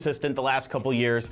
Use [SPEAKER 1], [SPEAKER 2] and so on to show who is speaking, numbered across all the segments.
[SPEAKER 1] consistent the last couple years.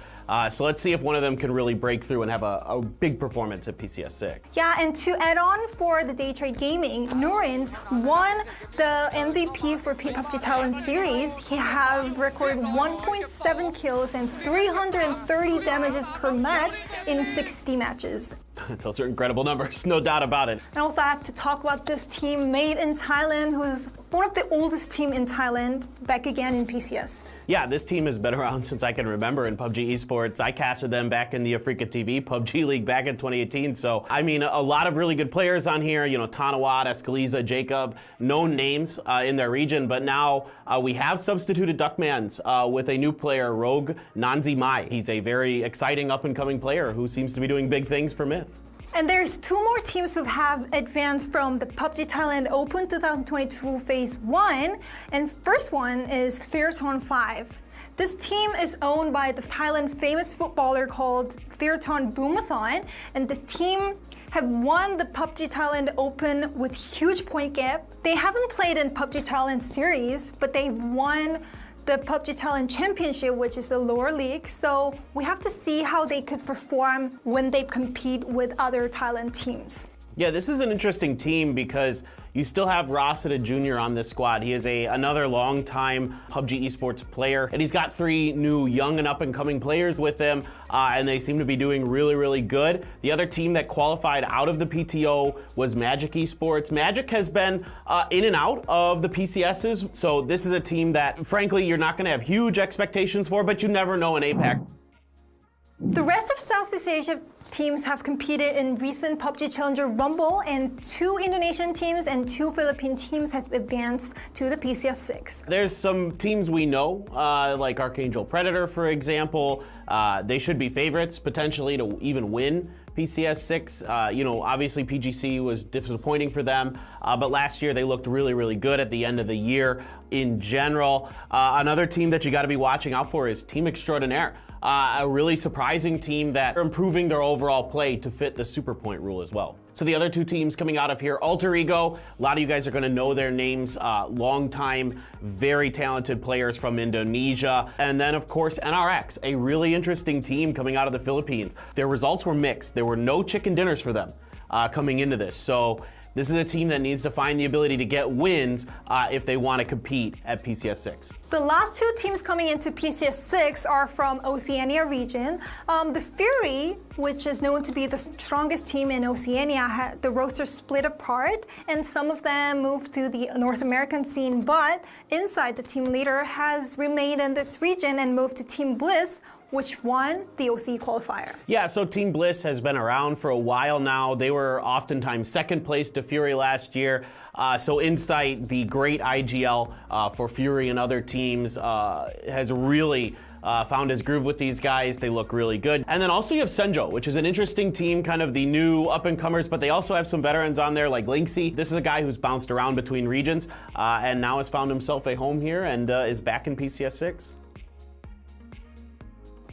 [SPEAKER 1] So let's see if one of them can really break through and have a big performance at PCS6.
[SPEAKER 2] Yeah, and to add on for the day trade gaming, Nurin's won the MVP for PUBG Talent Series. He have recorded 1.7 kills and 330 damages per match in 60 matches.
[SPEAKER 1] Those are incredible numbers, no doubt about it.
[SPEAKER 2] And also I have to talk about this team made in Thailand, who's one of the oldest team in Thailand, back again in PCS.
[SPEAKER 1] Yeah, this team has been around since I can remember in PUBG Esports. I casted them back in the Africa TV PUBG League back in 2018. So, I mean, a lot of really good players on here, you know, Tanawat, Escaliza, Jacob, known names in their region. But now we have substituted Duckmans with a new player, Rogue Nanzi Mai. He's a very exciting up-and-coming player who seems to be doing big things for Myth.
[SPEAKER 2] And there's two more teams who have advanced from the PUBG Thailand Open 2022 Phase 1. And first one is Theaton 5. This team is owned by the Thailand famous footballer called Theaton Boomathon. And this team have won the PUBG Thailand Open with huge point gap. They haven't played in PUBG Thailand Series, but they've won the PUBG Talent Championship, which is a lower league. So we have to see how they could perform when they compete with other Thailand teams.
[SPEAKER 1] Yeah, this is an interesting team because you still have Rossida Jr. on this squad. He is another long-time PUBG Esports player, and he's got 3 new young and up-and-coming players with him, and they seem to be doing really, really good. The other team that qualified out of the PTO was Magic Esports. Magic has been in and out of the PCSs, so this is a team that, frankly, you're not going to have huge expectations for, but you never know in APAC.
[SPEAKER 2] The rest of Southeast Asia teams have competed in recent PUBG Challenger Rumble, and 2 Indonesian teams and 2 Philippine teams have advanced to the PCS6.
[SPEAKER 1] There's some teams we know, like Archangel Predator, for example. They should be favorites potentially to even win PCS6. You know, obviously PGC was disappointing for them, but last year they looked really, really good at the end of the year in general. Another team that you got to be watching out for is Team Extraordinaire. A really surprising team that are improving their overall play to fit the super point rule as well. So the other 2 teams coming out of here, Alter Ego, a lot of you guys are gonna know their names, long-time, very talented players from Indonesia. And then of course, NRX, a really interesting team coming out of the Philippines. Their results were mixed. There were no chicken dinners for them coming into this. So this is a team that needs to find the ability to get wins if they want to compete at PCS6.
[SPEAKER 2] The last 2 teams coming into PCS6 are from Oceania region. The Fury, which is known to be the strongest team in Oceania, had the roster split apart, and some of them moved to the North American scene, but inside the team leader has remained in this region and moved to Team Bliss, which won the OCE qualifier.
[SPEAKER 1] Yeah, so Team Bliss has been around for a while now. They were oftentimes second place to Fury last year. So Insight, the great IGL for Fury and other teams, has really found his groove with these guys. They look really good. And then also you have Senjo, which is an interesting team, kind of the new up-and-comers, but they also have some veterans on there like Linksy. This is a guy who's bounced around between regions and now has found himself a home here and is back in PCS6.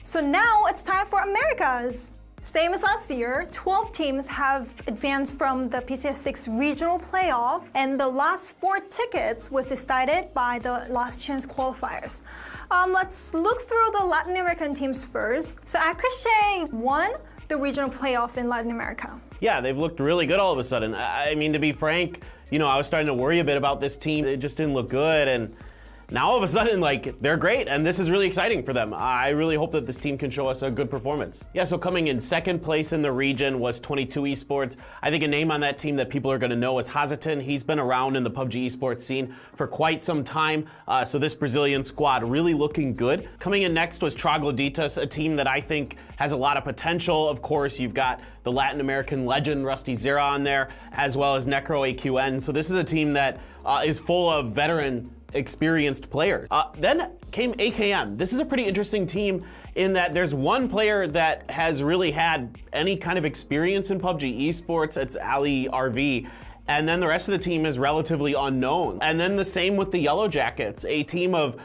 [SPEAKER 2] So now it's time for Americas. Same as last year, 12 teams have advanced from the PCS6 regional playoff, and the last 4 tickets was decided by the last chance qualifiers. Let's look through the Latin American teams first. So Akrashe won the regional playoff in Latin America.
[SPEAKER 1] Yeah, they've looked really good all of a sudden. I mean, to be frank, you know, I was starting to worry a bit about this team. It just didn't look good, and now all of a sudden, like, they're great, and this is really exciting for them. I really hope that this team can show us a good performance. Yeah, so coming in second place in the region was 22 Esports. I think a name on that team that people are gonna know is Hazitan. He's been around in the PUBG Esports scene for quite some time, so this Brazilian squad really looking good. Coming in next was Trogloditas, a team that I think has a lot of potential. Of course, you've got the Latin American legend Rusty Zera on there, as well as Necro AQN. So this is a team that is full of veteran experienced players. Then came AKM. This is a pretty interesting team in that there's one player that has really had any kind of experience in PUBG Esports. It's Ali RV. And then the rest of the team is relatively unknown. And then the same with the Yellow Jackets, a team of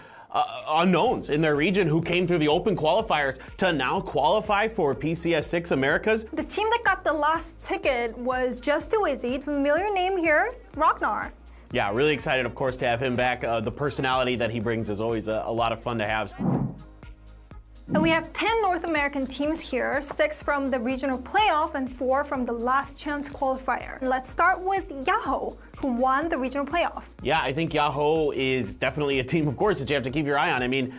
[SPEAKER 1] unknowns in their region who came through the open qualifiers to now qualify for PCS6 Americas.
[SPEAKER 2] The team that got the last ticket was Just Too Easy. Familiar name here, Ragnar.
[SPEAKER 1] Yeah, really excited, of course, to have him back. The personality that he brings is always a lot of fun to have.
[SPEAKER 2] And we have 10 North American teams here, 6 from the regional playoff and 4 from the last chance qualifier. Let's start with Yahoo, who won the regional playoff.
[SPEAKER 1] Yeah, I think Yahoo is definitely a team, of course, that you have to keep your eye on. I mean,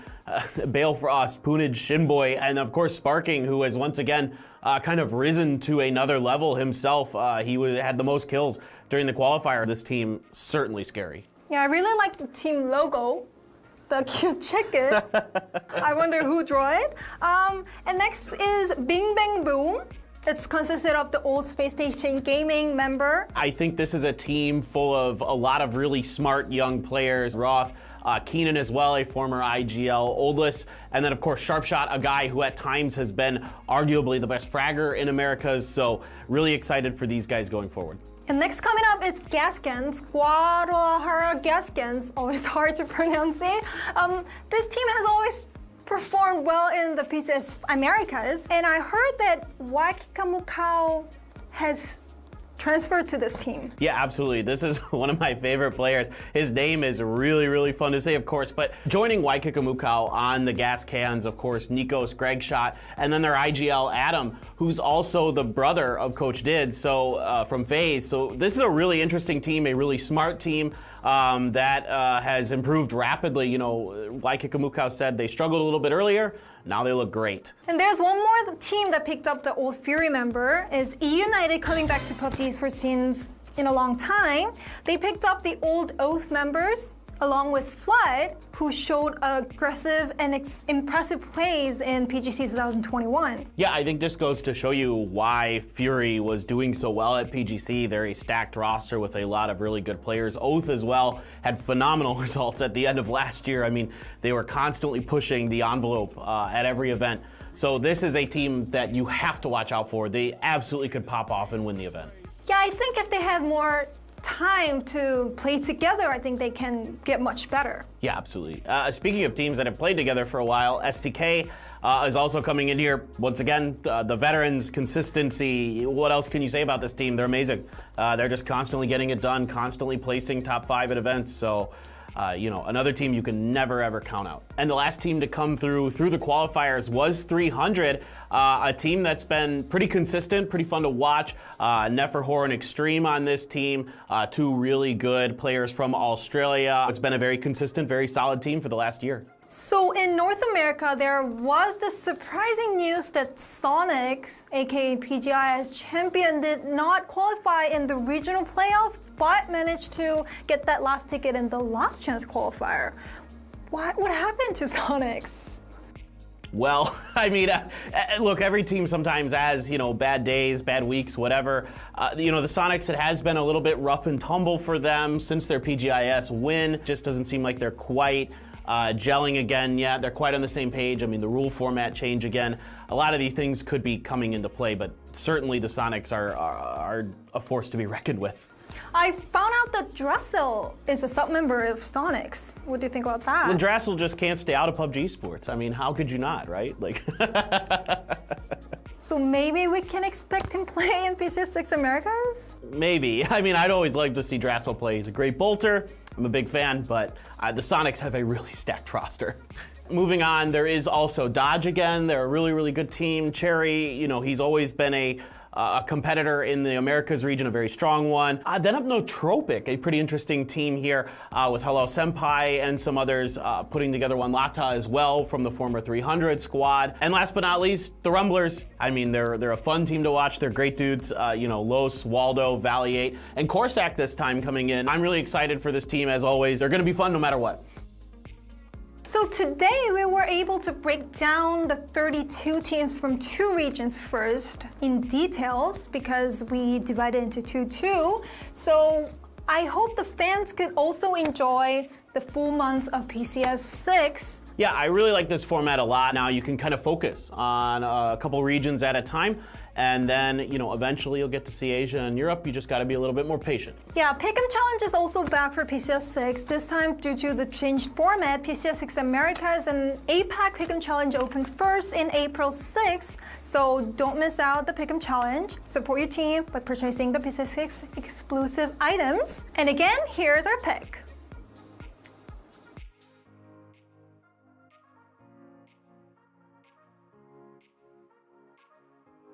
[SPEAKER 1] Bale Frost, Punij Shinboy, and of course Sparking, who has once again kind of risen to another level himself. He had the most kills during the qualifier. This team, certainly scary.
[SPEAKER 2] Yeah, I really like the team logo. The cute chicken. I wonder who drew it. And next is Bing Bang Boom. It's consisted of the old Space Station Gaming member.
[SPEAKER 1] I think this is a team full of a lot of really smart young players. Roth, Keenan as well, a former IGL Oldless, and then of course Sharpshot, a guy who at times has been arguably the best fragger in Americas. So really excited for these guys going forward.
[SPEAKER 2] And next coming up is Gaskins, Guadalajara Gaskins, always hard to pronounce it. This team has always performed well in the PCS Americas, and I heard that Waikakamukau has transferred to this team.
[SPEAKER 1] Yeah, absolutely. This is one of my favorite players. His name is really, really fun to say, of course, but joining Waikakamukau on the gas cans, of course, Nikos, Greg Shot, and then their IGL Adam, who's also the brother of Coach Did, so from FaZe. So this is a really interesting team, a really smart team that has improved rapidly. You know, Waikakamukau said they struggled a little bit earlier. Now they look great.
[SPEAKER 2] And there's one more team that picked up the old Fury member, is E United, coming back to PUBG Esports scenes in a long time. They picked up the old Oath members, along with Flood, who showed aggressive and impressive plays in PGC 2021.
[SPEAKER 1] Yeah, I think this goes to show you why Fury was doing so well at PGC. They're a stacked roster with a lot of really good players. Oath as well had phenomenal results at the end of last year. I mean, they were constantly pushing the envelope at every event. So this is a team that you have to watch out for. They absolutely could pop off and win the event.
[SPEAKER 2] Yeah, I think if they have more time to play together, I think they can get much better.
[SPEAKER 1] Yeah, absolutely. Speaking of teams that have played together for a while, STK is also coming in here. Once again, the veterans, consistency. What else can you say about this team? They're amazing. They're just constantly getting it done, constantly placing top 5 at events. So, you know, another team you can never ever count out. And the last team to come through the qualifiers was 300, a team that's been pretty consistent, pretty fun to watch. Neferhor and Extreme on this team, 2 really good players from Australia. It's been a very consistent, very solid team for the last year.
[SPEAKER 2] So in North America, there was the surprising news that Sonics, aka PGI's champion, did not qualify in the regional playoff, but managed to get that last ticket in the last chance qualifier. What happened to Sonics?
[SPEAKER 1] Well, I mean, look, every team sometimes has, you know, bad days, bad weeks, whatever. You know, the Sonics, it has been a little bit rough and tumble for them since their PGIS win. Just doesn't seem like they're quite gelling again yet. They're quite on the same page. I mean, the rule format change again. A lot of these things could be coming into play, but certainly the Sonics are a force to be reckoned with.
[SPEAKER 2] I found out that Dressel is a sub-member of Sonics. What do you think about that?
[SPEAKER 1] Well, Dressel just can't stay out of PUBG Esports. I mean, how could you not, right? Like.
[SPEAKER 2] So maybe we can expect him play in PCS6 Americas?
[SPEAKER 1] Maybe. I mean, I'd always like to see Dressel play. He's a great bolter. I'm a big fan, but the Sonics have a really stacked roster. Moving on, there is also Dodge again. They're a really, really good team. Cherry, you know, he's always been a competitor in the Americas region, a very strong one. Then up Nootropic, a pretty interesting team here with Hello Senpai and some others putting together one Lata as well from the former 300 squad. And last but not least, the Rumblers. I mean, they're a fun team to watch. They're great dudes. You know, Los, Waldo, Valiate, and Corsac this time coming in. I'm really excited for this team as always. They're gonna be fun no matter what.
[SPEAKER 2] So today we were able to break down the 32 teams from 2 regions first in details because we divided into 2-2. So I hope the fans could also enjoy the full month of PCS6.
[SPEAKER 1] Yeah, I really like this format a lot. Now you can kind of focus on a couple regions at a time, and then, you know, eventually you'll get to see Asia and Europe. You just got to be a little bit more patient.
[SPEAKER 2] Yeah, Pick'em Challenge is also back for PCS6. This time, due to the changed format, PCS6 Americas and APAC Pick'em Challenge opened first in April 6th. So don't miss out the Pick'em Challenge. Support your team by purchasing the PCS6 exclusive items. And again, here's our pick.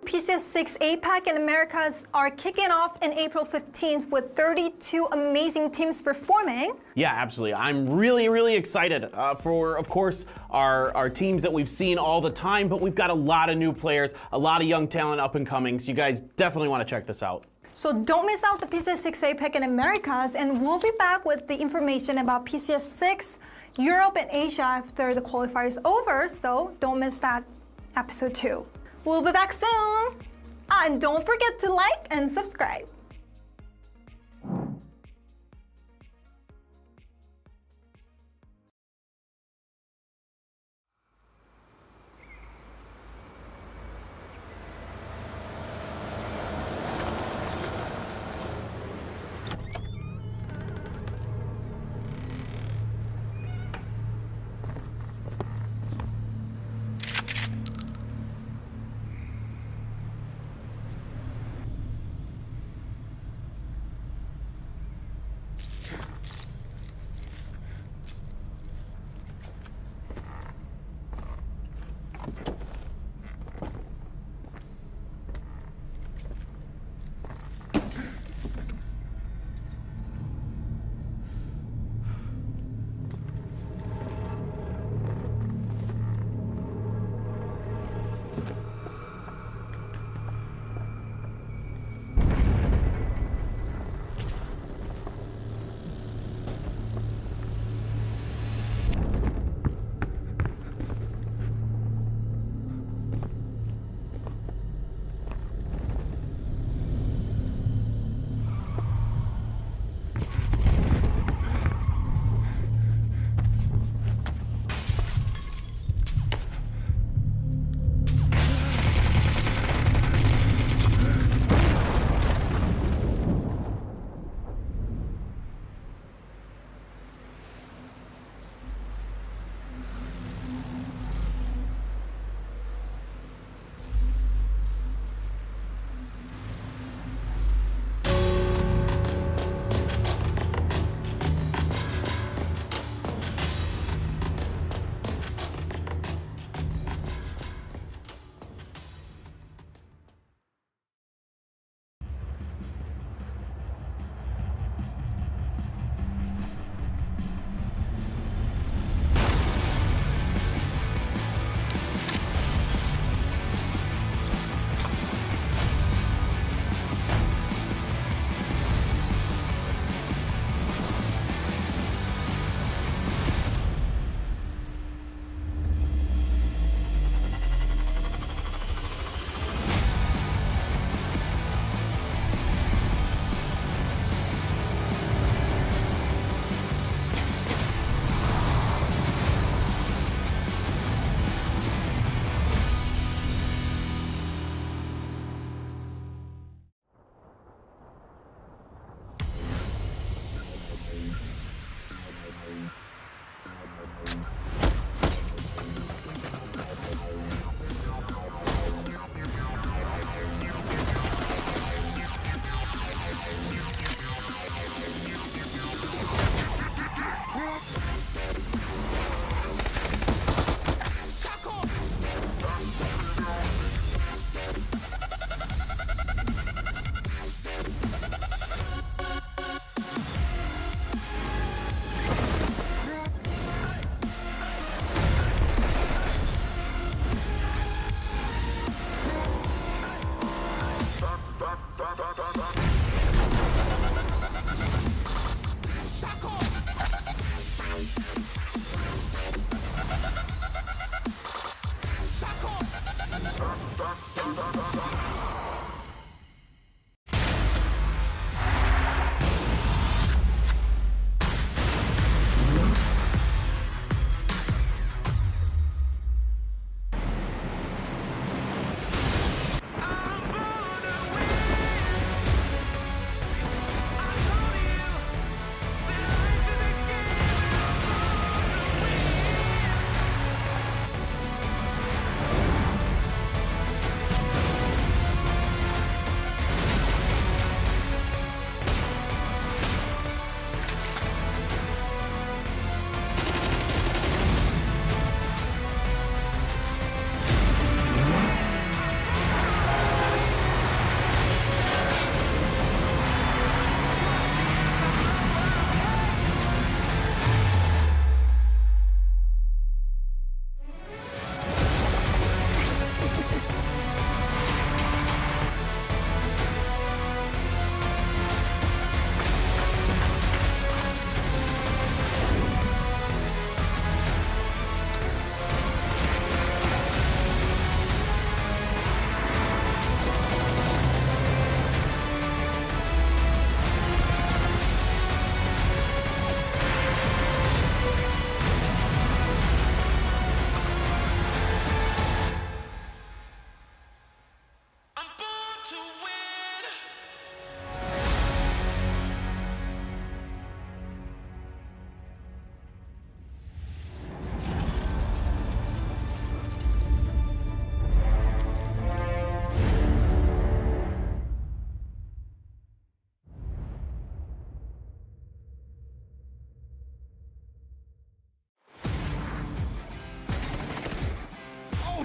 [SPEAKER 2] PCS6 APAC and Americas are kicking off in April 15th with 32 amazing teams performing.
[SPEAKER 1] Yeah, absolutely. I'm really excited for, of course, our teams that we've seen all the time, but we've got a lot of new players, a lot of young talent up and coming, so you guys definitely want to check this out.
[SPEAKER 2] So don't miss out the PCS6 APAC and Americas, and we'll be back with the information about PCS6, Europe and Asia after the qualifier is over, so don't miss that episode 2. We'll be back soon! And don't forget to like and subscribe.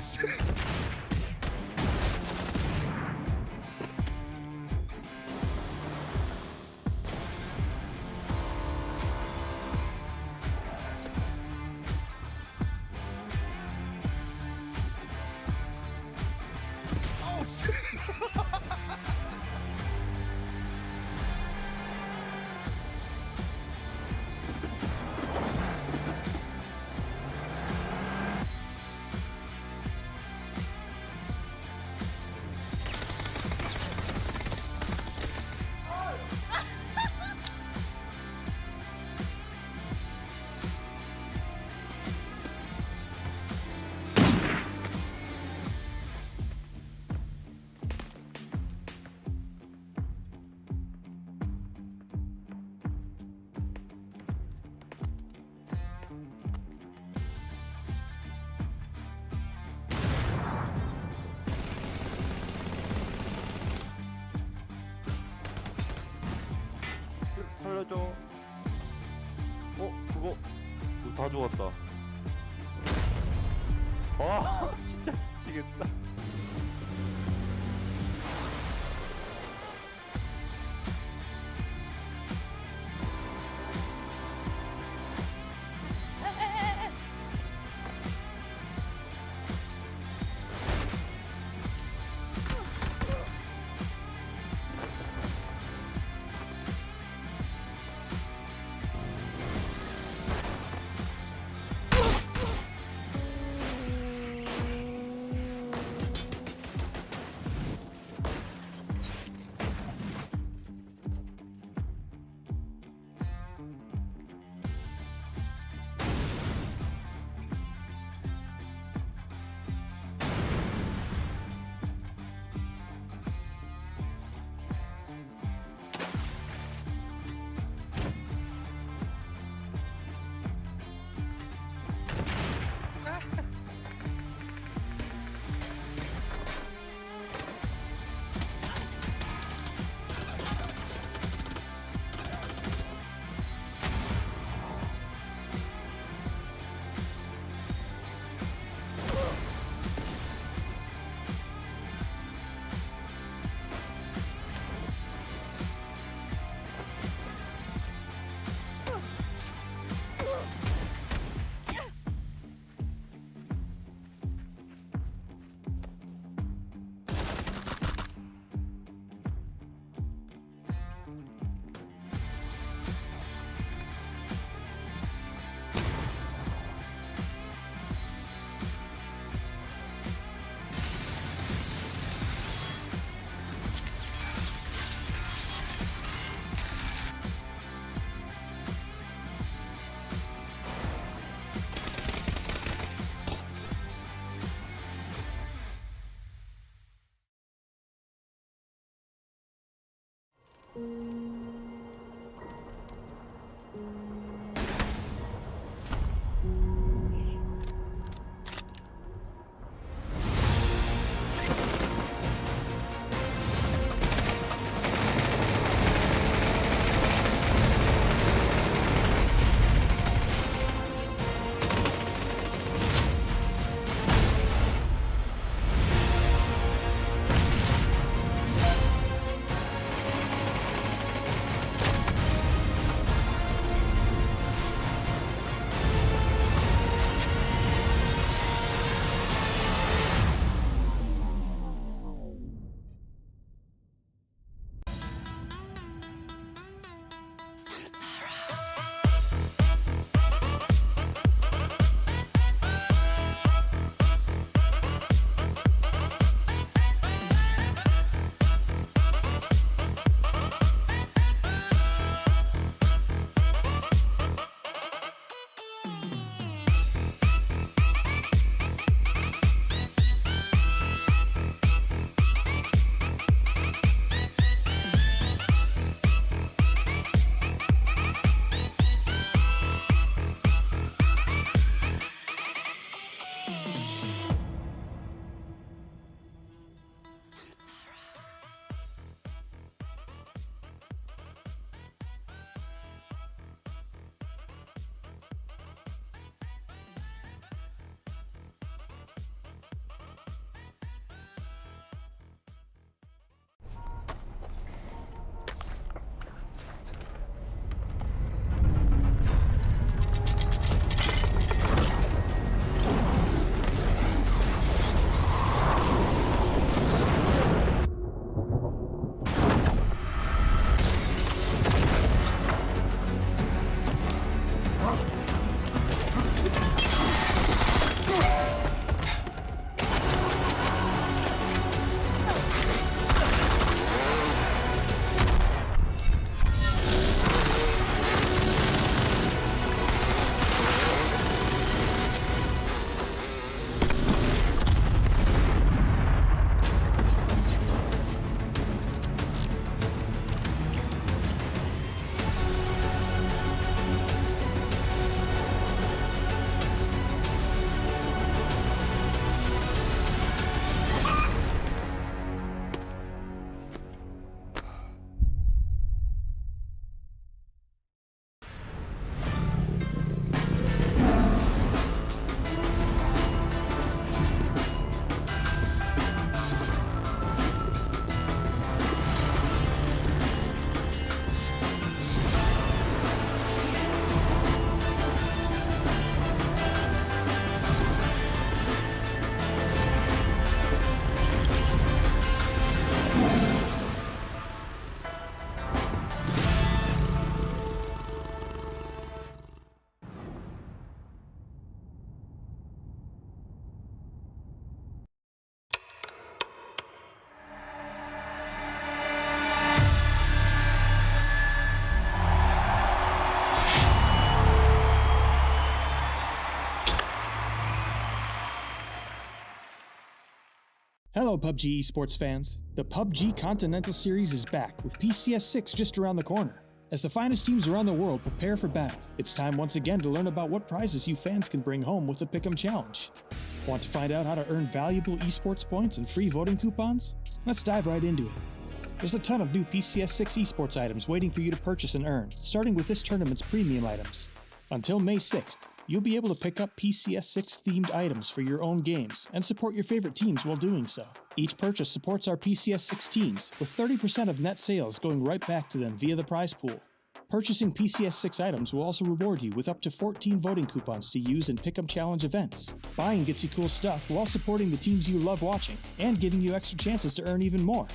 [SPEAKER 3] 씨. 아우 씨.
[SPEAKER 4] 살려줘. 그거 다 죽었다. 아, 진짜 미치겠다.
[SPEAKER 5] Hello PUBG esports fans. The PUBG Continental Series is back with PCS6 just around the corner. As the finest teams around the world prepare for battle, it's time once again to learn about what prizes you fans can bring home with the Pick'em Challenge. Want to find out how to earn valuable esports points and free voting coupons? Let's dive right into it. There's a ton of new PCS6 esports items waiting for you to purchase and earn, starting with this tournament's premium items. Until May 6th, you'll be able to pick up PCS6 themed items for your own games and support your favorite teams while doing so. Each purchase supports our PCS6 teams, with 30% of net sales going right back to them via the prize pool. Purchasing PCS6 items will also reward you with up to 14 voting coupons to use in Pick'em Challenge events. Buying gets you cool stuff while supporting the teams you love watching and giving you extra chances to earn even more.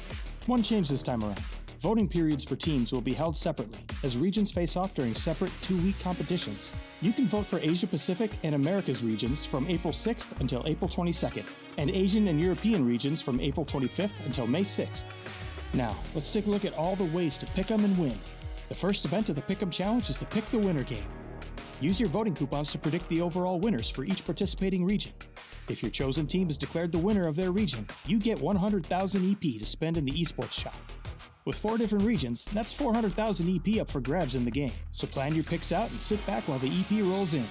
[SPEAKER 5] One change this time around. Voting periods for teams will be held separately, as regions face off during separate 2-week competitions. You can vote for Asia Pacific and Americas regions from April 6th until April 22nd, and Asian and European regions from April 25th until May 6th. Now, let's take a look at all the ways to pick 'em and win. The first event of the Pick'em Challenge is the Pick the Winner game. Use your voting coupons to predict the overall winners for each participating region. If your chosen team is declared the winner of their region, you get 100,000 EP to spend in the esports shop. With 4 different regions, that's 400,000 EP up for grabs in the game, so plan your picks out and sit back while the EP rolls in.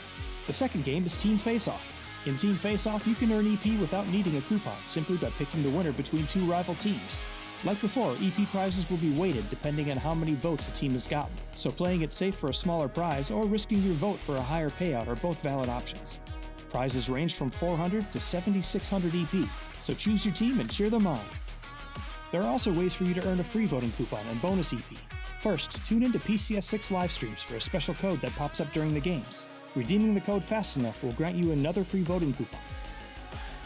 [SPEAKER 5] The second game is Team Face-Off. In Team Face-Off, you can earn EP without needing a coupon, simply by picking the winner between 2 rival teams. Like before, EP prizes will be weighted depending on how many votes a team has gotten, so playing it safe for a smaller prize or risking your vote for a higher payout are both valid options. Prizes range from 400 to 7,600 EP, so choose your team and cheer them on. There are also ways for you to earn a free voting coupon and bonus EP. First, tune into PCS6 live streams for a special code that pops up during the games. Redeeming the code fast enough will grant you another free voting coupon.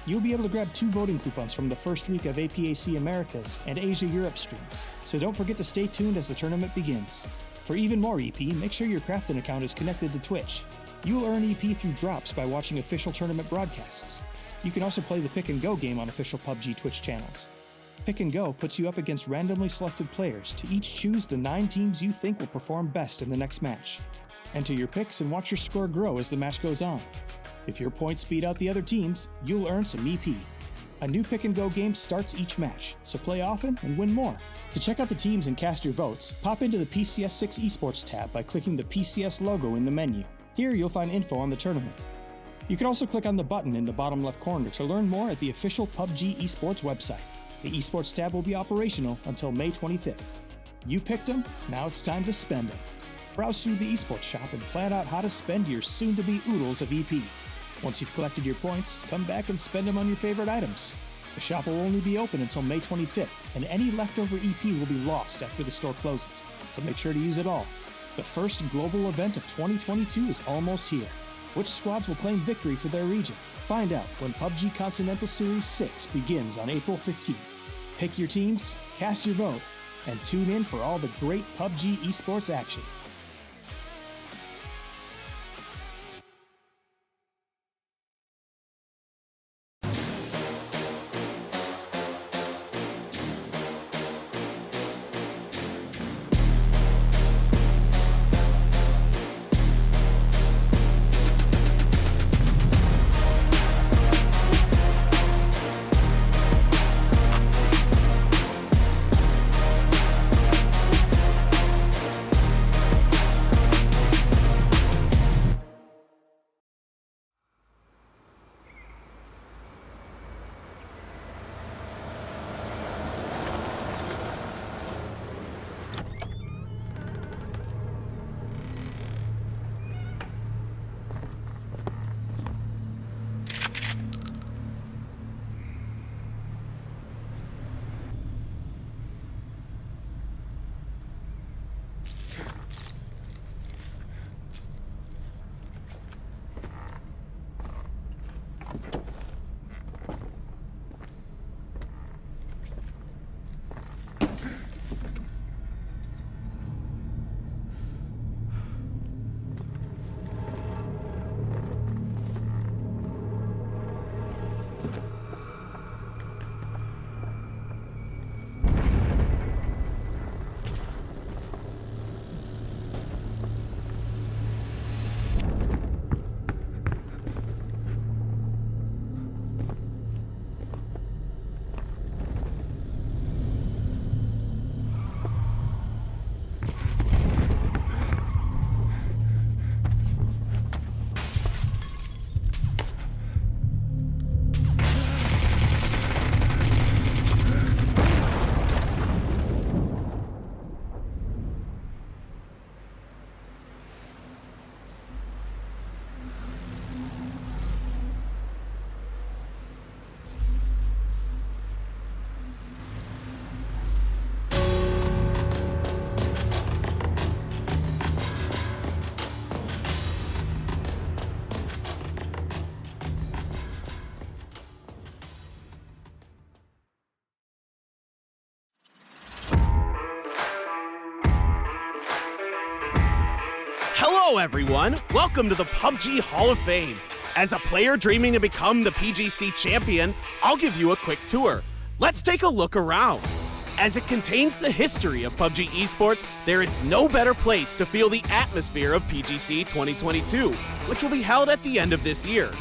[SPEAKER 5] You'll be able to grab 2 voting coupons from the first week of APAC Americas and Asia Europe streams, so don't forget to stay tuned as the tournament begins. For even more EP, make sure your Crafton account is connected to Twitch. You'll earn EP through drops by watching official tournament broadcasts. You can also play the Pick and Go game on official PUBG Twitch channels. Pick and Go puts you up against randomly selected players to each choose the 9 teams you think will perform best in the next match. Enter your picks and watch your score grow as the match goes on. If your points beat out the other teams, you'll earn some EP. A new Pick and Go game starts each match, so play often and win more. To check out the teams and cast your votes, pop into the PCS6 Esports tab by clicking the PCS logo in the menu. Here you'll find info on the tournament. You can also click on the button in the bottom left corner to learn more at the official PUBG Esports website. The Esports tab will be operational until May 25th. You picked them, now it's time to spend them. Browse through the Esports shop and plan out how to spend your soon-to-be oodles of EP. Once you've collected your points, come back and spend them on your favorite items. The shop will only be open until May 25th, and any leftover EP will be lost after the store closes, so make sure to use it all. The first global event of 2022 is almost here. Which squads will claim victory for their region? Find out when PUBG Continental Series 6 begins on April 15th. Pick your teams, cast your vote, and tune in for all the great PUBG esports action.
[SPEAKER 1] Hello, everyone. Welcome to the PUBG Hall of Fame. As a player dreaming to become the PGC champion, I'll give you a quick tour. Let's take a look around. As it contains the history of PUBG Esports, there is no better place to feel the atmosphere of PGC 2022, which will be held at the end of this year.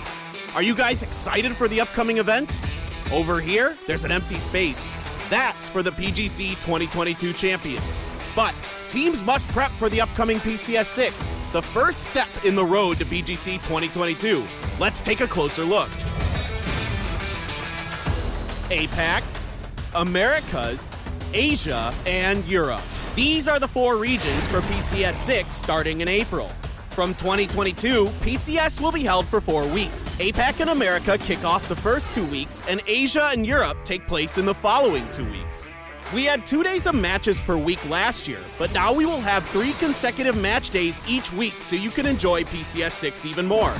[SPEAKER 1] Are you guys excited for the upcoming events? Over here, there's an empty space. That's for the PGC 2022 champions. But teams must prep for the upcoming PCS6, the first step in the road to PGC 2022. Let's take a closer look. APAC, Americas, Asia, and Europe. These are the 4 regions for PCS6 starting in April. From 2022, PCS will be held for 4 weeks. APAC and America kick off the first 2 weeks, and Asia and Europe take place in the following 2 weeks. We had 2 days of matches per week last year, but now we will have 3 consecutive match days each week so you can enjoy PCS6 even more.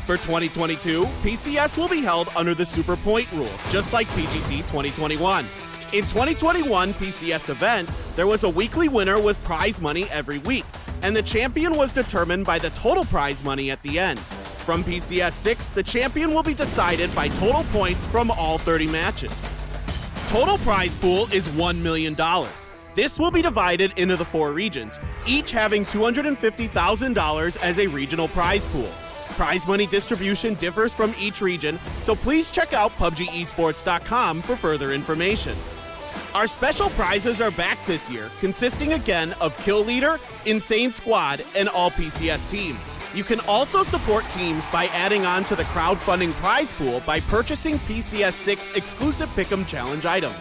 [SPEAKER 1] For 2022, PCS will be held under the Super Point rule, just like PGC 2021. In 2021 PCS event, there was a weekly winner with prize money every week, and the champion was determined by the total prize money at the end. From PCS6, the champion will be decided by total points from all 30 matches. Total prize pool is $1 million. This will be divided into the 4 regions, each having $250,000 as a regional prize pool. Prize money distribution differs from each region, so please check out PUBGesports.com for further information. Our special prizes are back this year, consisting again of Kill Leader, Insane Squad, and All PCS Team. You can also support teams by adding on to the crowdfunding prize pool by purchasing PCS6 exclusive Pick'em Challenge items.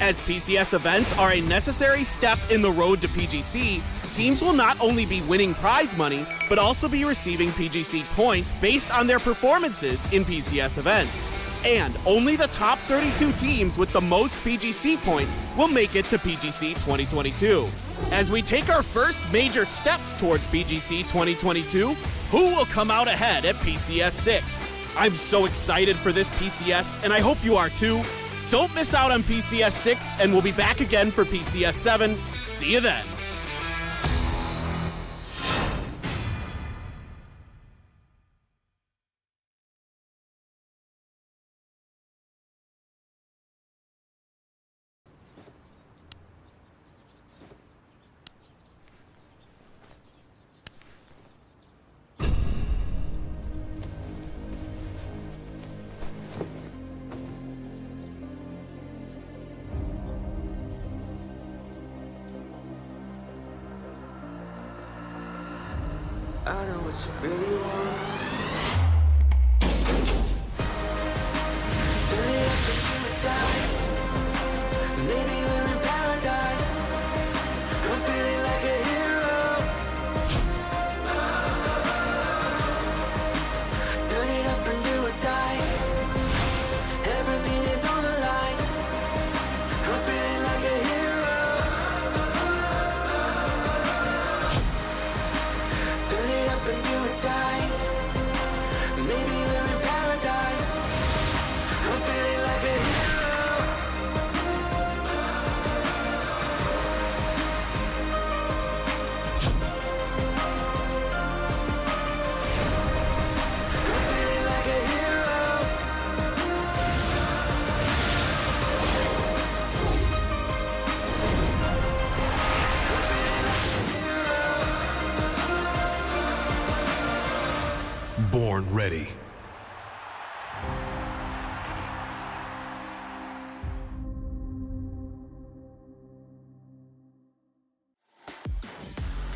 [SPEAKER 1] As PCS events are a necessary step in the road to PGC, teams will not only be winning prize money, but also be receiving PGC points based on their performances in PCS events. And only the top 32 teams with the most PGC points will make it to PGC 2022. As we take our first major steps towards PGC 2022, who will come out ahead at PCS6? I'm so excited for this PCS, and I hope you are too. Don't miss out on PCS6, and we'll be back again for PCS7. See you then.
[SPEAKER 6] I know what you really want. Turn it up and give it down. Maybe we're in paradise. I'm feeling like a hero. Turn it up and do or die. Everything is on the line. I'm feeling like a hero. Turn it up and do or die. Maybe we're in paradise. I'm feeling like a hero. I'm feeling like a hero. I'm feeling like a hero.
[SPEAKER 3] Born ready.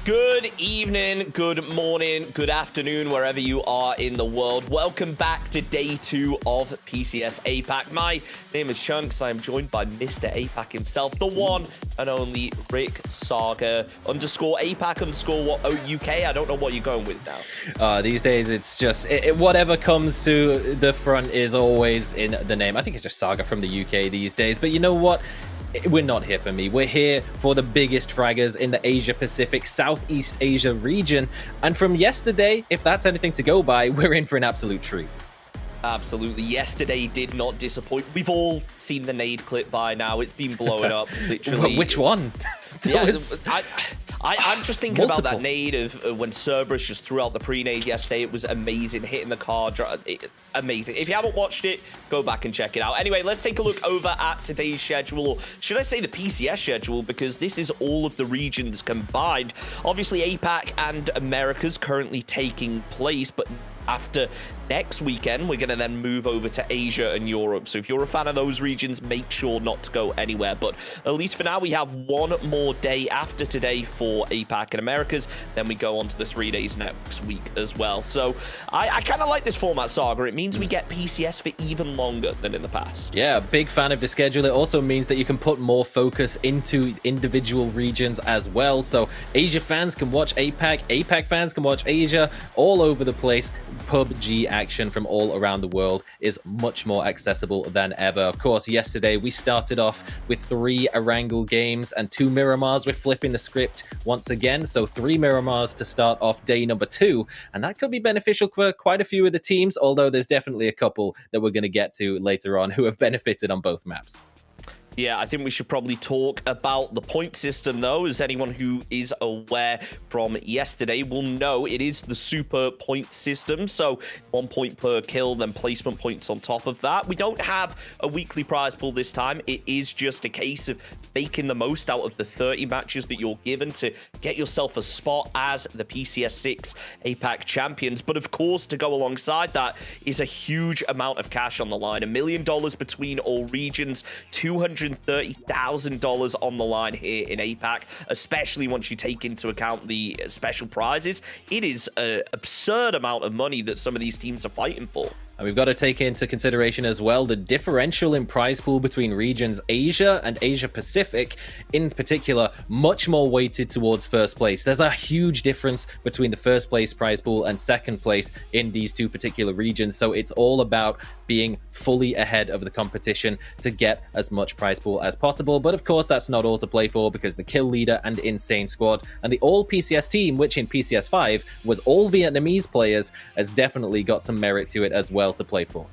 [SPEAKER 7] Good evening, good morning, good afternoon, wherever you are in the world. Welcome back to day 2 of PCS APAC. My name is Chunks. I am joined by Mr. APAC himself, the one and only Rick Saga _APAC _UK. I don't know what you're going with now.
[SPEAKER 8] These days, it's just whatever comes to the front is always in the name. I think it's just Saga from the UK these days. But you know what? We're not here for me. We're here for the biggest fraggers in the Asia Pacific, Southeast Asia region. And from yesterday, if that's anything to go by, we're in for an absolute treat.
[SPEAKER 7] Absolutely. Yesterday did not disappoint. We've all seen the nade clip by now. It's been blowing up, literally.
[SPEAKER 8] Which one?
[SPEAKER 7] Yeah, I'm just thinking about
[SPEAKER 8] Multiple.
[SPEAKER 7] that nade of when Cerberus just threw out the pre-nade yesterday. It was amazing, hitting the car, amazing. If you haven't watched it, go back and check it out. Anyway, let's take a look over at today's schedule, or should I say the PCS schedule, because this is all of the regions combined. Obviously, APAC and America's currently taking place, but after next weekend, we're going to then move over to Asia and Europe. So if you're a fan of those regions, make sure not to go anywhere. But at least for now, we have one more day after today for APAC and Americas. Then we go on to the 3 days next week as well. So I kind of like this format, Saga. It means we get PCS for even longer than in the past.
[SPEAKER 8] Yeah, big fan of the schedule. It also means that you can put more focus into individual regions as well. So Asia fans can watch APAC, APAC fans can watch Asia, all over the place. PUBG action from all around the world is much more accessible than ever. Of course, yesterday we started off with 3 Erangel games and 2 Miramars. We're flipping the script once again, so 3 Miramars to start off day number 2, and that could be beneficial for quite a few of the teams, although there's definitely a couple that we're going to get to later on who have benefited on both maps.
[SPEAKER 7] Yeah, I think we should probably talk about the point system, though, as anyone who is aware from yesterday will know it is the super point system. So 1 point per kill, then placement points on top of that. We don't have a weekly prize pool this time. It is just a case of making the most out of the 30 matches that you're given to get yourself a spot as the PCS6 APAC champions. But of course, to go alongside that is a huge amount of cash on the line. $1 million between all regions, $230,000 on the line here in APAC, especially once you take into account the special prizes. It is an absurd amount of money that some of these teams are fighting for.
[SPEAKER 8] And we've got to take into consideration as well the differential in prize pool between regions Asia and Asia Pacific, in particular, much more weighted towards first place. There's a huge difference between the first place prize pool and second place in these two particular regions. So it's all about being fully ahead of the competition to get as much prize pool as possible. But of course, that's not all to play for, because the Kill Leader and Insane Squad and the all PCS team, which in PCS5 was all Vietnamese players, has definitely got some merit to it as well to play for.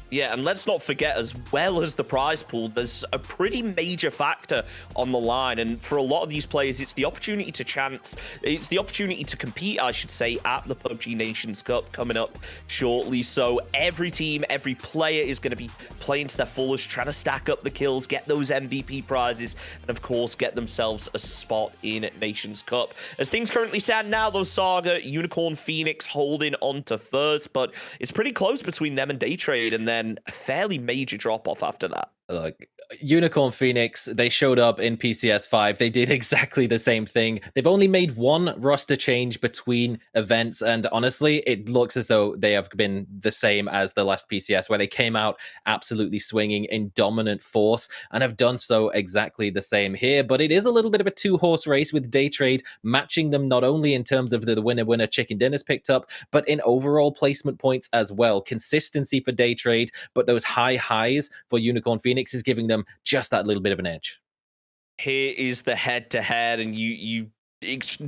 [SPEAKER 7] Yeah, and let's not forget, as well as the prize pool, there's a pretty major factor on the line. And for a lot of these players, it's the opportunity to compete, I should say, at the PUBG Nations Cup coming up shortly. So every team, every player is going to be playing to their fullest, trying to stack up the kills, get those MVP prizes, and of course, get themselves a spot in Nations Cup. As things currently stand now, though, Saga, Unicorn Phoenix holding on to first, but it's pretty close between them and Daytrade, and then a fairly major drop-off after that.
[SPEAKER 8] Look, Unicorn Phoenix, they showed up in PCS5. They did exactly the same thing. They've only made one roster change between events, and honestly, it looks as though they have been the same as the last PCS, where they came out absolutely swinging in dominant force, and have done so exactly the same here. But it is a little bit of a two-horse race, with Daytrade matching them not only in terms of the winner-winner chicken dinners picked up, but in overall placement points as well. Consistency for Daytrade, but those high highs for Unicorn Phoenix is giving them just that little bit of an edge.
[SPEAKER 7] Here is the head-to-head, and you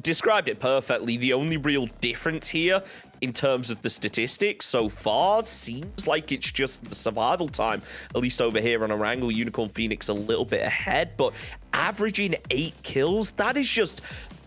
[SPEAKER 7] described it perfectly. The only real difference here in terms of the statistics so far seems like it's just the survival time, at least over here on Erangel. Unicorn Phoenix a little bit ahead, but averaging 8 kills, that is just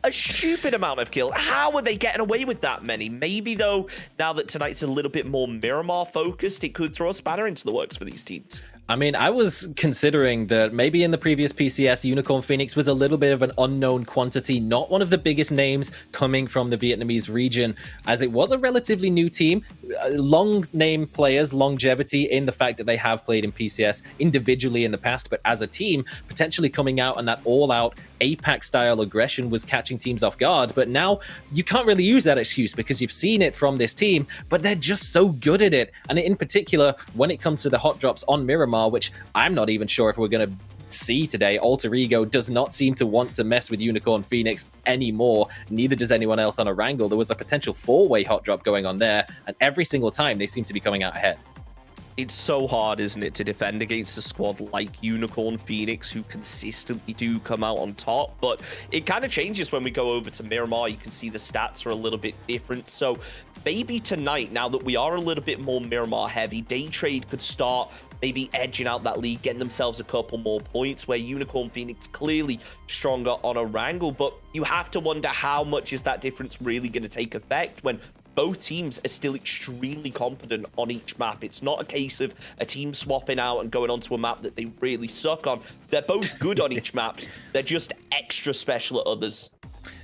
[SPEAKER 7] a stupid amount of kills. How are they getting away with that many? Maybe, though, now that tonight's a little bit more Miramar focused, it could throw a spanner into the works for these teams.
[SPEAKER 8] I mean, I was considering that maybe in the previous PCS, Unicorn Phoenix was a little bit of an unknown quantity, not one of the biggest names coming from the Vietnamese region, as it was a relatively new team. Long name players, longevity in the fact that they have played in PCS individually in the past, but as a team, potentially coming out and that all-out APAC-style aggression was catching teams off guard. But now you can't really use that excuse, because you've seen it from this team, but they're just so good at it. And in particular, when it comes to the hot drops on Miramar, which I'm not even sure if we're going to see today. Alter Ego does not seem to want to mess with Unicorn Phoenix anymore. Neither does anyone else on Erangel. There was a potential 4-way hot drop going on there, and every single time they seem to be coming out ahead.
[SPEAKER 7] It's so hard, isn't it, to defend against a squad like Unicorn Phoenix, who consistently do come out on top. But it kind of changes when we go over to Miramar. You can see the stats are a little bit different. So maybe tonight, now that we are a little bit more Miramar heavy, Daytrade could start maybe edging out that lead, getting themselves a couple more points, where Unicorn Phoenix clearly stronger on a wrangle. But you have to wonder, how much is that difference really going to take effect when both teams are still extremely competent on each map? It's not a case of a team swapping out and going onto a map that they really suck on. They're both good on each maps. They're just extra special at others.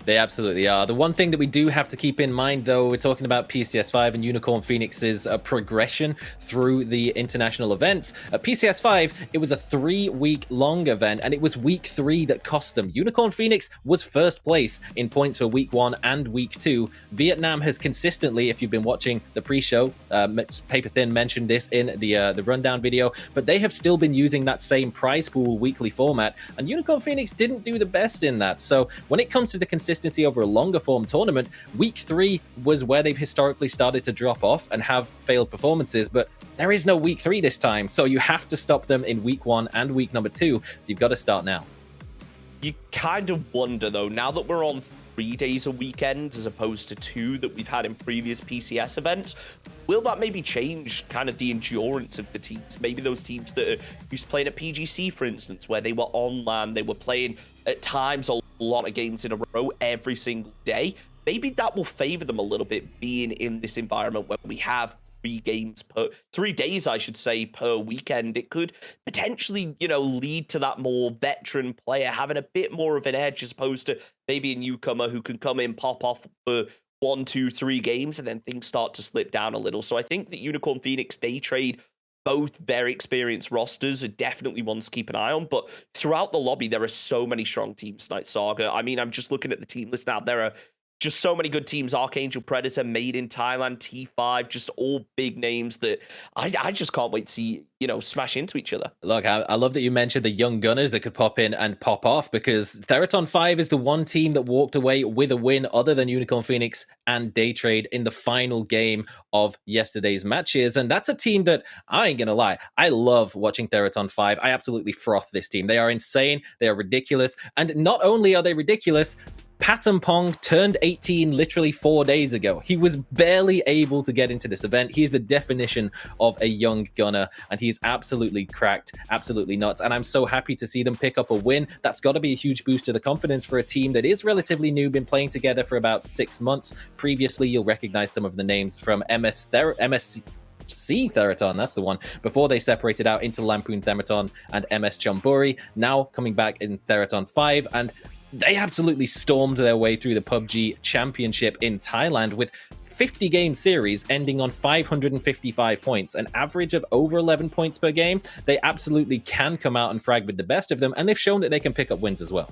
[SPEAKER 8] They absolutely are. The one thing that we do have to keep in mind, though, we're talking about PCS5 and Unicorn Phoenix's progression through the international events. At PCS5, it was a 3-week-long event, and it was week 3 that cost them. Unicorn Phoenix was first place in points for week 1 and week 2. Vietnam has consistently, if you've been watching the pre-show, Paper Thin mentioned this in the rundown video, but they have still been using that same prize pool weekly format, and Unicorn Phoenix didn't do the best in that. So when it comes to the consistency over a longer form tournament, week 3 was where they've historically started to drop off and have failed performances, but there is no week 3 this time, so you have to stop them in week 1 and week number 2, so you've got to start now.
[SPEAKER 7] You kind of wonder, though, now that we're on 3 days a weekend as opposed to 2 that we've had in previous PCS events, will that maybe change kind of the endurance of the teams? Maybe those teams that are used to playing at PGC, for instance, where they were on LAN, they were playing at times a lot of games in a row every single day. Maybe that will favor them a little bit, being in this environment where we have 3 days, I should say, per weekend. It could potentially, lead to that more veteran player having a bit more of an edge, as opposed to maybe a newcomer who can come in, pop off for 1, 2, 3 games, and then things start to slip down a little. So I think that Unicorn Phoenix, Day Trade, both very experienced rosters, are definitely ones to keep an eye on. But throughout the lobby, there are so many strong teams tonight, Saga. I mean, I'm just looking at the team list now. There are just so many good teams. Archangel Predator, Made in Thailand, T5, just all big names that I just can't wait to see, smash into each other.
[SPEAKER 8] Look, I love that you mentioned the young gunners that could pop in and pop off, because Theraton 5 is the one team that walked away with a win other than Unicorn Phoenix and Day Trade in the final game of yesterday's matches. And that's a team that, I ain't gonna lie, I love watching Theraton 5. I absolutely froth this team. They are insane. They are ridiculous. And not only are they ridiculous, Patton Pong turned 18 literally 4 days ago. He was barely able to get into this event. He's the definition of a young gunner, and he's absolutely cracked, absolutely nuts. And I'm so happy to see them pick up a win. That's got to be a huge boost to the confidence for a team that is relatively new, been playing together for about 6 months. Previously, you'll recognize some of the names from MSC Theraton, that's the one, before they separated out into Lampoon Theraton and MS Chonburi, now coming back in Theraton 5, and they absolutely stormed their way through the PUBG Championship in Thailand with 50-game series ending on 555 points, an average of over 11 points per game. They absolutely can come out and frag with the best of them, and they've shown that they can pick up wins as well.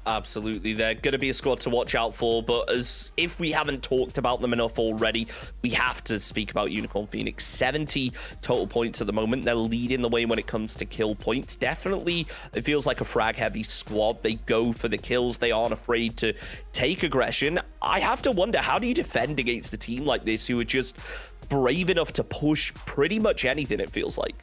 [SPEAKER 7] Absolutely, they're going to be a squad to watch out for, but as if we haven't talked about them enough already, we have to speak about Unicorn Phoenix. 70 total points at the moment. They're leading the way when it comes to kill points. Definitely, it feels like a frag-heavy squad. They go for the kills. They aren't afraid to take aggression. I have to wonder, how do you defend against a team like this who are just brave enough to push pretty much anything, it feels like?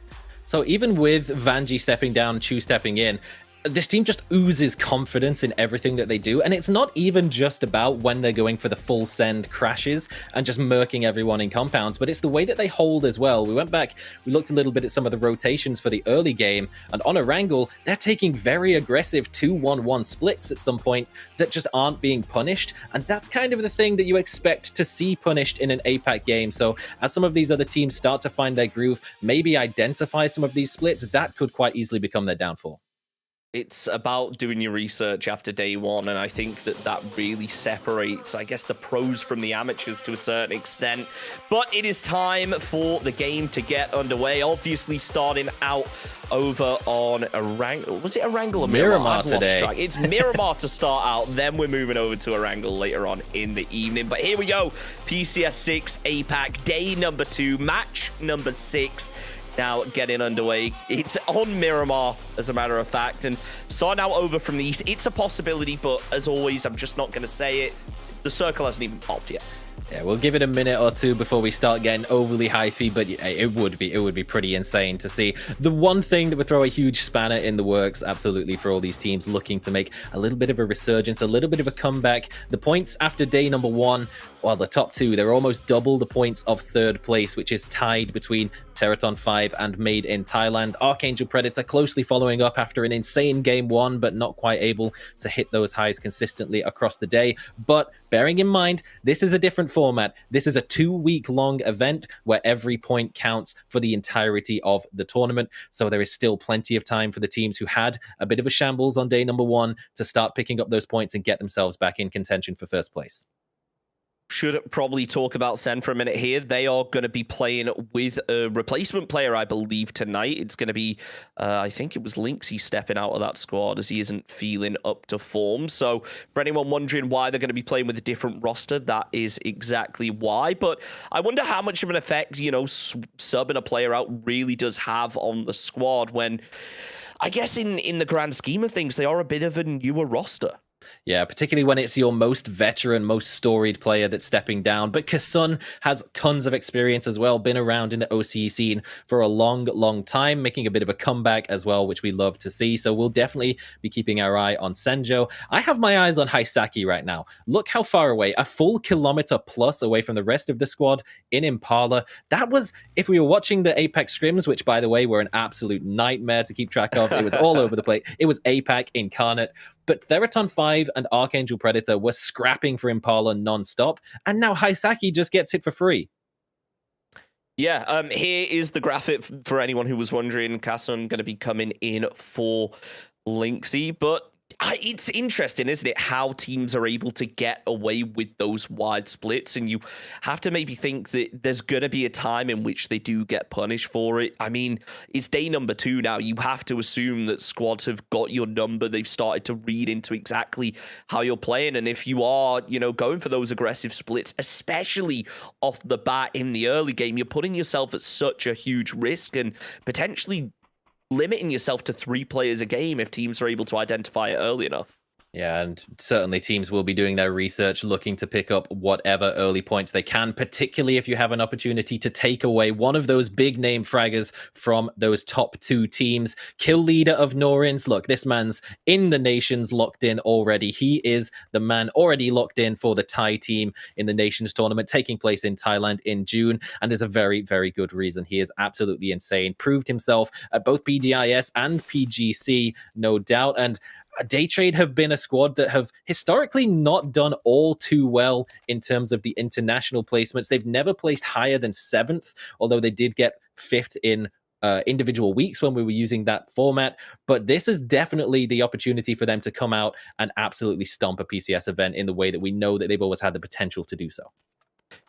[SPEAKER 8] So even with Vanji stepping down, Chu stepping in, this team just oozes confidence in everything that they do, and it's not even just about when they're going for the full send crashes and just murking everyone in compounds, but it's the way that they hold as well. We went back, we looked a little bit at some of the rotations for the early game, and on a wrangle, they're taking very aggressive 2-1-1 splits at some point that just aren't being punished, and that's kind of the thing that you expect to see punished in an APAC game. So as some of these other teams start to find their groove, maybe identify some of these splits, that could quite easily become their downfall.
[SPEAKER 7] It's about doing your research after day one, and I think that really separates, I guess, the pros from the amateurs to a certain extent. But it is time for the game to get underway. Obviously, starting out over on Erangel. Was it Erangel or
[SPEAKER 8] Miramar today?
[SPEAKER 7] It's Miramar to start out, then we're moving over to Erangel later on in the evening. But here we go. PCS6 APAC, day number 2, match number 6. Now getting underway. It's on Miramar, as a matter of fact, and starting out over from the east. It's a possibility, but as always, I'm just not going to say it. The circle hasn't even popped yet.
[SPEAKER 8] Yeah, we'll give it a minute or two before we start getting overly hyphy, but it would be pretty insane to see. The one thing that would throw a huge spanner in the works, absolutely, for all these teams looking to make a little bit of a resurgence, a little bit of a comeback. The points after day number 1 well, the top two, they're almost double the points of third place, which is tied between Teraton 5 and Made in Thailand. Archangel Predator closely following up after an insane game one, but not quite able to hit those highs consistently across the day. But bearing in mind, this is a different format. This is a 2-week-long event where every point counts for the entirety of the tournament. So there is still plenty of time for the teams who had a bit of a shambles on day number one to start picking up those points and get themselves back in contention for first place.
[SPEAKER 7] Should probably talk about Sen for a minute here. They are going to be playing with a replacement player, I believe, tonight. It's going to be, I think it was Lynxy stepping out of that squad as he isn't feeling up to form. So for anyone wondering why they're going to be playing with a different roster, that is exactly why. But I wonder how much of an effect, you know, subbing a player out really does have on the squad when, I guess in the grand scheme of things, they are a bit of a newer roster.
[SPEAKER 8] Yeah, particularly when it's your most veteran, most storied player that's stepping down. But Kasun has tons of experience as well, been around in the OCE scene for a long, long time, making a bit of a comeback as well, which we love to see. So we'll definitely be keeping our eye on Senjo. I have my eyes on Haisaki right now. Look how far away, a full kilometer plus away from the rest of the squad in Impala. That was, if we were watching the APAC scrims, which by the way, were an absolute nightmare to keep track of. It was all over the place. It was APAC incarnate. But Theraton 5 and Archangel Predator were scrapping for Impala non-stop, and now Haisaki just gets it for free.
[SPEAKER 7] Yeah, here is the graphic for anyone who was wondering. Kasun going to be coming in for Lynxy, but it's interesting, isn't it, how teams are able to get away with those wide splits, and you have to maybe think that there's going to be a time in which they do get punished for it. I mean, it's day number 2 now. You have to assume that squads have got your number. They've started to read into exactly how you're playing, and if you are, you know, going for those aggressive splits, especially off the bat in the early game, you're putting yourself at such a huge risk and potentially limiting yourself to 3 players a game if teams are able to identify it early enough.
[SPEAKER 8] Yeah, and certainly teams will be doing their research, looking to pick up whatever early points they can, particularly if you have an opportunity to take away one of those big name fraggers from those top 2 teams. Kill leader of Norins, look, this man's in the Nations locked in already. He is the man already locked in for the Thai team in the Nations tournament taking place in Thailand in June, and there's a very, very good reason. He is absolutely insane. Proved himself at both PGIS and PGC, no doubt, and Daytrade have been a squad that have historically not done all too well in terms of the international placements. They've never placed higher than 7th, although they did get 5th in individual weeks when we were using that format. But this is definitely the opportunity for them to come out and absolutely stomp a PCS event in the way that we know that they've always had the potential to do so.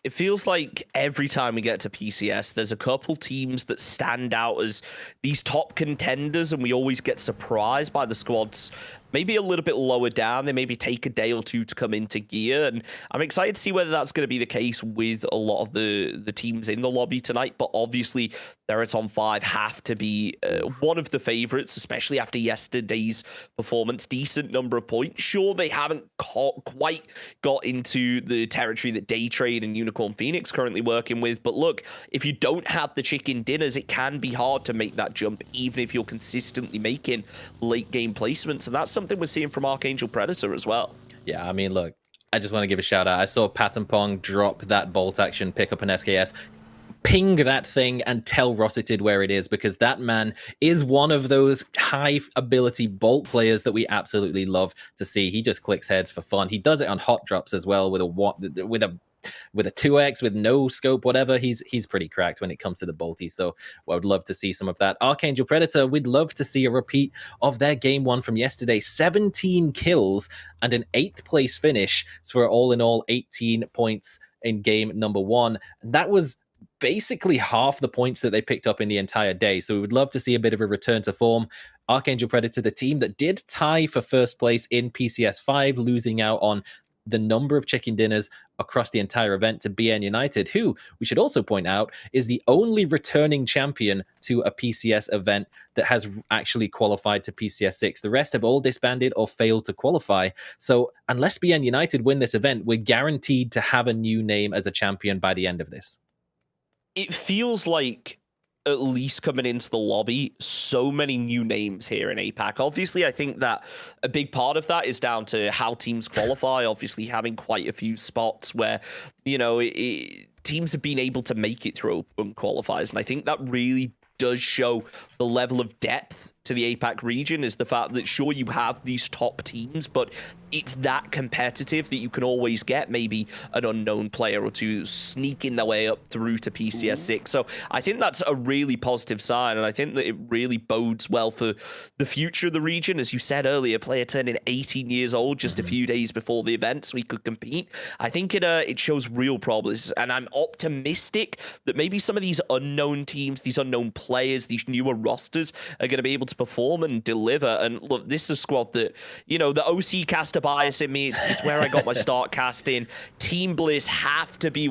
[SPEAKER 7] It feels like every time we get to PCS, there's a couple teams that stand out as these top contenders, and we always get surprised by the squads maybe a little bit lower down. They maybe take a day or two to come into gear, and I'm excited to see whether that's going to be the case with a lot of the teams in the lobby tonight. But obviously, Theraton 5 have to be one of the favorites, especially after yesterday's performance. Decent number of points. Sure, they haven't quite got into the territory that Daytrade and Unicorn Phoenix currently working with, but look, if you don't have the chicken dinners, it can be hard to make that jump, even if you're consistently making late game placements, and that's something we're seeing from Archangel Predator as well.
[SPEAKER 8] Yeah, I mean, look, I just want to give a shout out. I saw Patton Pong drop that bolt action, pick up an SKS, ping that thing and tell Rossitid where it is, because that man is one of those high ability bolt players that we absolutely love to see. He just clicks heads for fun. He does it on hot drops as well with a 2x, with no scope, whatever. He's pretty cracked when it comes to the bolty, so I would love to see some of that. Archangel Predator, we'd love to see a repeat of their game 1 from yesterday. 17 kills and an 8th place finish for all in all 18 points in game number 1. And that was basically half the points that they picked up in the entire day, so we would love to see a bit of a return to form. Archangel Predator, the team that did tie for first place in PCS 5, losing out on the number of chicken dinners across the entire event to BN United, who we should also point out is the only returning champion to a PCS event that has actually qualified to PCS6. The rest have all disbanded or failed to qualify. So unless BN United win this event, we're guaranteed to have a new name as a champion by the end of this.
[SPEAKER 7] It feels like at least coming into the lobby, so many new names here in APAC. Obviously, I think that a big part of that is down to how teams qualify. Obviously, having quite a few spots where, you know, teams have been able to make it through open qualifiers. And I think that really does show the level of depth to the APAC region, is the fact that sure, you have these top teams, but it's that competitive that you can always get maybe an unknown player or two sneaking their way up through to PCS6. So I think that's a really positive sign, and I think that it really bodes well for the future of the region. As you said earlier, player turning 18 years old just a few days before the event so he could compete. I think it shows real promise, and I'm optimistic that maybe some of these unknown teams, these unknown players, these newer rosters are going to be able to perform and deliver. And look, this is a squad that, you know, the OC caster bias in me, it's where I got my start casting. Team Bliss have to be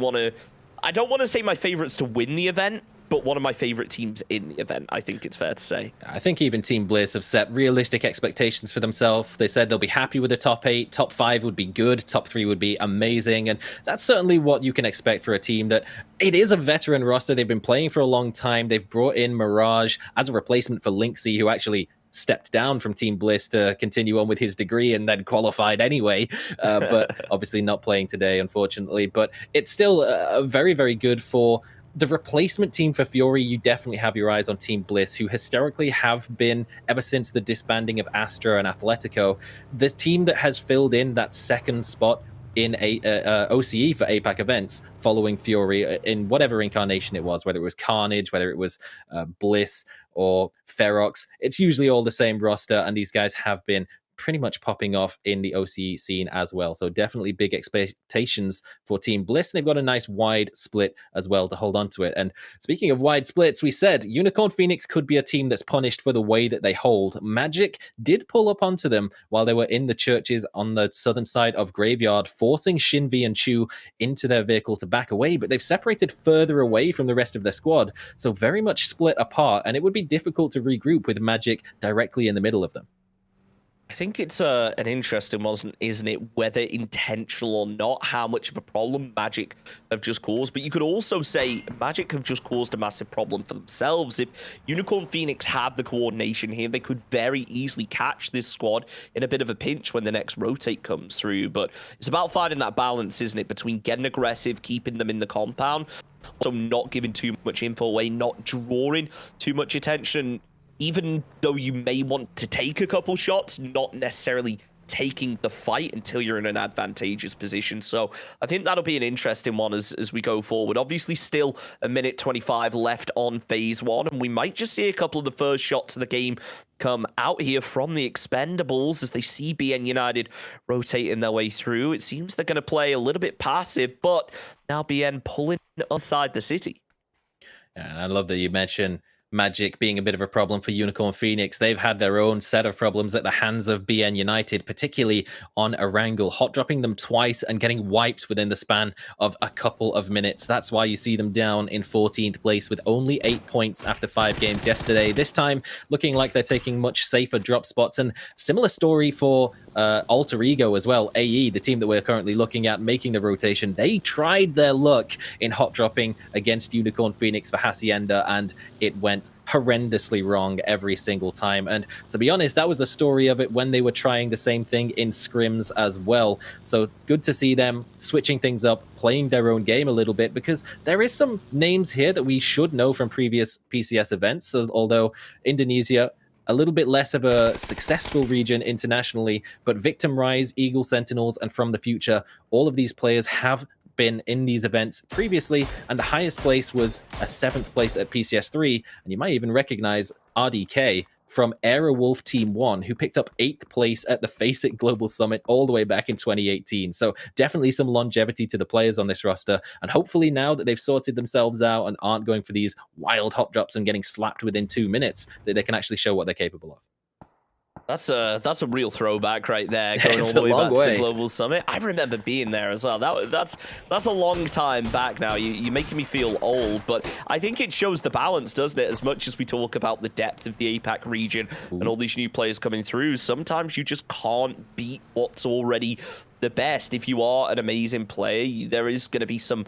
[SPEAKER 7] I don't want to say my favorites to win the event, but one of my favorite teams in the event, I think it's fair to say.
[SPEAKER 8] I think even Team Bliss have set realistic expectations for themselves. They said they'll be happy with the top 8, top 5 would be good, top 3 would be amazing, and that's certainly what you can expect for a team that, it is a veteran roster. They've been playing for a long time. They've brought in Mirage as a replacement for Lynxy, who actually stepped down from Team Bliss to continue on with his degree and then qualified anyway, but obviously not playing today, unfortunately. But it's still very, very good for the replacement team for Fury. You definitely have your eyes on Team Bliss, who historically have been, ever since the disbanding of Astra and Atletico, the team that has filled in that second spot in OCE for APAC events following Fury in whatever incarnation it was, whether it was Carnage, whether it was Bliss or Ferox. It's usually all the same roster, and these guys have been pretty much popping off in the OCE scene as well. So definitely big expectations for Team Bliss. And they've got a nice wide split as well to hold on to it. And speaking of wide splits, we said Unicorn Phoenix could be a team that's punished for the way that they hold. Magic did pull up onto them while they were in the churches on the southern side of Graveyard, forcing Shinvi and Chu into their vehicle to back away, but they've separated further away from the rest of their squad. So very much split apart, and it would be difficult to regroup with Magic directly in the middle of them.
[SPEAKER 7] I think it's an interesting one, isn't it? Whether intentional or not, how much of a problem Magic have just caused. But you could also say Magic have just caused a massive problem for themselves. If Unicorn Phoenix had the coordination here, they could very easily catch this squad in a bit of a pinch when the next rotate comes through. But it's about finding that balance, isn't it, between getting aggressive, keeping them in the compound, also not giving too much info away, not drawing too much attention. Even though you may want to take a couple shots, not necessarily taking the fight until you're in an advantageous position. So I think that'll be an interesting one as we go forward. Obviously, still a minute 25 left on phase 1, and we might just see a couple of the first shots of the game come out here from the Expendables as they see BN United rotating their way through. It seems they're going to play a little bit passive, but now BN pulling inside the city.
[SPEAKER 8] Yeah, and I love that you mentioned Magic being a bit of a problem for Unicorn Phoenix. They've had their own set of problems at the hands of BN United, particularly on Erangel, hot dropping them twice and getting wiped within the span of a couple of minutes. That's why you see them down in 14th place with only 8 points after 5 games yesterday. This time looking like they're taking much safer drop spots, and similar story for Alter Ego as well. AE, the team that we're currently looking at making the rotation, they tried their luck in hot dropping against Unicorn Phoenix for Hacienda, and it went horrendously wrong every single time. And to be honest, that was the story of it when they were trying the same thing in scrims as well. So it's good to see them switching things up, playing their own game a little bit, because there is some names here that we should know from previous PCS events. So although Indonesia, a little bit less of a successful region internationally, but Victim Rise, Eagle Sentinels, and From the Future, all of these players have been in these events previously, and the highest place was a 7th place at PCS3, and you might even recognize RDK from Aerowolf Team 1, who picked up 8th place at the Faceit Global Summit all the way back in 2018. So definitely some longevity to the players on this roster, and hopefully now that they've sorted themselves out and aren't going for these wild hot drops and getting slapped within 2 minutes, that they can actually show what they're capable of.
[SPEAKER 7] That's a real throwback right there, going all the way back to the Global Summit. I remember being there as well. That's a long time back now. You're making me feel old, but I think it shows the balance, doesn't it? As much as we talk about the depth of the APAC region and all these new players coming through, sometimes you just can't beat what's already the best. If you are an amazing player, there is going to be some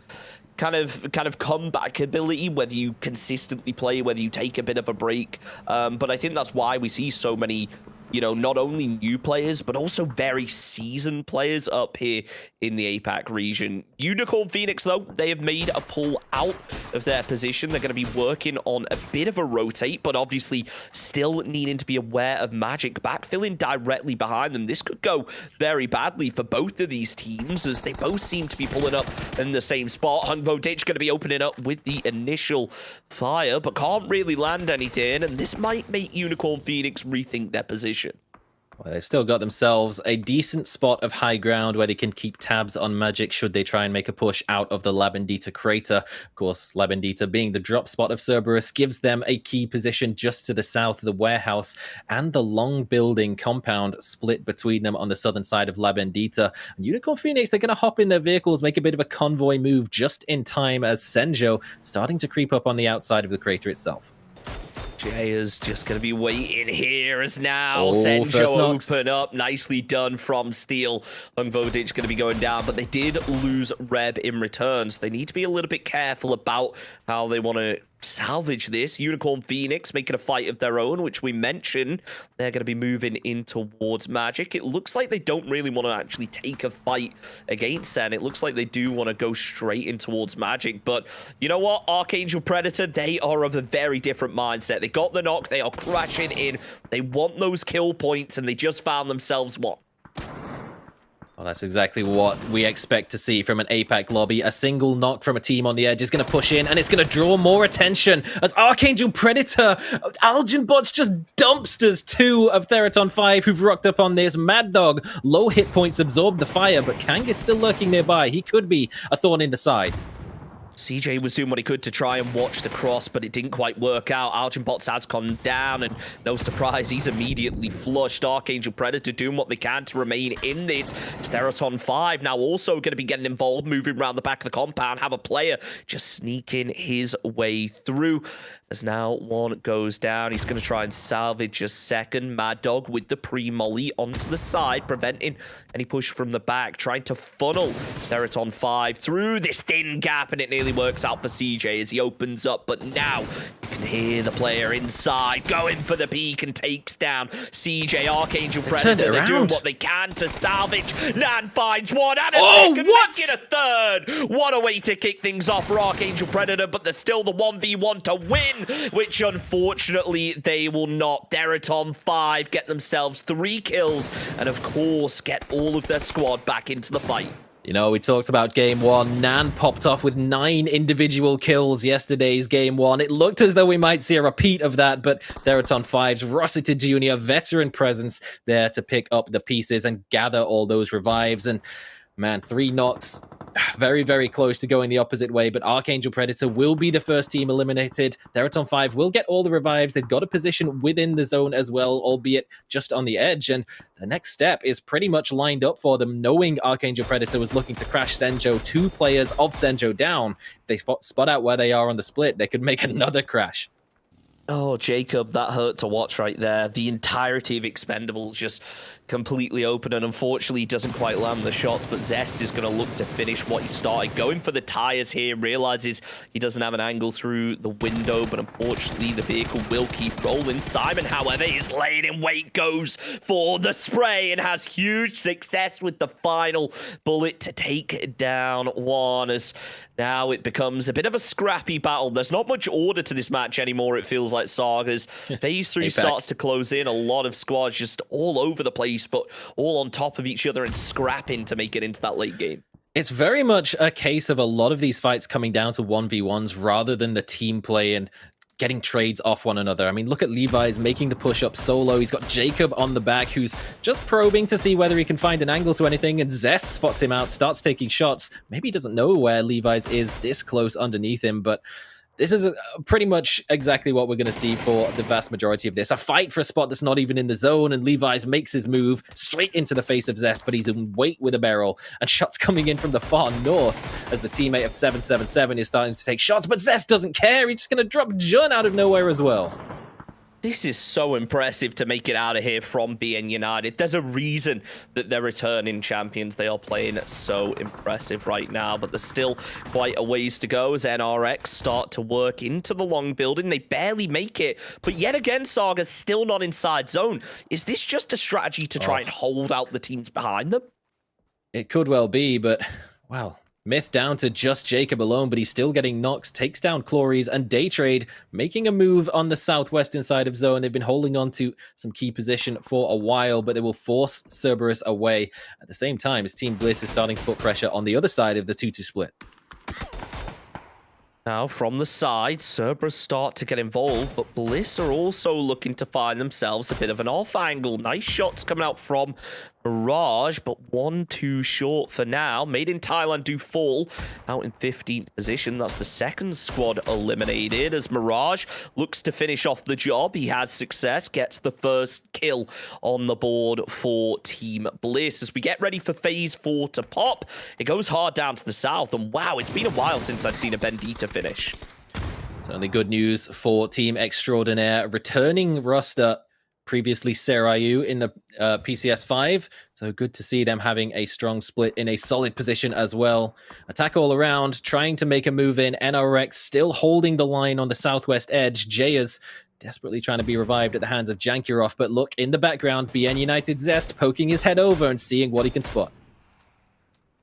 [SPEAKER 7] kind of comeback ability, whether you consistently play, whether you take a bit of a break. But I think that's why we see so many, you know, not only new players, but also very seasoned players up here in the APAC region. Unicorn Phoenix, though, they have made a pull out of their position. They're going to be working on a bit of a rotate, but obviously still needing to be aware of Magic backfilling directly behind them. This could go very badly for both of these teams, as they both seem to be pulling up in the same spot. Ditch going to be opening up with the initial fire, but can't really land anything, and this might make Unicorn Phoenix rethink their position.
[SPEAKER 8] Well, they've still got themselves a decent spot of high ground where they can keep tabs on Magic should they try and make a push out of the Labendita crater. Of course, Labendita being the drop spot of Cerberus gives them a key position just to the south of the warehouse and the long building compound split between them on the southern side of Labendita. And Unicorn Phoenix, they're going to hop in their vehicles, make a bit of a convoy move just in time as Senjo starting to creep up on the outside of the crater itself.
[SPEAKER 7] Jay is just going to be waiting here as now Senjo open up. Nicely done from Steel. Ditch going to be going down, but they did lose Reb in return, so they need to be a little bit careful about how they want to salvage this. Unicorn Phoenix making a fight of their own, which we mentioned. They're going to be moving in towards Magic. It looks like they don't really want to actually take a fight against Sen. It looks like they do want to go straight in towards Magic, but you know what? Archangel Predator, they are of a very different mindset. They got the knock, they are crashing in, they want those kill points, and they just found themselves one.
[SPEAKER 8] Well, that's exactly what we expect to see from an APAC lobby. A single knock from a team on the edge is going to push in, and it's going to draw more attention as Archangel Predator, Algenbots just dumpsters two of Theraton 5 who've rocked up on this. Mad Dog, low hit points, absorbed the fire, but Kang is still lurking nearby. He could be a thorn in the side.
[SPEAKER 7] CJ was doing what he could to try and watch the cross, but it didn't quite work out. Algenbots has gone down, and no surprise, he's immediately flushed. Archangel Predator doing what they can to remain in this. Theraton 5 now also going to be getting involved, moving around the back of the compound, have a player just sneaking his way through. As now one goes down, he's going to try and salvage a second. Mad Dog with the pre-molly onto the side, preventing any push from the back, trying to funnel Theraton 5 through this thin gap, and it nearly works out for CJ as he opens up, but now you can hear the player inside going for the peak and takes down CJ. Archangel Predator, they're doing what they can to salvage. Nan finds one and a second, making a third. What a way to kick things off for Archangel Predator, but there's still the 1v1 to win, which unfortunately they will not. Theraton 5 get themselves 3 kills and of course get all of their squad back into the fight.
[SPEAKER 8] You know, we talked about game one. Nan popped off with 9 individual kills yesterday's game one. It looked as though we might see a repeat of that, but Theraton 5's Rossiter Jr., veteran presence there to pick up the pieces and gather all those revives. And man, 3 knocks, very, very close to going the opposite way, but Archangel Predator will be the first team eliminated. Theraton 5 will get all the revives. They've got a position within the zone as well, albeit just on the edge, and the next step is pretty much lined up for them, knowing Archangel Predator was looking to crash Senjo. 2 players of Senjo down. If they spot out where they are on the split, they could make another crash.
[SPEAKER 7] Oh, Jacob, that hurt to watch right there. The entirety of Expendables just completely open, and unfortunately doesn't quite land the shots, but Zest is going to look to finish what he started. Going for the tires here, realizes he doesn't have an angle through the window, but unfortunately the vehicle will keep rolling. Simon, however, is laying in wait, goes for the spray and has huge success with the final bullet to take down one, as now it becomes a bit of a scrappy battle. There's not much order to this match anymore, it feels like, Saga's. Phase 3 starts to close in, a lot of squads just all over the place, but all on top of each other and scrapping to make it into that late game.
[SPEAKER 8] It's very much a case of a lot of these fights coming down to 1v1s rather than the team play and getting trades off one another. I mean, look at Levi's making the push up solo. He's got Jacob on the back who's just probing to see whether he can find an angle to anything, and Zest spots him out, starts taking shots. Maybe he doesn't know where Levi's is this close underneath him, but this is pretty much exactly what we're going to see for the vast majority of this. A fight for a spot that's not even in the zone, and Levi's makes his move straight into the face of Zest, but he's in wait with a barrel, and shots coming in from the far north as the teammate of 777 is starting to take shots, but Zest doesn't care. He's just going to drop Jun out of nowhere as well.
[SPEAKER 7] This is so impressive to make it out of here from BN United. There's a reason that they're returning champions. They are playing so impressive right now, but there's still quite a ways to go as NRX start to work into the long building. They barely make it, but yet again, Saga's still not inside zone. Is this just a strategy to try and hold out the teams behind them?
[SPEAKER 8] It could well be, but, well, Myth down to just Jacob alone, but he's still getting knocks, takes down Clories, and Daytrade making a move on the southwestern side of zone. They've been holding on to some key position for a while, but they will force Cerberus away. At the same time, his Team Bliss is starting to put pressure on the other side of the 2-2 split.
[SPEAKER 7] Now, from the side, Cerberus start to get involved, but Bliss are also looking to find themselves a bit of an off angle. Nice shots coming out from Mirage, but one too short for now. Made in Thailand do fall out in 15th position. That's the second squad eliminated as Mirage looks to finish off the job. He has success, gets the first kill on the board for Team Bliss. As we get ready for Phase 4 to pop, it goes hard down to the south, and wow, it's been a while since I've seen a Bendita finish.
[SPEAKER 8] Certainly good news for Team Extraordinaire. Returning roster previously Serayu in the PCS5, so good to see them having a strong split in a solid position as well. Attack all around, trying to make a move in. NRX still holding the line on the southwest edge. Jayas desperately trying to be revived at the hands of Jankirov, but look, in the background, BN United Zest poking his head over and seeing what he can spot.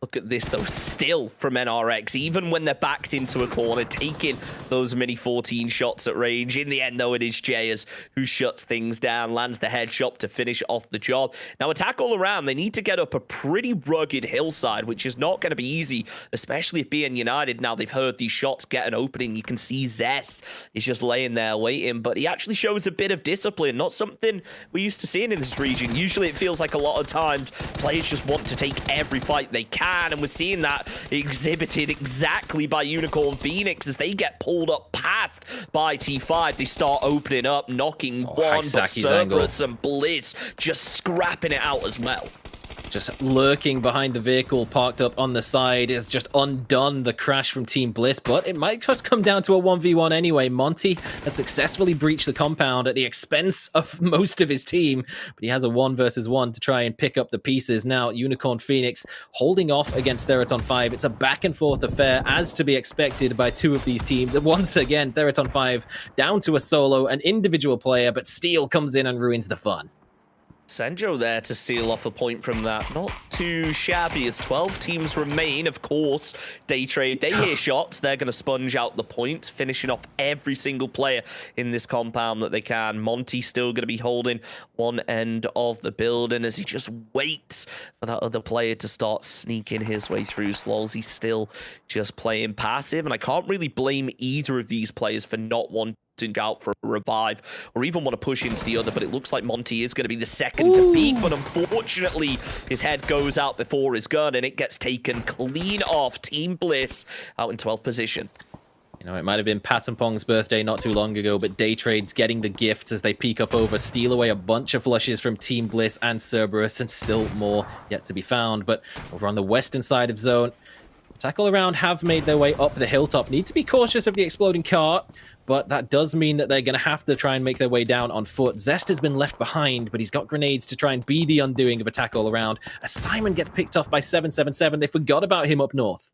[SPEAKER 7] Look at this, though, still from NRX, even when they're backed into a corner, taking those mini 14 shots at range. In the end, though, it is Jayas who shuts things down, lands the headshot to finish off the job. Now, attack all around. They need to get up a pretty rugged hillside, which is not going to be easy, especially if BN United, now they've heard these shots get an opening. You can see Zest is just laying there waiting, but he actually shows a bit of discipline, not something we're used to seeing in this region. Usually it feels like a lot of times players just want to take every fight they can, and we're seeing that exhibited exactly by Unicorn Phoenix as they get pulled up past by T5. They start opening up, knocking one, but Cerberus and Bliss just scrapping it out as well.
[SPEAKER 8] Just lurking behind the vehicle parked up on the side is just undone the crash from Team Bliss, but it might just come down to a 1v1 anyway. Monty has successfully breached the compound at the expense of most of his team, but he has a 1 versus 1 to try and pick up the pieces. Now, Unicorn Phoenix holding off against Theraton 5. It's a back and forth affair, as to be expected by two of these teams. And once again, Theraton 5 down to a solo, an individual player, but Steel comes in and ruins the fun.
[SPEAKER 7] Senjo there to steal off a point from that. Not too shabby as 12 teams remain. Of course, Daytrade, they hear shots. They're going to sponge out the points, finishing off every single player in this compound that they can. Monty still going to be holding one end of the building as he just waits for that other player to start sneaking his way through. Slolzy still just playing passive, and I can't really blame either of these players for not wanting out for a revive or even want to push into the other, but it looks like Monty is going to be the second to peak, but unfortunately his head goes out before his gun and it gets taken clean off. Team Bliss out in 12th position.
[SPEAKER 8] You know, it might have been Patampong's birthday not too long ago, but Daytrade's getting the gifts as they peek up over, steal away a bunch of flushes from Team Bliss and Cerberus, and still more yet to be found. But over on the western side of zone, Attack all around have made their way up the hilltop. Need to be cautious of the exploding cart, but that does mean that they're going to have to try and make their way down on foot. Zest has been left behind, but he's got grenades to try and be the undoing of Attack all around. As Simon gets picked off by 777, they forgot about him up north.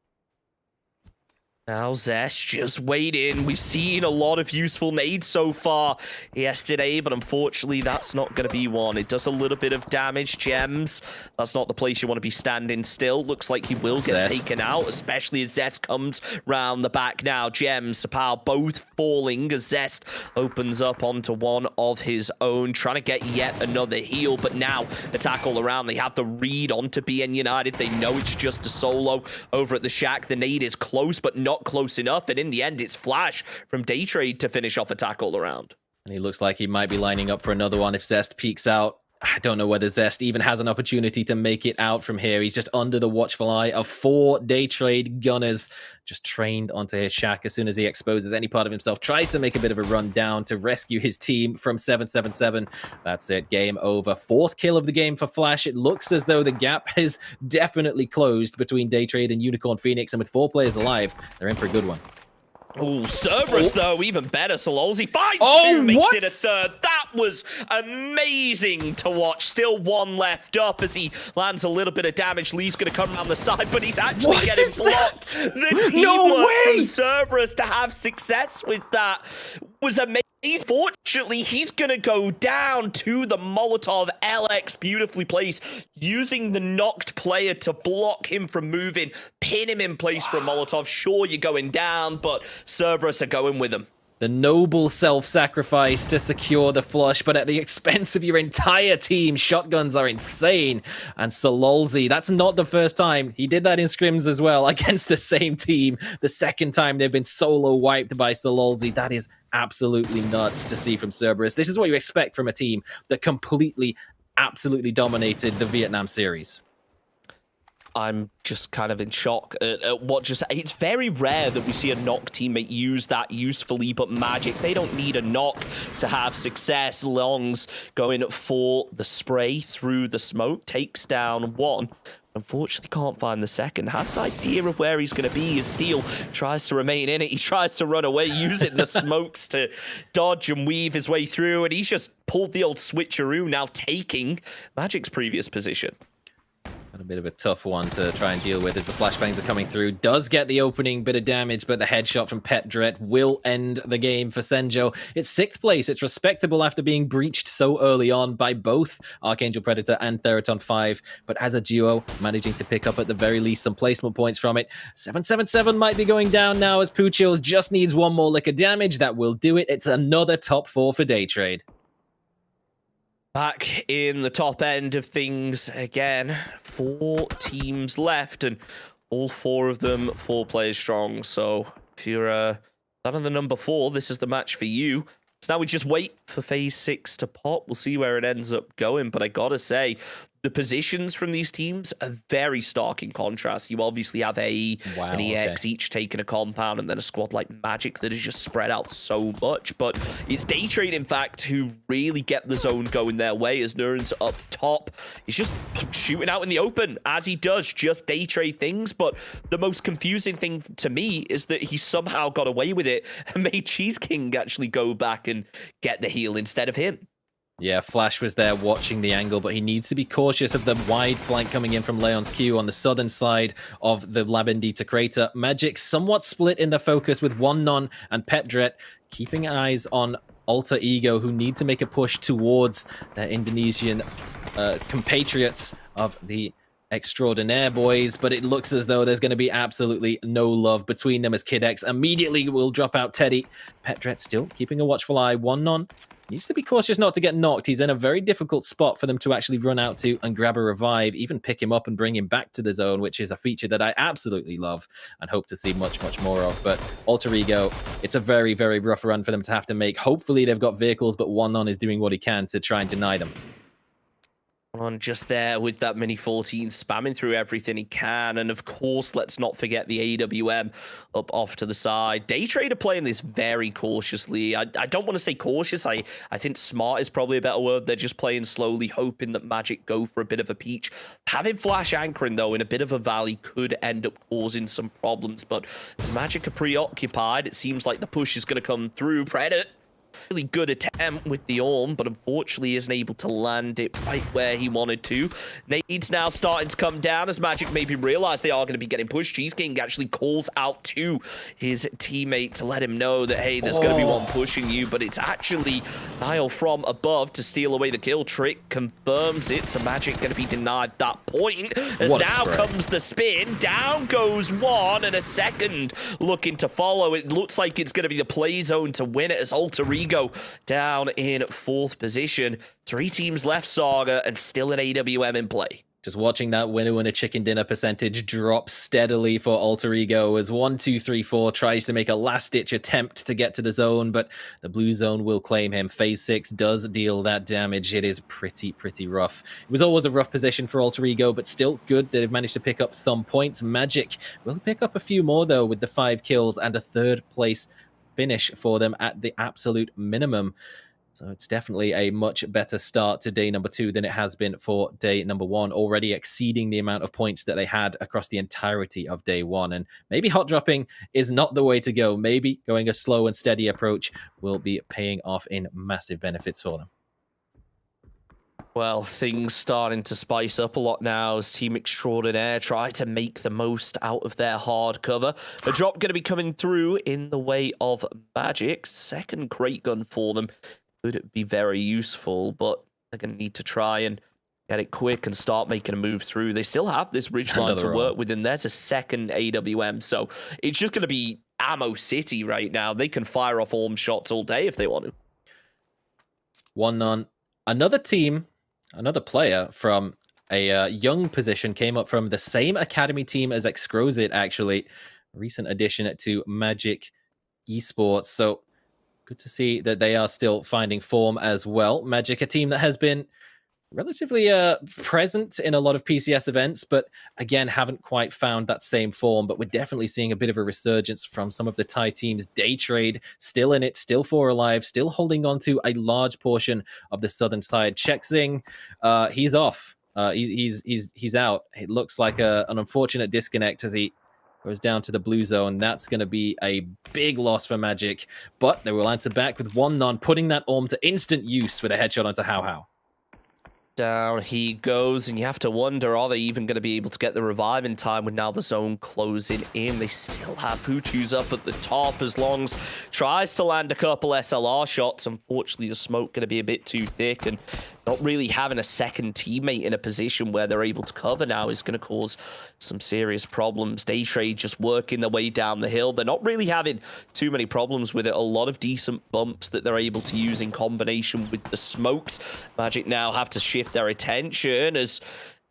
[SPEAKER 7] Now Zest just waiting. We've seen a lot of useful nades so far yesterday, but unfortunately that's not going to be one. It does a little bit of damage. Gems, that's not the place you want to be standing still. Looks like he will get taken out, especially as Zest comes round the back now. Gems, Sapal, both falling as Zest opens up onto one of his own, trying to get yet another heal, but now Attack all around. They have the read onto BN United. They know it's just a solo over at the shack. The nade is close, but not close enough, and in the end it's Flash from Daytrade to finish off Attack all around.
[SPEAKER 8] And he looks like he might be lining up for another one if Zest peeks out. I don't know whether Zest even has an opportunity to make it out from here. He's just under the watchful eye of 4 Daytrade gunners just trained onto his shack. As soon as he exposes any part of himself, tries to make a bit of a run down to rescue his team from 777. That's it, game over. 4th kill of the game for Flash. It looks as though the gap has definitely closed between Daytrade and Unicorn Phoenix, and with 4 players alive, they're in for a good one.
[SPEAKER 7] Oh, Cerberus, though, even better. Sololzi finds
[SPEAKER 8] Oh,
[SPEAKER 7] two, makes
[SPEAKER 8] what?
[SPEAKER 7] it a third. That was amazing to watch. Still one left up as he lands a little bit of damage. Lee's going to come around the side, but he's actually
[SPEAKER 8] What
[SPEAKER 7] getting
[SPEAKER 8] is
[SPEAKER 7] blocked.
[SPEAKER 8] that?
[SPEAKER 7] The
[SPEAKER 8] No
[SPEAKER 7] teamwork
[SPEAKER 8] way!
[SPEAKER 7] from Cerberus to have success with that was amazing. Fortunately, he's going to go down to the Molotov. LX beautifully placed, using the knocked player to block him from moving, pin him in place for a Molotov. Sure, you're going down, but Cerberus are going with him.
[SPEAKER 8] The noble self-sacrifice to secure the flush, but at the expense of your entire team. Shotguns are insane. And Sololzi, that's not the first time. He did that in scrims as well against the same team. The second time they've been solo wiped by Sololzi. That is absolutely nuts to see from Cerberus. This is what you expect from a team that absolutely dominated the Vietnam series.
[SPEAKER 7] I'm just kind of in shock at what just... It's very rare that we see a knock teammate use that usefully, but Magic, they don't need a knock to have success. Longs going for the spray through the smoke, takes down one. Unfortunately, can't find the second. Has an idea of where he's going to be. As Steel tries to remain in it. He tries to run away, using the smokes to dodge and weave his way through, and he's just pulled the old switcheroo, now taking Magic's previous position.
[SPEAKER 8] A bit of a tough one to try and deal with as the flashbangs are coming through. Does get the opening bit of damage, but the headshot from Petdret will end the game for Senjo. It's 6th place. It's respectable after being breached so early on by both Archangel Predator and Theraton 5, but as a duo, managing to pick up at the very least some placement points from it. 777 might be going down now as Puchos just needs one more lick of damage. That will do it. It's another top 4 for Day Trade.
[SPEAKER 7] Back in the top end of things again. 4 teams left, and all 4 of them 4 players strong. So if you're that on the number 4, this is the match for you. So now we just wait for phase 6 to pop. We'll see where it ends up going, but I gotta say, the positions from these teams are very stark in contrast. You obviously have AE and EX each taking a compound, and then a squad like Magic that is just spread out so much. But it's Day Trade, in fact, who really get the zone going their way, as Nuren's up top. He's just shooting out in the open, as he does, just Day Trade things. But the most confusing thing to me is that he somehow got away with it and made Cheese King actually go back and get the heal instead of him.
[SPEAKER 8] Yeah, Flash was there watching the angle, but he needs to be cautious of the wide flank coming in from Leon's Q on the southern side of the Labendita crater. Magic somewhat split in the focus with one non and Petdret keeping eyes on Alter Ego, who need to make a push towards their Indonesian compatriots of the Extraordinaire boys, but it looks as though there's going to be absolutely no love between them as Kid X immediately will drop out Teddy. Petdret still keeping a watchful eye. One non. Needs to be cautious not to get knocked. He's in a very difficult spot for them to actually run out to and grab a revive, even pick him up and bring him back to the zone, which is a feature that I absolutely love and hope to see much, much more of. But Alter Ego, it's a very, very rough run for them to have to make. Hopefully they've got vehicles, but One Non is doing what he can to try and deny them.
[SPEAKER 7] On just there with that mini 14 spamming through everything he can, and of course let's not forget the AWM up off to the side. Day Trade are playing this very cautiously. I don't want to say cautious, I think smart is probably a better word. They're just playing slowly, hoping that Magic go for a bit of a peach. Having Flash anchoring though in a bit of a valley could end up causing some problems, but as Magic are preoccupied, it seems like the push is going to come through. Predator, really good attempt with the Orm, but unfortunately isn't able to land it right where he wanted to. Nades now starting to come down as Magic maybe realize they are going to be getting pushed. Cheese King actually calls out to his teammate to let him know that, hey, there's going to be one pushing you, but it's actually Nile from above to steal away the kill. Trick confirms it, so Magic going to be denied that point. As now comes the spin, down goes one, and a second looking to follow. It looks like it's going to be the play zone to win it as Alter Ego down in 4th position. 3 teams left, Saga, and still an AWM in play.
[SPEAKER 8] Just watching that winner chicken dinner percentage drop steadily for Alter Ego as 1, 2, 3, 4 tries to make a last-ditch attempt to get to the zone, but the blue zone will claim him. Phase 6 does deal that damage. It is pretty rough. It was always a rough position for Alter Ego, but still good that they've managed to pick up some points. Magic will pick up a few more, though, with the 5 kills and a 3rd place finish for them at the absolute minimum. So it's definitely a much better start to day number 2 than it has been for day number 1, already exceeding the amount of points that they had across the entirety of day 1. And maybe hot dropping is not the way to go. Maybe going a slow and steady approach will be paying off in massive benefits for them.
[SPEAKER 7] Well, things starting to spice up a lot now as Team Extraordinaire try to make the most out of their hard cover. A drop going to be coming through in the way of Magic. Second crate gun for them. Could be very useful, but they're going to need to try and get it quick and start making a move through. They still have this ridge line to work with, and there's a second AWM, so it's just going to be ammo city right now. They can fire off arm shots all day if they want to.
[SPEAKER 8] 1-0. Another team, another player from a young position came up from the same academy team as Exgrozit, actually. Recent addition to Magic Esports, so good to see that they are still finding form as well. Magic, a team that has been relatively present in a lot of PCS events, but again, haven't quite found that same form. But we're definitely seeing a bit of a resurgence from some of the Thai teams. Day Trade, still in it, still 4 alive, still holding on to a large portion of the southern side. Chexing, he's off. He's out. It looks like an unfortunate disconnect as he goes down to the blue zone. That's going to be a big loss for Magic, but they will answer back with 1-0, putting that Orm to instant use with a headshot onto How How.
[SPEAKER 7] Down he goes, and you have to wonder, are they even going to be able to get the revive in time with now the zone closing in? They still have Puchu's up at the top as Longs tries to land a couple SLR shots. Unfortunately, the smoke going to be a bit too thick, and not really having a second teammate in a position where they're able to cover now is going to cause some serious problems. Day Trade just working their way down the hill. They're not really having too many problems with it. A lot of decent bumps that they're able to use in combination with the smokes. Magic now have to shift their attention as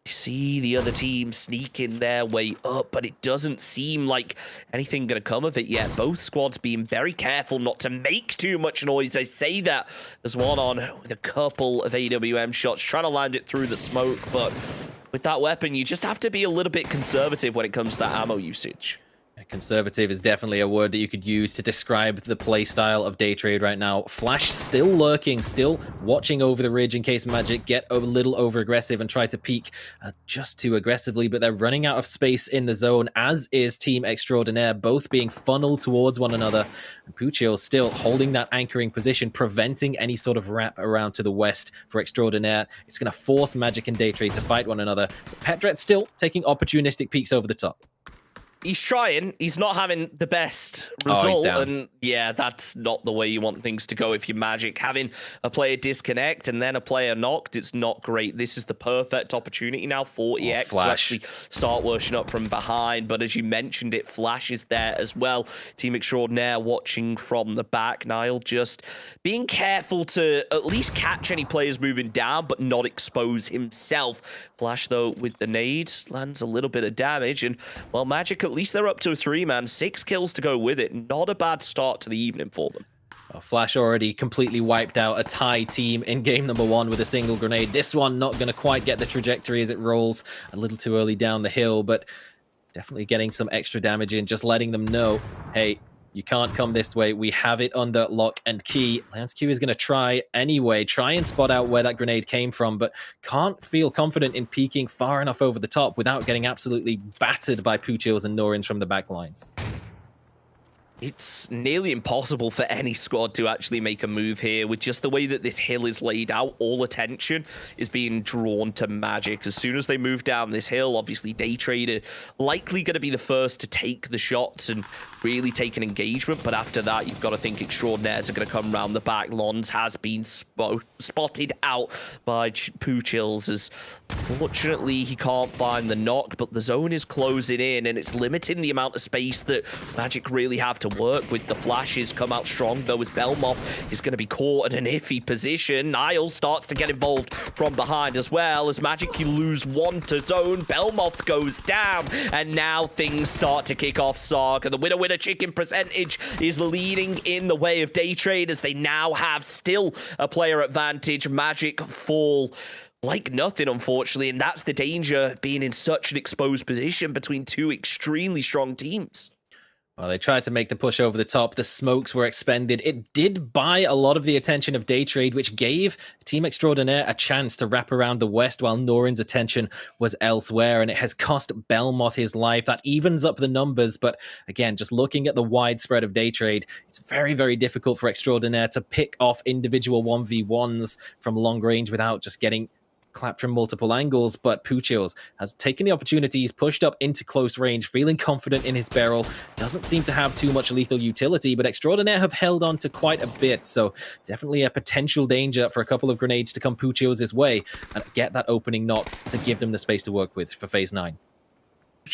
[SPEAKER 7] you see the other team sneaking their way up, but it doesn't seem like anything going to come of it yet. Both squads being very careful not to make too much noise. I say that there's one on with a couple of AWM shots, trying to land it through the smoke, but with that weapon, you just have to be a little bit conservative when it comes to that ammo usage.
[SPEAKER 8] Conservative is definitely a word that you could use to describe the play style of Day Trade right now. Flash still lurking, still watching over the ridge in case Magic get a little over aggressive and try to peek just too aggressively, but they're running out of space in the zone, as is Team Extraordinaire, both being funneled towards one another. And Puchil still holding that anchoring position, preventing any sort of wrap around to the west for Extraordinaire. It's going to force Magic and Day Trade to fight one another. Petret still taking opportunistic peeks over the top.
[SPEAKER 7] He's trying. He's not having the best result. And yeah, that's not the way you want things to go if you're Magic. Having a player disconnect and then a player knocked, it's not great. This is the perfect opportunity now for EX to actually start working up from behind. But as you mentioned, it Flash is there as well. Team Extraordinaire watching from the back. Niall just being careful to at least catch any players moving down, but not expose himself. Flash, though, with the nade, lands a little bit of damage. And, well, Magic, at least they're up to a 3-man. 6 kills to go with it. Not a bad start to the evening for them.
[SPEAKER 8] Well, Flash already completely wiped out a Thai team in game number 1 with a single grenade. This one not going to quite get the trajectory as it rolls a little too early down the hill, but definitely getting some extra damage in, just letting them know, hey, you can't come this way. We have it under lock and key. Lance Q is going to try anyway, try and spot out where that grenade came from, but can't feel confident in peeking far enough over the top without getting absolutely battered by Puchils and Norins from the back lines.
[SPEAKER 7] It's nearly impossible for any squad to actually make a move here with just the way that this hill is laid out. All attention is being drawn to Magic. As soon as they move down this hill, obviously Day Trader likely going to be the first to take the shots and really take an engagement. But after that, you've got to think Extraordinaires are going to come around the back. Lons has been spotted out by Puchils as fortunately he can't find the knock, but the zone is closing in and it's limiting the amount of space that Magic really have to work with. The flashes come out strong though as Belmoth is going to be caught in an iffy position. Niall starts to get involved from behind as well as Magic, you lose one to zone. Belmoth goes down and now things start to kick off. Saga, the winner chicken percentage is leading in the way of Day Trade as they now have still a player advantage. Magic fall like nothing, unfortunately, and that's the danger being in such an exposed position between two extremely strong teams.
[SPEAKER 8] Well, they tried to make the push over the top. The smokes were expended. It did buy a lot of the attention of Day Trade, which gave Team Extraordinaire a chance to wrap around the West while Norin's attention was elsewhere, and it has cost Belmoth his life. That evens up the numbers, but again, just looking at the widespread of Day Trade, it's very, very difficult for Extraordinaire to pick off individual 1v1s from long range without just getting clapped from multiple angles. But Puchils has taken the opportunities, pushed up into close range, feeling confident in his barrel. Doesn't seem to have too much lethal utility, but Extraordinaire have held on to quite a bit, so definitely a potential danger for a couple of grenades to come Puchils' way and get that opening knock to give them the space to work with for phase 9.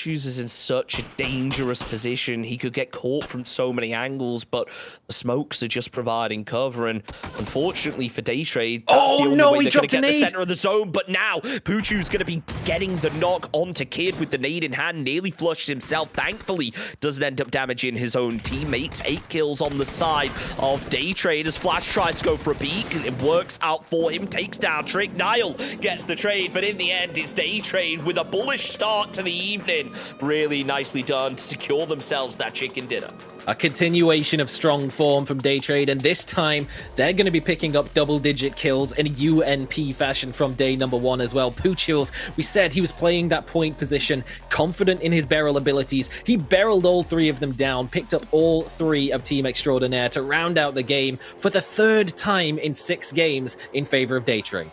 [SPEAKER 7] Is in such a dangerous position. He could get caught from so many angles, but the smokes are just providing cover, and unfortunately for Day Trade, that's the only way they're going to get the center of the zone. But now Puchu's going to be getting the knock onto Kid with the nade in hand, nearly flushed himself. Thankfully doesn't end up damaging his own teammates. 8 kills on the side of Day Trade as Flash tries to go for a peek. It works out for him, takes down Trick. Niall gets the trade, but in the end it's Day Trade with a bullish start to the evening. Really nicely done to secure themselves that chicken dinner.
[SPEAKER 8] A continuation of strong form from Day Trade, and this time they're going to be picking up double-digit kills in a UNP fashion from day number 1 as well. Puchils, we said he was playing that point position, confident in his barrel abilities. He barreled all 3 of them down, picked up all 3 of Team Extraordinaire to round out the game for the 3rd time in 6 games in favor of Day Trade.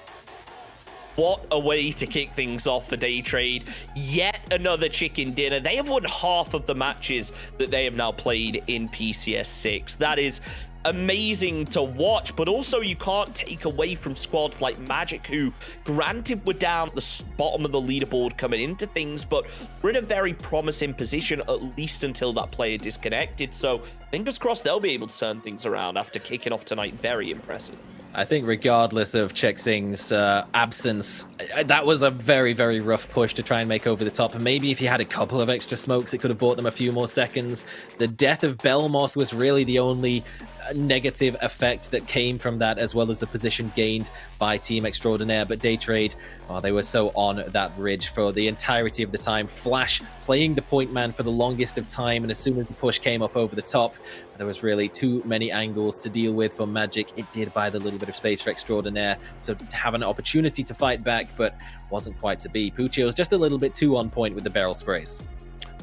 [SPEAKER 7] What a way to kick things off for Day Trade. Yet another chicken dinner. They have won half of the matches that they have now played in PCS6. That is amazing to watch, but also you can't take away from squads like Magic, who granted were down at the bottom of the leaderboard coming into things, but we're in a very promising position, at least until that player disconnected. So fingers crossed they'll be able to turn things around after kicking off tonight. Very impressive.
[SPEAKER 8] I think regardless of Cheksing's absence, that was a very, very rough push to try and make over the top. And maybe if he had a couple of extra smokes, it could have bought them a few more seconds. The death of Belmoth was really the only negative effect that came from that, as well as the position gained by Team Extraordinaire. But Day Trade, they were so on that bridge for the entirety of the time. Flash playing the point man for the longest of time, and as soon as the push came up over the top, there was really too many angles to deal with for Magic. It did buy the little bit of space for Extraordinaire to have an opportunity to fight back, but wasn't quite to be. Puccio was just a little bit too on point with the barrel sprays.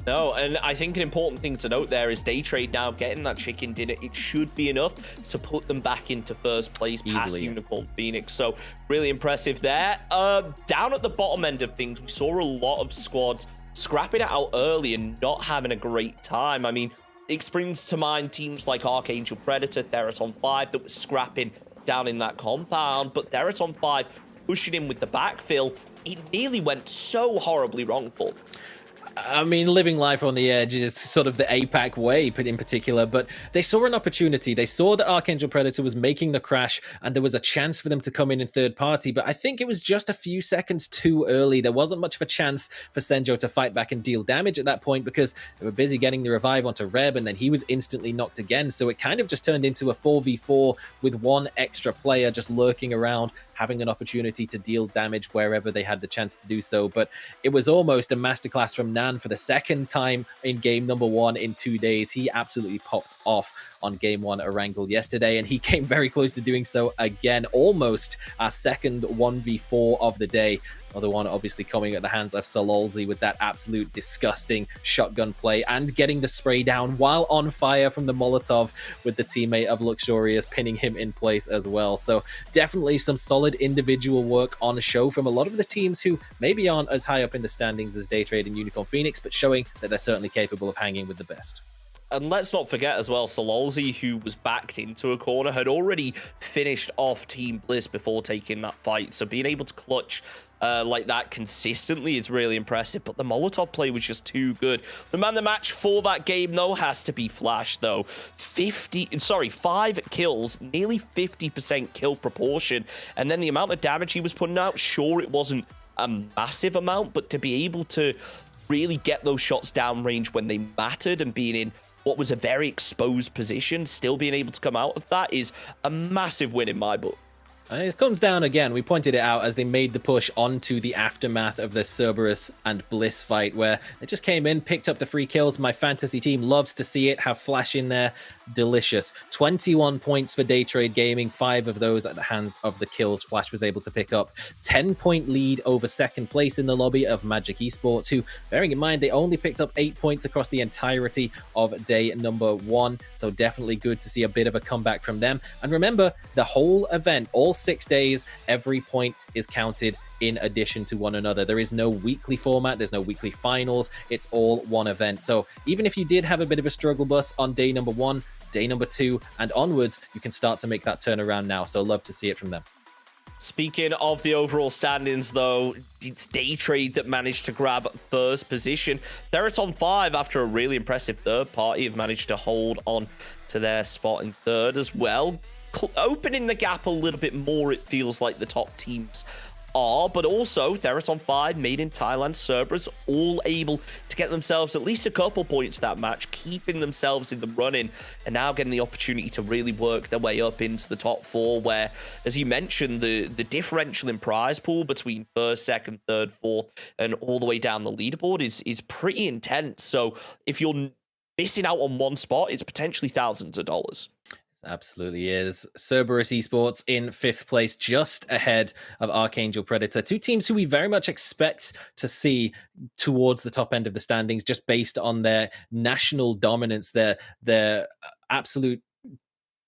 [SPEAKER 7] No, and I think an important thing to note there is Day Trade now getting that chicken dinner. It should be enough to put them back into first place past
[SPEAKER 8] Easily.
[SPEAKER 7] Unicorn Phoenix. So really impressive there. Down at the bottom end of things, we saw a lot of squads scrapping it out early and not having a great time. I mean, it springs to mind teams like Archangel Predator, Theraton 5 that was scrapping down in that compound, but Theraton 5 pushing in with the backfill, it nearly went so horribly wrong for them.
[SPEAKER 8] I mean, living life on the edge is sort of the APAC way in particular, but they saw an opportunity. They saw that Archangel Predator was making the crash and there was a chance for them to come in third party, but I think it was just a few seconds too early. There wasn't much of a chance for Senjo to fight back and deal damage at that point because they were busy getting the revive onto Reb, and then he was instantly knocked again. So it kind of just turned into a 4v4 with one extra player just lurking around, having an opportunity to deal damage wherever they had the chance to do so. But it was almost a masterclass from Nan for the second time in game number 1 in 2 days. He absolutely popped off on game 1 Erangel yesterday, and he came very close to doing so again, almost our second 1v4 of the day. Another one obviously coming at the hands of Salolzi with that absolute disgusting shotgun play and getting the spray down while on fire from the Molotov, with the teammate of Luxurious pinning him in place as well. So definitely some solid individual work on the show from a lot of the teams who maybe aren't as high up in the standings as Day Trade and Unicorn Phoenix, but showing that they're certainly capable of hanging with the best.
[SPEAKER 7] And let's not forget as well, Salolzi, who was backed into a corner, had already finished off Team Bliss before taking that fight. So being able to clutch like that consistently is really impressive. But the Molotov play was just too good. The man of the match for that game, though, has to be Flash, though. 5 kills, nearly 50% kill proportion. And then the amount of damage he was putting out, sure, it wasn't a massive amount, but to be able to really get those shots downrange when they mattered and being in what was a very exposed position, still being able to come out of that is a massive win in my book.
[SPEAKER 8] And it comes down again, we pointed it out as they made the push onto the aftermath of the Cerberus and Bliss fight, where they just came in, picked up the free kills. My fantasy team loves to see it, have Flash in there. Delicious. 21 points for Day Trade Gaming, 5 of those at the hands of the kills Flash was able to pick up. 10-point lead over second place in the lobby of Magic Esports, who, bearing in mind, they only picked up 8 points across the entirety of day number 1. So definitely good to see a bit of a comeback from them. And remember, the whole event, all 6 days, every point is counted in addition to one another. There is no weekly format, there's no weekly finals, it's all one event. So even if you did have a bit of a struggle bus on day number 1, day number 2 and onwards, you can start to make that turnaround now. So love to see it from them.
[SPEAKER 7] Speaking of the overall standings, though, it's Day Trade that managed to grab first position. They're at on 5 after a really impressive third party have managed to hold on to their spot in third as well. Opening the gap a little bit more, it feels like the top teams are, but also Theraton on 5, Made in Thailand, Cerberus, all able to get themselves at least a couple points that match, keeping themselves in the running, and now getting the opportunity to really work their way up into the top 4, where, as you mentioned, the differential in prize pool between first, second, third, fourth, and all the way down the leaderboard is pretty intense. So if you're missing out on one spot, it's potentially thousands of dollars.
[SPEAKER 8] Absolutely is. Cerberus Esports in 5th place, just ahead of Archangel Predator. 2 teams who we very much expect to see towards the top end of the standings, just based on their national dominance, their absolute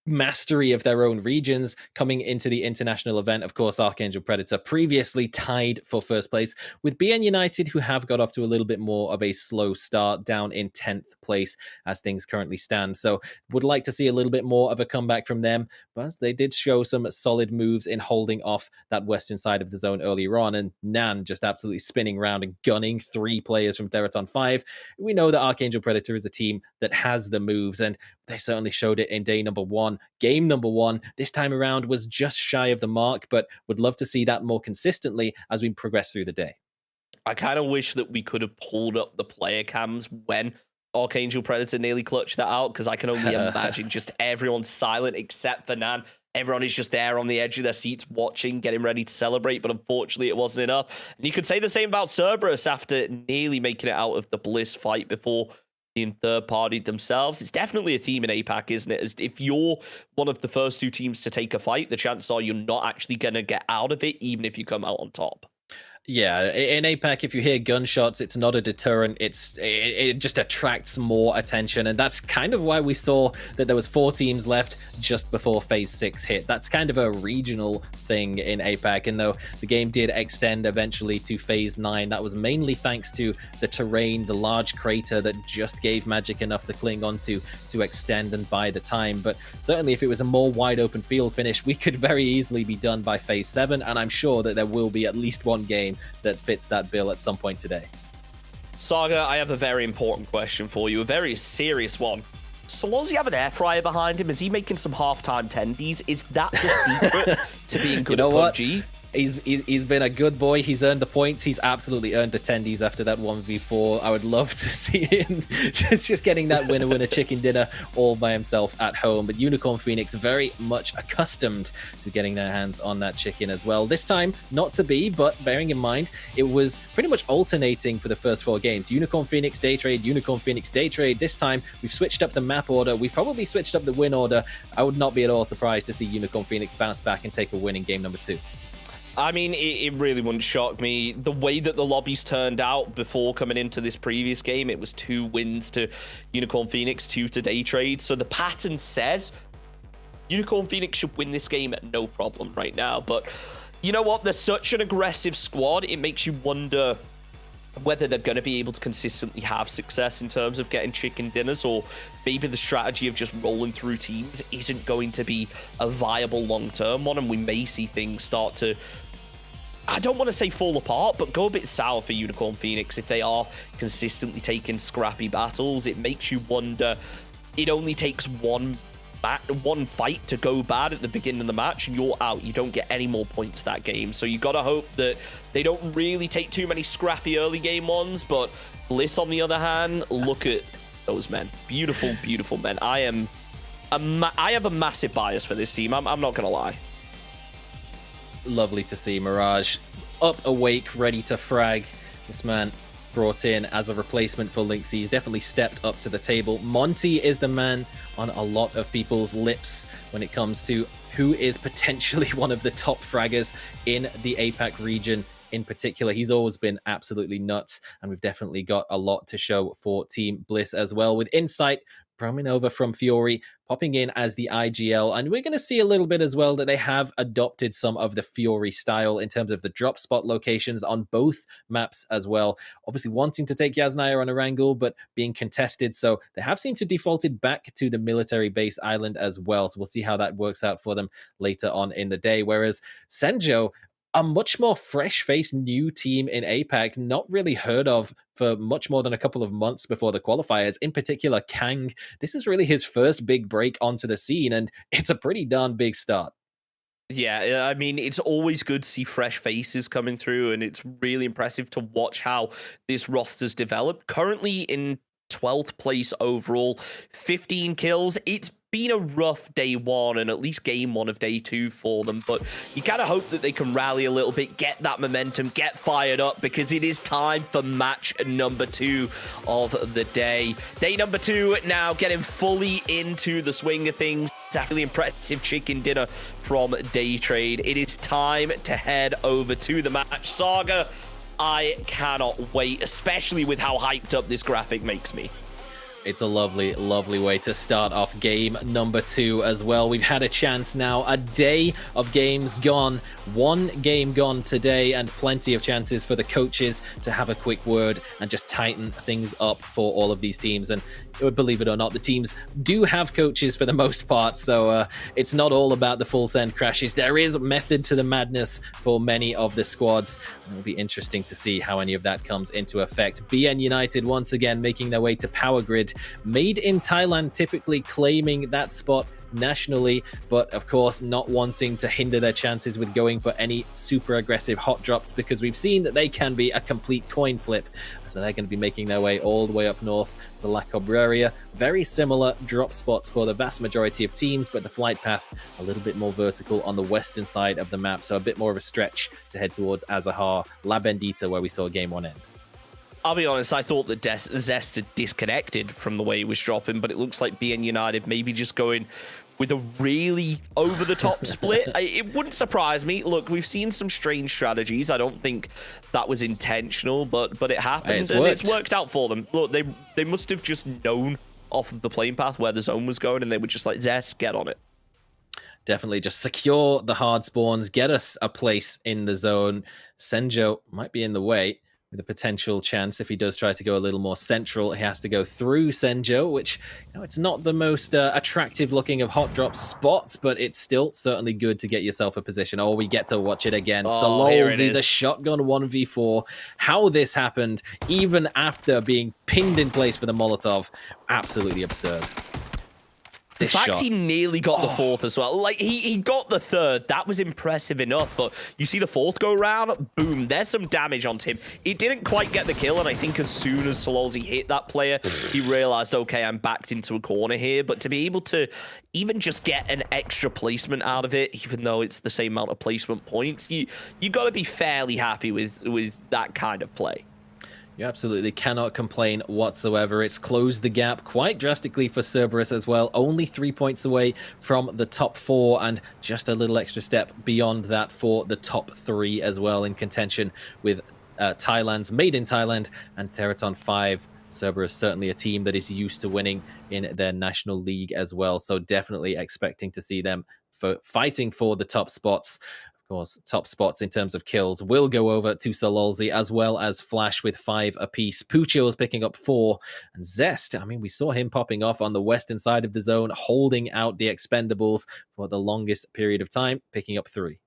[SPEAKER 8] mastery of their own regions coming into the international event. Of course, Archangel Predator previously tied for first place with BN United, who have got off to a little bit more of a slow start, down in 10th place as things currently stand. So would like to see a little bit more of a comeback from them, but they did show some solid moves in holding off that western side of the zone earlier on, and Nan just absolutely spinning around and gunning 3 players from Theraton 5. We know that Archangel Predator is a team that has the moves, and they certainly showed it in day number 1. Game number 1 this time around was just shy of the mark, but would love to see that more consistently as we progress through the day.
[SPEAKER 7] I kind of wish that we could have pulled up the player cams when Archangel Predator nearly clutched that out, because I can only imagine just everyone silent except for Nan. Everyone is just there on the edge of their seats watching, getting ready to celebrate, but unfortunately it wasn't enough. And you could say the same about Cerberus after nearly making it out of the Bliss fight before being third party themselves. It's definitely a theme in APAC, isn't it? As if you're one of the first 2 teams to take a fight, the chances are you're not actually going to get out of it, even if you come out on top.
[SPEAKER 8] Yeah, in APAC, if you hear gunshots, it's not a deterrent. It just attracts more attention, and that's kind of why we saw that there was 4 teams left just before Phase 6 hit. That's kind of a regional thing in APAC, and though the game did extend eventually to Phase 9, that was mainly thanks to the terrain, the large crater that just gave Magic enough to cling onto to extend and buy the time. But certainly if it was a more wide open field finish, we could very easily be done by Phase 7, and I'm sure that there will be at least one game that fits that bill at some point today.
[SPEAKER 7] Saga, I have a very important question for you, a very serious one. So long as you have an air fryer behind him, is he making some halftime tendies? Is that the secret to being good at PUBG?
[SPEAKER 8] He's been a good boy. He's earned the points. He's absolutely earned the tendies after that 1v4. I would love to see him just getting that winner chicken dinner all by himself at home. But Unicorn Phoenix very much accustomed to getting their hands on that chicken as well. This time, not to be, but bearing in mind, it was pretty much alternating for the first 4 games. Unicorn Phoenix Day Trade, Unicorn Phoenix Day Trade. This time, we've switched up the map order. We've probably switched up the win order. I would not be at all surprised to see Unicorn Phoenix bounce back and take a win in game number 2.
[SPEAKER 7] I mean, it really wouldn't shock me. The way that the lobbies turned out before coming into this previous game, it was 2 wins to Unicorn Phoenix, 2 to Day Trade. So the pattern says Unicorn Phoenix should win this game at no problem right now. But you know what? They're such an aggressive squad. It makes you wonder whether they're going to be able to consistently have success in terms of getting chicken dinners, or maybe the strategy of just rolling through teams isn't going to be a viable long-term one, and we may see things start to, I don't want to say fall apart, but go a bit sour for Unicorn Phoenix if they are consistently taking scrappy battles. It makes you wonder, it only takes one fight to go bad at the beginning of the match and you're out. You don't get any more points that game. So you got to hope that they don't really take too many scrappy early game ones. But Bliss, on the other hand, look at those men. Beautiful, beautiful men. I have a massive bias for this team. I'm not going to lie.
[SPEAKER 8] lovely to see Mirage up, awake, ready to frag. This man brought in as a replacement for Lynx. He's definitely stepped up to the table. Monty is the man on a lot of people's lips when it comes to who is potentially one of the top fraggers in the APAC region. In particular, he's always been absolutely nuts, and we've definitely got a lot to show for Team Bliss as well, with Insight coming over from Fury, popping in as the IGL, and we're going to see a little bit as well that they have adopted some of the Fury style in terms of the drop spot locations on both maps as well. Obviously wanting to take Yasnaya on Erangel, but being contested, so they have seemed to defaulted back to the military base island as well, so we'll see how that works out for them later on in the day, whereas Senjo, a much more fresh-faced new team in APAC, not really heard of for much more than a couple of months before the qualifiers. In particular, Kang. This is really his first big break onto the scene, and it's a pretty darn big start.
[SPEAKER 7] Yeah, I mean, it's always good to see fresh faces coming through, and it's really impressive to watch how this roster's developed. Currently in 12th place overall, 15 kills. It's been a rough day one and at least game one of day two for them, but you gotta hope that they can rally a little bit, get that momentum, get fired up, because it is time for match number 2 of the day. Day number 2 now getting fully into the swing of things. It's a really impressive chicken dinner from Day Trade. It is time to head over to the match. Saga, I cannot wait, especially with how hyped up this graphic makes me.
[SPEAKER 8] It's a lovely, lovely way to start off game number 2 as well. We've had a chance now, a day of games gone, 1 game gone today, and plenty of chances for the coaches to have a quick word and just tighten things up for all of these teams. And believe it or not, the teams do have coaches for the most part, so it's not all about the full send crashes. There is method to the madness for many of the squads. It'll be interesting to see how any of that comes into effect. BN United once again making their way to Power Grid. Made in Thailand, typically claiming that spot nationally, but of course not wanting to hinder their chances with going for any super aggressive hot drops, because we've seen that they can be a complete coin flip. So they're going to be making their way all the way up north to La Cabrera. Very similar drop spots for the vast majority of teams, but the flight path a little bit more vertical on the western side of the map, so a bit more of a stretch to head towards Azahar, La Bendita, where we saw game 1 end.
[SPEAKER 7] I'll be honest, I thought that Zest had disconnected from the way he was dropping, but it looks like BN United maybe just going with a really over-the-top split. It wouldn't surprise me. Look, we've seen some strange strategies. I don't think that was intentional, but it happened, and it's worked out for them. Look, they must have just known off of the plane path where the zone was going, and they were just like, Zest, get on it.
[SPEAKER 8] Definitely just secure the hard spawns, get us a place in the zone. Senjo might be in the way, with a potential chance. If he does try to go a little more central, he has to go through Senjo, which, you know, it's not the most attractive looking of hot drop spots, but it's still certainly good to get yourself a position. Oh, we get to watch it again. Salolzi, the shotgun 1v4. How this happened, even after being pinned in place for the Molotov, absolutely absurd.
[SPEAKER 7] The fact he nearly got the 4th as well. Like, he got the 3rd. That was impressive enough. But you see the 4th go round, boom, there's some damage onto him. It didn't quite get the kill, and I think as soon as Salolzi hit that player, he realized, okay, I'm backed into a corner here. But to be able to even just get an extra placement out of it, even though it's the same amount of placement points, you got to be fairly happy with that kind of play.
[SPEAKER 8] You absolutely cannot complain whatsoever. It's closed the gap quite drastically for Cerberus as well. Only 3 points away from the top 4, and just a little extra step beyond that for the top 3 as well, in contention with Thailand's Made in Thailand and Teraton 5. Cerberus certainly a team that is used to winning in their national league as well. So definitely expecting to see them fighting for the top spots. Course, top spots in terms of kills will go over to Salolzi, as well as Flash with 5 apiece. Pucho's picking up 4, and Zest, I mean, we saw him popping off on the western side of the zone, holding out the expendables for the longest period of time, picking up 3.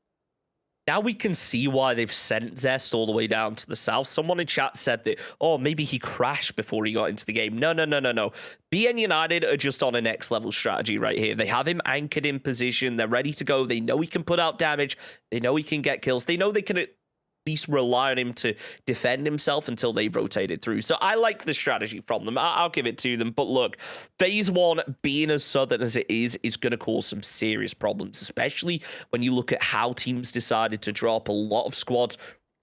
[SPEAKER 7] Now we can see why they've sent Zest all the way down to the south. Someone in chat said that, oh, maybe he crashed before he got into the game. No. BN United are just on a next level strategy right here. They have him anchored in position. They're ready to go. They know he can put out damage. They know he can get kills. They know they can least rely on him to defend himself until they've rotated through. So I like the strategy from them. I'll give it to them. But look, phase one, being as southern as it is going to cause some serious problems, especially when you look at how teams decided to drop a lot of squads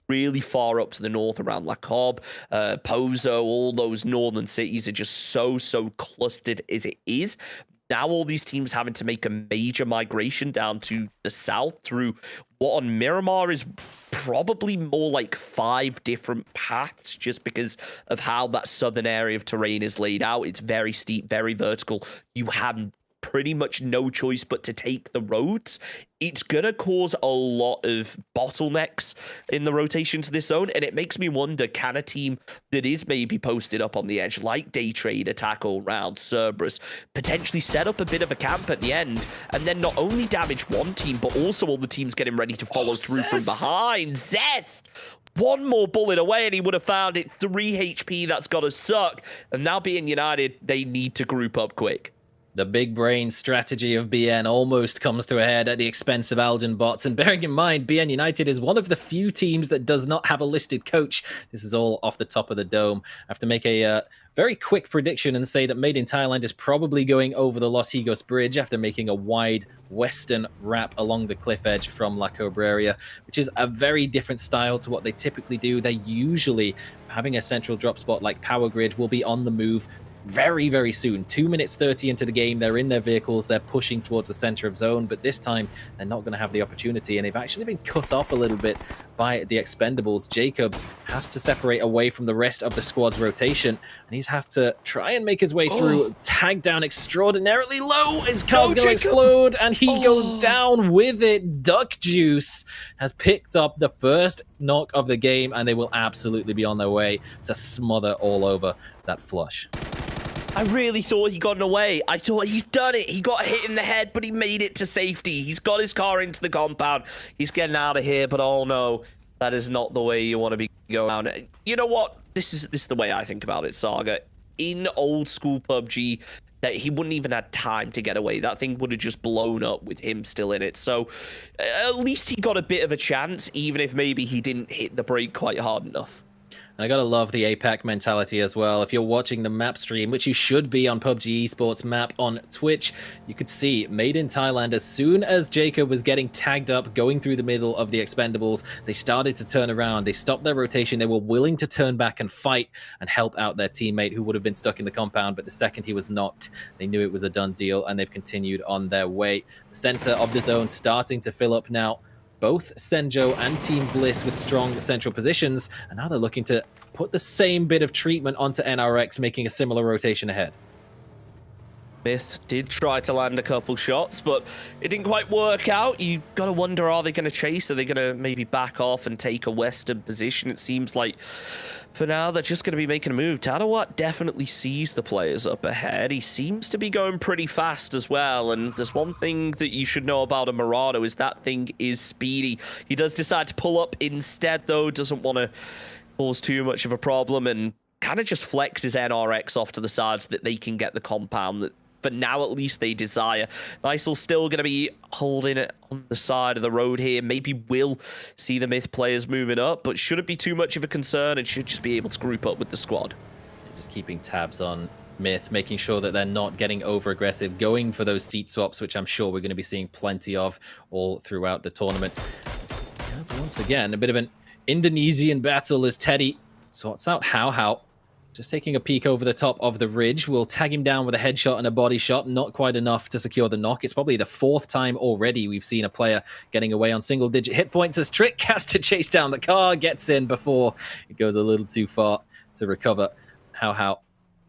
[SPEAKER 7] really far up to the north around La Cobb, Pozo. All those northern cities are just so clustered as it is. Now all these teams having to make a major migration down to the south through what on Miramar is probably more like 5 different paths, just because of how that southern area of terrain is laid out. It's very steep, very vertical. You have pretty much no choice but to take the roads. It's going to cause a lot of bottlenecks in the rotation to this zone, and it makes me wonder, can a team that is maybe posted up on the edge, like Day Trade, Attack All Round, Cerberus, potentially set up a bit of a camp at the end, and then not only damage one team, but also all the teams getting ready to follow through from behind? Zest! One more bullet away and he would have found it. 3 HP, that's got to suck. And now being United, they need to group up quick.
[SPEAKER 8] The big brain strategy of BN almost comes to a head at the expense of Algen bots. And bearing in mind, BN United is one of the few teams that does not have a listed coach. This is all off the top of the dome. I have to make a very quick prediction and say that Made in Thailand is probably going over the Los Higos Bridge after making a wide western wrap along the cliff edge from La Cobreria, which is a very different style to what they typically do. They usually, having a central drop spot like Power Grid, will be on the move very soon. 2 minutes 30 into the game, they're in their vehicles, they're pushing towards the center of zone, but this time they're not going to have the opportunity, and they've actually been cut off a little bit by the Expendables. Jacob has to separate away from the rest of the squad's rotation, and he's have to try and make his way through. Tagged down extraordinarily low. His car's going to explode, and he goes down with it. Duck Juice has picked up the first knock of the game, and they will absolutely be on their way to smother all over that flush.
[SPEAKER 7] I really thought he got away. I thought he's done it. He got hit in the head, but he made it to safety. He's got his car into the compound. He's getting out of here, but oh no, that is not the way you want to be going around. You know what? This is the way I think about it, Saga. In old school PUBG, that he wouldn't even have time to get away. That thing would have just blown up with him still in it. So at least he got a bit of a chance, even if maybe he didn't hit the brake quite hard enough.
[SPEAKER 8] And I gotta love the APAC mentality as well. If you're watching the map stream, which you should be on PUBG Esports map on Twitch, you could see Made in Thailand, as soon as Jacob was getting tagged up, going through the middle of the Expendables, they started to turn around. They stopped their rotation. They were willing to turn back and fight and help out their teammate who would have been stuck in the compound. But the second he was knocked, they knew it was a done deal, and they've continued on their way. The center of the zone starting to fill up now. Both Senjo and Team Bliss with strong central positions, and now they're looking to put the same bit of treatment onto NRX, making a similar rotation ahead.
[SPEAKER 7] Myth did try to land a couple shots, but it didn't quite work out. You got to wonder, are they going to chase? Are they going to maybe back off and take a western position? It seems like for now they're just going to be making a move. Tadawat definitely sees the players up ahead. He seems to be going pretty fast as well, and there's one thing that you should know about a Murado is that thing is speedy. He does decide to pull up instead, though. Doesn't want to cause too much of a problem, and kind of just flex his NRX off to the side so that they can get the compound that for now at least they desire. Nicel's still going to be holding it on the side of the road here. Maybe we'll see the Myth players moving up, but shouldn't be too much of a concern and should just be able to group up with the squad.
[SPEAKER 8] Just keeping tabs on Myth, making sure that they're not getting over aggressive, going for those seat swaps, which I'm sure we're going to be seeing plenty of all throughout the tournament. And once again, a bit of an Indonesian battle as Teddy sorts out How. Just taking a peek over the top of the ridge. We'll tag him down with a headshot and a body shot. Not quite enough to secure the knock. It's probably the 4th time already we've seen a player getting away on single-digit hit points as Trick has to chase down the car, gets in before it goes a little too far to recover. How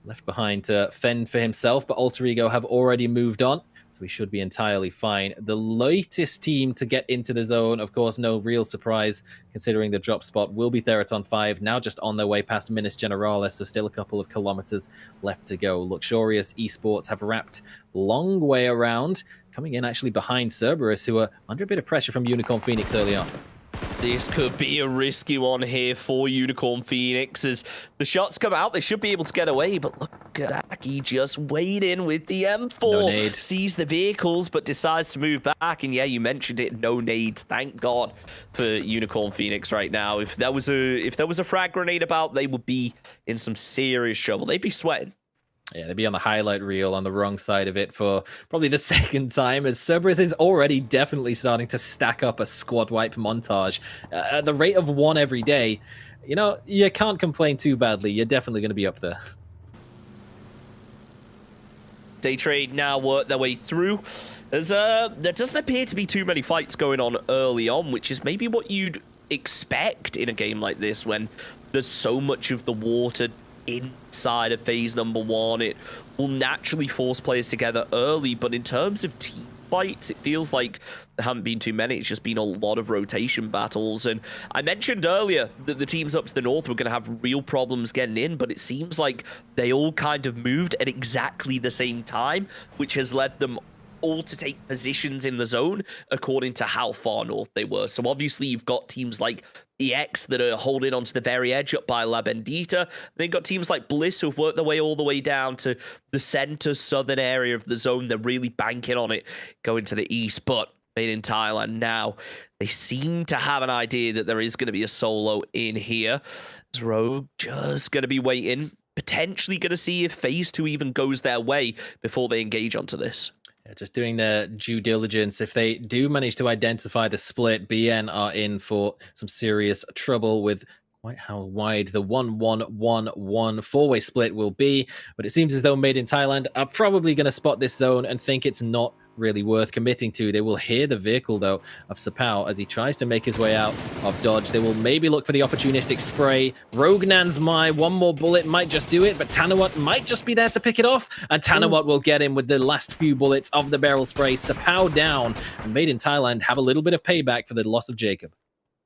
[SPEAKER 8] left behind to fend for himself, but Alter Ego have already moved on, so we should be entirely fine. The latest team to get into the zone, of course, no real surprise, considering the drop spot will be Theraton 5, now just on their way past Minas Generales, so still a couple of kilometers left to go. Luxurious Esports have wrapped long way around, coming in actually behind Cerberus, who are under a bit of pressure from Unicorn Phoenix early on.
[SPEAKER 7] This could be a risky one here for Unicorn Phoenix. As the shots come out, they should be able to get away, but look at Aki just waiting with the M4.
[SPEAKER 8] No nade.
[SPEAKER 7] Sees the vehicles, but decides to move back. And yeah, you mentioned it, no nades. Thank God for Unicorn Phoenix right now. If there was a frag grenade about, they would be in some serious trouble. They'd be sweating.
[SPEAKER 8] Yeah, they'd be on the highlight reel on the wrong side of it for probably the second time, as Cerberus is already definitely starting to stack up a squad wipe montage at the rate of one every day. You know, you can't complain too badly. You're definitely going to be up there.
[SPEAKER 7] Day trade now work their way through. As there doesn't appear to be too many fights going on early on, which is maybe what you'd expect in a game like this when there's so much of the water inside of phase number 1. It will naturally force players together early, but in terms of team fights, it feels like there haven't been too many. It's just been a lot of rotation battles. And I mentioned earlier that the teams up to the north were going to have real problems getting in, but it seems like they all kind of moved at exactly the same time, which has led them all to take positions in the zone according to how far north they were. So obviously you've got teams like EX that are holding onto the very edge up by La Bendita. Then got teams like Bliss who've worked their way all the way down to the center southern area of the zone. They're really banking on it going to the east, but made in Thailand now. They seem to have an idea that there is going to be a solo in here. As Rogue just going to be waiting, potentially going to see if phase 2 even goes their way before they engage onto this.
[SPEAKER 8] Yeah, just doing their due diligence. If they do manage to identify the split, BN are in for some serious trouble with quite how wide the 1-1-1-1 four-way split will be. But it seems as though Made in Thailand are probably going to spot this zone and think it's not really worth committing to. They will hear the vehicle, though, of Sapao as he tries to make his way out of dodge. They will maybe look for the opportunistic spray. Rognan's one more bullet might just do it, but Tanawat might just be there to pick it off, and Tanawat will get him with the last few bullets of the barrel spray. Sapao down, and Made in Thailand have a little bit of payback for the loss of Jacob.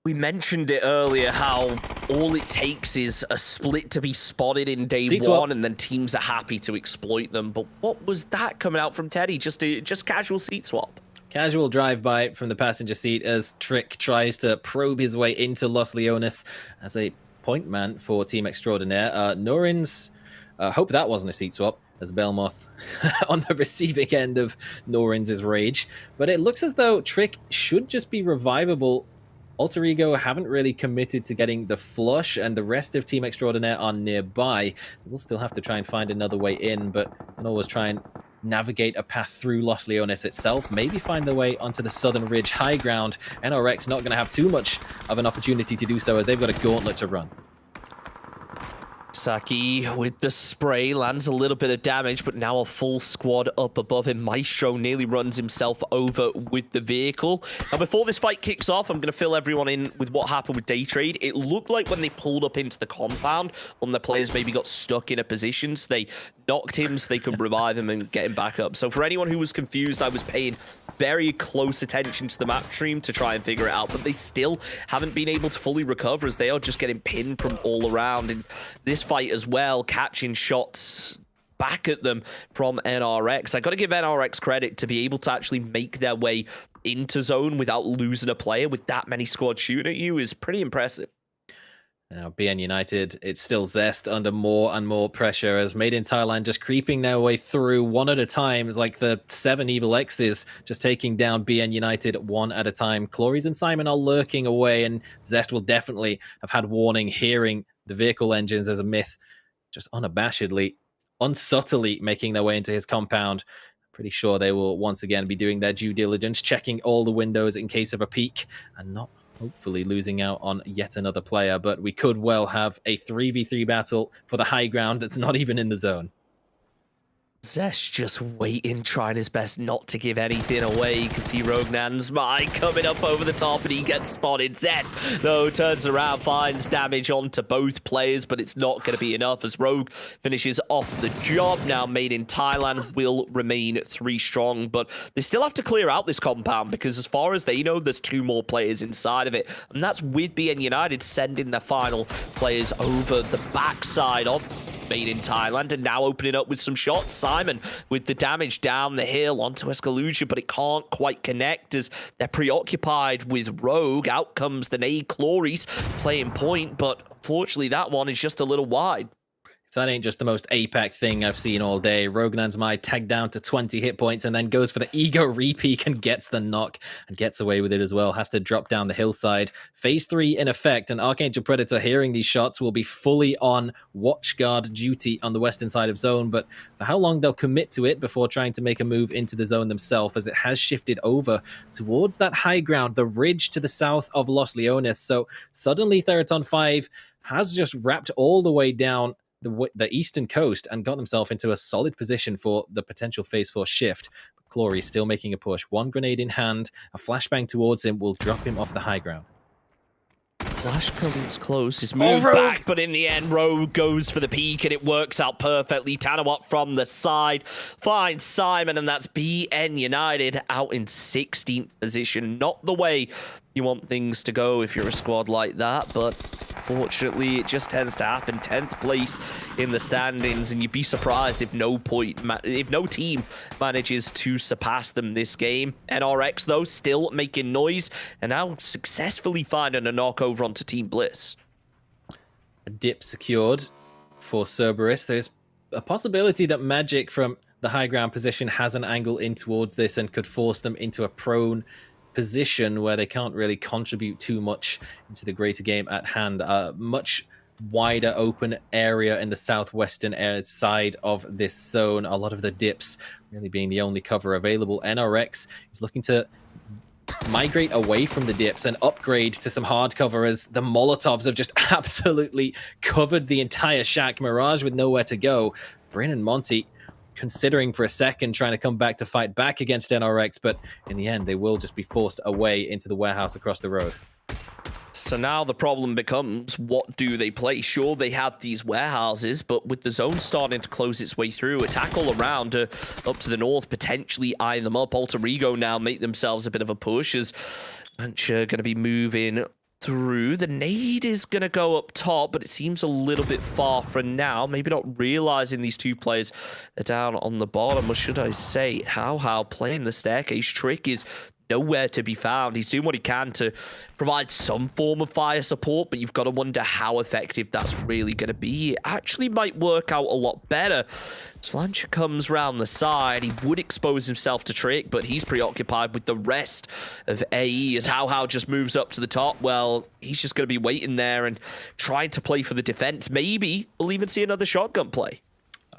[SPEAKER 7] We mentioned it earlier, how all it takes is a split to be spotted in day one, and then teams are happy to exploit them. But what was that coming out from Teddy? Just casual seat swap.
[SPEAKER 8] Casual drive-by from the passenger seat as Trick tries to probe his way into Los Leones as a point man for Team Extraordinaire. Norin's, hope that wasn't a seat swap, as Belmoth on the receiving end of Norin's rage. But it looks as though Trick should just be revivable. Alter Ego haven't really committed to getting the flush, and the rest of Team Extraordinaire are nearby. We'll still have to try and find another way in, but can always try and navigate a path through Los Leones itself, maybe find their way onto the Southern Ridge high ground. NRX not going to have too much of an opportunity to do so as they've got a gauntlet to run.
[SPEAKER 7] Saki with the spray lands a little bit of damage, but now a full squad up above him. Maestro nearly runs himself over with the vehicle. Now, before this fight kicks off, I'm going to fill everyone in with what happened with Day Trade. It looked like when they pulled up into the compound, one of the players maybe got stuck in a position, so they knocked him so they could revive him and get him back up. So for anyone who was confused, I was paying very close attention to the map stream to try and figure it out, but they still haven't been able to fully recover as they are just getting pinned from all around. And this fight as well, catching shots back at them from NRX. I got to give NRX credit to be able to actually make their way into zone without losing a player with that many squads shooting at you is pretty impressive.
[SPEAKER 8] Now, BN United, it's still Zest under more and more pressure as Made in Thailand just creeping their way through one at a time. It's like the 7 Evil X's just taking down BN United one at a time. Clories and Simon are lurking away, and Zest will definitely have had warning hearing the vehicle engines as a myth, just unabashedly, unsubtly making their way into his compound. Pretty sure they will once again be doing their due diligence, checking all the windows in case of a peek, and not hopefully losing out on yet another player. But we could well have a 3v3 battle for the high ground that's not even in the zone.
[SPEAKER 7] Zesh just waiting, trying his best not to give anything away. You can see Rognan's Mai coming up over the top and he gets spotted. Zesh, though, turns around, finds damage onto both players, but it's not going to be enough as Rogue finishes off the job. Now, Made in Thailand will remain 3 strong, but they still have to clear out this compound because as far as they know, there's 2 more players inside of it, and that's with BN United sending their final players over the backside of made in Thailand, and now opening up with some shots. Simon with the damage down the hill onto Escalusion, but it can't quite connect as they're preoccupied with Rogue. Out comes the nade. Cloris playing point, but unfortunately that one is just a little wide.
[SPEAKER 8] If that ain't just the most APAC thing I've seen all day. Rognan's my tagged down to 20 hit points and then goes for the ego repeat and gets the knock and gets away with it as well. Has to drop down the hillside. Phase 3 in effect, and Archangel Predator hearing these shots will be fully on watchguard duty on the western side of zone, but for how long they'll commit to it before trying to make a move into the zone themselves, as it has shifted over towards that high ground, the ridge to the south of Los Leones. So suddenly Theraton 5 has just wrapped all the way down the eastern coast and got themselves into a solid position for the potential phase 4 shift. Clory still making a push. One grenade in hand. A flashbang towards him will drop him off the high ground.
[SPEAKER 7] Flash comes close, is moved back, but in the end, Rogue goes for the peak, and it works out perfectly. Tanawat from the side finds Simon, and that's BN United out in 16th position. Not the way you want things to go if you're a squad like that, but fortunately, it just tends to happen. 10th place in the standings, and you'd be surprised if no team manages to surpass them this game. NRX, though, still making noise, and now successfully finding a knock over onto Team Bliss.
[SPEAKER 8] A dip secured for Cerberus. There's a possibility that Magic from the high ground position has an angle in towards this and could force them into a prone position where they can't really contribute too much into the greater game at hand. A much wider open area in the southwestern side of this zone. A lot of the dips really being the only cover available. NRX is looking to migrate away from the dips and upgrade to some hard cover, as the Molotovs have just absolutely covered the entire shack. Mirage with nowhere to go. Bryn and Monty considering for a second trying to come back to fight back against NRX, but in the end they will just be forced away into the warehouse across the road.
[SPEAKER 7] So now the problem becomes, what do they play? Sure, they have these warehouses, but with the zone starting to close its way through, attack all around up to the north, potentially eyeing them up. Alter Ego now make themselves a bit of a push, as Bunch are going to be moving through. The nade is going to go up top, but it seems a little bit far for now. Maybe not realizing these two players are down on the bottom, or should I say, How playing the staircase trick is nowhere to be found. He's doing what he can to provide some form of fire support, but you've got to wonder how effective that's really going to be. It actually might work out a lot better. Slancher comes round the side. He would expose himself to Trick, but he's preoccupied with the rest of AE, as How just moves up to the top. Well, he's just going to be waiting there and trying to play for the defense. Maybe we'll even see another shotgun play.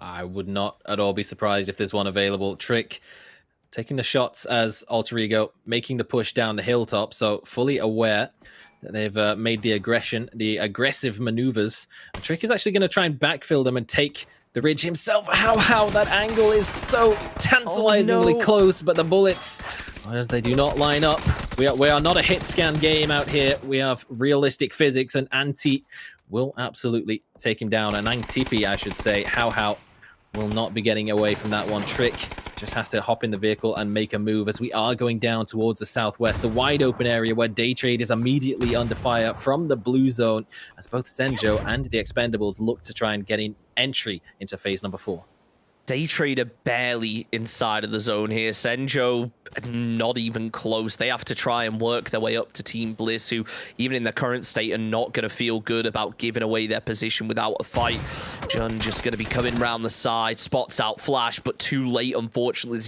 [SPEAKER 8] I would not at all be surprised if there's one available. Trick taking the shots as Alter Ego, making the push down the hilltop, so fully aware that they've made the aggressive maneuvers. And Trick is actually going to try and backfill them and take the ridge himself. How that angle is so tantalizingly close, but the bullets, well, they do not line up. We are not a hit scan game out here. We have realistic physics, and Anti will absolutely take him down. And Antipi, I should say. How will not be getting away from that one. Trick just has to hop in the vehicle and make a move, as we are going down towards the southwest, the wide open area where Daytrade is immediately under fire from the blue zone, as both Senjo and the Expendables look to try and get in entry into phase number 4.
[SPEAKER 7] Daytrader barely inside of the zone here. Senjo not even close. They have to try and work their way up to Team Bliss, who even in their current state are not going to feel good about giving away their position without a fight. Jun just going to be coming round the side, spots out Flash, but too late, unfortunately,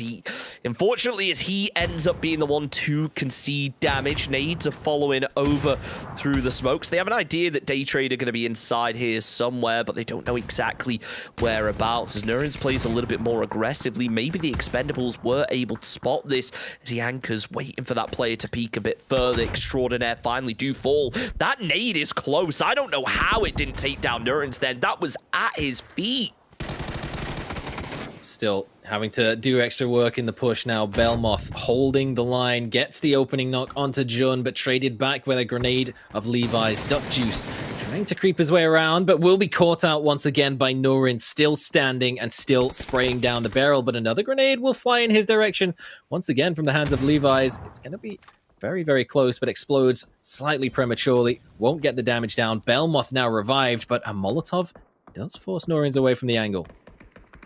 [SPEAKER 7] as he ends up being the one to concede damage. Nades are following over through the smokes. They have an idea that Daytrader are going to be inside here somewhere, but they don't know exactly whereabouts. As Nurins plays a little bit more aggressively, maybe the Expendables were able to spot this, as he anchors, waiting for that player to peek a bit further. Extraordinaire finally do fall. That nade is close. I don't know how it didn't take down Nurins then. That was at his feet.
[SPEAKER 8] Still having to do extra work in the push now. Belmoth holding the line, gets the opening knock onto Jun, but traded back with a grenade of Levi's. Duck Juice trying to creep his way around, but will be caught out once again by Norin, still standing and still spraying down the barrel. But another grenade will fly in his direction once again from the hands of Levi's. It's going to be very, very close, but explodes slightly prematurely. Won't get the damage down. Belmoth now revived, but a Molotov Does force Norins away from the angle.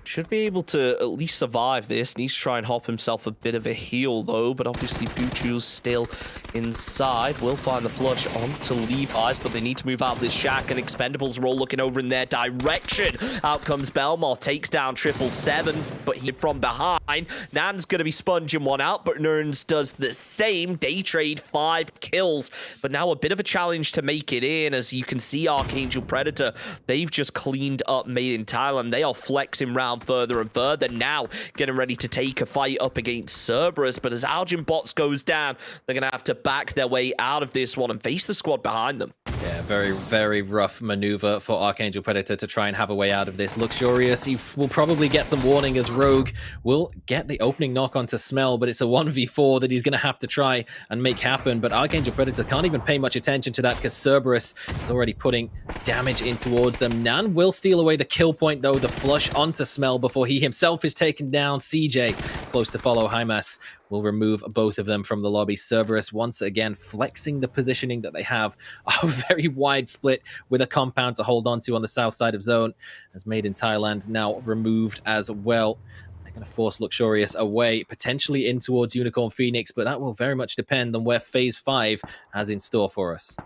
[SPEAKER 7] Should be able to at least survive this. Needs to try and hop himself a bit of a heal, though. But obviously, Buchu's still inside. Will find the flush onto Levi's, but they need to move out of this shack. And Expendables are all looking over in their direction. Out comes Belmoth, takes down 777, but he from behind. Nan's going to be sponging one out, but Nerns does the same. Day trade 5 kills, but now a bit of a challenge to make it in. As you can see, Archangel Predator, they've just cleaned up Made in Thailand. They are flexing round further and further now, getting ready to take a fight up against Cerberus. But as Algin Bots goes down, they're gonna have to back their way out of this one and face the squad behind them.
[SPEAKER 8] Yeah, very, very rough maneuver for Archangel Predator to try and have a way out of this. Luxurious, he will probably get some warning as Rogue will get the opening knock onto Smell, but it's a 1v4 that he's going to have to try and make happen. But Archangel Predator can't even pay much attention to that because Cerberus is already putting damage in towards them. Nan will steal away the kill point, though, the flush onto Smell before he himself is taken down. CJ close to follow. Hymas will remove both of them from the lobby. Cerberus once again flexing the positioning that they have. A very wide split with a compound to hold on to on the south side of zone. As Made in Thailand now removed as well. They're going to force Luxurious away, potentially in towards Unicorn Phoenix, but that will very much depend on where Phase 5 has in store for us.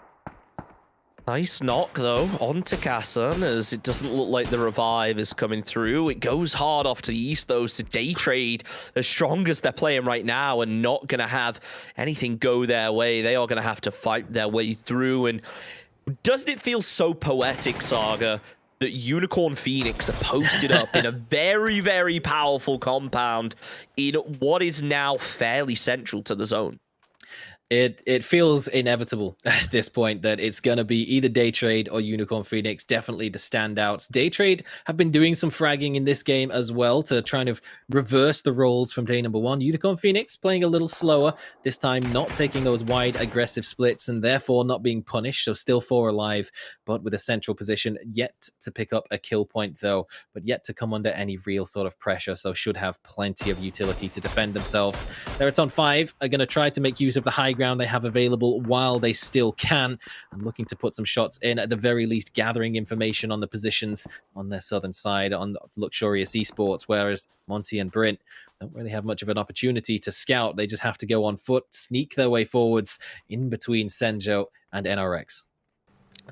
[SPEAKER 7] Nice knock, though, onto Kassan, as it doesn't look like the revive is coming through. It goes hard off to the east, though, so Day Trade, as strong as they're playing right now, and not going to have anything go their way. They are going to have to fight their way through. And doesn't it feel so poetic, Saga, that Unicorn Phoenix are posted up in a very, very powerful compound in what is now fairly central to the zone?
[SPEAKER 8] It feels inevitable at this point that it's going to be either Day Trade or Unicorn Phoenix, definitely the standouts. Day Trade have been doing some fragging in this game as well to try and reverse the roles from day number 1. Unicorn Phoenix playing a little slower, this time not taking those wide aggressive splits and therefore not being punished, so still 4 alive, but with a central position, yet to pick up a kill point though, but yet to come under any real sort of pressure, so should have plenty of utility to defend themselves. Theraton 5 are going to try to make use of the high ground they have available while they still can, and looking to put some shots in, at the very least gathering information on the positions on their southern side on Luxurious Esports, whereas Monty and Brint don't really have much of an opportunity to scout. They just have to go on foot, sneak their way forwards in between Senjo and NRX.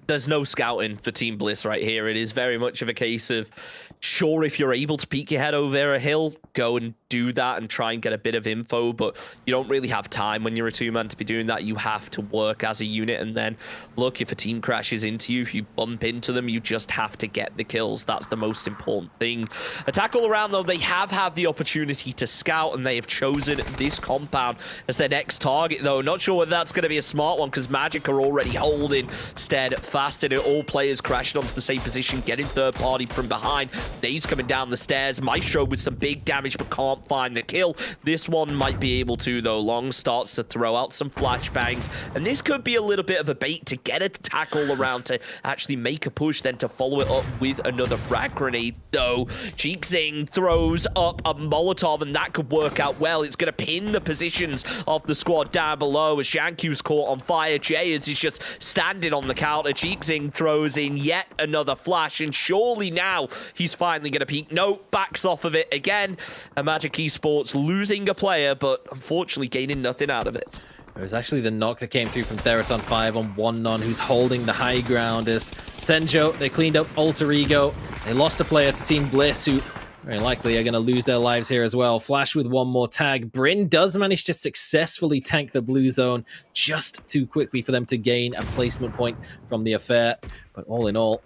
[SPEAKER 7] There's no scouting for Team Bliss right here. It is very much of a case of, sure, if you're able to peek your head over a hill, go and do that and try and get a bit of info, but you don't really have time when you're a 2-man to be doing that. You have to work as a unit, and then, look, if a team crashes into you, if you bump into them, you just have to get the kills. That's the most important thing. Attack all around, though, they have had the opportunity to scout, and they have chosen this compound as their next target, though. Not sure whether that's going to be a smart one, because Magic are already holding steadfast in it. All players crashing onto the same position, getting third party from behind. Days coming down the stairs. Maestro with some big damage, but can't find the kill. This one might be able to, though. Long starts to throw out some flashbangs, and this could be a little bit of a bait to get a tackle around to actually make a push, then to follow it up with another frag grenade, though. Cheek Zing throws up a Molotov, and that could work out well. It's going to pin the positions of the squad down below as Shankyu's caught on fire. Jayers is just standing on the counter. Cheek Zing throws in yet another flash, and surely now he's finally going to peek. No, backs off of it again. A Magic Esports losing a player, but unfortunately gaining nothing out of it.
[SPEAKER 8] It was actually the knock that came through from Theraton 5 on 1-non, who's holding the high ground. As Senjo, they cleaned up Alter Ego. They lost a player to Team Bliss, who very likely are going to lose their lives here as well. Flash with one more tag. Bryn does manage to successfully tank the blue zone just too quickly for them to gain a placement point from the affair. But all in all,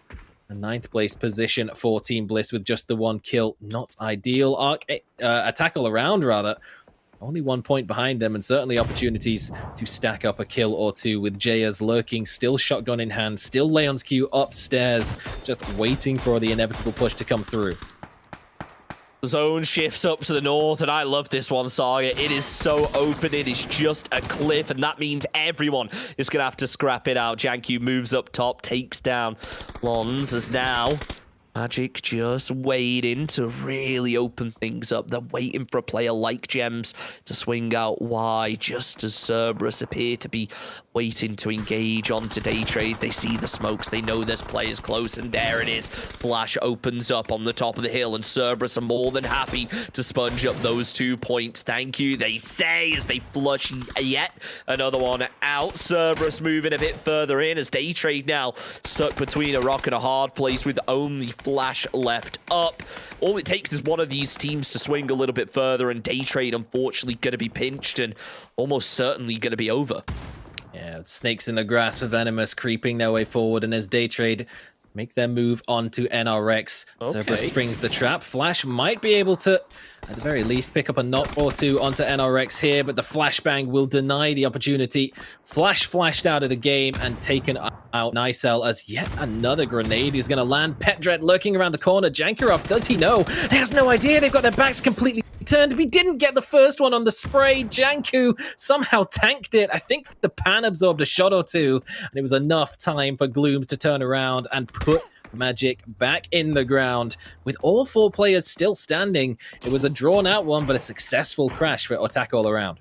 [SPEAKER 8] a 9th place position for Team Bliss with just the 1 kill. Not ideal. Attack all around, rather. Only 1 point behind them, and certainly opportunities to stack up a kill or two, with Jayas lurking, still shotgun in hand, still Leon's Q upstairs, just waiting for the inevitable push to come through.
[SPEAKER 7] Zone shifts up to the north, and I love this one, Saga. It is so open, it is just a cliff, and that means everyone is going to have to scrap it out. Jankyu moves up top, takes down Lons, as now Magic just waiting to really open things up. They're waiting for a player like Gems to swing out wide, just as Cerberus appear to be waiting to engage onto Day Trade. They see the smokes, they know there's players close, and there it is. Flash opens up on the top of the hill, and Cerberus are more than happy to sponge up those 2 points. Thank you, they say, as they flush yet another one out. Cerberus moving a bit further in, as Day Trade now stuck between a rock and a hard place with only Flash left up. All it takes is one of these teams to swing a little bit further, and Day Trade unfortunately going to be pinched and almost certainly going to be over.
[SPEAKER 8] Yeah, snakes in the grass for Venomous creeping their way forward, and as Day Trade make their move onto NRX, Cerberus springs the trap. Flash might be able to, at the very least, pick up a knock or two onto NRX here, but the flashbang will deny the opportunity. Flash flashed out of the game and taken out Nicel as yet another grenade is going to land. Petdred lurking around the corner. Jankarov, does he know? He has no idea. They've got their backs completely turned. We didn't get the first one on the spray. Janku somehow tanked it. I think the pan absorbed a shot or two, and it was enough time for Glooms to turn around and put Magic back in the ground. With all 4 players still standing, it was a drawn-out one, but a successful crash for Attack All Around.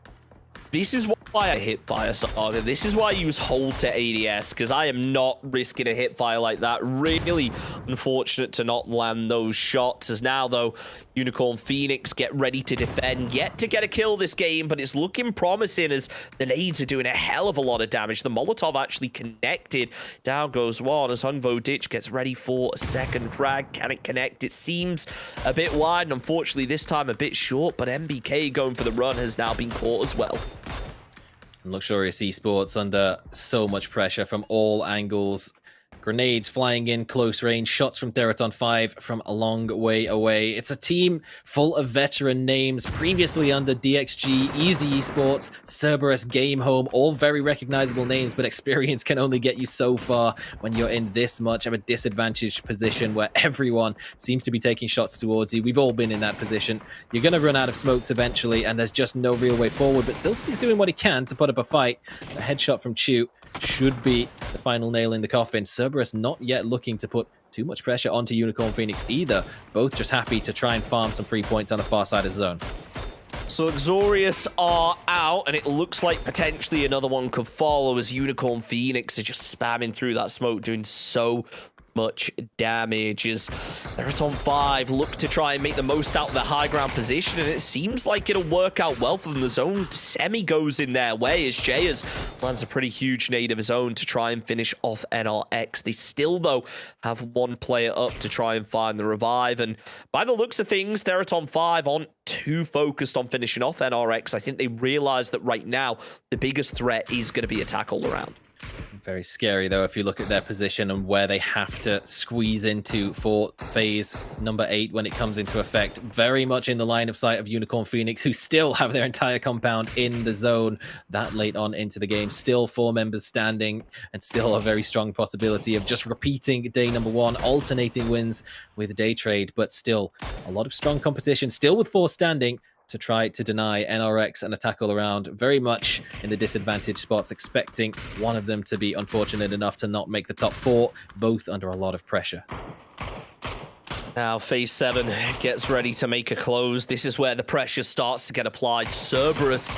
[SPEAKER 7] This is why I hit fire Saga. This is why I use hold to ADS, because I am not risking a hit fire like that. Really unfortunate to not land those shots. As now, though, Unicorn Phoenix get ready to defend. Yet to get a kill this game, but it's looking promising as the nades are doing a hell of a lot of damage. The Molotov actually connected. Down goes one as Hungvo Ditch gets ready for a second frag. Can it connect? It seems a bit wide, and unfortunately this time a bit short, but MBK going for the run has now been caught as well.
[SPEAKER 8] Luxurious Esports under so much pressure from all angles. Grenades flying in close range, shots from Theraton 5 from a long way away. It's a team full of veteran names, previously under DXG, Easy Esports, Cerberus, Game Home, all very recognizable names, but experience can only get you so far when you're in this much of a disadvantaged position where everyone seems to be taking shots towards you. We've all been in that position. You're going to run out of smokes eventually, and there's just no real way forward, but Sylphie's doing what he can to put up a fight. A headshot from Chew should be the final nail in the coffin. Cerberus not yet looking to put too much pressure onto Unicorn Phoenix either. Both just happy to try and farm some free points on the far side of the zone.
[SPEAKER 7] So Xorius are out, and it looks like potentially another one could follow as Unicorn Phoenix are just spamming through that smoke, doing so much damage as Theraton 5 look to try and make the most out of the high ground position, and it seems like it'll work out well for them. The zone semi goes in their way as Jayas lands a pretty huge nade of his own to try and finish off NRX. They still, though, have 1 player up to try and find the revive, and by the looks of things, Theraton 5 aren't too focused on finishing off NRX. I think they realize that right now, the biggest threat is going to be Attack All Around.
[SPEAKER 8] Very scary, though, if you look at their position and where they have to squeeze into for phase number 8 when it comes into effect. Very much in the line of sight of Unicorn Phoenix, who still have their entire compound in the zone that late on into the game. Still 4 members standing, and still a very strong possibility of just repeating day number 1, alternating wins with Day Trade, but still a lot of strong competition, still with 4 standing, to try to deny NRX and Attack All Around very much in the disadvantaged spots, expecting one of them to be unfortunate enough to not make the top 4, both under a lot of pressure.
[SPEAKER 7] Now phase 7 gets ready to make a close. This is where the pressure starts to get applied. Cerberus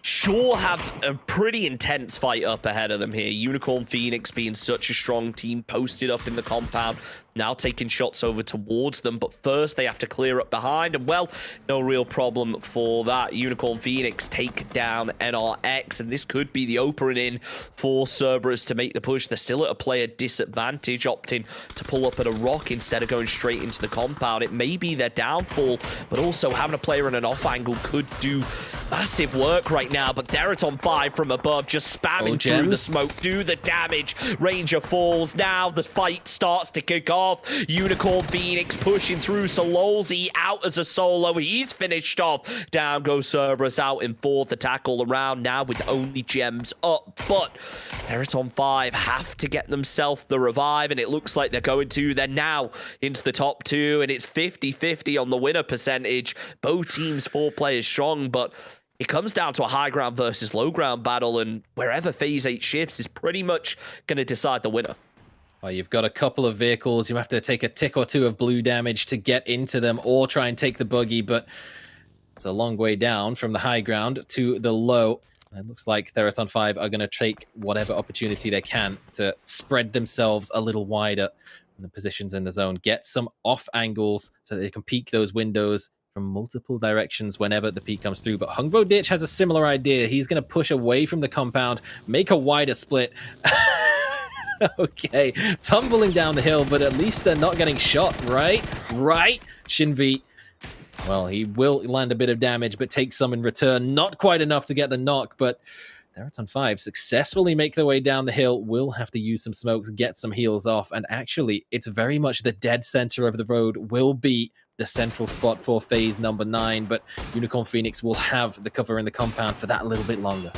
[SPEAKER 7] sure have a pretty intense fight up ahead of them here. Unicorn Phoenix being such a strong team, posted up in the compound, now taking shots over towards them, but first they have to clear up behind, and well, no real problem for that. Unicorn Phoenix take down NRX, and this could be the opening for Cerberus to make the push. They're still at a player disadvantage, opting to pull up at a rock instead of going straight into the compound. It may be their downfall, but also having a player in an off angle could do massive work right now. But Theraton 5 from above just spamming through the smoke, do the damage. Ranger falls. Now the fight starts to kick off. Unicorn Phoenix pushing through. Sololzi out as a solo. He's finished off. Down goes Cerberus out in 4th. Attack All Around now with only gems up. But Theraton 5 have to get themselves the revive, and it looks like they're going to. They're now into the top 2, and it's 50-50 on the winner percentage. Both teams 4 players strong, but it comes down to a high ground versus low ground battle, and wherever phase 8 shifts is pretty much going to decide the winner.
[SPEAKER 8] Well, you've got a couple of vehicles. You have to take a tick or two of blue damage to get into them or try and take the buggy, but it's a long way down from the high ground to the low. It looks like Theraton 5 are going to take whatever opportunity they can to spread themselves a little wider in the positions in the zone, get some off angles so that they can peek those windows from multiple directions whenever the peek comes through. But Hungvo Ditch has a similar idea. He's going to push away from the compound, make a wider split. Okay, tumbling down the hill, but at least they're not getting shot, right? Right? Shinvi, well, he will land a bit of damage, but take some in return. Not quite enough to get the knock, but Theraton 5 successfully make their way down the hill, will have to use some smokes, get some heals off, and actually, it's very much the dead center of the road will be the central spot for phase number 9, but Unicorn Phoenix will have the cover in the compound for that a little bit longer.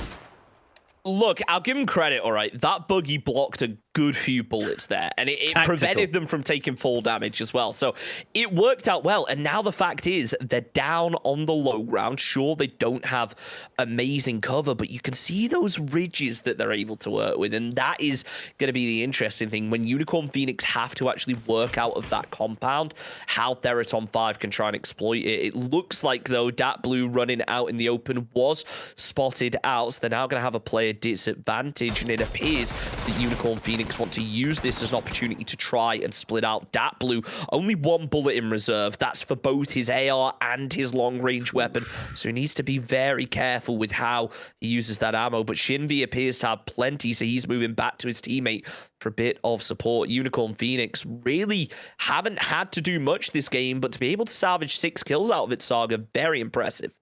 [SPEAKER 7] Look, I'll give him credit, all right. That buggy blocked a good few bullets there, and it prevented them from taking fall damage as well. So it worked out well, and now the fact is they're down on the low ground. Sure, they don't have amazing cover, but you can see those ridges that they're able to work with, and that is going to be the interesting thing. When Unicorn Phoenix have to actually work out of that compound, how Theraton 5 can try and exploit it. It looks like, though, Dat Blue running out in the open was spotted out, so they're now going to have a player disadvantage, and it appears that Unicorn Phoenix want to use this as an opportunity to try and split out. Dat Blue, only one bullet in reserve. That's for both his AR and his long-range weapon, so he needs to be very careful with how he uses that ammo, but Shinvi appears to have plenty, so he's moving back to his teammate for a bit of support. Unicorn Phoenix really haven't had to do much this game, but to be able to salvage 6 kills out of it, Saga, very impressive.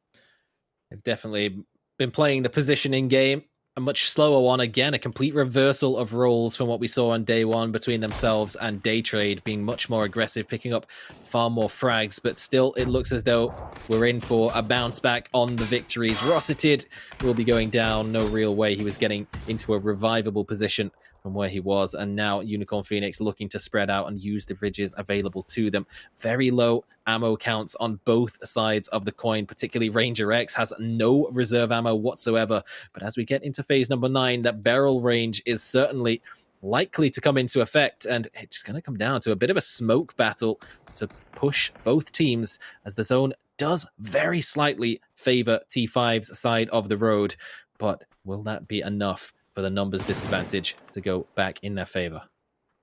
[SPEAKER 8] They've definitely been playing the positioning game. A much slower one. Again, a complete reversal of roles from what we saw on day one between themselves and Daytrade, being much more aggressive, picking up far more frags, but still it looks as though we're in for a bounce back on the victories. Rossitid will be going down. No real way he was getting into a revivable position from where he was, and now Unicorn Phoenix looking to spread out and use the ridges available to them. Very low ammo counts on both sides of the coin, particularly Ranger X has no reserve ammo whatsoever, but as we get into phase number 9, that barrel range is certainly likely to come into effect, and it's going to come down to a bit of a smoke battle to push both teams, as the zone does very slightly favor T5's side of the road, but will that be enough for the numbers disadvantage to go back in their favor?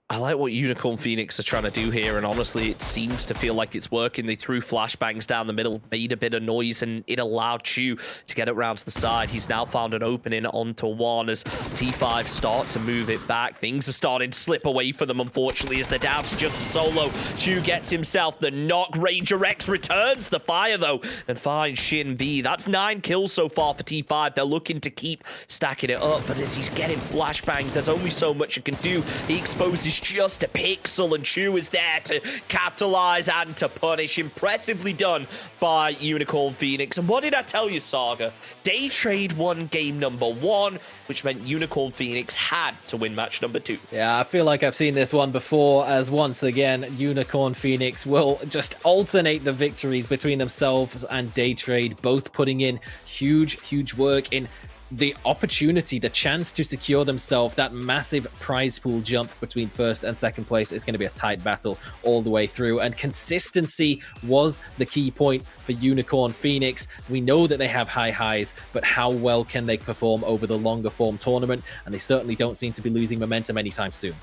[SPEAKER 7] I like what Unicorn Phoenix are trying to do here, and honestly, it seems to feel like it's working. They threw flashbangs down the middle, made a bit of noise, and it allowed Chu to get it round to the side. He's now found an opening onto one as T5 start to move it back. Things are starting to slip away for them, unfortunately, as they're down to just a solo. Chu gets himself the knock. Ranger X returns the fire, though, and finds Shin V. That's 9 kills so far for T5. They're looking to keep stacking it up, but as he's getting flashbang, there's only so much he can do. He exposes just a pixel, and Chu is there to capitalize and to punish. Impressively done by Unicorn Phoenix. And what did I tell you, Saga? Daytrade won game number 1, which meant Unicorn Phoenix had to win match number 2.
[SPEAKER 8] Yeah, I feel like I've seen this one before, as once again, Unicorn Phoenix will just alternate the victories between themselves and Daytrade, both putting in huge work in the opportunity, the chance to secure themselves that massive prize pool jump between first and second place. Is going to be a tight battle all the way through, and consistency was the key point for Unicorn Phoenix. We know that they have high highs, but how well can they perform over the longer form tournament? And they certainly don't seem to be losing momentum anytime soon.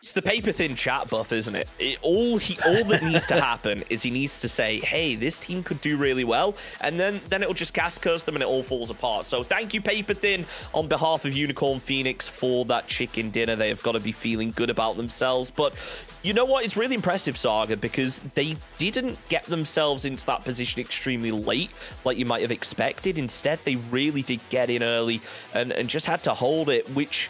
[SPEAKER 7] It's the paper-thin chat buff, isn't it? All that needs to happen is he needs to say, hey, this team could do really well, and then it'll just gas curse them and it all falls apart. So thank you, paper-thin, on behalf of Unicorn Phoenix for that chicken dinner. They have got to be feeling good about themselves. But you know what? It's really impressive, Saga, because they didn't get themselves into that position extremely late like you might have expected. Instead, they really did get in early and just had to hold it, which...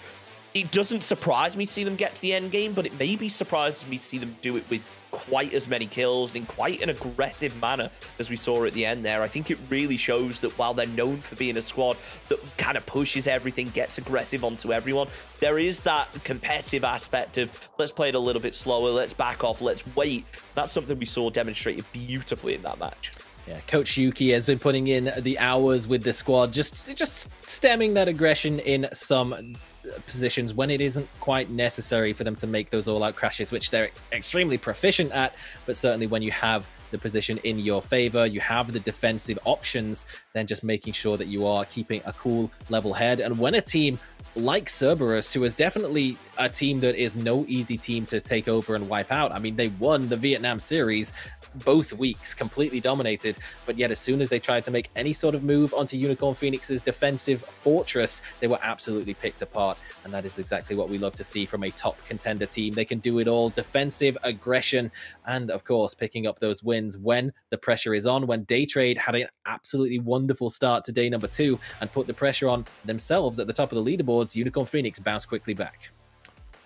[SPEAKER 7] It doesn't surprise me to see them get to the end game, but it maybe surprises me to see them do it with quite as many kills and in quite an aggressive manner as we saw at the end there. I think it really shows that while they're known for being a squad that kind of pushes everything, gets aggressive onto everyone, there is that competitive aspect of let's play it a little bit slower, let's back off, let's wait. That's something we saw demonstrated beautifully in that match.
[SPEAKER 8] Yeah, Coach Yuki has been putting in the hours with the squad, just stemming that aggression in some positions when it isn't quite necessary for them to make those all-out crashes, which they're extremely proficient at. But certainly when you have the position in your favor, you have the defensive options, then just making sure that you are keeping a cool, level head. And when a team like Cerberus, who is definitely a team that is no easy team to take over and wipe out. I mean, they won the Vietnam series both weeks, completely dominated, but yet as soon as they tried to make any sort of move onto Unicorn Phoenix's defensive fortress, they were absolutely picked apart. And that is exactly what we love to see from a top contender team. They can do it all: defensive, aggression, and of course picking up those wins when the pressure is on. When Daytrade had an absolutely wonderful start to day number 2 and put the pressure on themselves at the top of the leaderboards, Unicorn Phoenix bounced quickly back.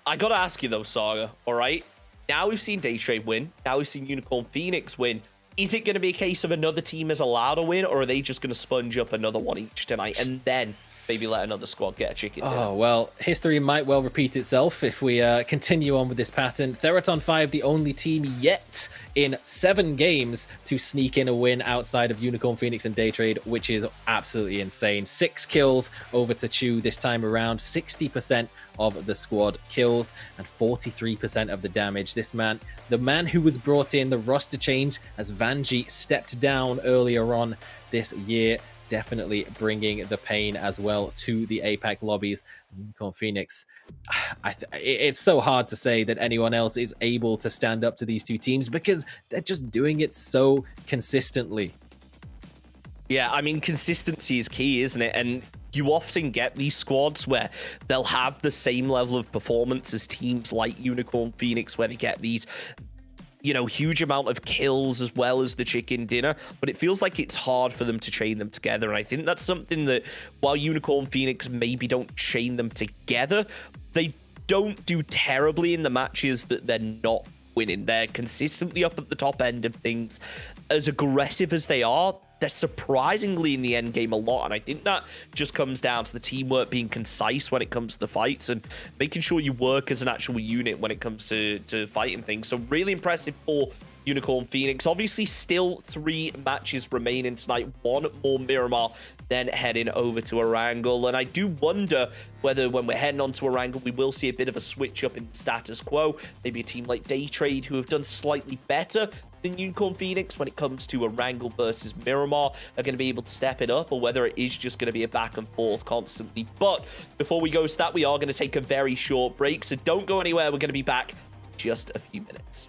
[SPEAKER 7] I gotta ask you though, Saga, all right? Now we've seen Daytrade win. Now we've seen Unicorn Phoenix win. Is it going to be a case of another team is allowed to win, or are they just going to sponge up another one each tonight and then maybe let another squad get a chicken dinner?
[SPEAKER 8] Oh, well, history might well repeat itself if we continue on with this pattern. Theraton 5, the only team yet in 7 games to sneak in a win outside of Unicorn Phoenix and Daytrade, which is absolutely insane. 6 kills over to Chu this time around, 60% of the squad kills and 43% of the damage. This man, the man who was brought in, the roster change as Vanji stepped down earlier on this year, definitely bringing the pain as well to the APAC lobbies. Unicorn Phoenix, it's so hard to say that anyone else is able to stand up to these two teams because they're just doing it so consistently.
[SPEAKER 7] Yeah, I mean, consistency is key, isn't it? And you often get these squads where they'll have the same level of performance as teams like Unicorn Phoenix, where they get these, you know, huge amount of kills as well as the chicken dinner, but it feels like it's hard for them to chain them together. And I think that's something that, while Unicorn Phoenix maybe don't chain them together, they don't do terribly in the matches that they're not winning. They're consistently up at the top end of things. As aggressive as they are, they're surprisingly in the end game a lot, and I think that just comes down to the teamwork being concise when it comes to the fights and making sure you work as an actual unit when it comes to fighting things. So really impressive for Unicorn Phoenix. Obviously still 3 matches remaining tonight, 1 more Miramar, then heading over to Erangel. And I do wonder whether when we're heading on to Erangel, we will see a bit of a switch up in status quo. Maybe a team like Daytrade, who have done slightly better than Unicorn Phoenix when it comes to Erangel versus Miramar, are going to be able to step it up, or whether it is just going to be a back and forth constantly. But before we go to that, we are going to take a very short break, so don't go anywhere. We're going to be back in just a few minutes.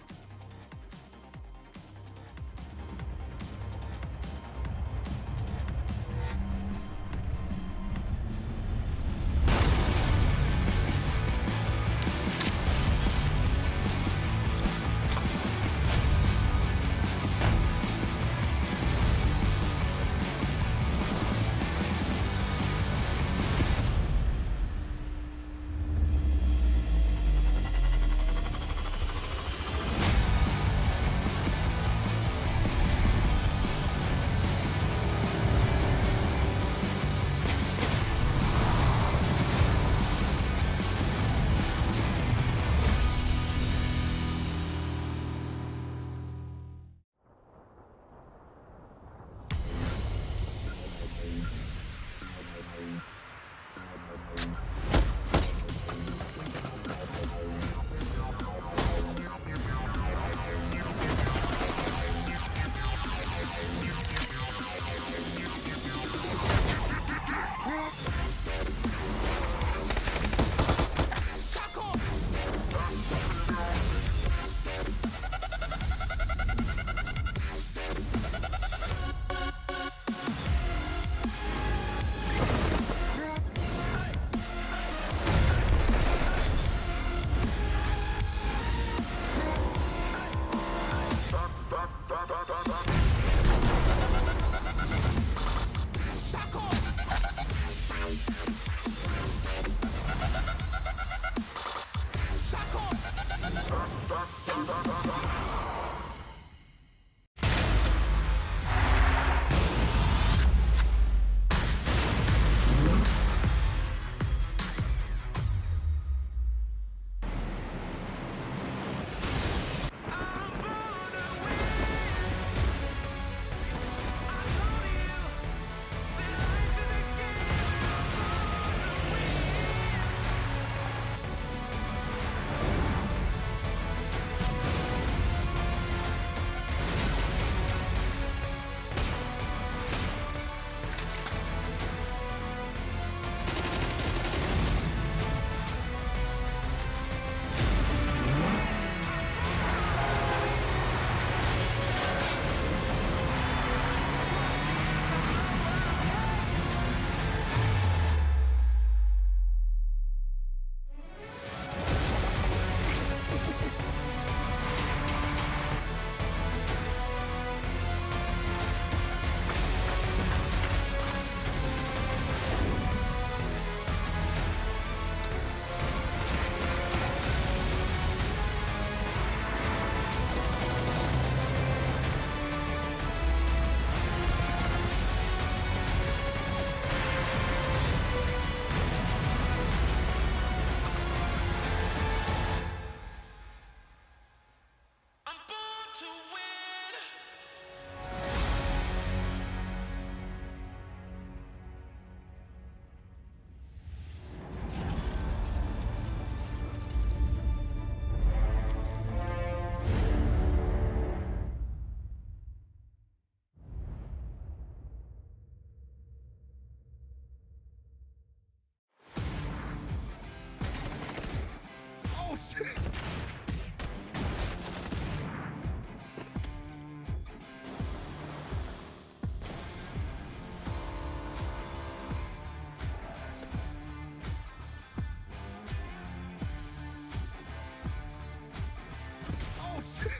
[SPEAKER 3] Oh, shit.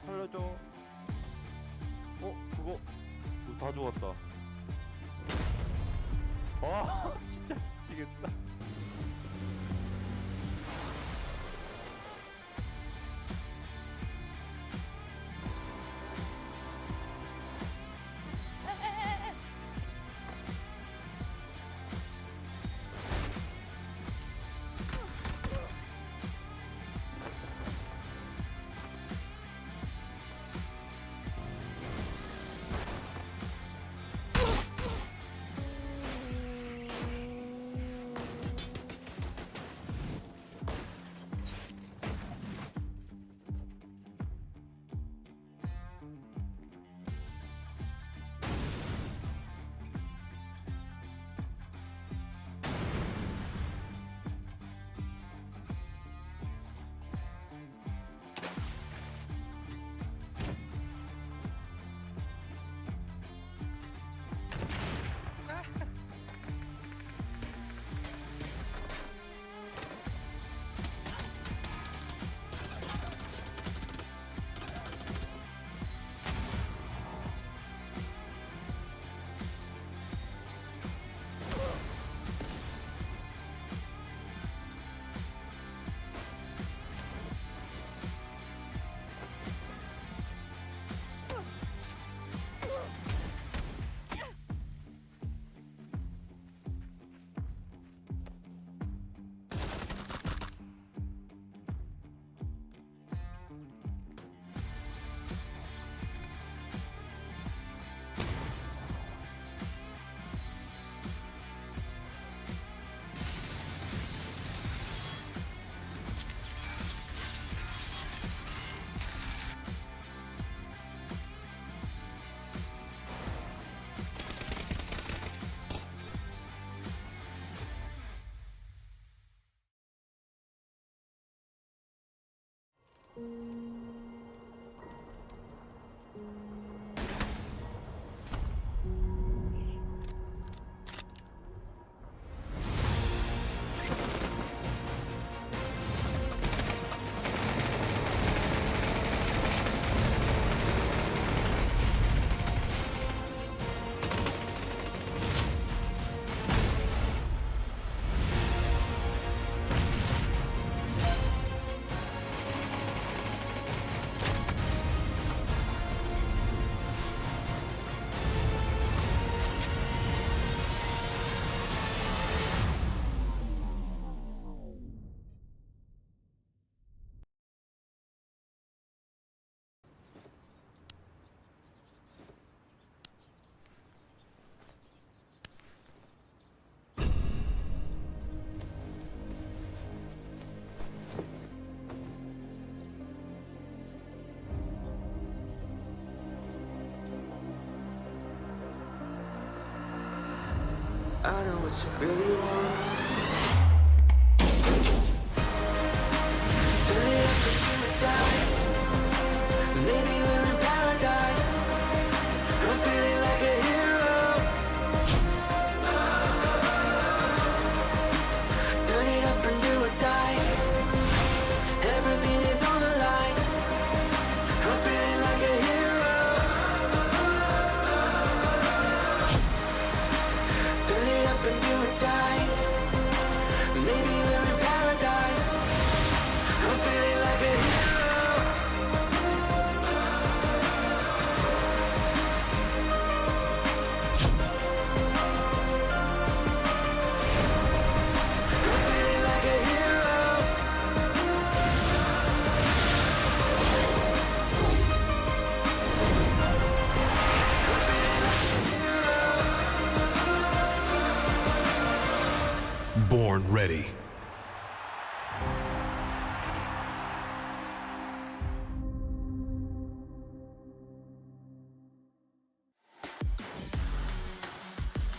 [SPEAKER 4] 살려줘. 그거 다 죽었다. 와, 진짜 미치겠다.
[SPEAKER 6] I know what you really want. Turn it up and do it die. Maybe we're in paradise. I'm feeling like a hero. Turn it up and do it die. Everything is on the line. I'm feeling like a hero. Turn it up and do it die.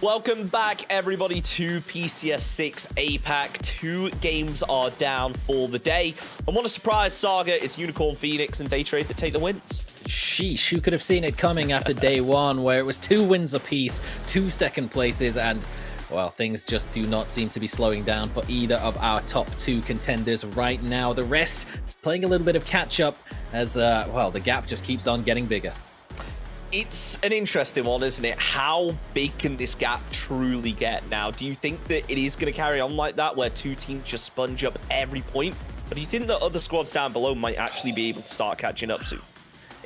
[SPEAKER 7] Welcome back, everybody, to PCS6 APAC. 2 games are down for the day. And what a surprise, Saga. It's Unicorn Phoenix and Daytrade that take the wins.
[SPEAKER 8] Sheesh, who could have seen it coming after day one, where it was 2 wins apiece, 2 second places, and, well, things just do not seem to be slowing down for either of our top 2 contenders right now. The rest is playing a little bit of catch-up as, well, the gap just keeps on getting bigger.
[SPEAKER 7] It's an interesting one, isn't it? How big can this gap truly get now? Do you think that it is going to carry on like that, where 2 teams just sponge up every point? Or do you think that other squads down below might actually be able to start catching up soon?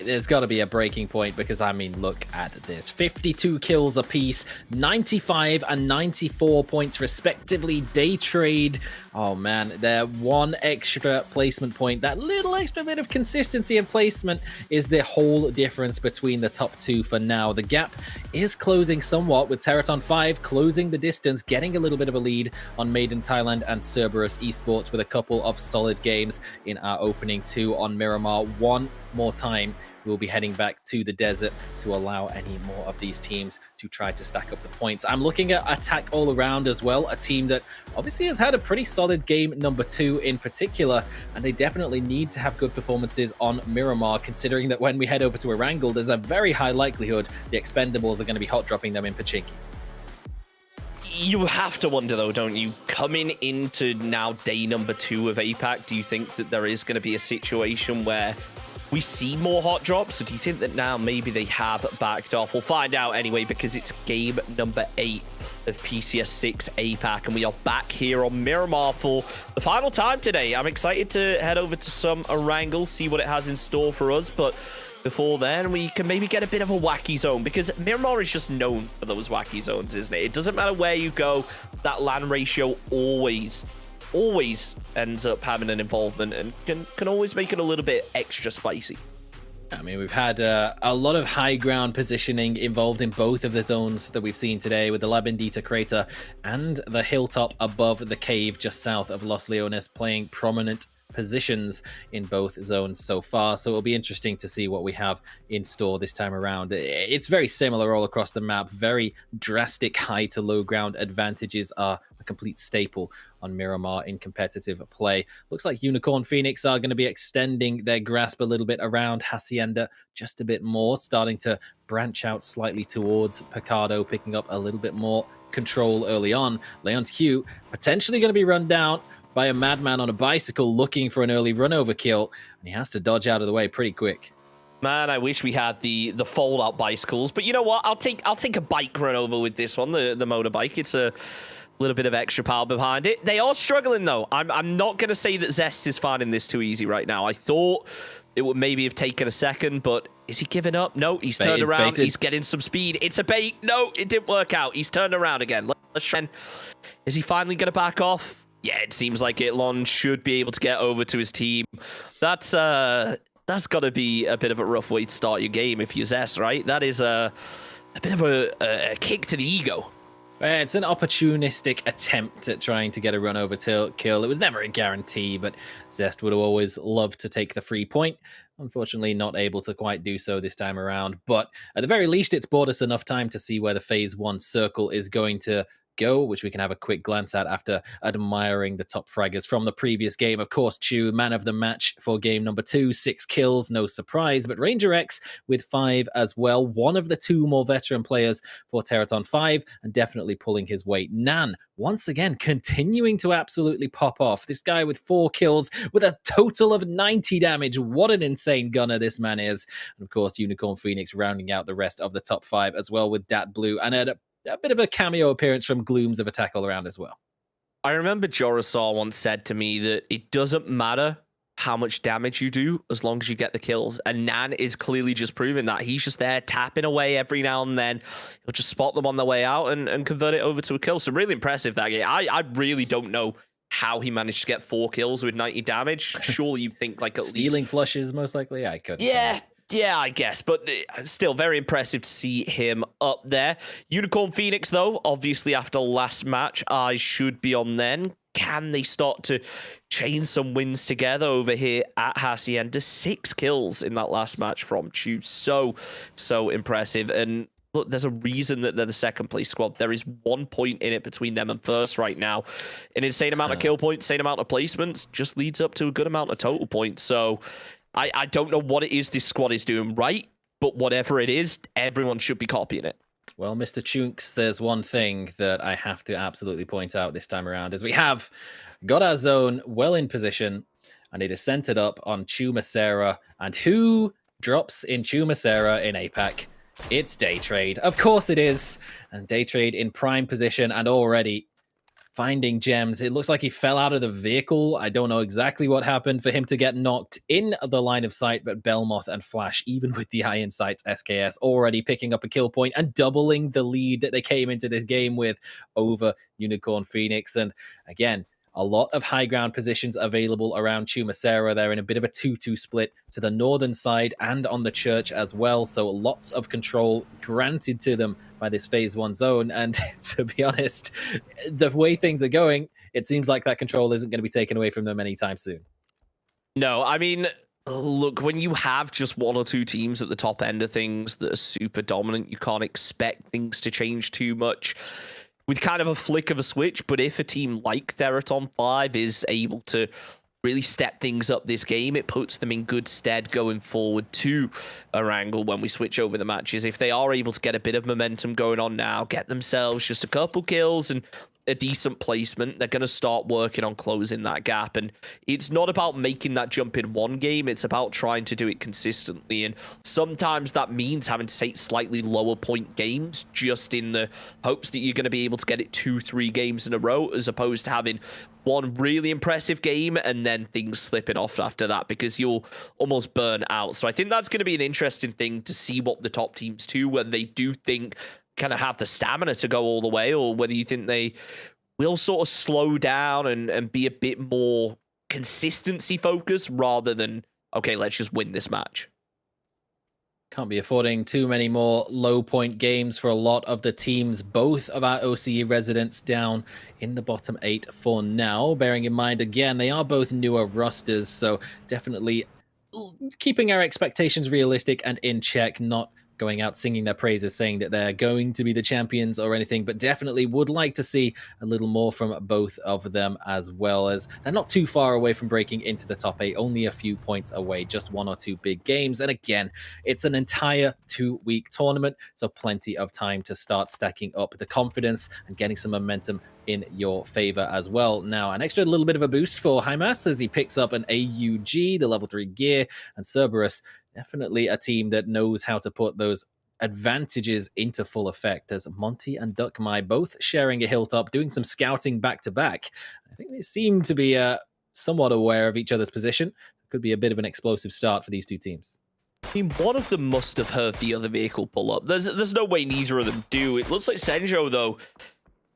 [SPEAKER 8] There's got to be a breaking point because, I mean, look at this. 52 kills apiece, 95 and 94 points respectively. Daytrade, oh man, they're 1 extra placement point. That little extra bit of consistency and placement is the whole difference between the top 2 for now. The gap is closing somewhat, with Teraton 5 closing the distance, getting a little bit of a lead on Made in Thailand and Cerberus Esports with a couple of solid games in our opening 2 on Miramar. One more time, we'll be heading back to the desert to allow any more of these teams to try to stack up the points. I'm looking at Attack all around as well, a team that obviously has had a pretty solid game number 2 in particular, and they definitely need to have good performances on Miramar, considering that when we head over to Erangel, there's a very high likelihood the Expendables are going to be hot dropping them in Pachinki.
[SPEAKER 7] You have to wonder, though, don't you? Coming into now day number 2 of APAC, do you think that there is going to be a situation where we see more hot drops, or do you think that now maybe they have backed off? We'll find out anyway, because it's game number 8 of PCS6 APAC, and we are back here on Miramar for the final time today. I'm excited to head over to some Erangel, see what it has in store for us, but before then, we can maybe get a bit of a wacky zone, because Miramar is just known for those wacky zones, isn't it? It doesn't matter where you go, that land ratio always ends up having an involvement and can always make it a little bit extra spicy.
[SPEAKER 8] I mean, we've had a lot of high ground positioning involved in both of the zones that we've seen today, with the La Bendita crater and the hilltop above the cave just south of Los Leones playing prominent positions in both zones so far. So it'll be interesting to see what we have in store this time around. It's very similar all across the map. Very drastic high to low ground advantages are a complete staple on Miramar in competitive play. Looks like Unicorn Phoenix are going to be extending their grasp a little bit around Hacienda just a bit more, starting to branch out slightly towards Picardo, picking up a little bit more control early on. Leon's Q potentially going to be run down by a madman on a bicycle looking for an early run over kill, and he has to dodge out of the way pretty quick.
[SPEAKER 7] Man, I wish we had the fold out bicycles, but you know what? I'll take a bike run over with this one, the motorbike. It's a little bit of extra power behind it. They are struggling though. I'm not going to say that Zest is finding this too easy right now. I thought it would maybe have taken a second, but is he giving up? No, he's turned around. He's getting some speed. It's a bait. No, it didn't work out. He's turned around again. Let's try. Is he finally going to back off? Yeah, it seems like it. Lon should be able to get over to his team. That's got to be a bit of a rough way to start your game if you're Zest, right? That is a bit of a kick to the ego.
[SPEAKER 8] It's an opportunistic attempt at trying to get a run over kill. It was never a guarantee, but Zest would have always loved to take the free point. Unfortunately, not able to quite do so this time around. But at the very least, it's bought us enough time to see where the Phase 1 circle is going to go, which we can have a quick glance at after admiring the top fraggers from the previous game. Of course, Chu, man of the match for game number 2, 6 kills, no surprise, but Ranger X with 5 as well. One of the 2 more veteran players for Teraton 5, and definitely pulling his weight. Nan, once again, continuing to absolutely pop off. This guy with 4 kills with a total of 90 damage. What an insane gunner this man is. And of course, Unicorn Phoenix rounding out the rest of the top 5 as well with Dat Blue, and a bit of a cameo appearance from Glooms of Attack all around as well.
[SPEAKER 7] I remember Jorasar once said to me that it doesn't matter how much damage you do as long as you get the kills. And Nan is clearly just proving that. He's just there tapping away every now and then. He'll just spot them on their way out and convert it over to a kill. So really impressive that game. I really don't know how he managed to get 4 kills with 90 damage. Surely you'd think like at
[SPEAKER 8] Stealing
[SPEAKER 7] least...
[SPEAKER 8] flushes, most likely. I couldn't.
[SPEAKER 7] Yeah, I guess, but still very impressive to see him up there. Unicorn Phoenix, though, obviously after last match, eyes should be on then. Can they start to chain some wins together over here at Hacienda? 6 kills in that last match from Chu. So impressive. And look, there's a reason that they're the second place squad. There is 1 point in it between them and first right now. An insane amount of kill points, insane amount of placements, just leads up to a good amount of total points. So I don't know what it is this squad is doing right, but whatever it is, everyone should be copying it.
[SPEAKER 8] Well, Mr. Chunks, there's one thing that I have to absolutely point out this time around, is we have got our zone well in position, and it is centered up on Chumacera. And who drops in Chumacera in APAC? It's Daytrade. Of course it is. And Daytrade in prime position and already finding gems. It looks like he fell out of the vehicle. I don't know exactly what happened for him to get knocked in the line of sight, but Belmoth and Flash, even with the Iron Sights SKS, already picking up a kill point and doubling the lead that they came into this game with over Unicorn Phoenix. And again, a lot of high ground positions available around Chumacera. They're in a bit of a 2-2 split to the northern side and on the church as well. So lots of control granted to them by this phase 1 zone. And to be honest, the way things are going, it seems like that control isn't going to be taken away from them anytime soon.
[SPEAKER 7] No, I mean, look, when you have just 1 or 2 teams at the top end of things that are super dominant, you can't expect things to change too much with kind of a flick of a switch. But if a team like Theraton 5 is able to really step things up this game, it puts them in good stead going forward to Erangel when we switch over the matches. If they are able to get a bit of momentum going on now, get themselves just a couple kills and a decent placement, they're going to start working on closing that gap. And it's not about making that jump in one game, it's about trying to do it consistently. And sometimes that means having to take slightly lower point games just in the hopes that you're going to be able to get it 2-3 games in a row, as opposed to having one really impressive game and then things slipping off after that, because you'll almost burn out. So I think that's going to be an interesting thing to see what the top teams do, when they do think kind of have the stamina to go all the way, or whether you think they will sort of slow down and be a bit more consistency focused rather than, okay, let's just win this match.
[SPEAKER 8] Can't be affording too many more low point games for a lot of the teams. Both of our OCE residents down in the bottom 8 for now. Bearing in mind, again, they are both newer rosters, so definitely keeping our expectations realistic and in check, not going out singing their praises, saying that they're going to be the champions or anything, but definitely would like to see a little more from both of them, as well as they're not too far away from breaking into the top 8, only a few points away, just 1 or 2 big games. And again, it's an entire 2-week tournament, so plenty of time to start stacking up the confidence and getting some momentum in your favor as well. Now, an extra little bit of a boost for Hymas as he picks up an AUG, the level 3 gear, and Cerberus, definitely a team that knows how to put those advantages into full effect, as Monty and Duckmai both sharing a hilltop, doing some scouting back-to-back. I think they seem to be somewhat aware of each other's position. Could be a bit of an explosive start for these two teams.
[SPEAKER 7] I mean, one of them must have heard the other vehicle pull up. There's no way neither of them do. It looks like Senjo, though,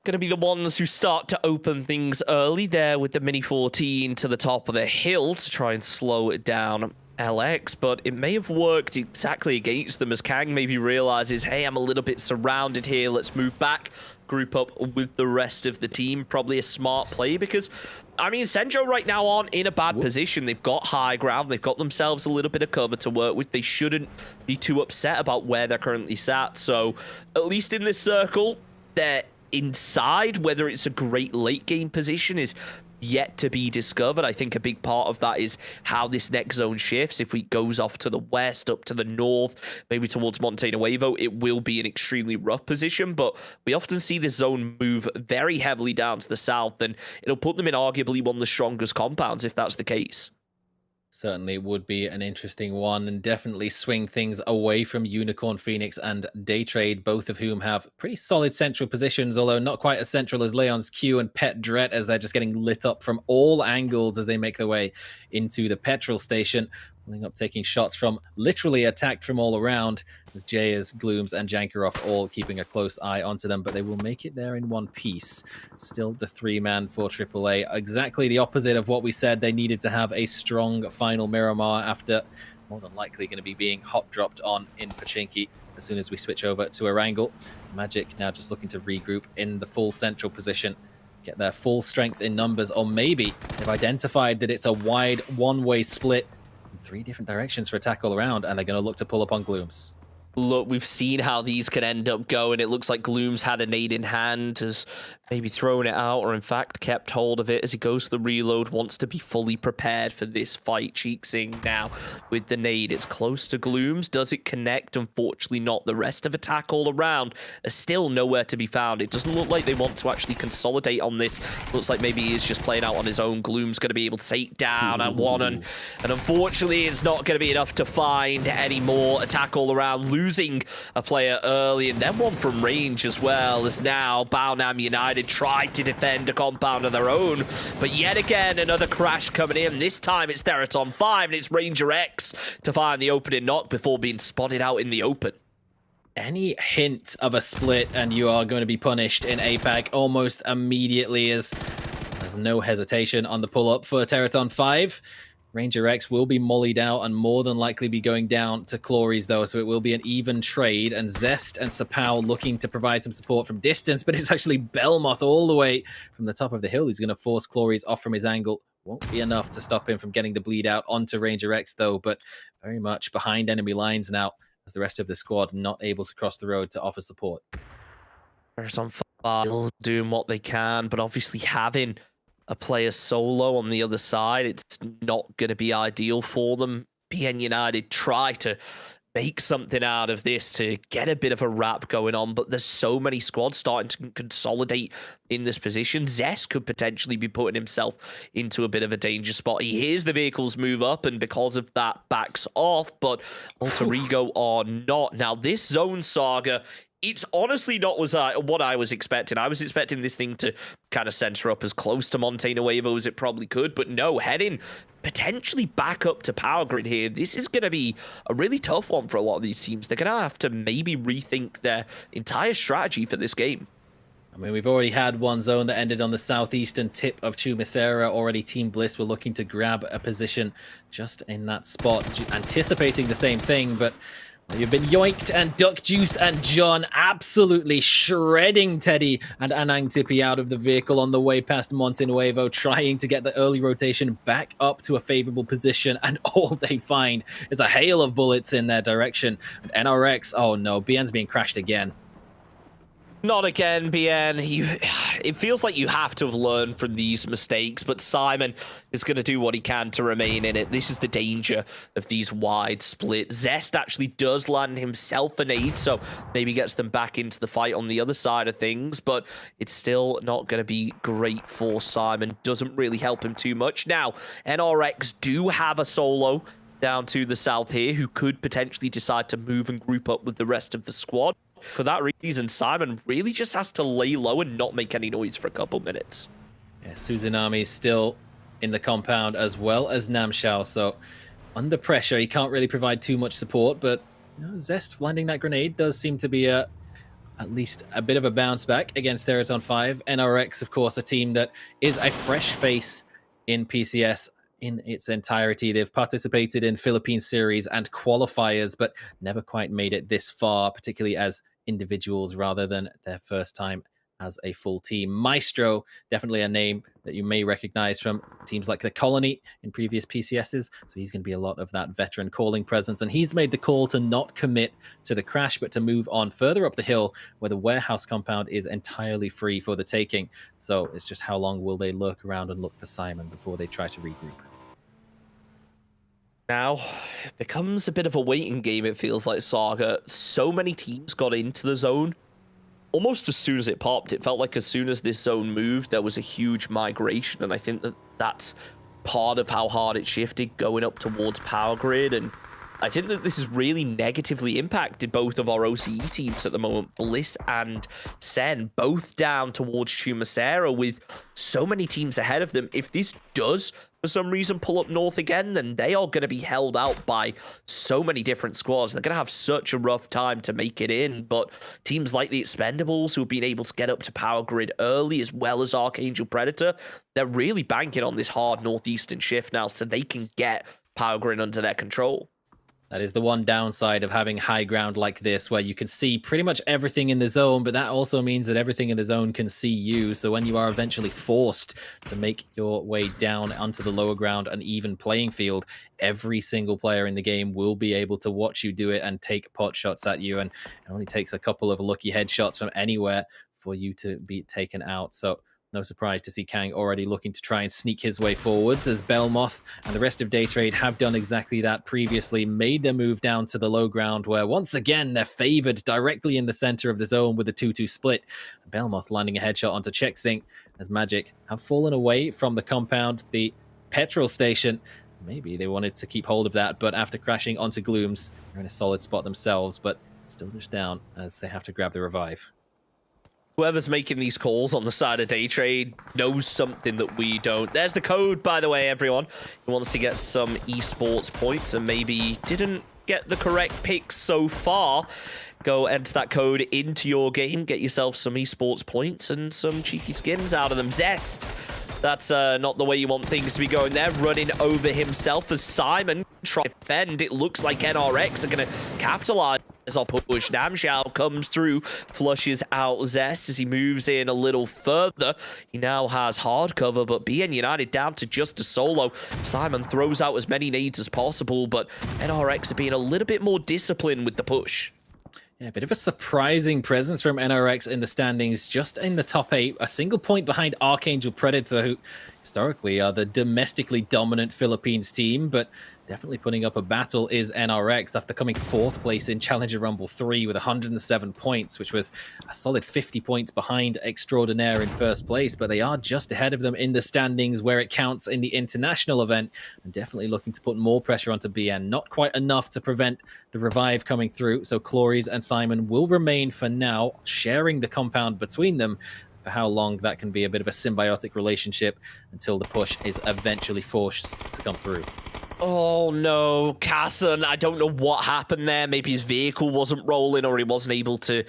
[SPEAKER 7] going to be the ones who start to open things early there with the Mini 14 to the top of the hill to try and slow it down LX, but it may have worked exactly against them, as Kang maybe realizes, hey, I'm a little bit surrounded here, let's move back, group up with the rest of the team. Probably a smart play, because I mean, Senjo right now aren't in a bad position. They've got high ground, they've got themselves a little bit of cover to work with. They shouldn't be too upset about where they're currently sat. So at least in this circle, they're inside. Whether it's a great late game position is yet to be discovered. I think a big part of that is how this next zone shifts. If it goes off to the west, up to the north, maybe towards Monte Nuevo, it will be an extremely rough position, but we often see this zone move very heavily down to the south, and it'll put them in arguably one of the strongest compounds if that's the case.
[SPEAKER 8] Certainly would be an interesting one, and definitely swing things away from Unicorn Phoenix and Daytrade, both of whom have pretty solid central positions, although not quite as central as Leon's Q and Pet Dret, as they're just getting lit up from all angles as they make their way into the petrol station. Pulling up, taking shots from literally attacked from all around, as Jayas, Glooms, and Jankarov all keeping a close eye onto them, but they will make it there in one piece. Still the 3-man for AAA. Exactly the opposite of what we said. They needed to have a strong final Miramar after more than likely going to be being hot dropped on in Pachinki as soon as we switch over to Erangel. Magic now just looking to regroup in the full central position, get their full strength in numbers, or maybe they've identified that it's a wide one-way split in 3 different directions for attack all around, and they're going to look to pull up on Glooms.
[SPEAKER 7] Look, we've seen how these can end up going. It looks like Gloom's had a nade in hand, has maybe thrown it out, or in fact kept hold of it as he goes to the reload, wants to be fully prepared for this fight. Cheeksing now with the nade. It's close to Gloom's. Does it connect? Unfortunately not. The rest of attack all around are still nowhere to be found. It doesn't look like they want to actually consolidate on this. Looks like maybe he is just playing out on his own. Gloom's going to be able to take down at one, and unfortunately it's not going to be enough to find any more. Attack all around, losing a player early, and then one from range as well, as now Baonam United try to defend a compound of their own, but yet again another crash coming in. This time it's Theraton 5 and it's Ranger X to find the opening knock before being spotted out in the open.
[SPEAKER 8] Any hint of a split and you are going to be punished in APAC almost immediately, as there's no hesitation on the pull-up for Theraton 5. Ranger X will be mollied out and more than likely be going down to Clories, though, so it will be an even trade. And Zest and Sapao looking to provide some support from distance, but it's actually Belmoth all the way from the top of the hill. He's going to force Clories off from his angle. Won't be enough to stop him from getting the bleed out onto Ranger X, though, but very much behind enemy lines now, as the rest of the squad not able to cross the road to offer support.
[SPEAKER 7] There's on fire, still doing what they can, but obviously having a player solo on the other side, it's not going to be ideal for them. PN United try to make something out of this to get a bit of a wrap going on, but there's so many squads starting to consolidate in this position. Zest could potentially be putting himself into a bit of a danger spot. He hears the vehicles move up and because of that backs off, but Alter Ego are not. Now this zone saga, it's honestly not what I was expecting. I was expecting this thing to kind of center up as close to Montana Nuevo as it probably could, but no, heading potentially back up to Power Grid here. This is going to be a really tough one for a lot of these teams. They're going to have to maybe rethink their entire strategy for this game.
[SPEAKER 8] I mean, we've already had one zone that ended on the southeastern tip of Chumacera. Already Team Bliss were looking to grab a position just in that spot, anticipating the same thing, but you've been yoinked, and Duck Juice and John absolutely shredding Teddy and Anang Tippy out of the vehicle on the way past Montenuevo, trying to get the early rotation back up to a favorable position, and all they find is a hail of bullets in their direction. And NRX, oh no, BN's being crashed again.
[SPEAKER 7] Not again, BN. It feels like you have to have learned from these mistakes, but Simon is going to do what he can to remain in it. This is the danger of these wide splits. Zest actually does land himself an aid, so maybe gets them back into the fight on the other side of things, but it's still not going to be great for Simon. Doesn't really help him too much. Now, NRX do have a solo down to the south here who could potentially decide to move and group up with the rest of the squad. For that reason, Simon really just has to lay low and not make any noise for a couple minutes.
[SPEAKER 8] Yeah, Suzanami is still in the compound as well as Namshao, so under pressure, he can't really provide too much support, but you know, Zest landing that grenade does seem to be at least a bit of a bounce back against Theraton 5. NRX, of course, a team that is a fresh face in PCS in its entirety. They've participated in Philippine series and qualifiers, but never quite made it this far, particularly as individuals rather than their first time as a full team. Maestro, definitely a name that you may recognize from teams like the Colony in previous PCSs. So he's going to be a lot of that veteran calling presence. And he's made the call to not commit to the crash, but to move on further up the hill where the warehouse compound is entirely free for the taking. So it's just how long will they lurk around and look for Simon before they try to regroup.
[SPEAKER 7] Now, it becomes a bit of a waiting game, it feels like, Saga. So many teams got into the zone almost as soon as it popped. It felt like as soon as this zone moved, there was a huge migration, and I think that that's part of how hard it shifted going up towards Power Grid, and I think that this has really negatively impacted both of our OCE teams at the moment. Bliss and Sen, both down towards Chumacera with so many teams ahead of them. If this does, for some reason, pull up north again, then they are going to be held out by so many different squads. They're going to have such a rough time to make it in, but teams like the Expendables, who have been able to get up to Power Grid early, as well as Archangel Predator, they're really banking on this hard northeastern shift now so they can get Power Grid under their control.
[SPEAKER 8] That is the one downside of having high ground like this, where you can see pretty much everything in the zone, but that also means that everything in the zone can see you. So when you are eventually forced to make your way down onto the lower ground, an even playing field, every single player in the game will be able to watch you do it and take pot shots at you. And it only takes a couple of lucky headshots from anywhere for you to be taken out. So no surprise to see Kang already looking to try and sneak his way forwards, as Belmoth and the rest of Daytrade have done exactly that previously, made their move down to the low ground, where once again they're favored directly in the center of the zone with a 2-2 split. Belmoth landing a headshot onto Checksink, as Magic have fallen away from the compound, the petrol station. Maybe they wanted to keep hold of that, but after crashing onto Glooms, they're in a solid spot themselves, but still just down as they have to grab the revive.
[SPEAKER 7] Whoever's making these calls on the side of Daytrade knows something that we don't. There's the code, by the way, everyone. Who wants to get some esports points and maybe didn't get the correct picks so far. Go enter that code into your game, get yourself some esports points and some cheeky skins out of them. Zest. That's not the way you want things to be going there. Running over himself as Simon tries to defend. It looks like NRX are going to capitalize off push. Namshao comes through, flushes out Zest as he moves in a little further. He now has hard cover, but BN United down to just a solo. Simon throws out as many nades as possible, but NRX are being a little bit more disciplined with the push.
[SPEAKER 8] Yeah, a bit of a surprising presence from NRX in the standings, just in the top 8, a single point behind Archangel Predator, who historically are the domestically dominant Philippines team, but definitely putting up a battle is NRX after coming 4th place in Challenger Rumble 3 with 107 points, which was a solid 50 points behind Extraordinaire in 1st place, but they are just ahead of them in the standings where it counts in the international event, and definitely looking to put more pressure onto BN. Not quite enough to prevent the revive coming through, so Clories and Simon will remain for now, sharing the compound between them. For how long that can be a bit of a symbiotic relationship until the push is eventually forced to come through.
[SPEAKER 7] Oh no, Casson, I don't know what happened there. Maybe his vehicle wasn't rolling or he wasn't able to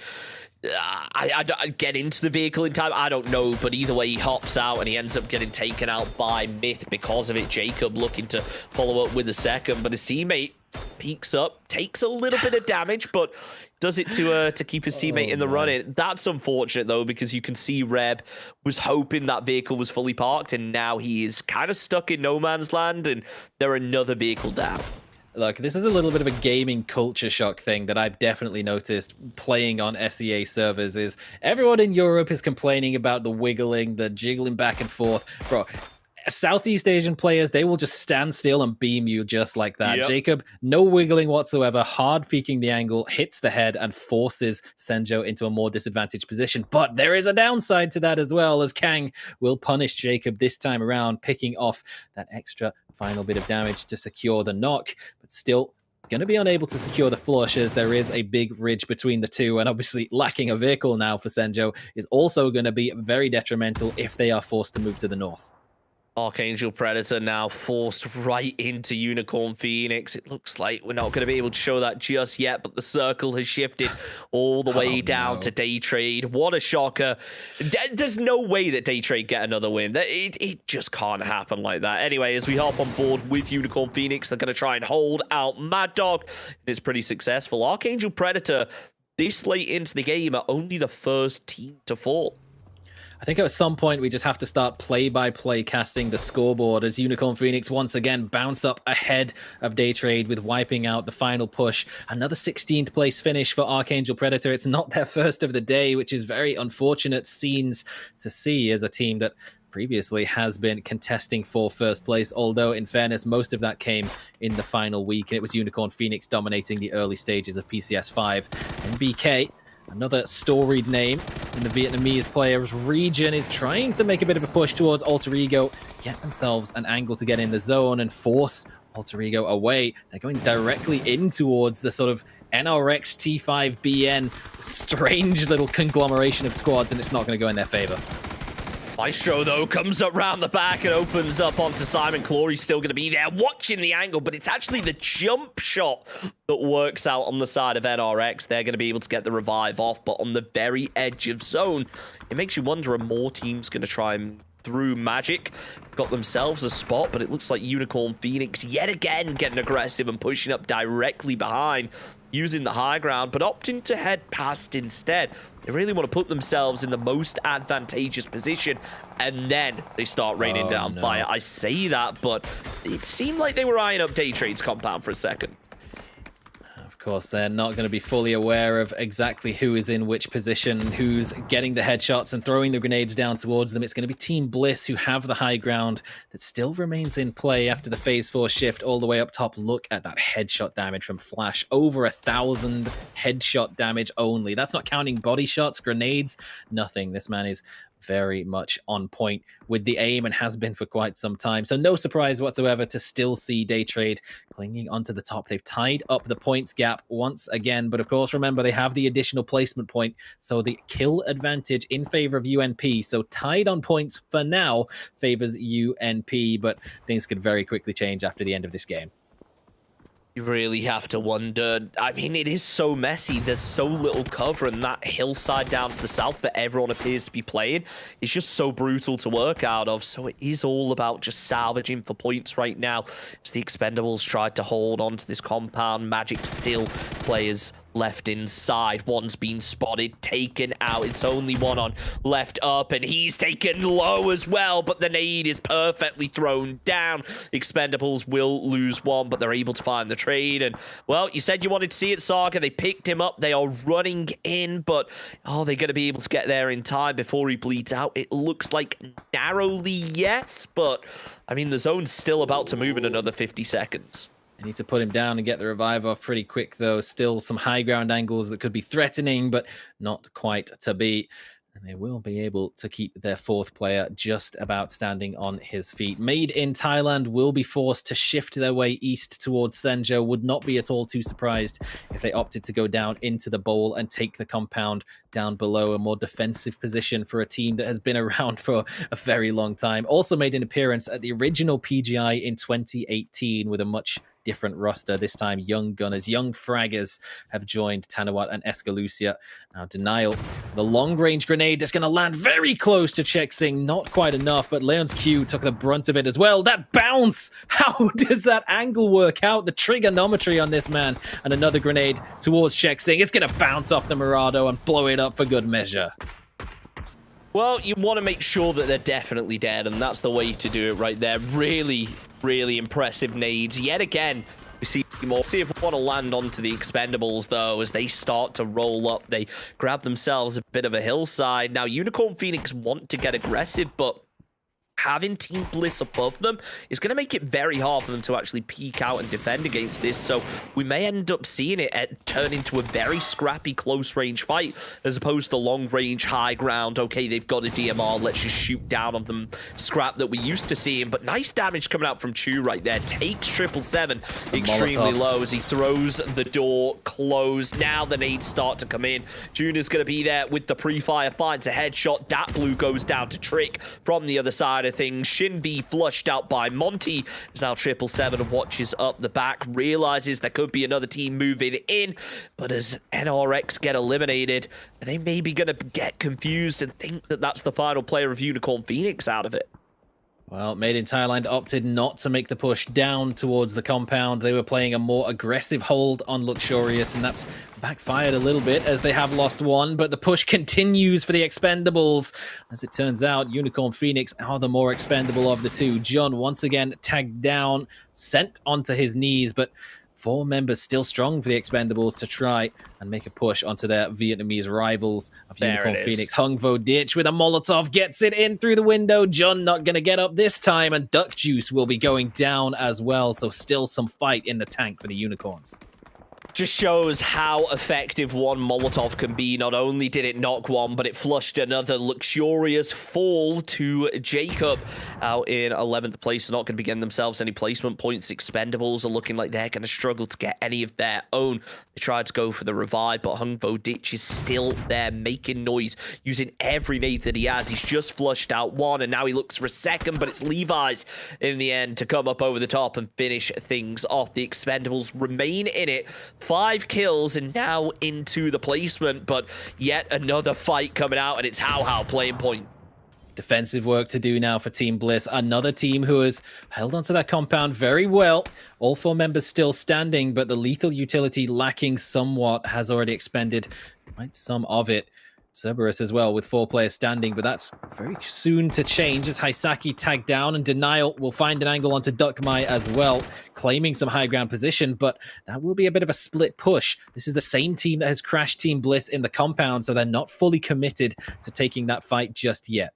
[SPEAKER 7] I get into the vehicle in time. I don't know, but either way, he hops out and he ends up getting taken out by Myth because of it. Jacob looking to follow up with a second, but his teammate peeks up, takes a little bit of damage, but does it to keep his teammate in the run-in. That's unfortunate, though, because you can see Reb was hoping that vehicle was fully parked, and now he is kind of stuck in no man's land, and they're another vehicle down.
[SPEAKER 8] Look, this is a little bit of a gaming culture shock thing that I've definitely noticed playing on SEA servers. Is everyone in Europe is complaining about the wiggling, the jiggling back and forth. Bro, Southeast Asian players, they will just stand still and beam you just like that. Yep. Jacob, no wiggling whatsoever, hard peeking the angle, hits the head and forces Senjo into a more disadvantaged position. But there is a downside to that as well, as Kang will punish Jacob this time around, picking off that extra final bit of damage to secure the knock, but still going to be unable to secure the flush as there is a big ridge between the two, and obviously lacking a vehicle now for Senjo is also going to be very detrimental if they are forced to move to the north.
[SPEAKER 7] Archangel Predator now forced right into Unicorn Phoenix. It looks like we're not going to be able to show that just yet, but the circle has shifted all the way down to Daytrade. What a shocker. There's no way that Daytrade get another win. It just can't happen like that. Anyway, as we hop on board with Unicorn Phoenix, they're going to try and hold out Mad Dog. It's pretty successful. Archangel Predator, this late into the game, are only the first team to fall.
[SPEAKER 8] I think at some point we just have to start play-by-play casting the scoreboard as Unicorn Phoenix once again bounce up ahead of Daytrade with wiping out the final push. Another 16th place finish for Archangel Predator. It's not their first of the day, which is very unfortunate scenes to see as a team that previously has been contesting for first place, although in fairness most of that came in the final week, and it was Unicorn Phoenix dominating the early stages of PCS5. And BK, another storied name in the Vietnamese players region, is trying to make a bit of a push towards Alter Ego, get themselves an angle to get in the zone and force Alter Ego away. They're going directly in towards the sort of NRX T5BN strange little conglomeration of squads, and it's not going to go in their favor.
[SPEAKER 7] Maestro, though, comes up round the back and opens up onto Simon. Clory's still going to be there watching the angle, but it's actually the jump shot that works out on the side of NRX. They're going to be able to get the revive off, but on the very edge of zone, it makes you wonder, are more teams going to try and through Magic. Got themselves a spot, but it looks like Unicorn Phoenix yet again getting aggressive and pushing up directly behind, using the high ground, but opting to head past instead. They really want to put themselves in the most advantageous position, and then they start raining down fire. I say that, but it seemed like they were eyeing up Day Trade's compound for a second.
[SPEAKER 8] Of course, they're not going to be fully aware of exactly who is in which position, who's getting the headshots and throwing the grenades down towards them. It's going to be Team Bliss who have the high ground that still remains in play after the Phase 4 shift all the way up top. Look at that headshot damage from Flash. Over 1,000 headshot damage only. That's not counting body shots, grenades, nothing. This man is very much on point with the aim and has been for quite some time. So no surprise whatsoever to still see Day Trade clinging onto the top. They've tied up the points gap once again, but of course, remember, they have the additional placement point, so the kill advantage in favor of UNP. So tied on points for now favors UNP, but things could very quickly change after the end of this game.
[SPEAKER 7] You really have to wonder. I mean, it is so messy. There's so little cover, and that hillside down to the south that everyone appears to be playing is just so brutal to work out of. So it is all about just salvaging for points right now. As the Expendables tried to hold on to this compound, Magic still players left inside. One's been spotted, taken out. It's only one on left up, and he's taken low as well, but the nade is perfectly thrown down. Expendables will lose one, but they're able to find the trade. And, well, you said you wanted to see it, Saga. They picked him up. They are running in, but are they going to be able to get there in time before he bleeds out? It looks like narrowly yes, but, I mean, the zone's still about to move in another 50 seconds.
[SPEAKER 8] They need to put him down and get the revive off pretty quick, though. Still some high ground angles that could be threatening, but not quite to be. And they will be able to keep their fourth player just about standing on his feet. Made in Thailand will be forced to shift their way east towards Senjo. Would not be at all too surprised if they opted to go down into the bowl and take the compound down below, a more defensive position for a team that has been around for a very long time. Also made an appearance at the original PGI in 2018 with a much different roster. This time, young gunners, young fraggers have joined Tanawat and Escalucia. Now, Denial, the long-range grenade that's going to land very close to Cheksing. Not quite enough, but Leon's Q took the brunt of it as well. That bounce! How does that angle work out? The trigonometry on this man. And another grenade towards Cheksing. It's going to bounce off the Murado and blow it up for good measure.
[SPEAKER 7] Well, you want to make sure that they're definitely dead, and that's the way to do it right there. Really, really impressive nades. Yet again, we see more. See if we want to land onto the Expendables, though, as they start to roll up. They grab themselves a bit of a hillside. Now, Unicorn Phoenix want to get aggressive, but having Team Bliss above them is going to make it very hard for them to actually peek out and defend against this. So we may end up seeing it turn into a very scrappy close-range fight as opposed to long-range high ground. Okay, they've got a DMR. Let's just shoot down on them. Scrap that we used to see him. But nice damage coming out from Chu right there. Takes 777 extremely low as he throws the door closed. Now the nades start to come in. Junior's going to be there with the pre-fire. Finds a headshot. Dat Blue goes down to Trick from the other side of things. Shin V flushed out by Monty. Is now 777 watches up the back, realizes there could be another team moving in, but as NRX get eliminated, they may be going to get confused and think that that's the final player of Unicorn Phoenix out of it.
[SPEAKER 8] Well, Made in Thailand opted not to make the push down towards the compound. They were playing a more aggressive hold on Luxurious, and that's backfired a little bit as they have lost one, but the push continues for the Expendables. As it turns out, Unicorn Phoenix are the more expendable of the two. John once again tagged down, sent onto his knees, but 4 members still strong for the Expendables to try and make a push onto their Vietnamese rivals of Unicorn Phoenix. Hung Vo Ditch with a Molotov gets it in through the window. John not going to get up this time, and Duck Juice will be going down as well. So still some fight in the tank for the Unicorns.
[SPEAKER 7] Just shows how effective one Molotov can be. Not only did it knock one, but it flushed another. Luxurious fall to Jacob out in 11th place. Not going to be getting themselves any placement points. Expendables are looking like they're going to struggle to get any of their own. They tried to go for the revive, but Hung Vo Ditch is still there, making noise, using every nade that he has. He's just flushed out one, and now he looks for a second, but it's Levi's in the end to come up over the top and finish things off. The Expendables remain in it. 5 kills and now into the placement, but yet another fight coming out, and it's How playing point.
[SPEAKER 8] defensive work to do now for Team Bliss. Another team who has held onto that compound very well. All 4 members still standing, but the lethal utility lacking somewhat, has already expended quite some of it. Cerberus as well with 4 players standing, but that's very soon to change as Hisaki tagged down, and Denial will find an angle onto Duckmai as well, claiming some high ground position, but that will be a bit of a split push. This is the same team that has crashed Team Bliss in the compound, so they're not fully committed to taking that fight just yet.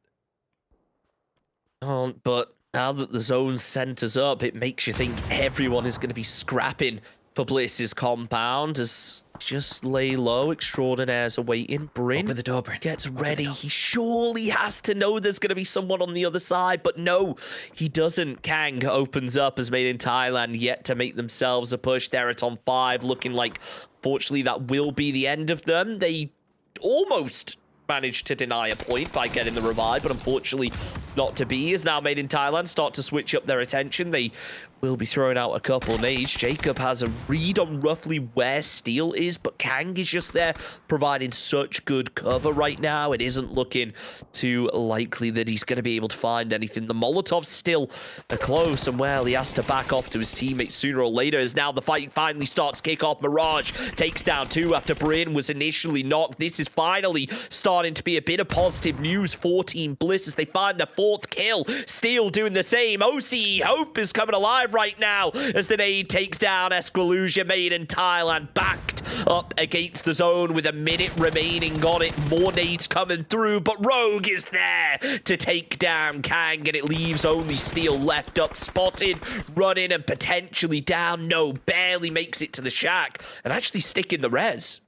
[SPEAKER 7] Oh, but now that the zone centers up, it makes you think everyone is going to be scrapping for Bliss's compound as just lay low. Extraordinaires are waiting. Bryn
[SPEAKER 8] Open the door, Bryn.
[SPEAKER 7] gets ready. He surely has to know there's going to be someone on the other side, but no, he doesn't. Kang opens up as Made in Thailand yet to make themselves a push. They're at on 5, looking like, fortunately, that will be the end of them. They almost managed to deny a point by getting the revive, but unfortunately not to be, as now Made in Thailand start to switch up their attention. They will be throwing out a couple nades. Jacob has a read on roughly where Steel is, but Kang is just there providing such good cover right now. It isn't looking too likely that he's going to be able to find anything. The Molotovs still are close, and well, he has to back off to his teammates sooner or later, as now the fight finally starts kick off. Mirage takes down 2 after Bryn was initially knocked. This is finally starting to be a bit of positive news for Team Bliss as they find their 4th kill. Steel doing the same. OCE Hope is coming alive right now as the nade takes down Esquilusia. Made in Thailand backed up against the zone with a minute remaining on it. More nades coming through, but Rogue is there to take down Kang, and it leaves only Steel left up, spotted, running, and potentially down. No, barely makes it to the shack and actually sticking the res.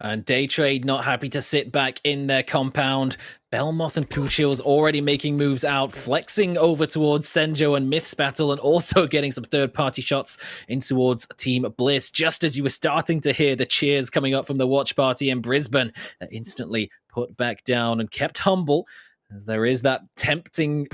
[SPEAKER 8] And Daytrade not happy to sit back in their compound. Belmoth and Puchil's already making moves out, flexing over towards Senjo and Myth's battle, and also getting some third-party shots in towards Team Bliss. Just as you were starting to hear the cheers coming up from the watch party in Brisbane, they're instantly put back down and kept humble, as there is that tempting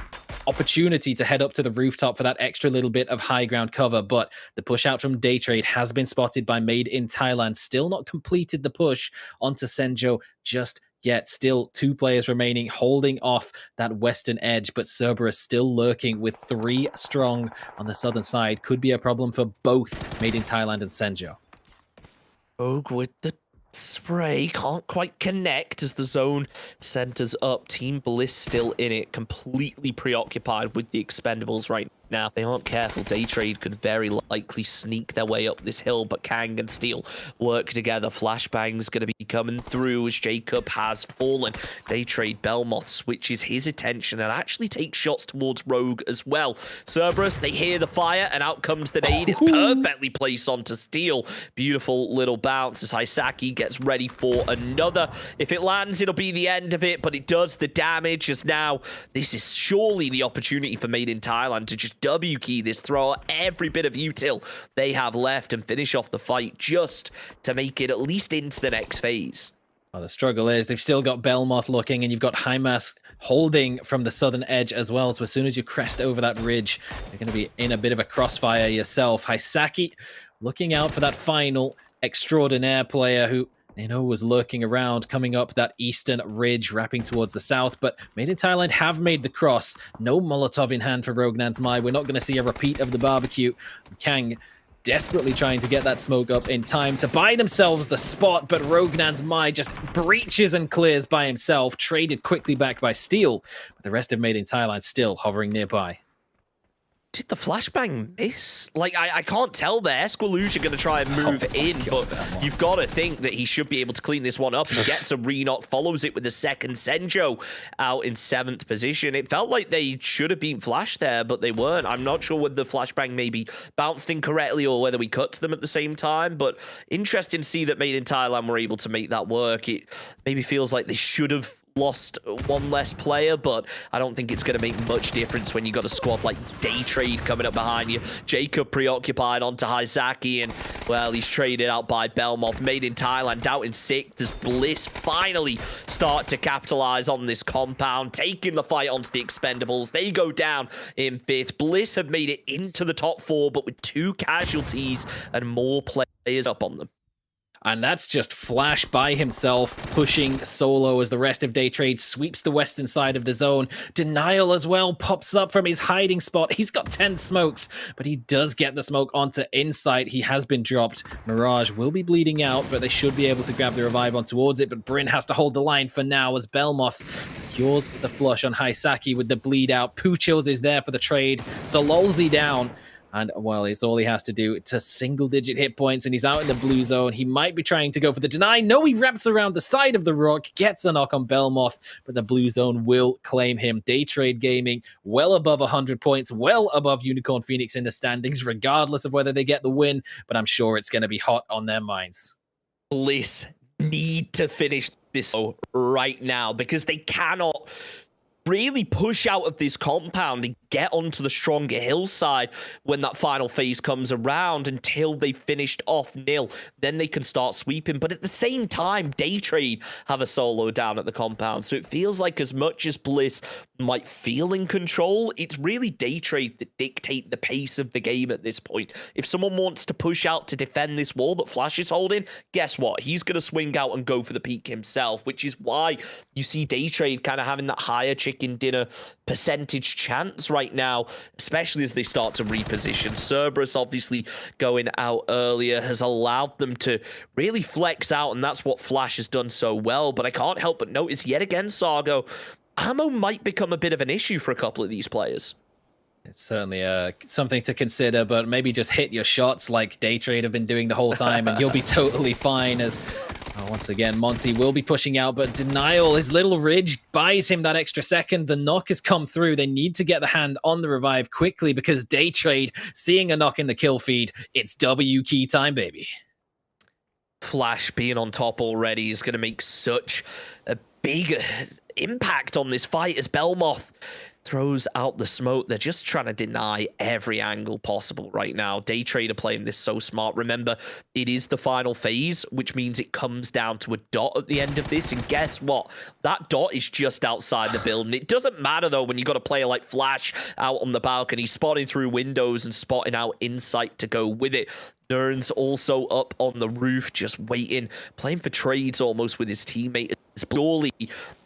[SPEAKER 8] opportunity to head up to the rooftop for that extra little bit of high ground cover, but the push out from Daytrade has been spotted by Made in Thailand. Still not completed the push onto Senjo just yet. Still 2 players remaining, holding off that western edge, but Cerberus still lurking with 3 strong on the southern side. Could be a problem for both Made in Thailand and Senjo.
[SPEAKER 7] Rogue with the spray, can't quite connect as the zone centers up. Team Bliss still in it, completely preoccupied with the expendables right now. If they aren't careful, Daytrade could very likely sneak their way up this hill, but Kang and Steel work together. Flashbang's going to be coming through as Jacob has fallen. Daytrade Belmoth switches his attention and actually takes shots towards Rogue as well. Cerberus, they hear the fire, and out comes the nade. It's perfectly placed onto Steel. Beautiful little bounce as Hisaki gets ready for another. If it lands, it'll be the end of it, but it does the damage, as now this is surely the opportunity for Made in Thailand to just W key this, throw every bit of util they have left and finish off the fight just to make it at least into the next phase.
[SPEAKER 8] Well, the struggle is they've still got Belmoth looking, and you've got Hymas holding from the southern edge as well. So as soon as you crest over that ridge, you're going to be in a bit of a crossfire yourself. Hisaki looking out for that final extraordinaire player who was lurking around, coming up that eastern ridge, wrapping towards the south, but Made in Thailand have made the cross. No Molotov in hand for Rogue Nansmai. We're not going to see a repeat of the barbecue. Kang desperately trying to get that smoke up in time to buy themselves the spot, but Rogue Nansmai just breaches and clears by himself, traded quickly back by Steel, but the rest of Made in Thailand still hovering nearby.
[SPEAKER 7] Did the flashbang miss? Like, I can't tell there. Esquilusia going to try and move in, but you've got to think that he should be able to clean this one up. He gets a re-knock, follows it with the second. Senjo out in 7th position. It felt like they should have been flashed there, but they weren't. I'm not sure whether the flashbang maybe bounced incorrectly or whether we cut to them at the same time, but interesting to see that Made in Thailand were able to make that work. It maybe feels like they should have lost one less player, but I don't think it's going to make much difference when you got a squad like Daytrade coming up behind you. Jacob preoccupied onto Hisaki, and well, he's traded out by Belmoth. Made in Thailand out in 6th as Bliss finally start to capitalize on this compound, taking the fight onto the expendables. They go down in 5th. Bliss have made it into the top 4, but with 2 casualties and more players up on them.
[SPEAKER 8] And that's just Flash by himself, pushing solo as the rest of Day Trade sweeps the western side of the zone. Denial as well pops up from his hiding spot. He's got 10 smokes, but he does get the smoke onto Insight. He has been dropped. Mirage will be bleeding out, but they should be able to grab the revive on towards it. But Bryn has to hold the line for now as Belmoth secures the flush on Haisaki with the bleed out. Poochills is there for the trade, so Lolzy down. And, well, it's all he has to do to single-digit hit points, and he's out in the blue zone. He might be trying to go for the deny. No, he wraps around the side of the rock, gets a knock on Belmoth, but the blue zone will claim him. Day Trade Gaming, well above 100 points, well above Unicorn Phoenix in the standings, regardless of whether they get the win, but I'm sure it's going to be hot on their minds.
[SPEAKER 7] Bliss need to finish this right now because they cannot really push out of this compound and get onto the stronger hillside when that final phase comes around until they finished off nil. Then they can start sweeping. But at the same time, Day Trade have a solo down at the compound. So it feels like as much as Bliss might feel in control, it's really Day Trade that dictate the pace of the game at this point. If someone wants to push out to defend this wall that Flash is holding, guess what? He's going to swing out and go for the peak himself, which is why you see Day Trade kind of having that higher chicken dinner percentage chance right now, especially as they start to reposition. Cerberus obviously going out earlier has allowed them to really flex out, and that's what Flash has done so well. But I can't help but notice yet again, Sargo, ammo might become a bit of an issue for a couple of these players.
[SPEAKER 8] It's certainly something to consider, but maybe just hit your shots like Day Trade have been doing the whole time, and you'll be totally fine. As once again, Monty will be pushing out, but Denial, his little ridge buys him that extra second. The knock has come through. They need to get the hand on the revive quickly because Day Trade, seeing a knock in the kill feed, it's W key time, baby.
[SPEAKER 7] Flash being on top already is going to make such a big impact on this fight as Belmoth throws out the smoke. They're just trying to deny every angle possible right now. Day Trade are playing this so smart. Remember, it is the final phase, which means it comes down to a dot at the end of this. And guess what? That dot is just outside the building. It doesn't matter, though, when you got a player like Flash out on the balcony, spotting through windows and spotting out Insight to go with it. Nern's also up on the roof, just waiting, playing for trades almost with his teammate. Surely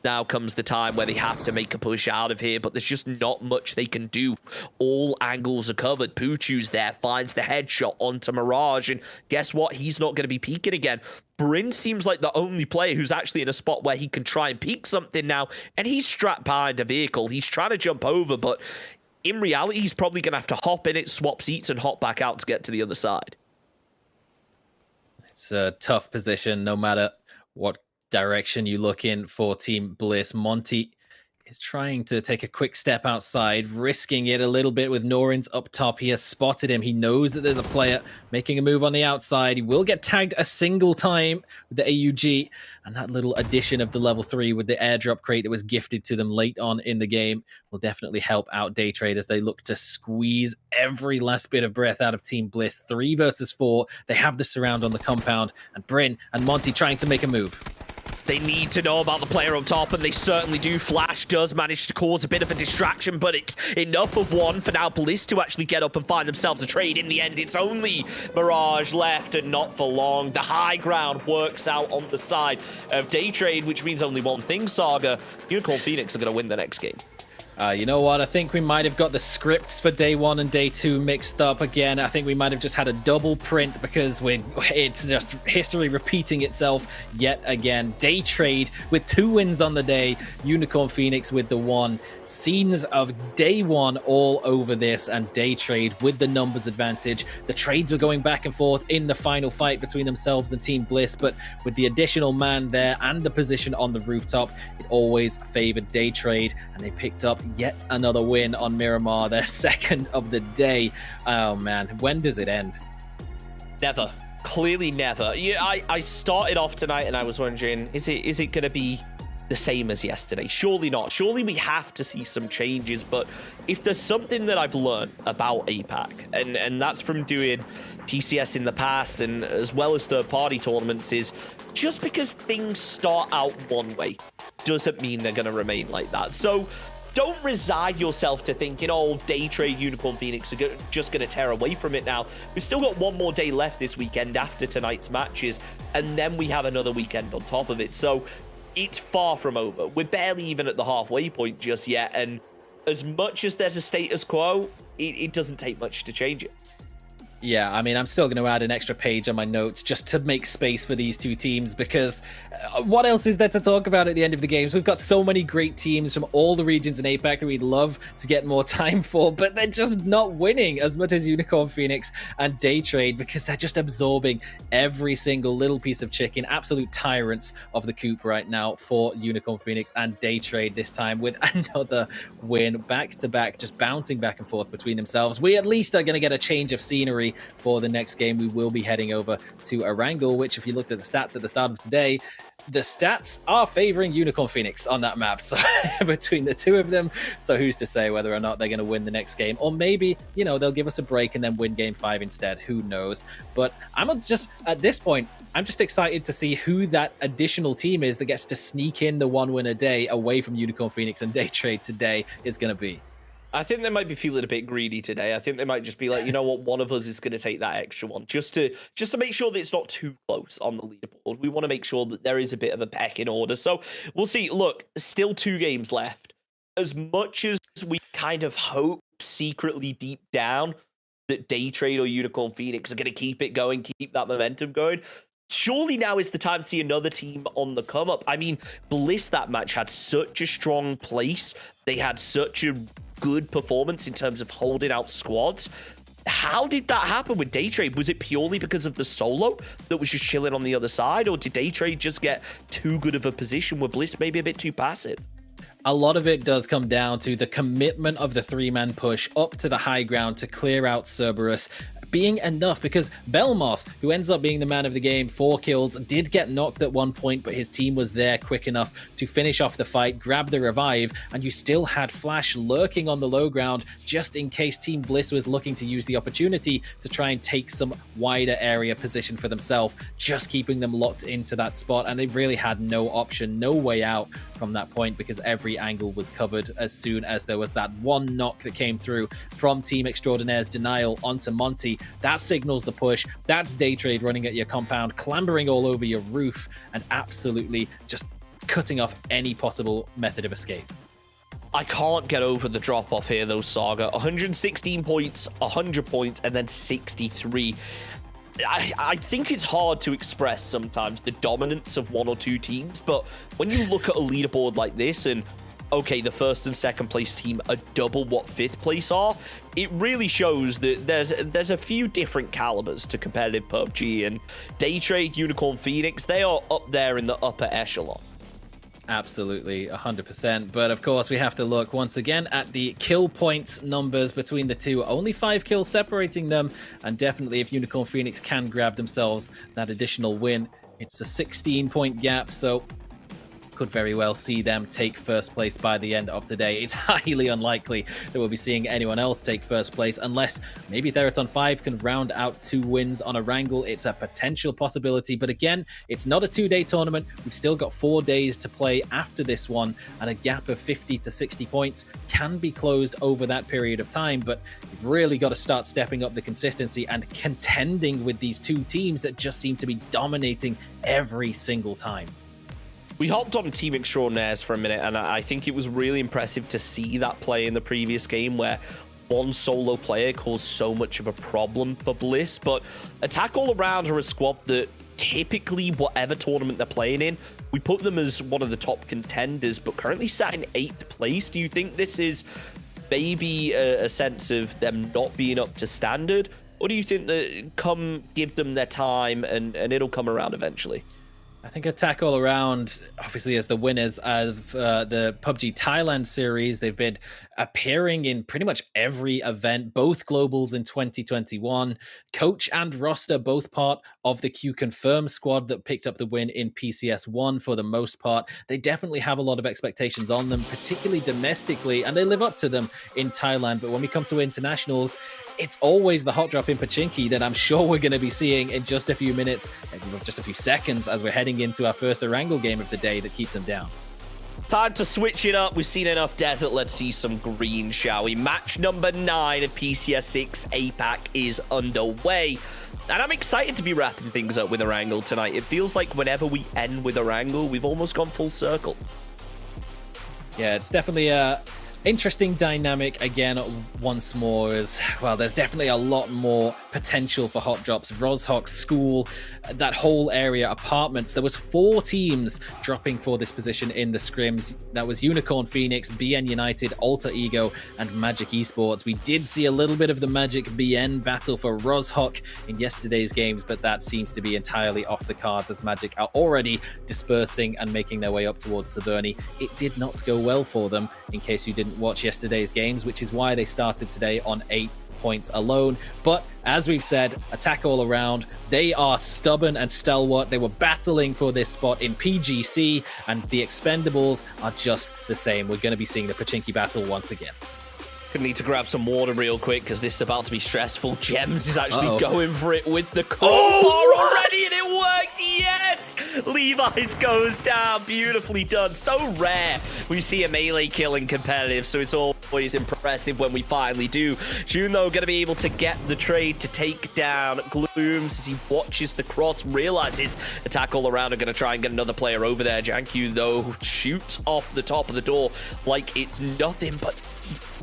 [SPEAKER 7] now comes the time where they have to make a push out of here, but there's just not much they can do. All angles are covered. Poochoo's there, finds the headshot onto Mirage, and guess what? He's not going to be peeking again. Bryn seems like the only player who's actually in a spot where he can try and peek something now, and he's strapped behind a vehicle. He's trying to jump over, but in reality, he's probably going to have to hop in it, swap seats, and hop back out to get to the other side.
[SPEAKER 8] It's a tough position, no matter what direction you look in for Team Bliss. Monty is trying to take a quick step outside, risking it a little bit with Norin's up top. He has spotted him. He knows that there's a player making a move on the outside. He will get tagged a single time with the AUG, and that little addition of the level 3 with the airdrop crate that was gifted to them late on in the game will definitely help out Day Trade as they look to squeeze every last bit of breath out of Team Bliss. 3 versus 4. They have the surround on the compound, and Bryn and Monty trying to make a move.
[SPEAKER 7] They need to know about the player on top, and they certainly do. Flash does manage to cause a bit of a distraction, but it's enough of one for now Bliss to actually get up and find themselves a trade. In the end, it's only Mirage left, and not for long. The high ground works out on the side of Day Trade, which means only one thing, Saga. Unicorn Phoenix are going to win the next game.
[SPEAKER 8] You know what? I think we might have got the scripts for day 1 and day 2 mixed up again. I think we might have just had a double print because it's just history repeating itself yet again. Day Trade with 2 wins on the day. Unicorn Phoenix with the 1. Scenes of day 1 all over this, and Day Trade with the numbers advantage. The trades were going back and forth in the final fight between themselves and Team Bliss, but with the additional man there and the position on the rooftop, it always favored Day Trade, and they picked up yet another win on Miramar, their second of the day. Oh man, when does it end?
[SPEAKER 7] Never. Clearly never. Yeah, I started off tonight and I was wondering, is it going to be the same as yesterday? Surely not. Surely we have to see some changes. But if there's something that I've learned about APAC, and that's from doing PCS in the past and as well as third-party tournaments, is just because things start out one way doesn't mean they're going to remain like that. So don't resign yourself to thinking, oh, Day Trade, Unicorn Phoenix are just going to tear away from it now. We've still got one more day left this weekend after tonight's matches, and then we have another weekend on top of it. So it's far from over. We're barely even at the halfway point just yet, and as much as there's a status quo, it doesn't take much to change it.
[SPEAKER 8] Yeah, I mean, I'm still going to add an extra page on my notes just to make space for these two teams, because what else is there to talk about at the end of the games? We've got so many great teams from all the regions in APAC that we'd love to get more time for, but they're just not winning as much as Unicorn Phoenix and Day Trade, because they're just absorbing every single little piece of chicken. Absolute tyrants of the coop right now for Unicorn Phoenix and Day Trade, this time with another win back to back, just bouncing back and forth between themselves. We at least are going to get a change of scenery for the next game. We will be heading over to Erangel, which, if you looked at the stats at the start of today, the stats are favoring Unicorn Phoenix on that map. So between the two of them, so who's to say whether or not they're going to win the next game? Or maybe, you know, they'll give us a break and then win game 5 instead. Who knows? But I'm just, at this point, I'm just excited to see who that additional team is that gets to sneak in the 1 win a day away from Unicorn Phoenix and Day Trade today is going to be.
[SPEAKER 7] I think they might be feeling a bit greedy today. I think they might just be like, you know what, one of us is going to take that extra one, just to make sure that it's not too close on the leaderboard. We want to make sure that there is a bit of a pecking order. So we'll see. Look, still 2 games left. As much as we kind of hope secretly deep down that Day Trade or Unicorn Phoenix are going to keep it going, keep that momentum going, surely now is the time to see another team on the come up. I mean, Bliss, that match, had such a strong place. They had such a good performance in terms of holding out squads. How did that happen with Day Trade? Was it purely because of the solo that was just chilling on the other side, or did Day Trade just get too good of a position where Bliss maybe a bit too passive?
[SPEAKER 8] A lot of it does come down to the commitment of the 3-man push up to the high ground to clear out Cerberus being enough, because Belmoth, who ends up being the man of the game, 4 kills, did get knocked at one point, but his team was there quick enough to finish off the fight, grab the revive, and you still had Flash lurking on the low ground just in case Team Bliss was looking to use the opportunity to try and take some wider area position for themselves, just keeping them locked into that spot, and they really had no option, no way out from that point, because every angle was covered as soon as there was that one knock that came through from Team Extraordinaire's Denial onto Monty. That signals the push. That's Day Trade running at your compound, clambering all over your roof, and absolutely just cutting off any possible method of escape.
[SPEAKER 7] I can't get over the drop-off here, though, Saga. 116 points, 100 points, and then 63. I think it's hard to express sometimes the dominance of one or two teams, but when you look at a leaderboard like this and okay, the first and second place team are double what 5th place are, it really shows that there's a few different calibers to competitive PUBG, and Day Trade, Unicorn Phoenix, they are up there in the upper echelon.
[SPEAKER 8] Absolutely, 100%. But of course, we have to look once again at the kill points numbers between the two. Only 5 kills separating them, and definitely if Unicorn Phoenix can grab themselves that additional win, it's a 16-point gap, so could very well see them take first place by the end of today. It's highly unlikely that we'll be seeing anyone else take first place, unless maybe Theraton 5 can round out 2 wins on Erangel. It's a potential possibility, but again, it's not a 2-day tournament. We've still got 4 days to play after this one, and a gap of 50 to 60 points can be closed over that period of time, but you've really got to start stepping up the consistency and contending with these two teams that just seem to be dominating every single time.
[SPEAKER 7] We hopped on Team Extraordinaires for a minute, and I think it was really impressive to see that play in the previous game where one solo player caused so much of a problem for Bliss. But Attack All Around are a squad that typically, whatever tournament they're playing in, we put them as one of the top contenders, but currently sat in 8th place. Do you think this is maybe a sense of them not being up to standard? Or do you think that give them their time and it'll come around eventually?
[SPEAKER 8] I think Attack All Around, obviously, as the winners of the PUBG Thailand series, they've been appearing in pretty much every event, both globals in 2021. Coach and roster, both part of the Q Confirm squad that picked up the win in PCS1 for the most part. They definitely have a lot of expectations on them, particularly domestically, and they live up to them in Thailand. But when we come to internationals, it's always the hot drop in Pachinki that I'm sure we're going to be seeing in just a few minutes, just a few seconds, as we're heading into our first Erangel game of the day that keeps them down.
[SPEAKER 7] Time to switch it up. We've seen enough desert. Let's see some green, shall we? Match number 9 of PCS6 APAC is underway. And I'm excited to be wrapping things up with Erangel tonight. It feels like whenever we end with Erangel, we've almost gone full circle.
[SPEAKER 8] Yeah, it's definitely a interesting dynamic again once more. As well, there's definitely a lot more potential for hot drops. Rozhok, school, that whole area, apartments. There was 4 teams dropping for this position in the scrims. That was Unicorn Phoenix, BN United, Alter Ego, and Magic Esports. We did see a little bit of the Magic BN battle for Rozhok in yesterday's games, but that seems to be entirely off the cards as Magic are already dispersing and making their way up towards Saberni. It did not go well for them, in case you didn't watch yesterday's games, which is why they started today on 8 points alone. But as we've said, attack all around. They are stubborn and stalwart. They were battling for this spot in PGC, and the Expendables are just the same. We're going to be seeing the Pachinki battle once again.
[SPEAKER 7] Gonna need to grab some water real quick because this is about to be stressful. Gems is actually going for it with the crowbar already, and it worked. Yes, Levi's goes down. Beautifully done. So rare we see a melee kill in competitive, so it's always impressive when we finally do. June though gonna be able to get the trade to take down Glooms as he watches the cross, realizes attack all around are gonna try and get another player over there. Jankyu though shoots off the top of the door like it's nothing, but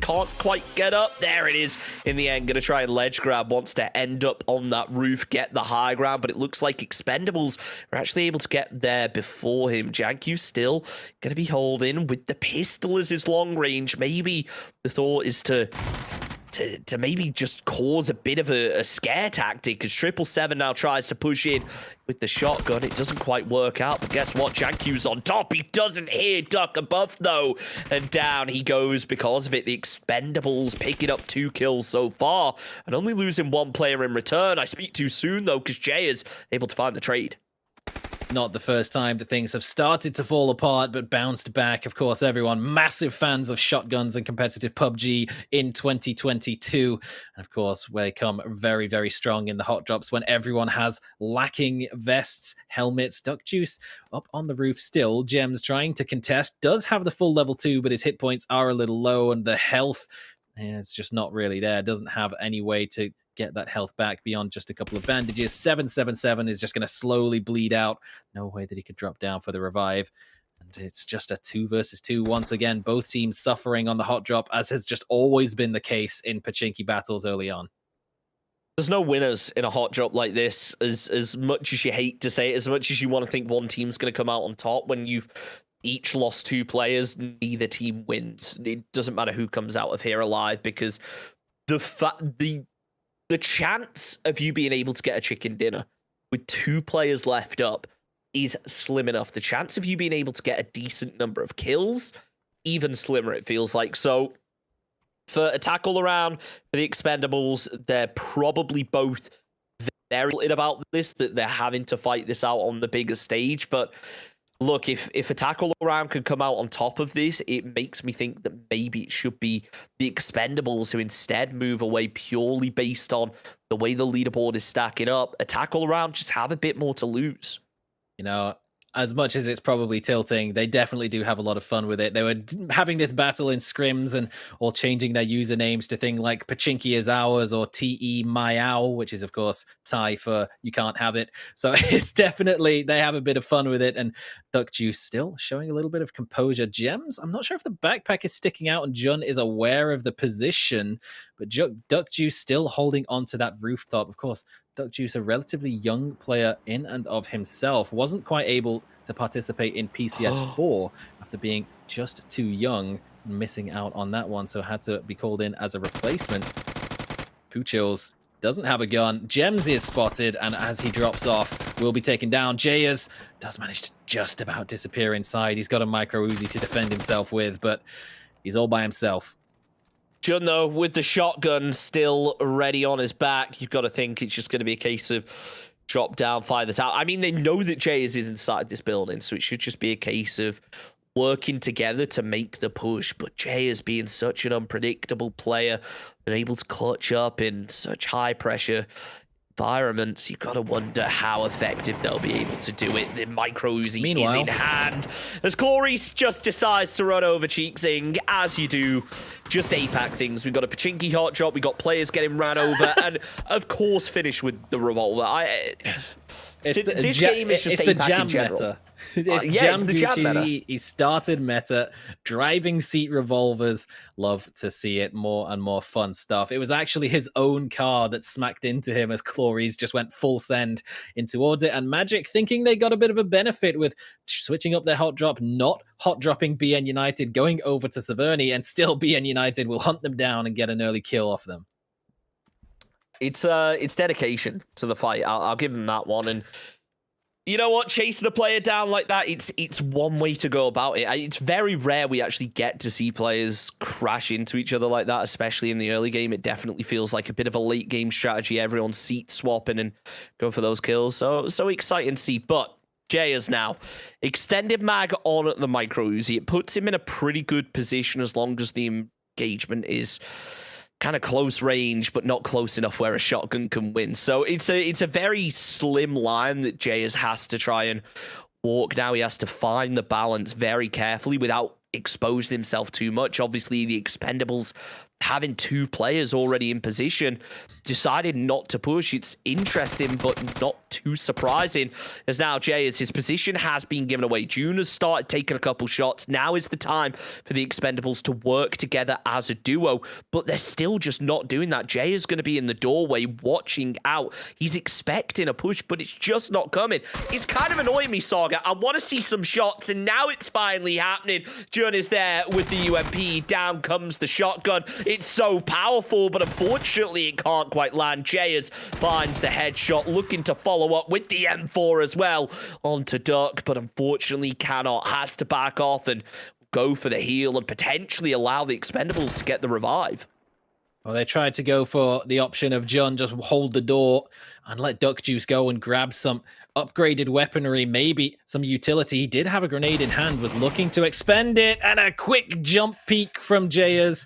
[SPEAKER 7] can't quite get up. There it is in the end. Gonna try and ledge grab, wants to end up on that roof, get the high ground, but it looks like Expendables are actually able to get there before him. Jankyu still gonna be holding with the pistol as his long range. Maybe the thought is to maybe just cause a bit of a scare tactic, because 777 now tries to push in with the shotgun. It doesn't quite work out, but guess what? Jankyu's on top. He doesn't hear Duck above, though, and down he goes because of it. The Expendables picking up 2 kills so far and only losing 1 player in return. I speak too soon, though, because Jay is able to find the trade.
[SPEAKER 8] It's not the first time that things have started to fall apart, but bounced back. Of course, everyone massive fans of shotguns and competitive PUBG in 2022. And of course, they come very, very strong in the hot drops when everyone has lacking vests, helmets. Duck Juice up on the roof still. Gems trying to contest. Does have the full level 2, but his hit points are a little low, and the health, it's just not really there. Doesn't have any way to get that health back beyond just a couple of bandages. 777 is just going to slowly bleed out. No way that he could drop down for the revive. And it's just a 2 versus 2 once again. Both teams suffering on the hot drop, as has just always been the case in Pachinki battles early on.
[SPEAKER 7] There's no winners in a hot drop like this. As much as you hate to say it, as much as you want to think one team's going to come out on top, when you've each lost 2 players, neither team wins. It doesn't matter who comes out of here alive, because the chance of you being able to get a chicken dinner with 2 players left up is slim enough. The chance of you being able to get a decent number of kills, even slimmer, it feels like. So for attack all around, for the Expendables, they're probably both very about this, that they're having to fight this out on the bigger stage. But look, if attack all around could come out on top of this, it makes me think that maybe it should be the Expendables who instead move away purely based on the way the leaderboard is stacking up. Attack all around just have a bit more to lose.
[SPEAKER 8] You know, as much as it's probably tilting, they definitely do have a lot of fun with it. They were having this battle in scrims and all changing their usernames to things like Pachinki is ours or TE Mayao, which is, of course, Thai for you can't have it. So it's definitely, they have a bit of fun with it. And Duck Juice still showing a little bit of composure. Gems, I'm not sure if the backpack is sticking out and Jun is aware of the position, but Duck Juice still holding onto that rooftop. Of course, Duck Juice, a relatively young player in and of himself, wasn't quite able to participate in PCS4 after being just too young, missing out on that one, so had to be called in as a replacement. Puchills doesn't have a gun. Gems is spotted, and as he drops off, will be taken down. Jayas does manage to just about disappear inside. He's got a micro Uzi to defend himself with, but he's all by himself.
[SPEAKER 7] Jun, though, with the shotgun still ready on his back, you've got to think it's just going to be a case of drop down, fire the tower. I mean, they know that Jayas is inside this building, so it should just be a case of working together to make the push. But Jayas being such an unpredictable player and able to clutch up in such high pressure, environments, you gotta wonder how effective they'll be able to do it. The micro Uzi is
[SPEAKER 8] Meanwhile,
[SPEAKER 7] in hand as Clarice just decides to run over Cheeksing, as you do. Just APAC things. We've got a Pachinki hot drop, we got players getting ran over, and of course finish with the revolver. This game is just
[SPEAKER 8] it's the
[SPEAKER 7] APAC
[SPEAKER 8] jam
[SPEAKER 7] in general.
[SPEAKER 8] meta. It's
[SPEAKER 7] Yeah,
[SPEAKER 8] jam
[SPEAKER 7] it's the jam
[SPEAKER 8] Gucci.
[SPEAKER 7] meta.
[SPEAKER 8] He started meta, driving seat revolvers. Love to see it. More and more fun stuff. It was actually his own car that smacked into him as Clarice just went full send in towards it. And Magic, thinking they got a bit of a benefit with switching up their hot drop, not hot dropping BN United, going over to Severny, and still BN United will hunt them down and get an early kill off them.
[SPEAKER 7] It's dedication to the fight. I'll give him that one. And you know what? Chasing a player down like that, it's one way to go about it. It's very rare we actually get to see players crash into each other like that, especially in the early game. It definitely feels like a bit of a late game strategy. Everyone's seat swapping and going for those kills. So exciting to see. But Jayers now. Extended mag on the micro Uzi. It puts him in a pretty good position as long as the engagement is kind of close range, but not close enough where a shotgun can win. So it's a very slim line that Jayers has to try and walk now. He has to find the balance very carefully without exposing himself too much. Obviously, the Expendables, having two players already in position, decided not to push. It's interesting, but not too surprising, as now Jayers, his position has been given away. June has started taking a couple shots. Now is the time for the Expendables to work together as a duo, but they're still just not doing that. Jay is going to be in the doorway watching out. He's expecting a push, but it's just not coming. It's kind of annoying me, Saga. I want to see some shots, and now it's finally happening. Jun is there with the UMP. Down comes the shotgun. It's so powerful, but unfortunately it can't quite land. Jayers finds the headshot, looking to follow up with the M4 as well onto Duck, but unfortunately cannot. Has to back off and go for the heal and potentially allow the Expendables to get the revive.
[SPEAKER 8] Well, they tried to go for the option of Jun just hold the door and let Duck Juice go and grab some upgraded weaponry, maybe some utility. He did have a grenade in hand, was looking to expend it, and a quick jump peek from Jayers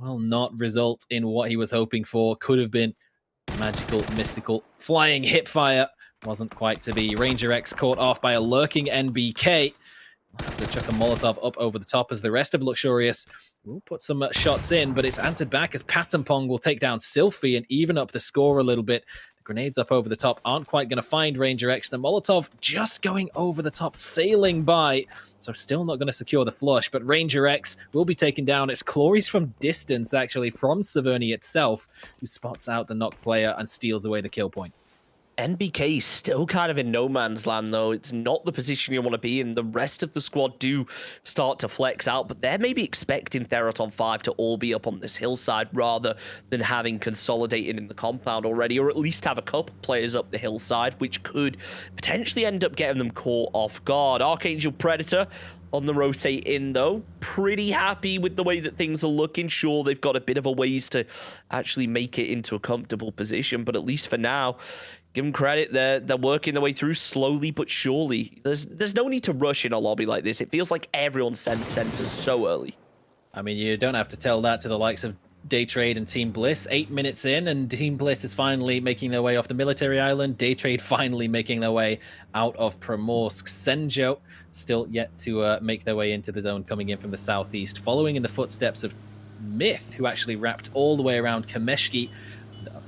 [SPEAKER 8] will not result in what he was hoping for. Could have been magical, mystical, flying hipfire. Wasn't quite to be. Ranger X caught off by a lurking NBK. We'll have to chuck a Molotov up over the top as the rest of Luxurious will put some shots in, but it's answered back as Patampong will take down Sylphie and even up the score a little bit. The grenades up over the top aren't quite going to find Ranger X. The Molotov just going over the top, sailing by, so still not going to secure the flush, but Ranger X will be taken down. It's Clarice from distance, actually, from Severny itself, who spots out the knocked player and steals away the kill point.
[SPEAKER 7] NBK is still kind of in no man's land, though. It's not the position you want to be in. The rest of the squad do start to flex out, but they're maybe expecting Theraton 5 to all be up on this hillside rather than having consolidated in the compound already, or at least have a couple players up the hillside, which could potentially end up getting them caught off guard. Archangel Predator on the rotate in, though. Pretty happy with the way that things are looking. Sure, they've got a bit of a ways to actually make it into a comfortable position, but at least for now, give them credit, they're working their way through slowly but surely. There's no need to rush in a lobby like this. It feels like everyone sends centers so early.
[SPEAKER 8] I mean, you don't have to tell that to the likes of Daytrade and Team Bliss. 8 minutes in, and Team Bliss is finally making their way off the military island. Daytrade finally making their way out of Primorsk. Senjo still yet to make their way into the zone, coming in from the southeast, following in the footsteps of Myth, who actually wrapped all the way around Kameshki,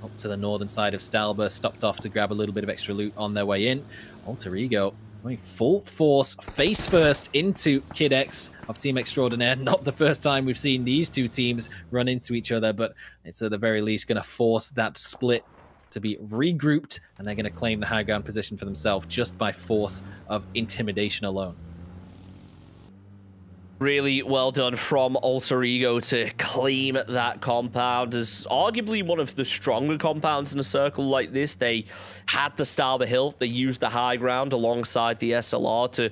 [SPEAKER 8] up to the northern side of Stalber, stopped off to grab a little bit of extra loot on their way in. Alter Ego going full force, face first into Kid X of Team Extraordinaire. Not the first time we've seen these two teams run into each other, but it's at the very least going to force that split to be regrouped, and they're going to claim the high ground position for themselves just by force of intimidation alone.
[SPEAKER 7] Really well done from Alter Ego to claim that compound as arguably one of the stronger compounds in a circle like this. They had the Stalber Hill. They used the high ground alongside the SLR to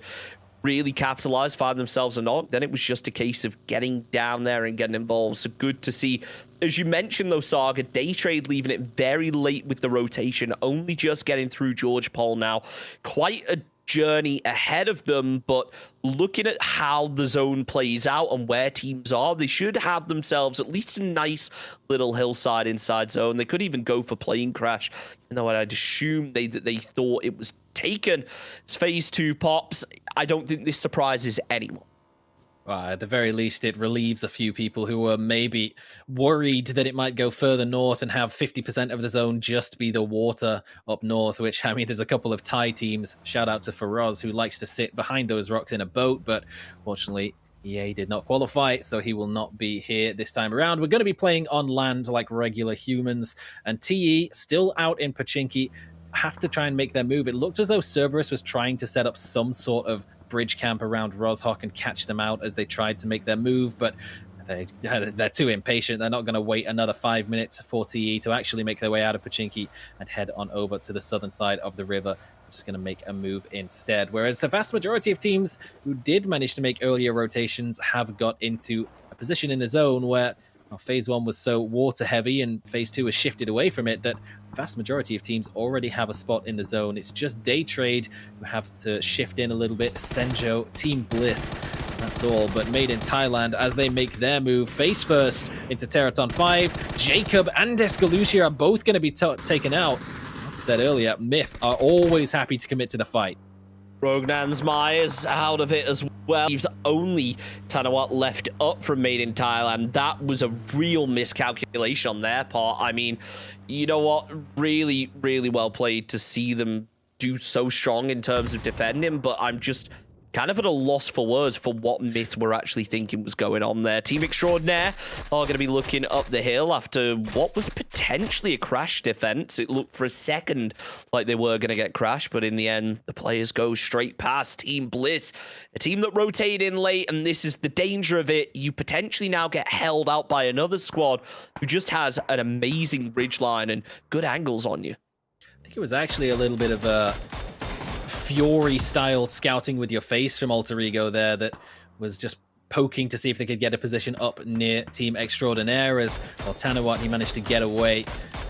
[SPEAKER 7] really capitalize, find themselves a knock. Then it was just a case of getting down there and getting involved. So good to see. As you mentioned, though, Saga, Daytrade leaving it very late with the rotation, only just getting through George Paul now. Quite a journey ahead of them, but looking at how the zone plays out and where teams are, they should have themselves at least a nice little hillside inside zone. They could even go for plane crash, even though I'd assume they thought it was taken. As phase 2 pops, I don't think this surprises anyone.
[SPEAKER 8] At the very least, it relieves a few people who were maybe worried that it might go further north and have 50% of the zone just be the water up north, which, I mean, there's a couple of Thai teams, shout out to Faraz, who likes to sit behind those rocks in a boat, but fortunately, EA did not qualify, so he will not be here this time around. We're going to be playing on land like regular humans, and TE still out in Pochinki, have to try and make their move. It looked as though Cerberus was trying to set up some sort of bridge camp around Rozhok and catch them out as they tried to make their move, but they're too impatient. They're not going to wait another 5 minutes for TE to actually make their way out of Pochinki and head on over to the southern side of the river. Just going to make a move instead. Whereas the vast majority of teams who did manage to make earlier rotations have got into a position in the zone where phase 1 was so water heavy and phase 2 has shifted away from it that the vast majority of teams already have a spot in the zone. It's just Day Trade who have to shift in a little bit. Senjo, Team Bliss, that's all. But Made in Thailand, as they make their move face first into Teraton 5, Jacob and Escalucia are both going to be taken out. Like I said earlier, Myth are always happy to commit to the fight.
[SPEAKER 7] Rognan's Myers out of it as well. Leaves only Tanawat left up from Made in Thailand. That was a real miscalculation on their part. I mean, you know what? Really, really well played to see them do so strong in terms of defending, but I'm just kind of at a loss for words for what Myth were actually thinking was going on there. Team Extraordinaire are going to be looking up the hill after what was potentially a crash defense. It looked for a second like they were going to get crashed, but in the end, the players go straight past Team Bliss, a team that rotated in late, and this is the danger of it. You potentially now get held out by another squad who just has an amazing bridge line and good angles on you.
[SPEAKER 8] I think it was actually a little bit of a Fury-style scouting with your face from Alter Ego there that was just poking to see if they could get a position up near Team Extraordinaire, as well, Tanawat, he managed to get away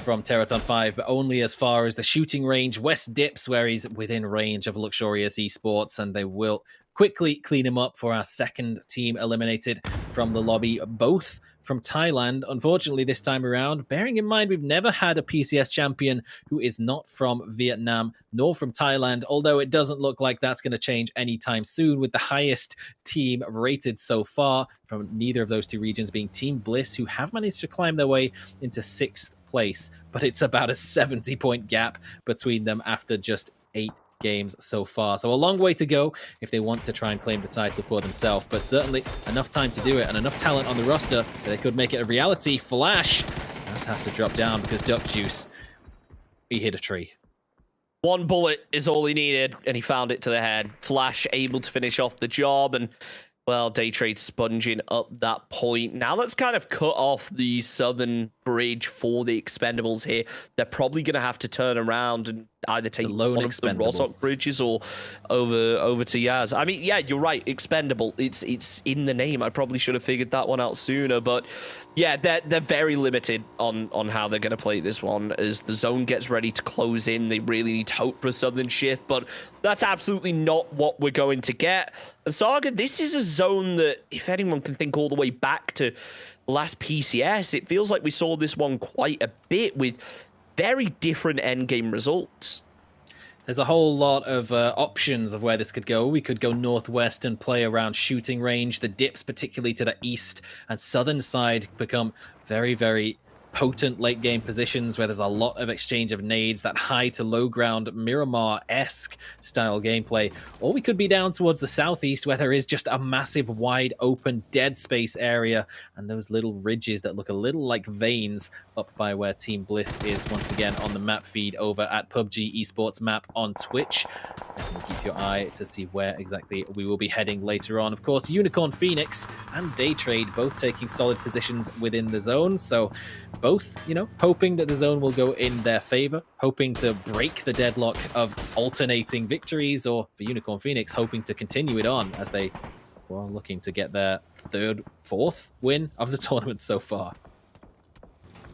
[SPEAKER 8] from Teraton 5, but only as far as the shooting range. West dips where he's within range of Luxurious Esports, and they will quickly clean him up for our second team eliminated from the lobby, both from Thailand, unfortunately, this time around. Bearing in mind, we've never had a PCS champion who is not from Vietnam nor from Thailand, although it doesn't look like that's going to change anytime soon, with the highest team rated so far from neither of those two regions being Team Bliss, who have managed to climb their way into 6th place, but it's about a 70-point gap between them after just 8 games so far. So a long way to go if they want to try and claim the title for themselves, but certainly enough time to do it and enough talent on the roster that they could make it a reality. Flash just has to drop down because Duck Juice, he hit a tree.
[SPEAKER 7] One bullet is all he needed, and he found it to the head. Flash able to finish off the job, and well, Day Trade sponging up that point. Now let's kind of cut off the southern bridge for the Expendables here. They're probably going to have to turn around and either take one of the Rozhok bridges or over to Yaz. I mean, yeah, you're right. Expendable. It's in the name. I probably should have figured that one out sooner. But yeah, they're very limited on how they're going to play this one. As the zone gets ready to close in, they really need to hope for a southern shift. But that's absolutely not what we're going to get. And Saga, this is a zone that, if anyone can think all the way back to last PCS, it feels like we saw this one quite a bit with very different endgame results.
[SPEAKER 8] There's a whole lot of options of where this could go. We could go northwest and play around shooting range. The dips, particularly to the east and southern side, become very, very potent late game positions where there's a lot of exchange of nades, that high to low ground Miramar-esque style gameplay. Or we could be down towards the southeast where there is just a massive wide open dead space area and those little ridges that look a little like veins up by where Team Bliss is once again on the map feed over at PUBG Esports map on Twitch. Definitely keep your eye to see where exactly we will be heading later on. Of course, Unicorn Phoenix and Day Trade both taking solid positions within the zone, so both, you know, hoping that the zone will go in their favor, hoping to break the deadlock of alternating victories, or for Unicorn Phoenix, hoping to continue it on as they were looking to get their fourth win of the tournament so far.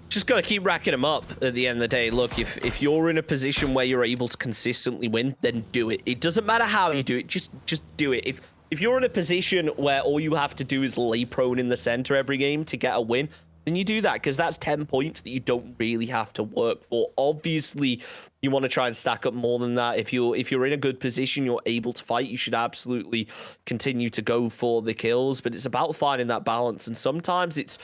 [SPEAKER 7] Just got to keep racking them up at the end of the day. Look, if you're in a position where you're able to consistently win, then do it. It doesn't matter how you do it, just do it. If you're in a position where all you have to do is lay prone in the center every game to get a win, then you do that, because that's 10 points that you don't really have to work for. Obviously, you want to try and stack up more than that. If you're in a good position, you're able to fight, you should absolutely continue to go for the kills, but it's about finding that balance, and sometimes it's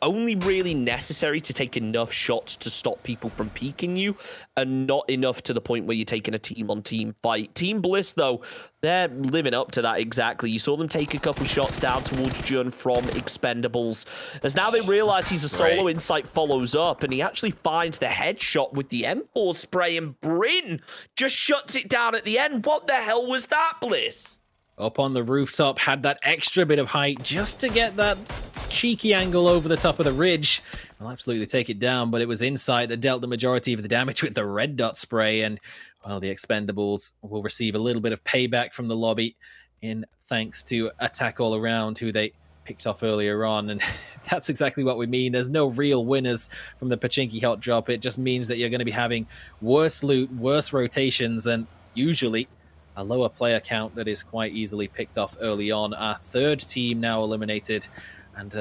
[SPEAKER 7] only really necessary to take enough shots to stop people from peeking you, and not enough to the point where you're taking a team-on-team fight. Team Bliss, though, they're living up to that exactly. You saw them take a couple shots down towards Jun from Expendables, as now they realize he's a solo. Insight follows up, and he actually finds the headshot with the M4 spray, and Bryn just shuts it down at the end. What the hell was that, Bliss?
[SPEAKER 8] Up on the rooftop, had that extra bit of height just to get that cheeky angle over the top of the ridge. I'll absolutely take it down, but it was Insight that dealt the majority of the damage with the red dot spray, and, well, the Expendables will receive a little bit of payback from the lobby in thanks to Attack All Around, who they picked off earlier on, and that's exactly what we mean. There's no real winners from the Pachinki hot drop. It just means that you're going to be having worse loot, worse rotations, and usually a lower player count that is quite easily picked off early on. Our third team now eliminated, and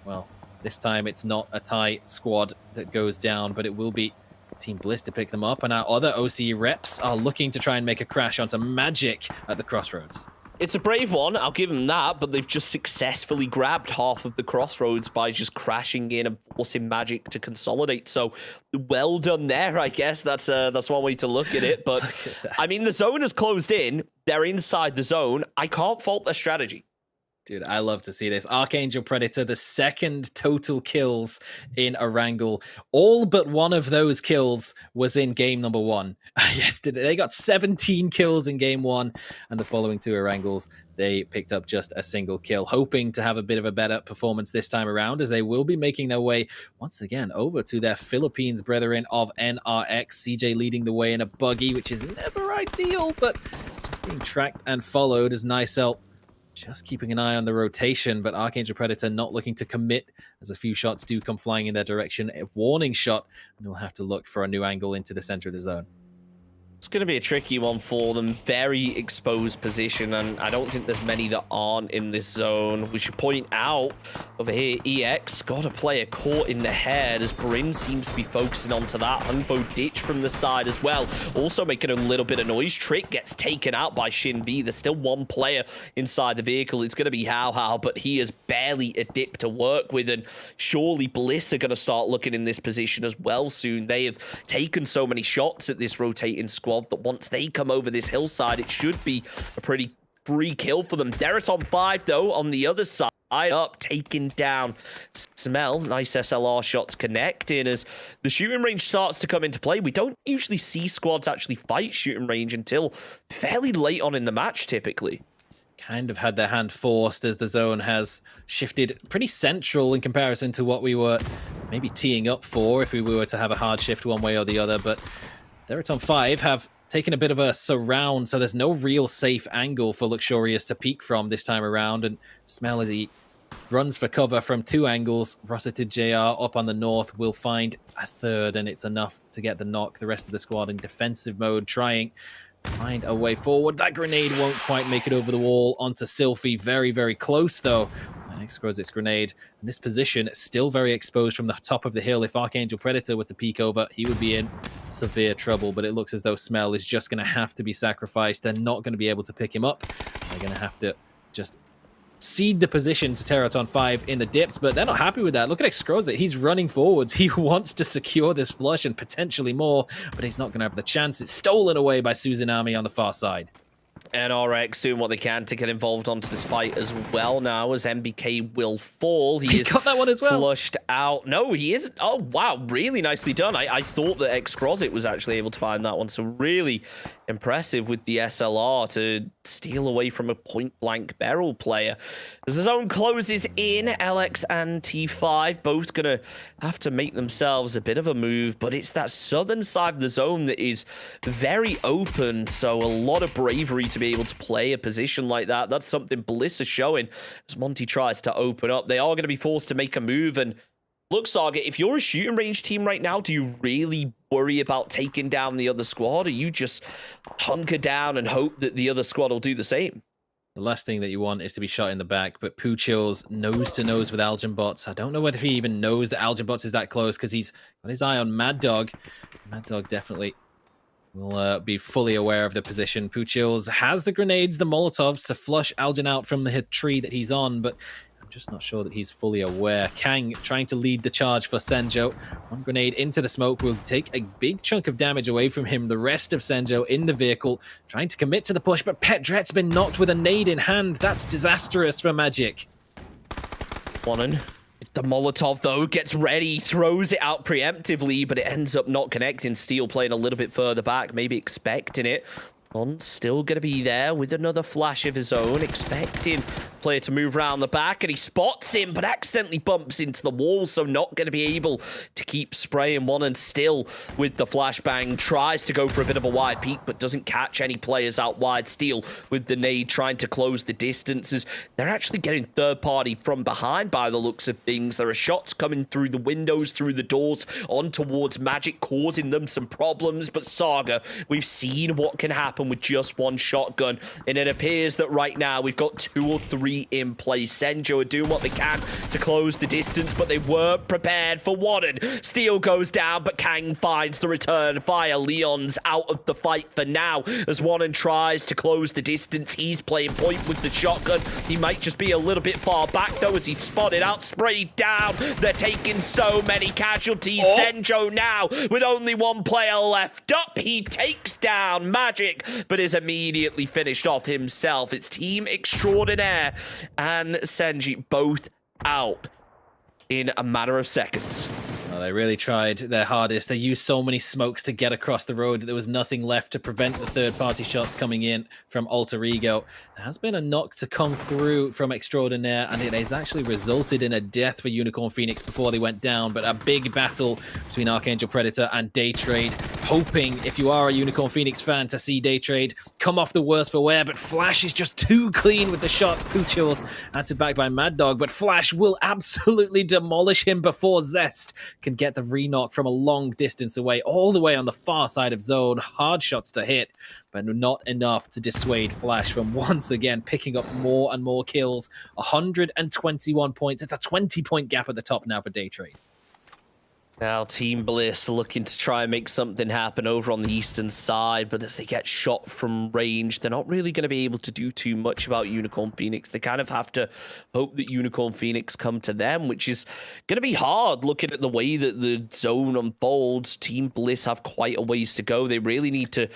[SPEAKER 8] well, this time it's not a Thai squad that goes down, but it will be Team Bliss to pick them up, and our other OCE reps are looking to try and make a crash onto Magic at the crossroads.
[SPEAKER 7] It's a brave one, I'll give them that, but they've just successfully grabbed half of the crossroads by just crashing in and forcing Magic to consolidate. So, well done there, I guess. That's one way to look at it. But, I mean, the zone has closed in. They're inside the zone. I can't fault their strategy.
[SPEAKER 8] Dude, I love to see this. Archangel Predator, the second total kills in Erangel. All but one of those kills was in game number 1. Yesterday, they got 17 kills in game 1, and the following 2 Erangels, they picked up just a single kill, hoping to have a bit of a better performance this time around, as they will be making their way once again over to their Philippines brethren of NRX. CJ leading the way in a buggy, which is never ideal, but just being tracked and followed as Nicel just keeping an eye on the rotation, but Archangel Predator not looking to commit, as a few shots do come flying in their direction. A warning shot, and they'll have to look for a new angle into the center of the zone.
[SPEAKER 7] It's going to be a tricky one for them. Very exposed position, and I don't think there's many that aren't in this zone. We should point out over here, EX got a player caught in the head, as Bryn seems to be focusing onto that. Hunbo ditch from the side as well, also making a little bit of noise. Trick gets taken out by Shin V. There's still one player inside the vehicle. It's going to be How, but he has barely a dip to work with, and surely Bliss are going to start looking in this position as well soon. They have taken so many shots at this rotating squad that once they come over this hillside, it should be a pretty free kill for them. Deraton 5, though, on the other side, up, taking down Smell. Nice SLR shots connecting as the shooting range starts to come into play. We don't usually see squads actually fight shooting range until fairly late on in the match, typically.
[SPEAKER 8] Kind of had their hand forced, as the zone has shifted pretty central in comparison to what we were maybe teeing up for if we were to have a hard shift one way or the other, but Deraton 5 have taken a bit of a surround, so there's no real safe angle for Luxurious to peek from this time around, and Smell, as he runs for cover from 2 angles. Roseted JR up on the north will find a third, and it's enough to get the knock. The rest of the squad in defensive mode, trying to find a way forward. That grenade won't quite make it over the wall onto Sylphie. Very, very close, though. Next goes its grenade. And this position still very exposed from the top of the hill. If Archangel Predator were to peek over, he would be in severe trouble. But it looks as though Smell is just going to have to be sacrificed. They're not going to be able to pick him up. They're going to have to just cede the position to Deraton 5 in the dips, but they're not happy with that. Look at Excroza. He's running forwards. He wants to secure this flush and potentially more, but he's not going to have the chance. It's stolen away by Suzanami on the far side.
[SPEAKER 7] And RX doing what they can to get involved onto this fight as well now, as MBK will fall. He is
[SPEAKER 8] got that one as well.
[SPEAKER 7] Flushed out. No, he is. Oh, wow. Really nicely done. I thought that Xcrozit was actually able to find that one. So really impressive with the SLR to steal away from a point-blank barrel player. As the zone closes in, LX and T5 both going to have to make themselves a bit of a move, but it's that southern side of the zone that is very open, so a lot of bravery to be able to play a position like that. That's something Bliss is showing as Monty tries to open up. They are going to be forced to make a move, and Look, Saga, if you're a shooting range team right now, do you really worry about taking down the other squad, or you just hunker down and hope that the other squad will do the same?
[SPEAKER 8] The last thing that you want is to be shot in the back, but Puchil's nose to nose with Algenbots. I don't know whether he even knows that Algenbots is that close because he's got his eye on Mad Dog. Mad Dog definitely will be fully aware of the position. Puchil's has the grenades, the Molotovs to flush Algen out from the tree that he's on, but I'm just not sure that he's fully aware. Kang trying to lead the charge for Senjo. One grenade into the smoke will take a big chunk of damage away from him. The rest of Senjo in the vehicle trying to commit to the push, but Petret's been knocked with a nade in hand. That's disastrous for Magic.
[SPEAKER 7] Wonnen. The Molotov, though, gets ready, throws it out preemptively, but it ends up not connecting. Steel playing a little bit further back, maybe expecting it. Bond's still going to be there with another flash of his own, expecting player to move around the back, and he spots him, but accidentally bumps into the wall, so not going to be able to keep spraying one, and still with the flashbang, tries to go for a bit of a wide peek, but doesn't catch any players out wide. Steel with the nade, trying to close the distances. They're actually getting third party from behind by the looks of things. There are shots coming through the windows, through the doors, on towards Magic, causing them some problems, but Saga, we've seen what can happen with just one shotgun, and it appears that right now we've got 2 or 3 in place. Senjo are doing what they can to close the distance, but they weren't prepared for Wonnen. Steel goes down, but Kang finds the return fire. Leon's out of the fight for now as Wonnen tries to close the distance. He's playing point with the shotgun. He might just be a little bit far back though as he's spotted out, sprayed down. They're taking so many casualties. Senjo now with only 1 player left up. He takes down Magic, but is immediately finished off himself. It's Team Extraordinaire and Senji both out in a matter of seconds.
[SPEAKER 8] Well, they really tried their hardest. They used so many smokes to get across the road that there was nothing left to prevent the third-party shots coming in from Alter Ego. There has been a knock to come through from Extraordinaire, and it has actually resulted in a death for Unicorn Phoenix before they went down, but a big battle between Archangel Predator and Daytrade, hoping, if you are a Unicorn Phoenix fan, to see Daytrade come off the worst for wear, but Flash is just too clean with the shots. Puchil's answered back by Mad Dog, but Flash will absolutely demolish him before Zest can get the re-knock from a long distance away, all the way on the far side of zone. Hard shots to hit, but not enough to dissuade Flash from once again picking up more and more kills. 121 points. It's a 20-point gap at the top now for Daytrade.
[SPEAKER 7] Now Team Bliss looking to try and make something happen over on the eastern side, but as they get shot from range, they're not really going to be able to do too much about Unicorn Phoenix. They kind of have to hope that Unicorn Phoenix come to them, which is going to be hard looking at the way that the zone unfolds. Team Bliss have quite a ways to go. They really need to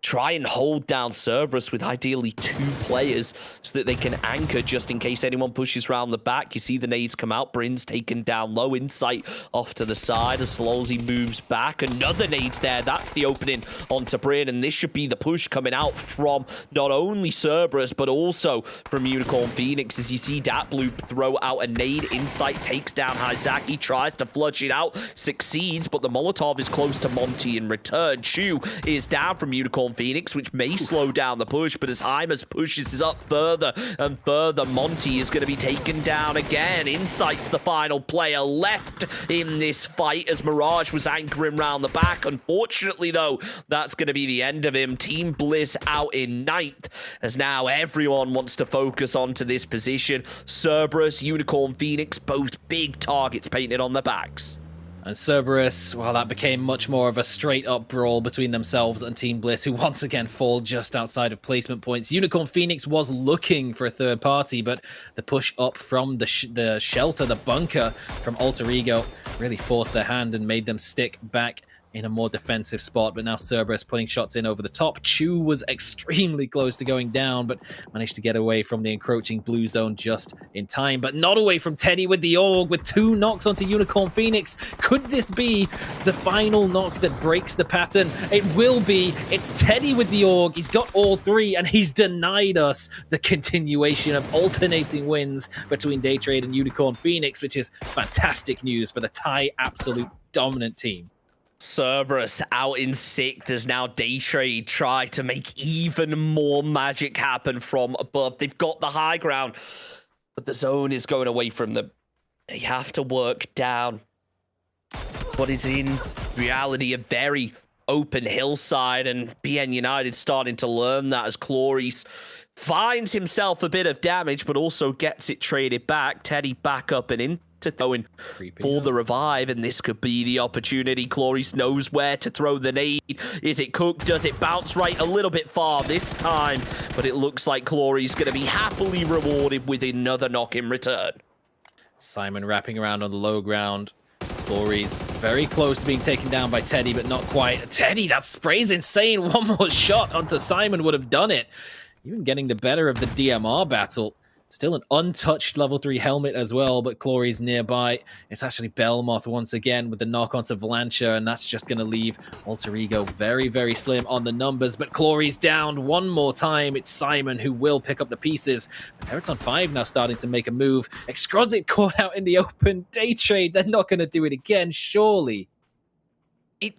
[SPEAKER 7] try and hold down Cerberus with ideally 2 players so that they can anchor just in case anyone pushes around the back. You see the nades come out. Bryn's taken down low. Insight off to the side as Slolzy moves back. Another nade's there. That's the opening onto Bryn, and this should be the push coming out from not only Cerberus but also from Unicorn Phoenix as you see Datbloop throw out a nade. Insight takes down Hyzaki, tries to flush it out, succeeds, but the Molotov is close to Monty in return. Chu is down from Unicorn Phoenix, which may slow down the push, but as Hymas pushes up further and further, Monty is going to be taken down again. Insight's the final player left in this fight as Mirage was anchoring round the back. Unfortunately, though, that's going to be the end of him. Team Bliss out in 9th as now everyone wants to focus onto this position. Cerberus, Unicorn Phoenix, both big targets painted on their backs.
[SPEAKER 8] And Cerberus, well, that became much more of a straight-up brawl between themselves and Team Bliss, who once again fall just outside of placement points. Unicorn Phoenix was looking for a third party, but the push up from the shelter, the bunker from Alter Ego, really forced their hand and made them stick back in a more defensive spot. But now Cerberus putting shots in over the top. Chu was extremely close to going down, but managed to get away from the encroaching blue zone just in time. But not away from Teddy with the AUG, with 2 knocks onto Unicorn Phoenix. Could this be the final knock that breaks the pattern? It will be. It's Teddy with the AUG. He's got all 3, and he's denied us the continuation of alternating wins between Daytrade and Unicorn Phoenix, which is fantastic news for the Thai absolute dominant team.
[SPEAKER 7] Cerberus out in 6th as now Daytrade try to make even more magic happen from above. They've got the high ground, but the zone is going away from them. They have to work down what is in reality a very open hillside, and BN United starting to learn that as Clarice finds himself a bit of damage, but also gets it traded back. Teddy back up and into going for the revive, and this could be the opportunity. Clarice knows where to throw the nade. Is it Cook? Does it bounce right? A little bit far this time, but it looks like Clarice going to be happily rewarded with another knock in return.
[SPEAKER 8] Simon wrapping around on the low ground. Clarice very close to being taken down by Teddy, but not quite. Teddy, that spray's insane. One more shot onto Simon would have done it. Even getting the better of the DMR battle. Still an untouched level 3 helmet as well, but Clarice nearby. It's actually Belmoth once again with the knock onto Valancha, and that's just going to leave Alter Ego very, very slim on the numbers. But Clarice down one more time. It's Simon who will pick up the pieces. But on 5 now starting to make a move. Exquisite caught out in the open. Day trade, they're not going to do it again, surely.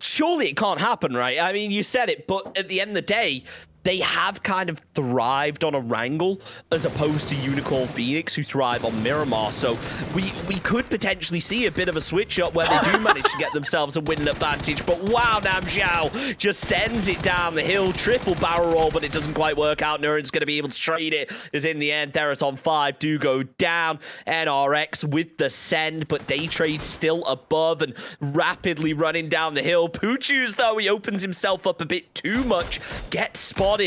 [SPEAKER 7] Surely it can't happen, right? I mean, you said it, but at the end of the day, they have kind of thrived on a wrangle as opposed to Unicorn Phoenix, who thrive on Miramar. So we could potentially see a bit of a switch up where they do manage to get themselves a win advantage. But wow, Nam Xiao just sends it down the hill. Triple barrel roll, but it doesn't quite work out. Nuren's going to be able to trade it, as in the end, Theraton 5 do go down. NRX with the send, but Day Trade still above and rapidly running down the hill. Poochus, though, he opens himself up a bit too much. Gets spotted,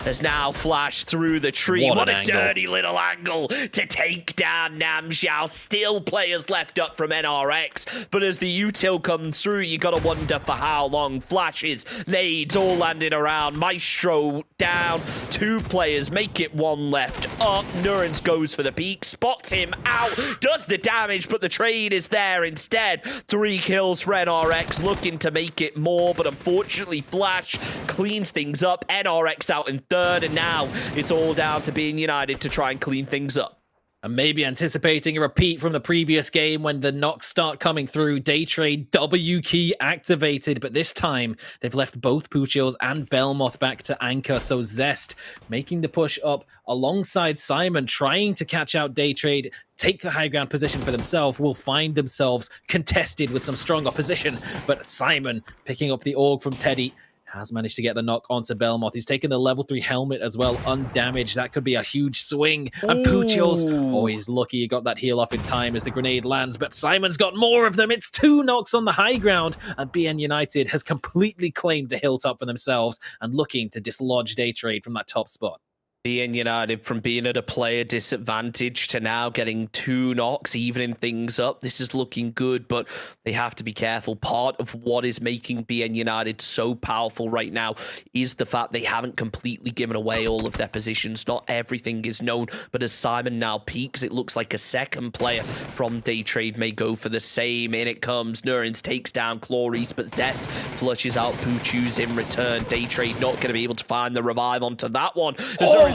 [SPEAKER 7] has now flashed through the tree. What a dirty little angle to take down Nam Xiao. Still players left up from NRX, but as the util comes through, you gotta wonder for how long. Flashes, nades, all landing around. Maestro down. 2 players, make it 1 left up. Nurens goes for the peak, spots him out, does the damage, but the trade is there instead. 3 kills for NRX, looking to make it more, but unfortunately Flash cleans things up. NRX out in 3rd, and now it's all down to being United to try and clean things up.
[SPEAKER 8] And maybe anticipating a repeat from the previous game when the knocks start coming through. Day Trade W key activated, but this time they've left both Puchils and Belmoth back to anchor. So Zest making the push up alongside Simon, trying to catch out Day Trade, take the high ground position for themselves, will find themselves contested with some strong opposition. But Simon picking up the AUG from Teddy has managed to get the knock onto Belmoth. He's taken the level 3 helmet as well, undamaged. That could be a huge swing. And Puchils, oh, he's lucky he got that heal off in time as the grenade lands, but Simon's got more of them. It's 2 knocks on the high ground, and BN United has completely claimed the hilltop for themselves and looking to dislodge Day Trade from that top spot.
[SPEAKER 7] BN United from being at a player disadvantage to now getting 2 knocks, evening things up. This is looking good, but they have to be careful. Part of what is making BN United so powerful right now is the fact they haven't completely given away all of their positions. Not everything is known, but as Simon now peaks, it looks like a second player from Day Trade may go for the same. In it comes. Nurens takes down Clarice, but Zest flushes out Puchus in return. Day Trade not going to be able to find the revive onto that one.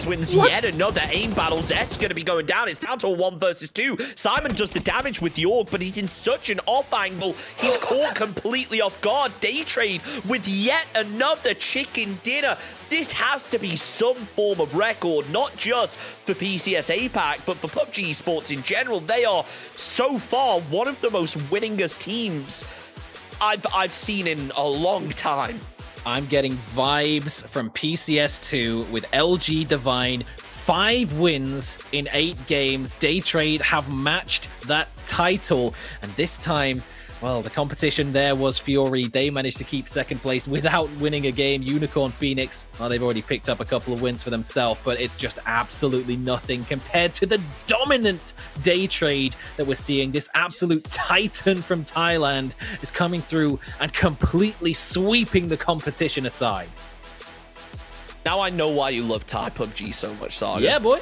[SPEAKER 7] Wins yet another aim battle. Zest's going to be going down. It's down to a 1 versus 2. Simon does the damage with the AUG, but he's in such an off angle. He's caught completely off guard. Day Trade with yet another chicken dinner. This has to be some form of record, not just for PCS APAC, but for PUBG Esports in general. They are so far one of the most winningest teams I've seen in a long time.
[SPEAKER 8] I'm getting vibes from PCS2 with LG Divine. 5 wins in 8 games. Day Trade have matched that title. And this time, well, the competition there was Fury. They managed to keep 2nd place without winning a game. Unicorn Phoenix, well, they've already picked up a couple of wins for themselves, but it's just absolutely nothing compared to the dominant Day Trade that we're seeing. This absolute titan from Thailand is coming through and completely sweeping the competition aside.
[SPEAKER 7] Now I know why you love Thai PUBG so much, Saga.
[SPEAKER 8] Yeah, boy.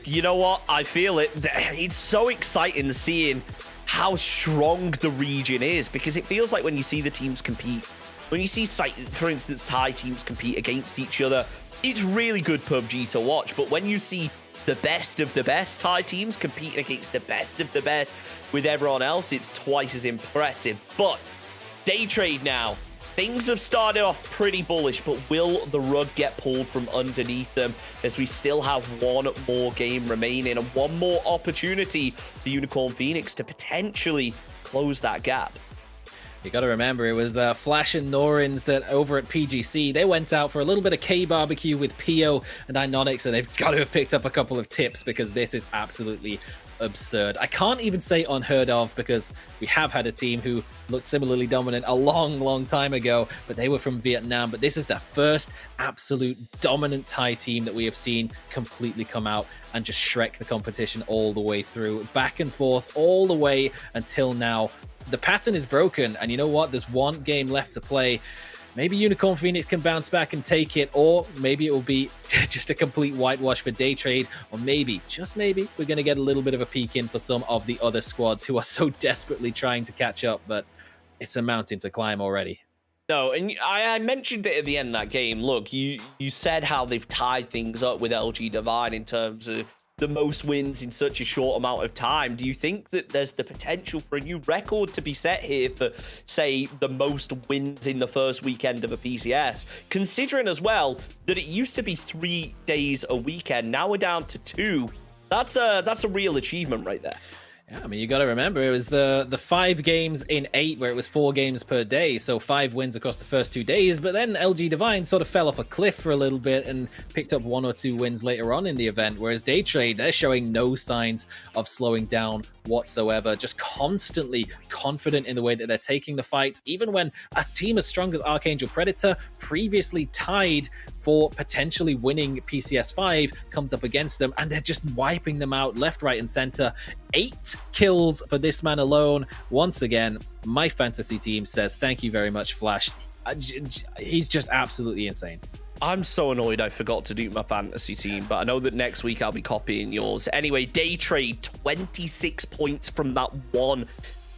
[SPEAKER 7] You know what? I feel it. It's so exciting seeing how strong the region is, because it feels like when you see the teams compete, when you see, for instance, Thai teams compete against each other, it's really good PUBG to watch. But when you see the best of the best Thai teams competing against the best of the best with everyone else, it's twice as impressive. But Day Trade now, things have started off pretty bullish, but will the rug get pulled from underneath them as we still have 1 more game remaining and 1 more opportunity for Unicorn Phoenix to potentially close that gap?
[SPEAKER 8] You got to remember, it was Flash and Norins that over at PGC, they went out for a little bit of K-barbecue with Pio and Inonix, and they've got to have picked up a couple of tips because this is absolutely absurd. I can't even say unheard of because we have had a team who looked similarly dominant a long time ago, but they were from Vietnam. But this is the first absolute dominant Thai team that we have seen completely come out and just Shrek the competition all the way through, back and forth all the way until now. The pattern is broken, and you know what? There's one game left to play. Maybe Unicorn Phoenix can bounce back and take it, or maybe it will be just a complete whitewash for Day Trade, or maybe, just maybe, we're going to get a little bit of a peek in for some of the other squads who are so desperately trying to catch up, but it's a mountain to climb already.
[SPEAKER 7] No, and I mentioned it at the end of that game. Look, you said how they've tied things up with LG Divine in terms of the most wins in such a short amount of time. Do you think that there's the potential for a new record to be set here for, say, the most wins in the first weekend of a PCS? Considering as well that it used to be 3 days a weekend, now we're down to 2. That's a real achievement right there.
[SPEAKER 8] Yeah, I mean, you got to remember, it was the 5 games in 8 where it was 4 games per day, so 5 wins across the first 2 days, but then LG Divine sort of fell off a cliff for a little bit and picked up 1 or 2 wins later on in the event, whereas Day Trade, they're showing no signs of slowing down whatsoever, just constantly confident in the way that they're taking the fights, even when a team as strong as Archangel Predator, previously tied for potentially winning PCS5, comes up against them, and they're just wiping them out left, right, and center. 8 kills for this man alone. Once again, my fantasy team says thank you very much, Flash. He's just absolutely insane.
[SPEAKER 7] I'm so annoyed I forgot to do my fantasy team, but I know that next week I'll be copying yours. Anyway, Day Trade, 26 points from that one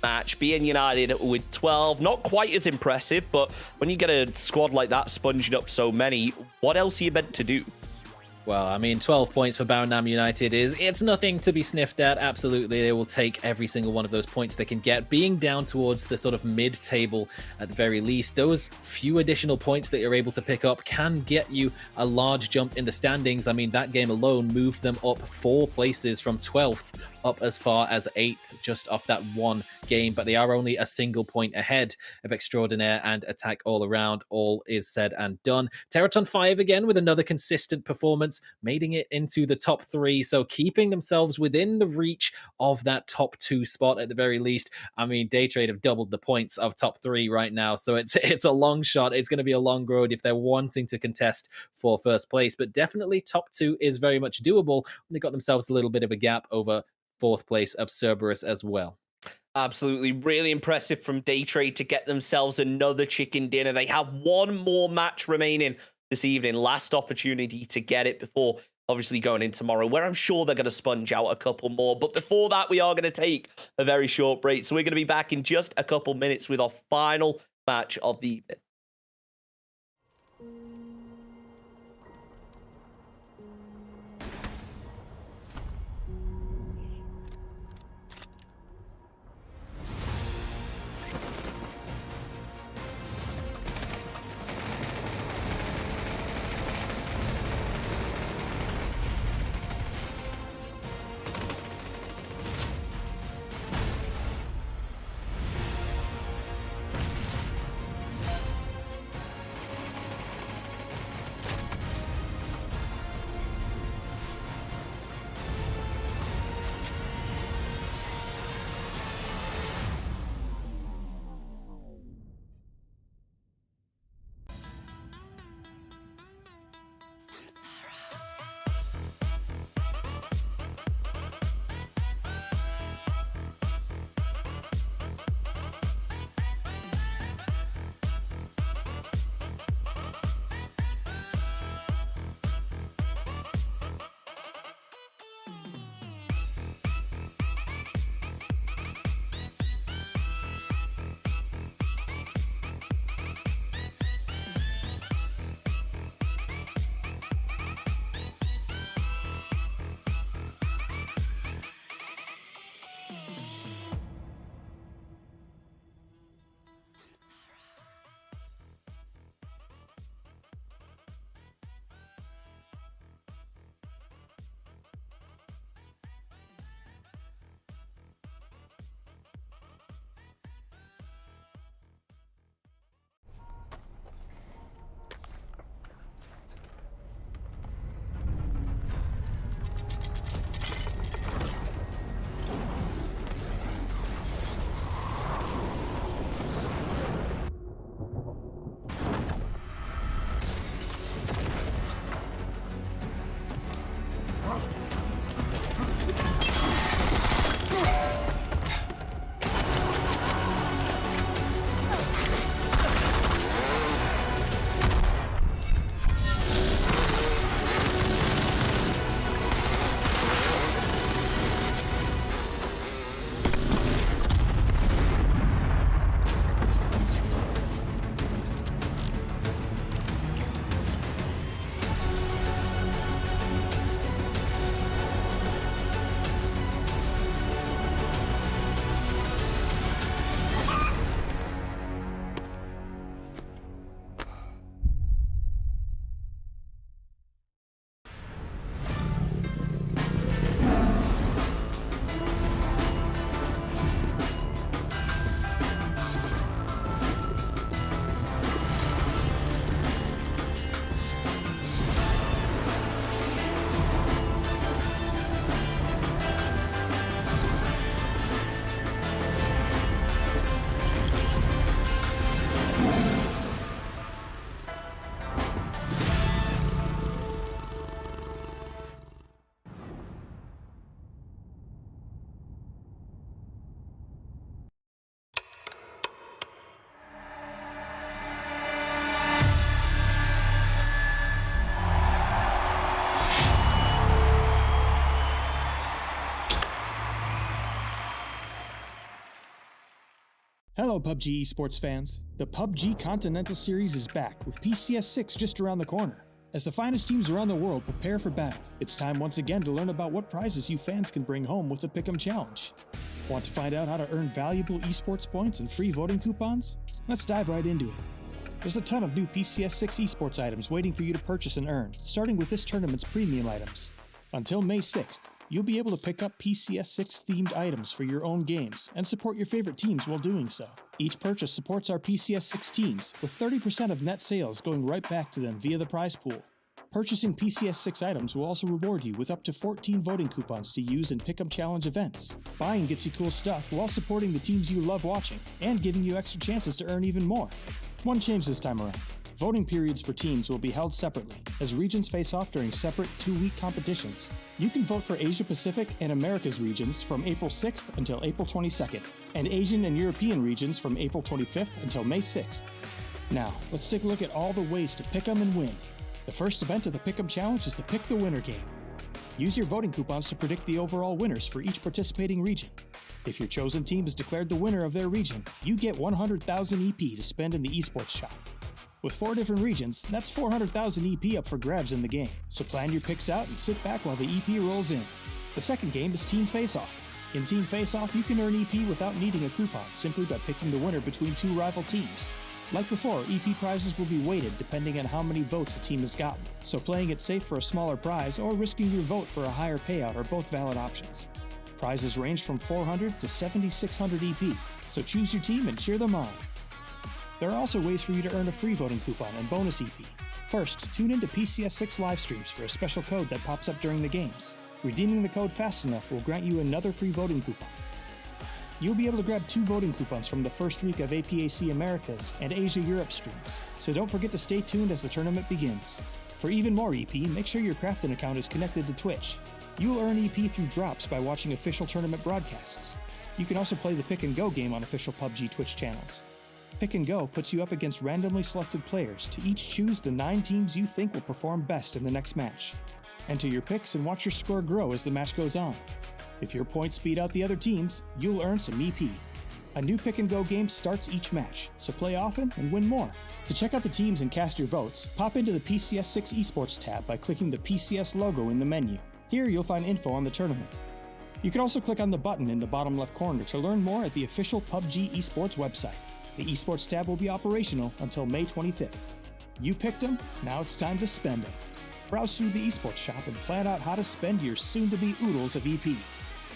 [SPEAKER 7] match. BN United with 12. Not quite as impressive, but when you get a squad like that sponging up so many, what else are you meant to do?
[SPEAKER 8] Well, I mean, 12 points for Baonam United it's nothing to be sniffed at. Absolutely, they will take every single one of those points they can get. Being down towards the sort of mid-table at the very least, those few additional points that you're able to pick up can get you a large jump in the standings. I mean, that game alone moved them up 4 places from 12th up as far as 8th just off that one game, but they are only a single point ahead of Extraordinaire and Attack All Around. All is said and done. Teraton 5 again with another consistent performance, making it into the top 3, so keeping themselves within the reach of that top 2 spot at the very least. I mean, Day Trade have doubled the points of top 3 right now, so it's a long shot. It's going to be a long road if they're wanting to contest for first place, but definitely top 2 is very much doable. They got themselves a little bit of a gap over 4th place of Cerberus as well.
[SPEAKER 7] Absolutely. Really impressive from Day Trade to get themselves another chicken dinner. They have one more match remaining this evening. Last opportunity to get it before obviously going in tomorrow, where I'm sure they're going to sponge out a couple more. But before that, we are going to take a very short break. So we're going to be back in just a couple minutes with our final match of the evening.
[SPEAKER 5] Hello PUBG esports fans. The PUBG Continental Series is back with PCS6 just around the corner. As the finest teams around the world prepare for battle, it's time once again to learn about what prizes you fans can bring home with the Pick'em Challenge. Want to find out how to earn valuable esports points and free voting coupons? Let's dive right into it. There's a ton of new PCS6 esports items waiting for you to purchase and earn, starting with this tournament's premium items. Until May 6th, you'll be able to pick up PCS6 themed items for your own games and support your favorite teams while doing so. Each purchase supports our PCS6 teams, with 30% of net sales going right back to them via the prize pool. Purchasing PCS6 items will also reward you with up to 14 voting coupons to use in Pick'em Challenge events. Buying gets you cool stuff while supporting the teams you love watching and giving you extra chances to earn even more. One change this time around. Voting periods for teams will be held separately, as regions face off during separate 2-week competitions. You can vote for Asia Pacific and Americas regions from April 6th until April 22nd, and Asian and European regions from April 25th until May 6th. Now, let's take a look at all the ways to pick 'em and win. The first event of the Pick'em Challenge is the Pick the Winner game. Use your voting coupons to predict the overall winners for each participating region. If your chosen team is declared the winner of their region, you get 100,000 EP to spend in the esports shop. With 4 different regions, that's 400,000 EP up for grabs in the game, so plan your picks out and sit back while the EP rolls in. The second game is Team Face-Off. In Team Face-Off, you can earn EP without needing a coupon, simply by picking the winner between 2 rival teams. Like before, EP prizes will be weighted depending on how many votes a team has gotten, so playing it safe for a smaller prize or risking your vote for a higher payout are both valid options. Prizes range from 400 to 7,600 EP, so choose your team and cheer them on. There are also ways for you to earn a free voting coupon and bonus EP. First, tune into PCS6 live streams for a special code that pops up during the games. Redeeming the code fast enough will grant you another free voting coupon. You'll be able to grab 2 voting coupons from the first week of APAC Americas and Asia Europe streams, so don't forget to stay tuned as the tournament begins. For even more EP, make sure your Crafton account is connected to Twitch. You'll earn EP through drops by watching official tournament broadcasts. You can also play the Pick and Go game on official PUBG Twitch channels. Pick and Go puts you up against randomly selected players to each choose the 9 teams you think will perform best in the next match. Enter your picks and watch your score grow as the match goes on. If your points beat out the other teams, you'll earn some EP. A new Pick and Go game starts each match, so play often and win more. To check out the teams and cast your votes, pop into the PCS6 Esports tab by clicking the PCS logo in the menu. Here you'll find info on the tournament. You can also click on the button in the bottom left corner to learn more at the official PUBG Esports website. The Esports tab will be operational until May 25th. You picked them, now it's time to spend them. Browse through the Esports shop and plan out how to spend your soon-to-be oodles of EP.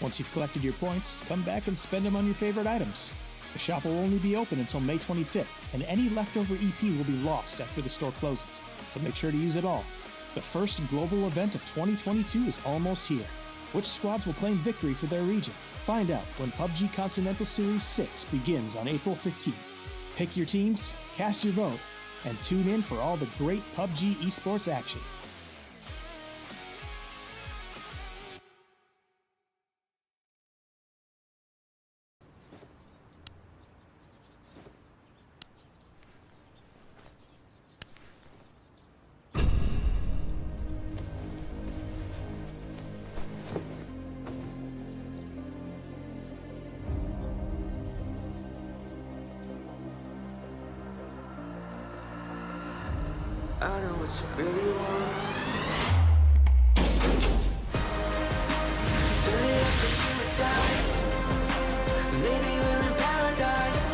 [SPEAKER 5] Once you've collected your points, come back and spend them on your favorite items. The shop will only be open until May 25th, and any leftover EP will be lost after the store closes, so make sure to use it all. The first global event of 2022 is almost here. Which squads will claim victory for their region? Find out when PUBG Continental Series 6 begins on April 15th. Pick your teams, cast your vote, and tune in for all the great PUBG esports action.
[SPEAKER 6] I know what you really want. Turn it up and do or die. Maybe we're in paradise.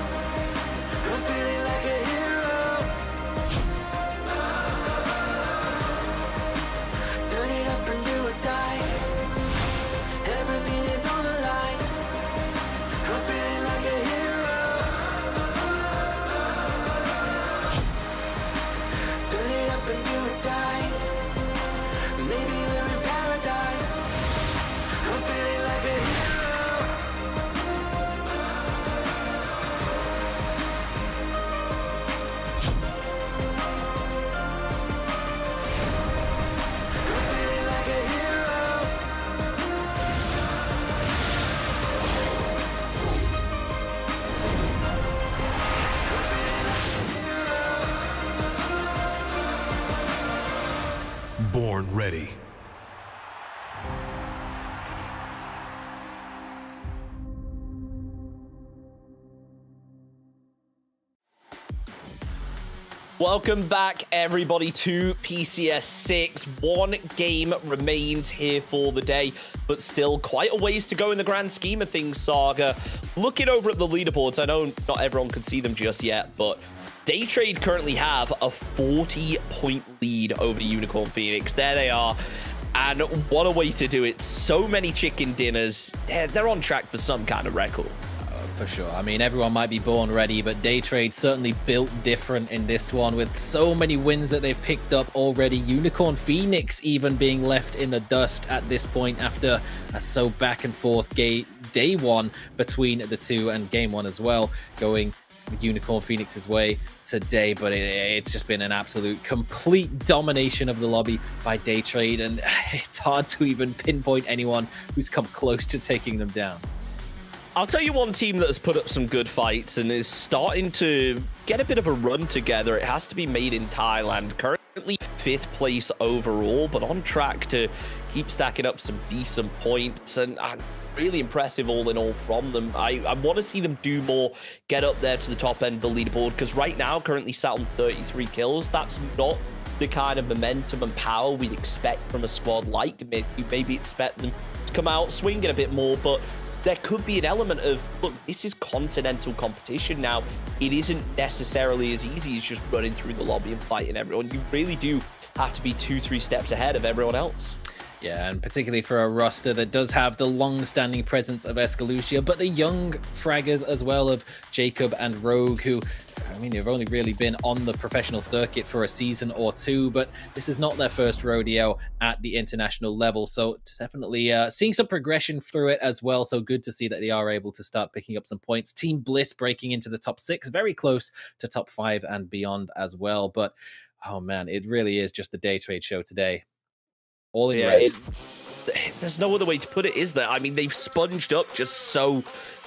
[SPEAKER 6] I'm feeling like a hero. Turn it up and do or die. Everything is on the line. I'm feeling like a hero. Turn it up and do or die. Maybe we're in paradise. I'm feeling like a hero. I'm feeling like a hero. I'm feeling like a hero.
[SPEAKER 3] Born ready.
[SPEAKER 7] Welcome back, everybody, to PCS6. One game remains here for the day, but still quite a ways to go in the grand scheme of things, Saga. Looking over at the leaderboards, I know not everyone can see them just yet, but Daytrade currently have a 40-point lead over Unicorn Phoenix. There they are. And what a way to do it. So many chicken dinners. They're on track for some kind of record.
[SPEAKER 8] For sure. I mean, everyone might be born ready, but Daytrade certainly built different in this one with so many wins that they've picked up already. Unicorn Phoenix even being left in the dust at this point after a so back and forth day one between the two, and game one as well going Unicorn Phoenix's way today. But it's just been an absolute complete domination of the lobby by Daytrade, and it's hard to even pinpoint anyone who's come close to taking them down.
[SPEAKER 7] I'll tell you one team that has put up some good fights and is starting to get a bit of a run together. It has to be Made in Thailand. Currently 5th place overall, but on track to keep stacking up some decent points, and really impressive all in all from them. I want to see them do more, get up there to the top end of the leaderboard, because right now, currently sat on 33 kills. That's not the kind of momentum and power we'd expect from a squad like. You maybe expect them to come out swinging a bit more, but there could be an element of, look, this is continental competition now. It isn't necessarily as easy as just running through the lobby and fighting everyone. You really do have to be 2-3 steps ahead of everyone else.
[SPEAKER 8] Yeah, and particularly for a roster that does have the long-standing presence of Escalucia, but the young fraggers as well of Jacob and Rogue, who, I mean, they've only really been on the professional circuit for a season or two, but this is not their first rodeo at the international level. So definitely seeing some progression through it as well. So good to see that they are able to start picking up some points. Team Bliss breaking into the top 6, very close to top 5 and beyond as well. But, oh man, it really is just the Daytrade show today. All in red.
[SPEAKER 7] There's no other way to put it, is there? I mean, they've sponged up just so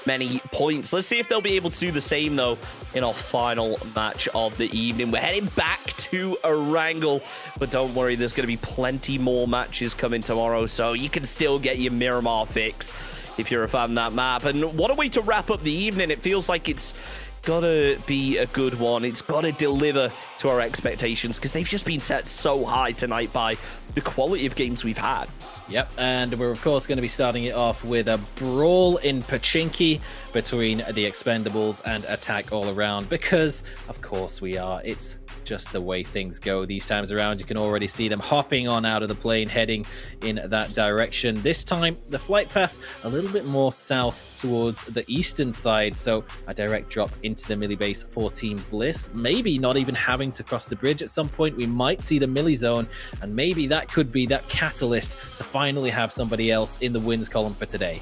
[SPEAKER 7] many points. Let's see if they'll be able to do the same, though, in our final match of the evening. We're heading back to Erangel, but don't worry, there's going to be plenty more matches coming tomorrow, so you can still get your Miramar fix if you're a fan of that map. And what a way to wrap up the evening. It feels like it's gotta be a good one. It's gotta deliver to our expectations, because they've just been set so high tonight by the quality of games we've had.
[SPEAKER 8] Yep, and we're of course going to be starting it off with a brawl in Pachinki between the Expendables and Attack All Around, because of course we are. It's just the way things go these times around. You can already see them hopping on out of the plane, heading in that direction. This time, the flight path a little bit more south towards the eastern side, so a direct drop into the Millie base for Team Bliss. Maybe not even having to cross the bridge at some point. We might see the Millie zone, and maybe that could be that catalyst to finally have somebody else in the wins column for today.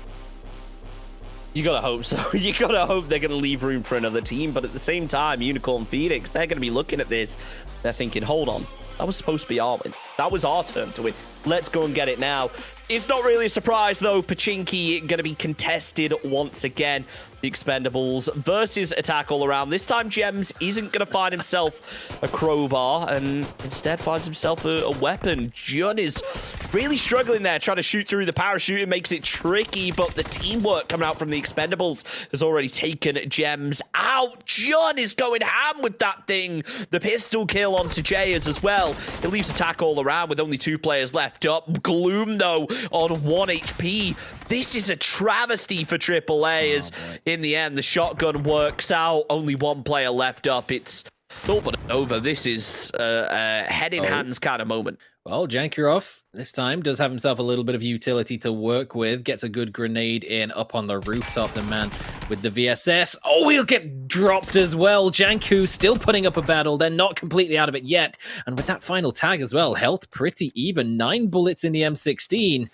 [SPEAKER 7] You gotta hope so. You gotta hope they're gonna leave room for another team, but at the same time, Unicorn Phoenix, they're gonna be looking at this. They're thinking, hold on, that was supposed to be our win. That was our turn to win. Let's go and get it now. It's not really a surprise, though. Pachinki going to be contested once again. The Expendables versus Attack All Around. This time, Gems isn't going to find himself a crowbar and instead finds himself a weapon. Jun is really struggling there, trying to shoot through the parachute. It makes it tricky, but the teamwork coming out from the Expendables has already taken Gems out. Jun is going ham with that thing. The pistol kill onto Jayers as well. It leaves Attack All Around with only 2 players left up. Gloom, though, on 1 HP. This is a travesty for AAA, as in the end, the shotgun works out. Only 1 player left up. It's all but over. This is a head-in-hands kind of moment.
[SPEAKER 8] Well, Jankurov this time does have himself a little bit of utility to work with. Gets a good grenade in up on the rooftop. The man with the VSS. Oh, he'll get dropped as well. Janku still putting up a battle. They're not completely out of it yet. And with that final tag as well, health pretty even. 9 bullets in the M16.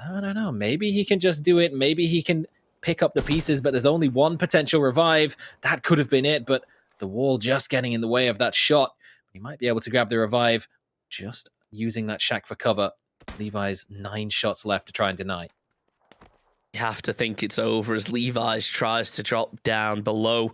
[SPEAKER 8] I don't know. Maybe he can just do it. Maybe he can pick up the pieces, but there's only 1 potential revive. That could have been it, but the wall just getting in the way of that shot. He might be able to grab the revive just using that shack for cover. Levi's 9 shots left to try and deny.
[SPEAKER 7] You have to think it's over as Levi's tries to drop down below.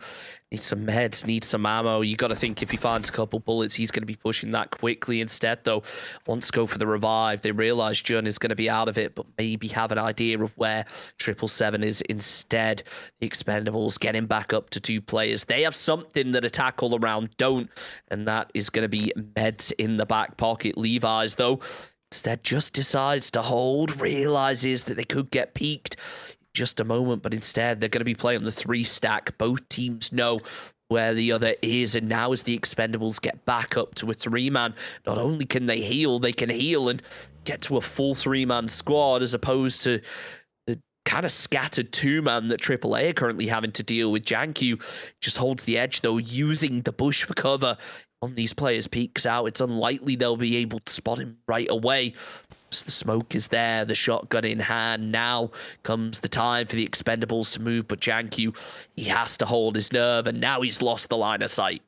[SPEAKER 7] Needs some meds, needs some ammo. You got to think if he finds a couple bullets, he's going to be pushing that quickly. Instead, though, wants to go for the revive. They realize Jun is going to be out of it, but maybe have an idea of where 777 is instead. The Expendables getting back up to 2 players. They have something that Attack All Around don't, and that is going to be meds in the back pocket. Levi's, though, instead just decides to hold, realizes that they could get peaked just a moment, but instead they're going to be playing on the 3 stack. Both teams know where the other is, and now as the Expendables get back up to a 3-man, not only can they heal, they can heal and get to a full 3-man squad as opposed to the kind of scattered 2-man that AAA are currently having to deal with. Janku just holds the edge though, using the bush for cover. On these players peeks out, it's unlikely they'll be able to spot him right away. The smoke is there, the shotgun in hand. Now comes the time for the Expendables to move, but Janku, he has to hold his nerve, and now he's lost the line of sight.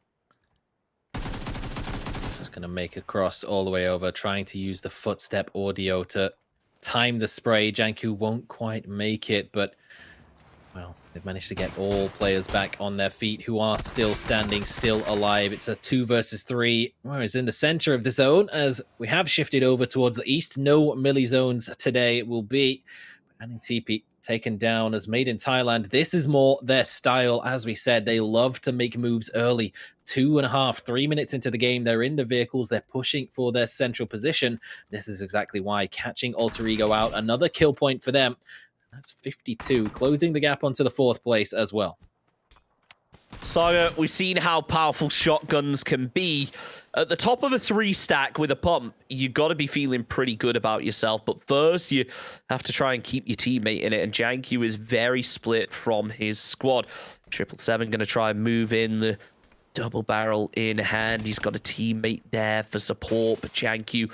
[SPEAKER 8] Just going to make a cross all the way over, trying to use the footstep audio to time the spray. Janku won't quite make it, but well, they've managed to get all players back on their feet who are still standing, still alive. It's a 2 versus 3. Whereas in the center of the zone, as we have shifted over towards the east, no milli zones today will be. And TP taken down as made in Thailand. This is more their style. As we said, they love to make moves early. 2.5, 3 minutes into the game, they're in the vehicles, they're pushing for their central position. This is exactly why catching Alter Ego out, another kill point for them. That's 52, closing the gap onto the 4th place as well.
[SPEAKER 7] Saga, we've seen how powerful shotguns can be. At the top of a 3 stack with a pump, you got to be feeling pretty good about yourself. But first, you have to try and keep your teammate in it. And Janku is very split from his squad. 777 going to try and move in the double barrel in hand. He's got a teammate there for support, but Janku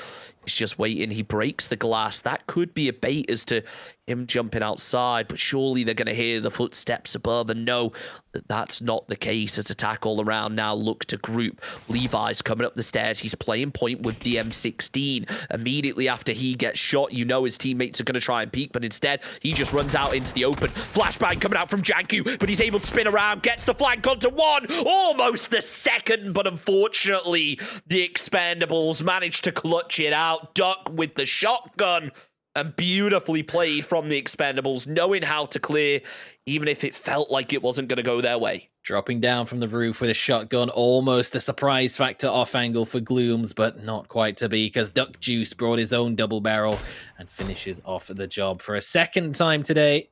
[SPEAKER 7] is just waiting. He breaks the glass. That could be a bait as to him jumping outside, but surely they're going to hear the footsteps above and know that that's not the case as Attack All Around now look to group. Levi's coming up the stairs. He's playing point with the M16. Immediately after he gets shot, you know his teammates are going to try and peek, but instead he just runs out into the open. Flashbang coming out from Janku, but he's able to spin around, gets the flank onto 1, almost the 2nd, but unfortunately the Expendables managed to clutch it out. Duck with the shotgun, and beautifully played from the Expendables, knowing how to clear, even if it felt like it wasn't going to go their way.
[SPEAKER 8] Dropping down from the roof with a shotgun, almost the surprise factor off angle for Glooms, but not quite to be, because Duck Juice brought his own double barrel and finishes off the job for a 2nd time today.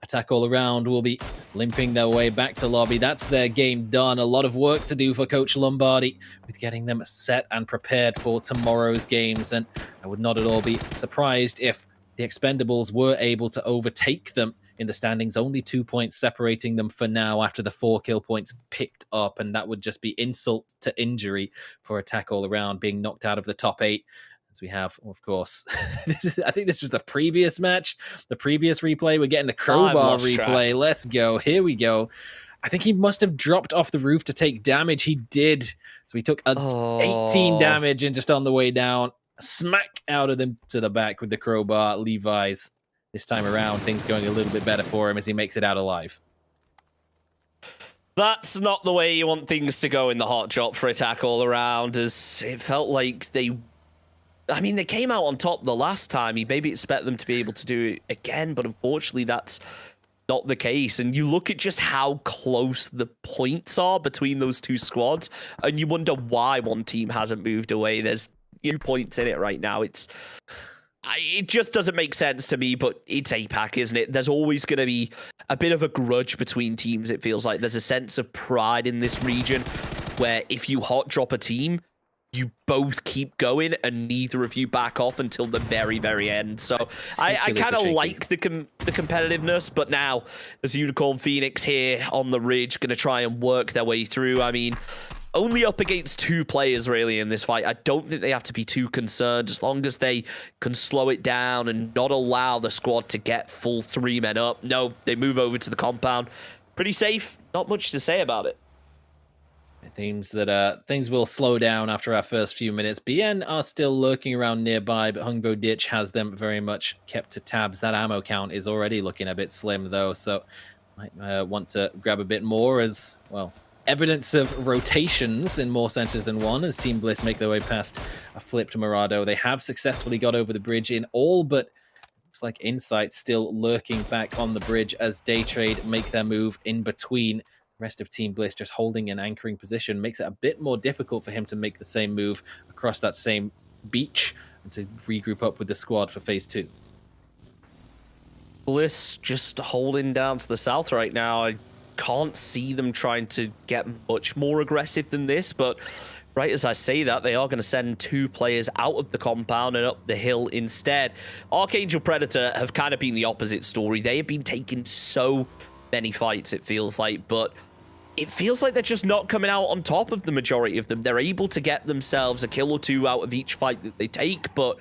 [SPEAKER 8] Attack All Around will be limping their way back to lobby. That's their game done. A lot of work to do for Coach Lombardi with getting them set and prepared for tomorrow's games. And I would not at all be surprised if the Expendables were able to overtake them in the standings. Only 2 points separating them for now after the 4 kill points picked up. And that would just be insult to injury for Attack All Around, being knocked out of the top 8. As we have, of course, I think this was the previous match, the previous replay. We're getting the crowbar replay. Let's go. Here we go. I think he must have dropped off the roof to take damage. He did. So he took 18 damage and just on the way down, smack out of them to the back with the crowbar. Levi's this time around, things going a little bit better for him as he makes it out alive.
[SPEAKER 7] That's not the way you want things to go in the hot drop for Attack All Around, as it felt like they came out on top the last time. You maybe expect them to be able to do it again, but unfortunately that's not the case. And you look at just how close the points are between those 2 squads, and you wonder why one team hasn't moved away. There's 2 points in it right now. It just doesn't make sense to me, but it's APAC, isn't it? There's always going to be a bit of a grudge between teams, it feels like. There's a sense of pride in this region where if you hot drop a team, you both keep going and neither of you back off until the very, very end. So I kind of like the competitiveness, but now as Unicorn Phoenix here on the ridge going to try and work their way through. I mean, only up against 2 players really in this fight. I don't think they have to be too concerned as long as they can slow it down and not allow the squad to get full 3 men up. No, they move over to the compound. Pretty safe. Not much to say about it.
[SPEAKER 8] It seems that things will slow down after our first few minutes. BN are still lurking around nearby, but Hungbo Ditch has them very much kept to tabs. That ammo count is already looking a bit slim, though, so might want to grab a bit more as, well, evidence of rotations in more centers than one as Team Bliss make their way past a flipped Murado. They have successfully got over the bridge in all but looks like Insight still lurking back on the bridge as Daytrade make their move in between. Rest of Team Bliss just holding an anchoring position makes it a bit more difficult for him to make the same move across that same beach and to regroup up with the squad for phase 2.
[SPEAKER 7] Bliss just holding down to the south right now. I can't see them trying to get much more aggressive than this, but right as I say that, they are going to send 2 players out of the compound and up the hill instead. Archangel Predator have kind of been the opposite story. They have been taking so many fights, it feels like, but it feels like they're just not coming out on top of the majority of them. They're able to get themselves a kill or 2 out of each fight that they take, but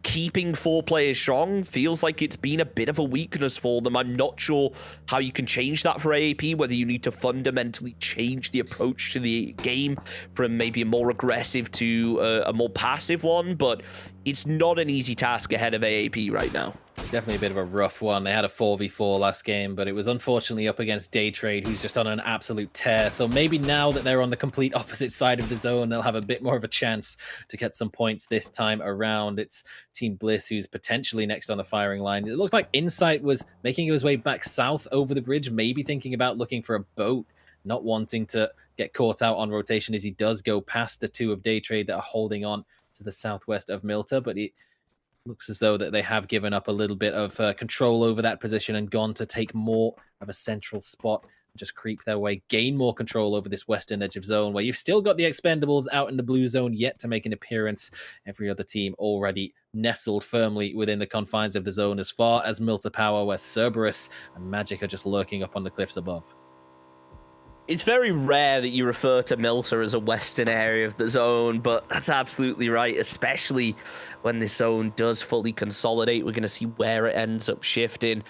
[SPEAKER 7] keeping 4 players strong feels like it's been a bit of a weakness for them. I'm not sure how you can change that for AAP, whether you need to fundamentally change the approach to the game from maybe a more aggressive to a more passive one, but it's not an easy task ahead of AAP right now.
[SPEAKER 8] Definitely a bit of a rough one. They had a 4v4 last game, but it was unfortunately up against Daytrade, who's just on an absolute tear. So maybe now that they're on the complete opposite side of the zone, they'll have a bit more of a chance to get some points this time around. It's Team Bliss who's potentially next on the firing line. It looks like Insight was making his way back south over the bridge, maybe thinking about looking for a boat, not wanting to get caught out on rotation as he does go past the 2 of Daytrade that are holding on to the southwest of Milta, but it looks as though that they have given up a little bit of control over that position and gone to take more of a central spot and just creep their way, gain more control over this western edge of zone where you've still got the Expendables out in the blue zone yet to make an appearance. Every other team already nestled firmly within the confines of the zone as far as Milta Power, where Cerberus and Magic are just lurking up on the cliffs above.
[SPEAKER 7] It's very rare that you refer to Milta as a western area of the zone, but that's absolutely right, especially when this zone does fully consolidate. We're going to see where it ends up shifting.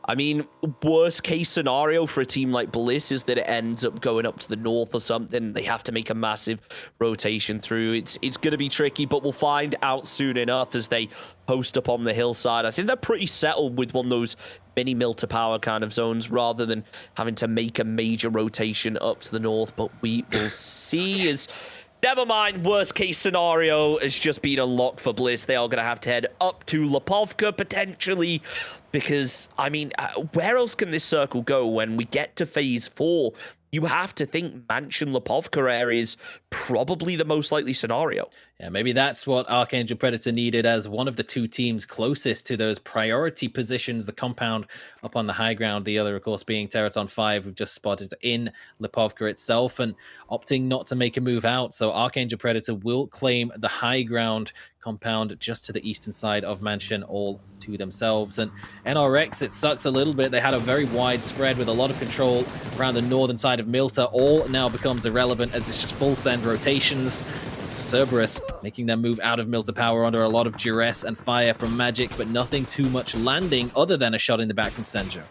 [SPEAKER 7] I mean, worst case scenario for a team like Bliss is that it ends up going up to the north or something. They have to make a massive rotation through. It's going to be tricky, but we'll find out soon enough as they post up on the hillside. I think they're pretty settled with one of those mini Milta Power kind of zones rather than having to make a major rotation up to the north, but we will see. As never mind, worst case scenario has just been unlocked for Bliss. They are going to have to head up to Lipovka potentially, because, I mean, where else can this circle go when we get to phase 4? You have to think Mansion Lipovka area is probably the most likely scenario.
[SPEAKER 8] Yeah, maybe that's what Archangel Predator needed as one of the 2 teams closest to those priority positions, the compound up on the high ground, the other, of course, being Teraton 5, we've just spotted in Lipovka itself, and opting not to make a move out. So Archangel Predator will claim the high ground compound just to the eastern side of Mansion all to themselves. And NRX, it sucks a little bit. They had a very wide spread with a lot of control around the northern side of Milta. All now becomes irrelevant as it's just full send rotations. Cerberus making them move out of Milta Power under a lot of duress and fire from Magic, but nothing too much landing other than a shot in the back from Senjo.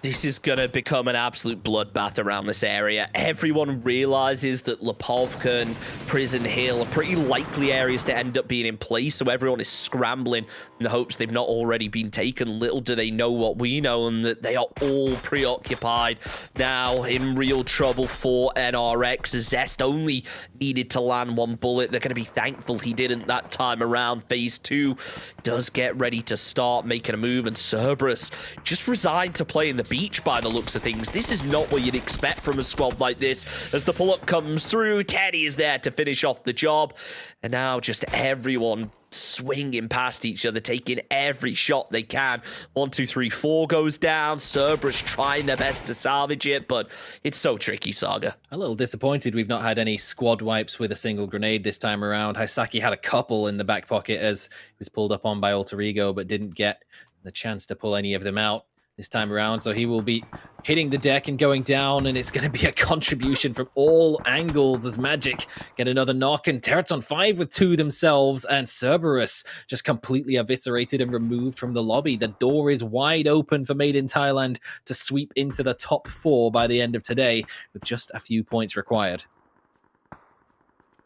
[SPEAKER 7] This is going to become an absolute bloodbath around this area. Everyone realizes that Lipovka and Prison Hill are pretty likely areas to end up being in place, so everyone is scrambling in the hopes they've not already been taken. Little do they know what we know, and that they are all preoccupied now, in real trouble for NRX. Zest only needed to land 1 bullet. They're going to be thankful he didn't that time around. Phase 2 does get ready to start making a move, and Cerberus just resigned to play in the beach by the looks of things. This is not what you'd expect from a squad like this. As the pull-up comes through, Teddy is there to finish off the job. And now just everyone swinging past each other, taking every shot they can. 1, 2, 3, 4 goes down. Cerberus trying their best to salvage it, but it's so tricky, Saga.
[SPEAKER 8] A little disappointed we've not had any squad wipes with a single grenade this time around. Haisaki had a couple in the back pocket as he was pulled up on by Alter Ego, but didn't get the chance to pull any of them out this time around, so he will be hitting the deck and going down, and it's going to be a contribution from all angles as Magic get another knock, and Teraton 5 with 2 themselves, and Cerberus just completely eviscerated and removed from the lobby. The door is wide open for Made in Thailand to sweep into the top 4 by the end of today, with just a few points required.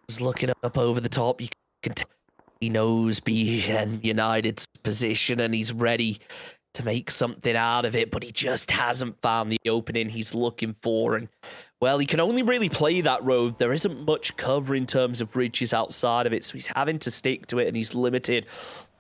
[SPEAKER 7] He's looking up over the top. You can tell he knows BN United's position and he's ready to make something out of it, but he just hasn't found the opening he's looking for. And, well, he can only really play that road. There isn't much cover in terms of ridges outside of it, so he's having to stick to it, and he's limited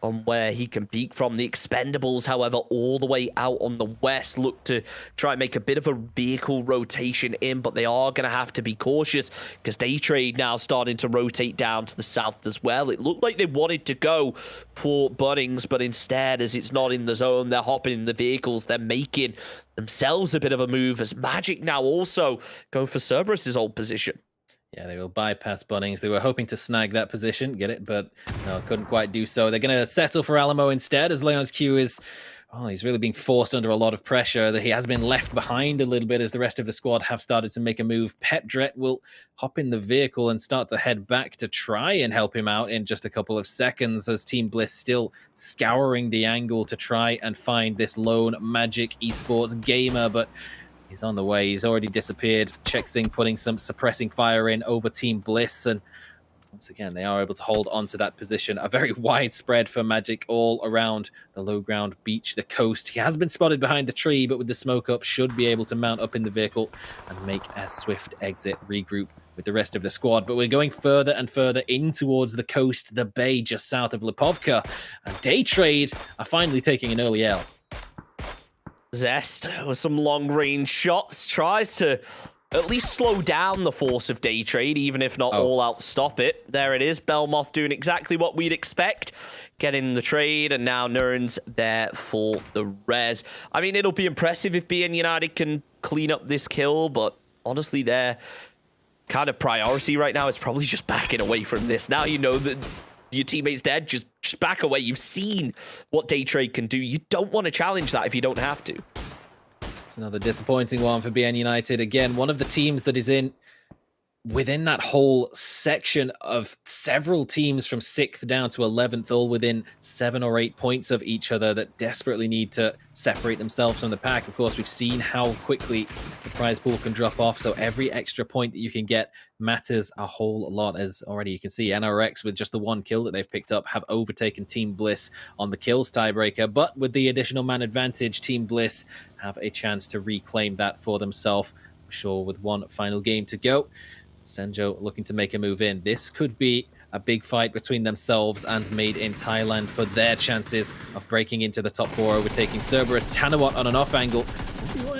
[SPEAKER 7] on where he can peek from. The Expendables, however, all the way out on the west, look to try and make a bit of a vehicle rotation in, but they are going to have to be cautious because Daytrade now starting to rotate down to the south as well. It looked like they wanted to go for Bunnings, but instead, as it's not in the zone, they're hopping in the vehicles. They're making themselves a bit of a move as Magic now also going for Cerberus's old position.
[SPEAKER 8] Yeah, they will bypass Bunnings. They were hoping to snag that position, get it, but no, couldn't quite do so. They're going to settle for Alamo instead, as Leon's Q is, well, he's really being forced under a lot of pressure. That he has been left behind a little bit as the rest of the squad have started to make a move. Petdret will hop in the vehicle and start to head back to try and help him out in just a couple of seconds, as Team Bliss still scouring the angle to try and find this lone Magic Esports gamer, but he's on the way. He's already disappeared. Checksing putting some suppressing fire in over Team Bliss. And once again, they are able to hold on to that position. A very wide spread for Magic all around the low ground beach, the coast. He has been spotted behind the tree, but with the smoke up, should be able to mount up in the vehicle and make a swift exit, regroup with the rest of the squad. But we're going further and further in towards the coast, the bay just south of Lipovka. And Daytrade are finally taking an early L.
[SPEAKER 7] Zest with some long-range shots tries to at least slow down the force of Daytrade, even if not all out stop it. There it is, Belmoth doing exactly what we'd expect, getting the trade, and now Nern's there for the res. I mean, it'll be impressive if BN United can clean up this kill, but honestly, their kind of priority right now is probably just backing away from this. Now you know that your teammate's dead, just back away. You've seen what Daytrade can do. You don't want to challenge that if you don't have to.
[SPEAKER 8] It's another disappointing one for BN United. Again, one of the teams that is within that whole section of several teams from 6th down to 11th, all within 7 or 8 points of each other, that desperately need to separate themselves from the pack. Of course, we've seen how quickly the prize pool can drop off, so every extra point that you can get matters a whole lot. As already you can see, NRX, with just the one kill that they've picked up, have overtaken Team Bliss on the kills tiebreaker, but with the additional man advantage, Team Bliss have a chance to reclaim that for themselves, I'm sure, with one final game to go. Senjo looking to make a move in. This could be a big fight between themselves and Made in Thailand for their chances of breaking into the top 4, overtaking Cerberus. Tanawat on an off angle.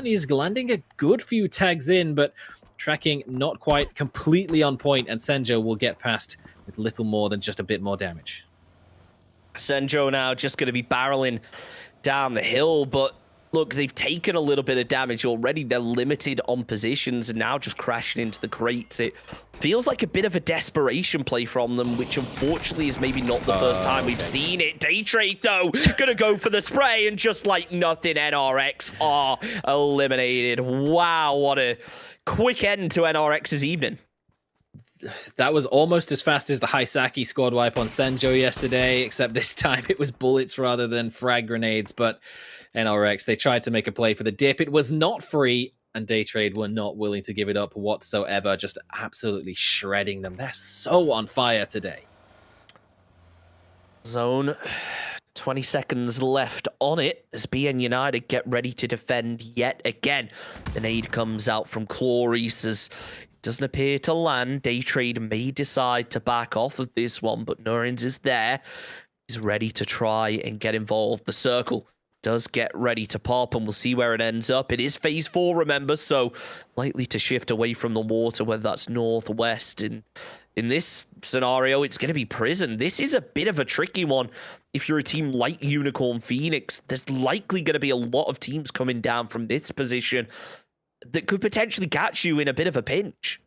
[SPEAKER 8] He's landing a good few tags in, but tracking not quite completely on point, and Senjo will get past with little more than just a bit more damage.
[SPEAKER 7] Senjo now just going to be barreling down the hill, but look, they've taken a little bit of damage already. They're limited on positions and now just crashing into the crates. It feels like a bit of a desperation play from them, which unfortunately is maybe not the first time we've seen it. Daytrade, though, gonna go for the spray, and just like nothing, NRX are eliminated. Wow, what a quick end to NRX's evening.
[SPEAKER 8] That was almost as fast as the Haisaki squad wipe on Senjo yesterday, except this time it was bullets rather than frag grenades. But NRX, they tried to make a play for the dip. It was not free, and Daytrade were not willing to give it up whatsoever, just absolutely shredding them. They're so on fire today.
[SPEAKER 7] Zone, 20 seconds left on it as BN United get ready to defend yet again. The nade comes out from Clarice as it doesn't appear to land. Daytrade may decide to back off of this one, but Nurins is there. He's ready to try and get involved. The circle does get ready to pop, and we'll see where it ends up. It is phase 4, remember, so likely to shift away from the water, whether that's northwest. In this scenario, it's going to be prison. This is a bit of a tricky one. If you're a team like Unicorn Phoenix, there's likely going to be a lot of teams coming down from this position that could potentially catch you in a bit of a pinch.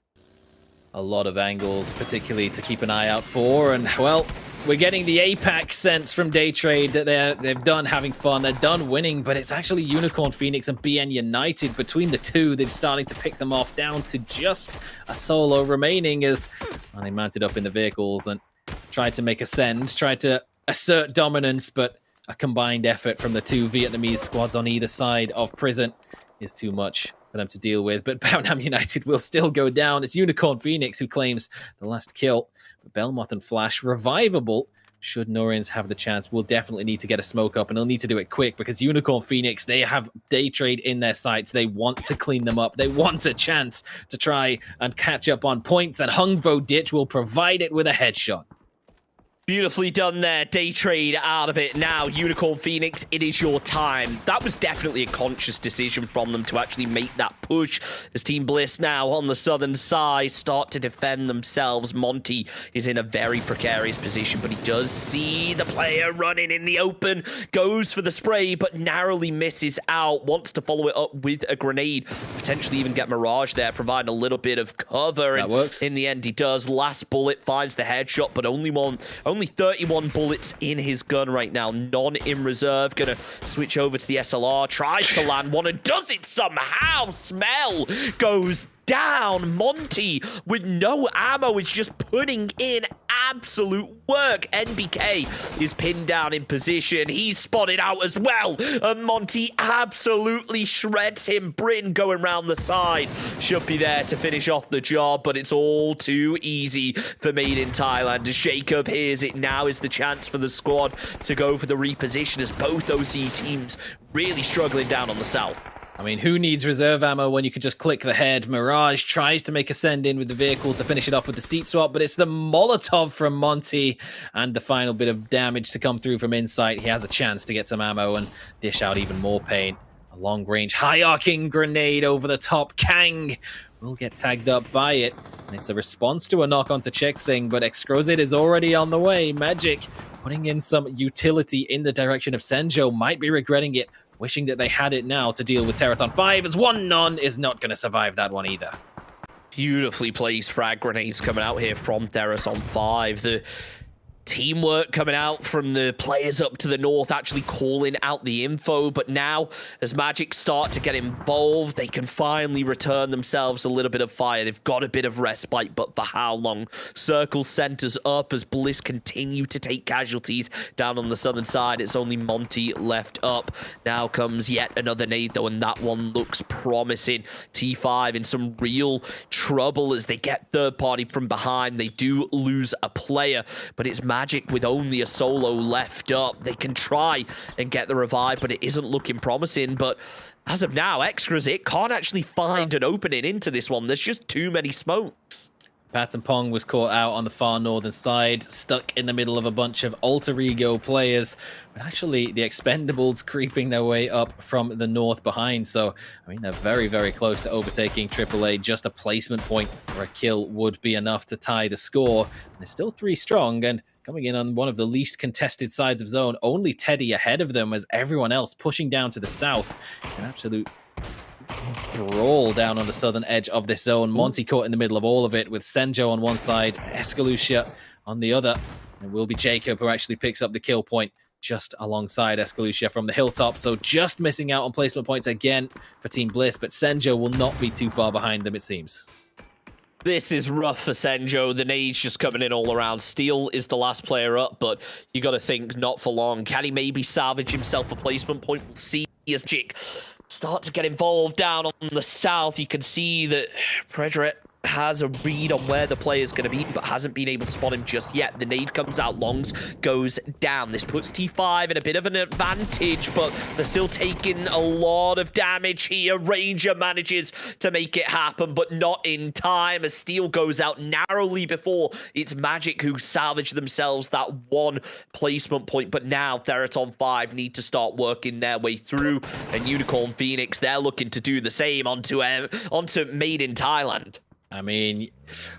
[SPEAKER 8] A lot of angles, particularly to keep an eye out for, and well, we're getting the APAC sense from Daytrade that they've done having fun, they're done winning, but it's actually Unicorn Phoenix and BN United. Between the two, they're starting to pick them off down to just a solo remaining as they mounted up in the vehicles and tried to make a send, tried to assert dominance, but a combined effort from the two Vietnamese squads on either side of prison is too much for them to deal with. But Bounham United will still go down. It's Unicorn Phoenix who claims the last kill. But Belmoth and Flash revivable. Should Norians have the chance, we'll definitely need to get a smoke up, and they'll need to do it quick because Unicorn Phoenix, they have day trade in their sights. They want to clean them up. They want a chance to try and catch up on points, and Hungvo Ditch will provide it with a headshot.
[SPEAKER 7] Beautifully done there. Day trade out of it. Now, Unicorn Phoenix, it is your time. That was definitely a conscious decision from them to actually make that push. As Team Bliss now on the southern side start to defend themselves. Monty is in a very precarious position, but he does see the player running in the open. Goes for the spray, but narrowly misses out. Wants to follow it up with a grenade. Potentially even get Mirage there, providing a little bit of cover.
[SPEAKER 8] That works.
[SPEAKER 7] In the end, he does. Last bullet finds the headshot, but only 31 bullets in his gun right now. None in reserve. Gonna switch over to the SLR. Tries to land one and does it somehow. Smell goes down. Monty with no ammo is just putting in absolute work. NBK is pinned down in position. He's spotted out as well. And Monty absolutely shreds him. Bryn going round the side. Should be there to finish off the job, but it's all too easy for Made in Thailand. As Jacob hears it, now is the chance for the squad to go for the reposition as both OC teams really struggling down on the south.
[SPEAKER 8] I mean, who needs reserve ammo when you can just click the head? Mirage tries to make a send-in with the vehicle to finish it off with the seat swap, but it's the Molotov from Monty and the final bit of damage to come through from Insight. He has a chance to get some ammo and dish out even more pain. A long-range, high-arcing grenade over the top. Kang will get tagged up by it. And it's a response to a knock onto Checksing, but Exquisite is already on the way. Magic putting in some utility in the direction of Senjo. Might be regretting it. Wishing that they had it now to deal with Teraton 5, as one none is not going to survive that one either.
[SPEAKER 7] Beautifully placed frag grenades coming out here from Teraton 5. The teamwork coming out from the players up to the north, actually calling out the info. But now, as Magic start to get involved, they can finally return themselves a little bit of fire. They've got a bit of respite, but for how long? Circle centers up as Bliss continue to take casualties down on the southern side. It's only Monty left up. Now comes yet another nade, though, and that one looks promising. T5 in some real trouble as they get third party from behind. They do lose a player, but it's Magic with only a solo left up. They can try and get the revive, but it isn't looking promising. But as of now, Exquisite can't actually find an opening into this one. There's just too many smokes.
[SPEAKER 8] Patton Pong was caught out on the far northern side, stuck in the middle of a bunch of alter ego players. But actually, the Expendables creeping their way up from the north behind. So, I mean, they're very, very close to overtaking AAA. Just a placement point or a kill would be enough to tie the score. And they're still 3 strong, and coming in on one of the least contested sides of zone. Only Teddy ahead of them as everyone else pushing down to the south. It's an absolute brawl down on the southern edge of this zone. Monty caught in the middle of all of it with Senjo on one side, Escalucia on the other. And it will be Jacob who actually picks up the kill point just alongside Escalucia from the hilltop. So just missing out on placement points again for Team Bliss, but Senjo will not be too far behind them, it seems.
[SPEAKER 7] This is rough for Senjo. The nades just coming in all around. Steel is the last player up, but you got to think not for long. Can he maybe salvage himself a placement point? We'll see as Jik start to get involved down on the south. You can see that Predret has a read on where the player is going to be, but hasn't been able to spot him just yet. The nade comes out, Longs goes down. This puts T5 in a bit of an advantage, but they're still taking a lot of damage here. Ranger manages to make it happen, but not in time, as Steel goes out narrowly before it's Magic who salvage themselves that one placement point. But now Theraton 5 need to start working their way through, and Unicorn Phoenix, they're looking to do the same onto Made in Thailand.
[SPEAKER 8] I mean,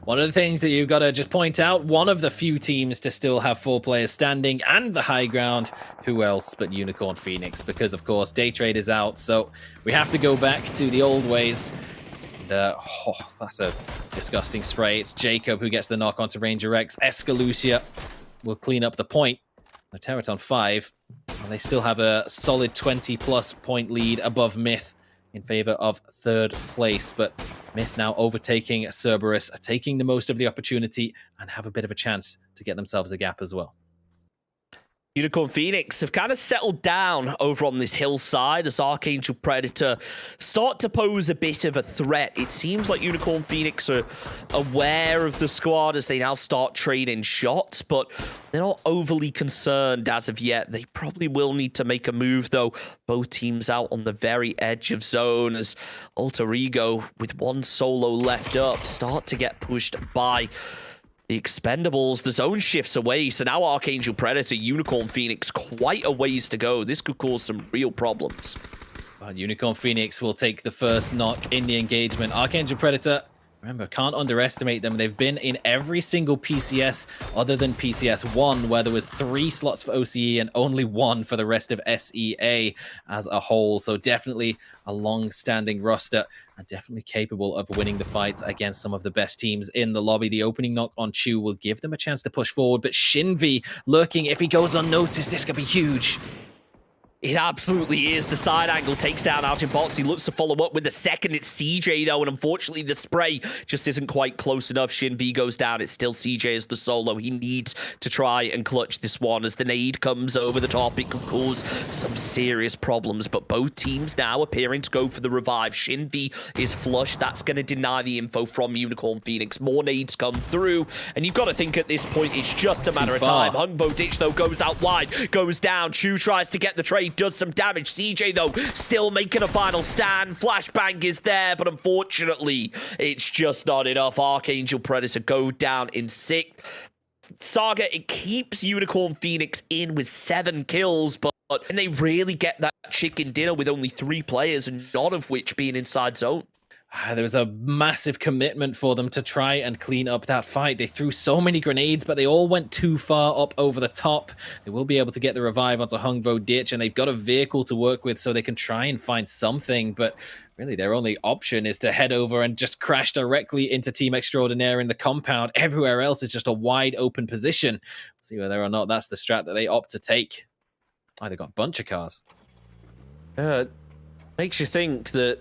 [SPEAKER 8] one of the things that you've got to just point out, one of the few teams to still have 4 players standing and the high ground. Who else but Unicorn Phoenix? Because, of course, day trade is out, so we have to go back to the old ways. And, that's a disgusting spray. It's Jacob who gets the knock onto Ranger X. Escalucia will clean up the point. The Teraton 5, well, they still have a solid 20-plus point lead above Myth in favor of 3rd place, but Myth now overtaking Cerberus, taking the most of the opportunity and have a bit of a chance to get themselves a gap as well.
[SPEAKER 7] Unicorn Phoenix have kind of settled down over on this hillside as Archangel Predator start to pose a bit of a threat. It seems like Unicorn Phoenix are aware of the squad as they now start trading shots, but they're not overly concerned as of yet. They probably will need to make a move, though. Both teams out on the very edge of zone as Alter Ego, with one solo left up, start to get pushed by the Expendables. The zone shifts away, so now Archangel Predator, Unicorn Phoenix, quite a ways to go. This could cause some real problems.
[SPEAKER 8] Well, Unicorn Phoenix will take the first knock in the engagement. Archangel Predator, remember, can't underestimate them. They've been in every single PCS other than PCS1, where there was 3 slots for OCE and only 1 for the rest of SEA as a whole. So definitely a long-standing roster and definitely capable of winning the fights against some of the best teams in the lobby. The opening knock on Chu will give them a chance to push forward, but Shinvi lurking. If he goes unnoticed, this could be huge.
[SPEAKER 7] It absolutely is. The side angle takes down Arjun Bots. He looks to follow up with the second. It's CJ, though, and unfortunately the spray just isn't quite close enough. Shin V goes down. It's still CJ as the solo. He needs to try and clutch this one. As the nade comes over the top, it could cause some serious problems, but both teams now appearing to go for the revive. Shin V is flush. That's going to deny the info from Unicorn Phoenix. More nades come through, and you've got to think at this point it's just a matter of time. Hungvo Ditch, though, goes out wide, goes down. Chu tries to get the trade, does some damage. CJ, though, still making a final stand. Flashbang is there, but unfortunately, it's just not enough. Archangel Predator go down in 6th. Saga, it keeps Unicorn Phoenix in with 7 kills, but and they really get that chicken dinner with only 3 players, and none of which being inside zone.
[SPEAKER 8] There was a massive commitment for them to try and clean up that fight. They threw so many grenades, but they all went too far up over the top. They will be able to get the revive onto Hungvo Ditch, and they've got a vehicle to work with so they can try and find something, but really their only option is to head over and just crash directly into Team Extraordinaire in the compound. Everywhere else is just a wide open position. We'll see whether or not that's the strat that they opt to take. Oh, they've got a bunch of cars.
[SPEAKER 7] Makes you think that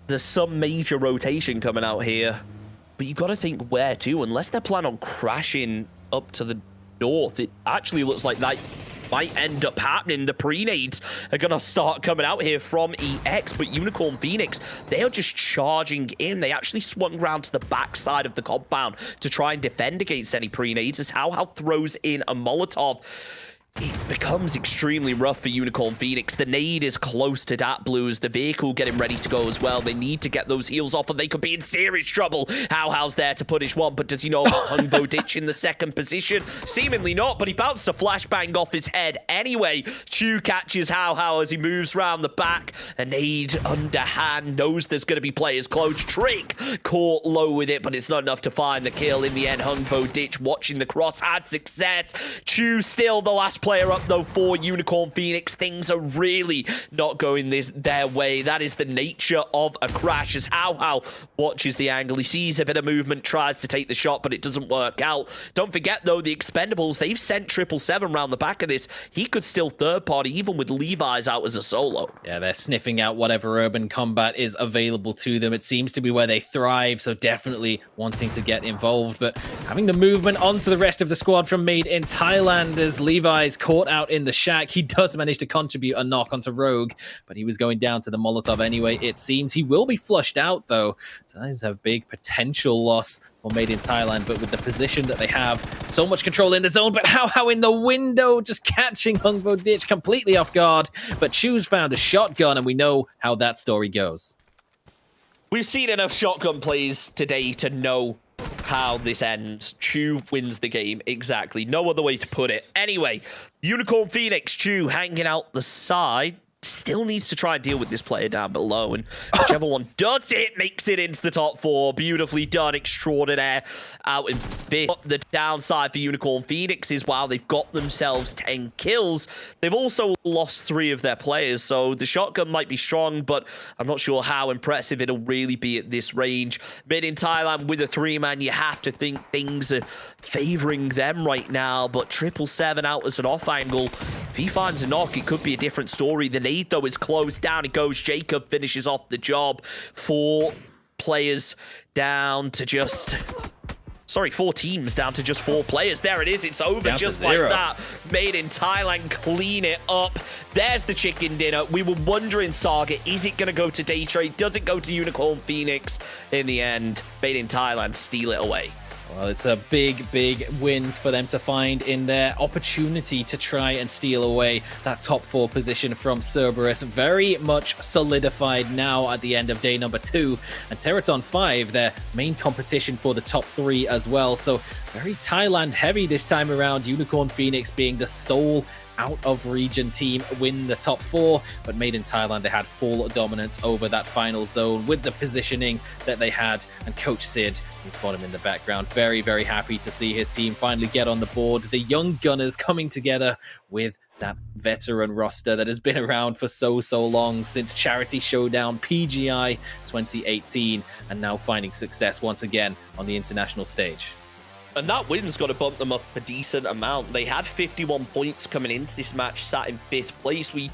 [SPEAKER 7] there's some major rotation coming out here, but you got to think where to. Unless they're planning on crashing up to the north, it actually looks like that might end up happening. The pre-nades are going to start coming out here from EX, but Unicorn Phoenix, they are just charging in. They actually swung around to the backside of the compound to try and defend against any pre-nades as How throws in a Molotov. It becomes extremely rough for Unicorn Phoenix. The nade is close to Dat Blues. The vehicle getting ready to go as well. They need to get those heals off, or they could be in serious trouble. How's there to punish one, but does he know about Hungvo Ditch in the 2nd position? Seemingly not, but he bounced a flashbang off his head anyway. Chu catches How as he moves round the back. A nade underhand, knows there's going to be players close. Trick caught low with it, but it's not enough to find the kill. In the end, Hungvo Ditch watching the cross had success. Chu still the last player up, though, for Unicorn Phoenix. Things are really not going their way. That is the nature of a crash, as How watches the angle. He sees a bit of movement, tries to take the shot, but it doesn't work out. Don't forget, though, the Expendables, they've sent 777 round the back of this. He could still third party, even with Levi's out as a solo.
[SPEAKER 8] Yeah, they're sniffing out whatever urban combat is available to them. It seems to be where they thrive, so definitely wanting to get involved, but having the movement onto the rest of the squad from Made in Thailand as Levi's caught out in the shack. He does manage to contribute a knock onto Rogue, but he was going down to the Molotov anyway, it seems. He will be flushed out, though, so that is a big potential loss for Made in Thailand, but with the position that they have, so much control in the zone, but How in the window, just catching Hungvo Ditch completely off guard, but Chu's found a shotgun, and we know how that story goes.
[SPEAKER 7] We've seen enough shotgun plays today to know how this ends. Chu wins the game, exactly. No other way to put it. Anyway, Unicorn Phoenix, Chu hanging out the side. Still needs to try and deal with this player down below, and whichever one does it makes it into the top 4. Beautifully done, Extraordinaire out in 5th. The downside for Unicorn Phoenix is while they've got themselves 10 kills, they've also lost 3 of their players, so the shotgun might be strong, but I'm not sure how impressive it'll really be at this range. Made in Thailand with a 3-man, you have to think things are favoring them right now, but 777 out as an off angle. If he finds a knock, it could be a different story. The nade, though, is closed. Down it goes. Jacob finishes off the job. 4 players down to just Sorry, 4 teams down to just 4 players. There it is. It's over
[SPEAKER 8] Down to
[SPEAKER 7] just like
[SPEAKER 8] 0.
[SPEAKER 7] that. Made in Thailand, clean it up. There's the chicken dinner. We were wondering, Saga, is it going to go to Day Trade? Does it go to Unicorn Phoenix? In the end, Made in Thailand steal it away.
[SPEAKER 8] Well, it's a big, big win for them to find in their opportunity to try and steal away that top 4 position from Cerberus. Very much solidified now at the end of day number 2. And Teraton 5, their main competition for the top 3 as well. So very Thailand heavy this time around. Unicorn Phoenix being the sole out-of-region team win the top 4, but Made in Thailand, they had full dominance over that final zone with the positioning that they had. And Coach Sid, he's got him in the background, very, very happy to see his team finally get on the board. The young gunners coming together with that veteran roster that has been around for so long, since Charity Showdown PGI 2018, and now finding success once again on the international stage.
[SPEAKER 7] And that win's got to bump them up a decent amount. They had 51 points coming into this match, sat in 5th place. We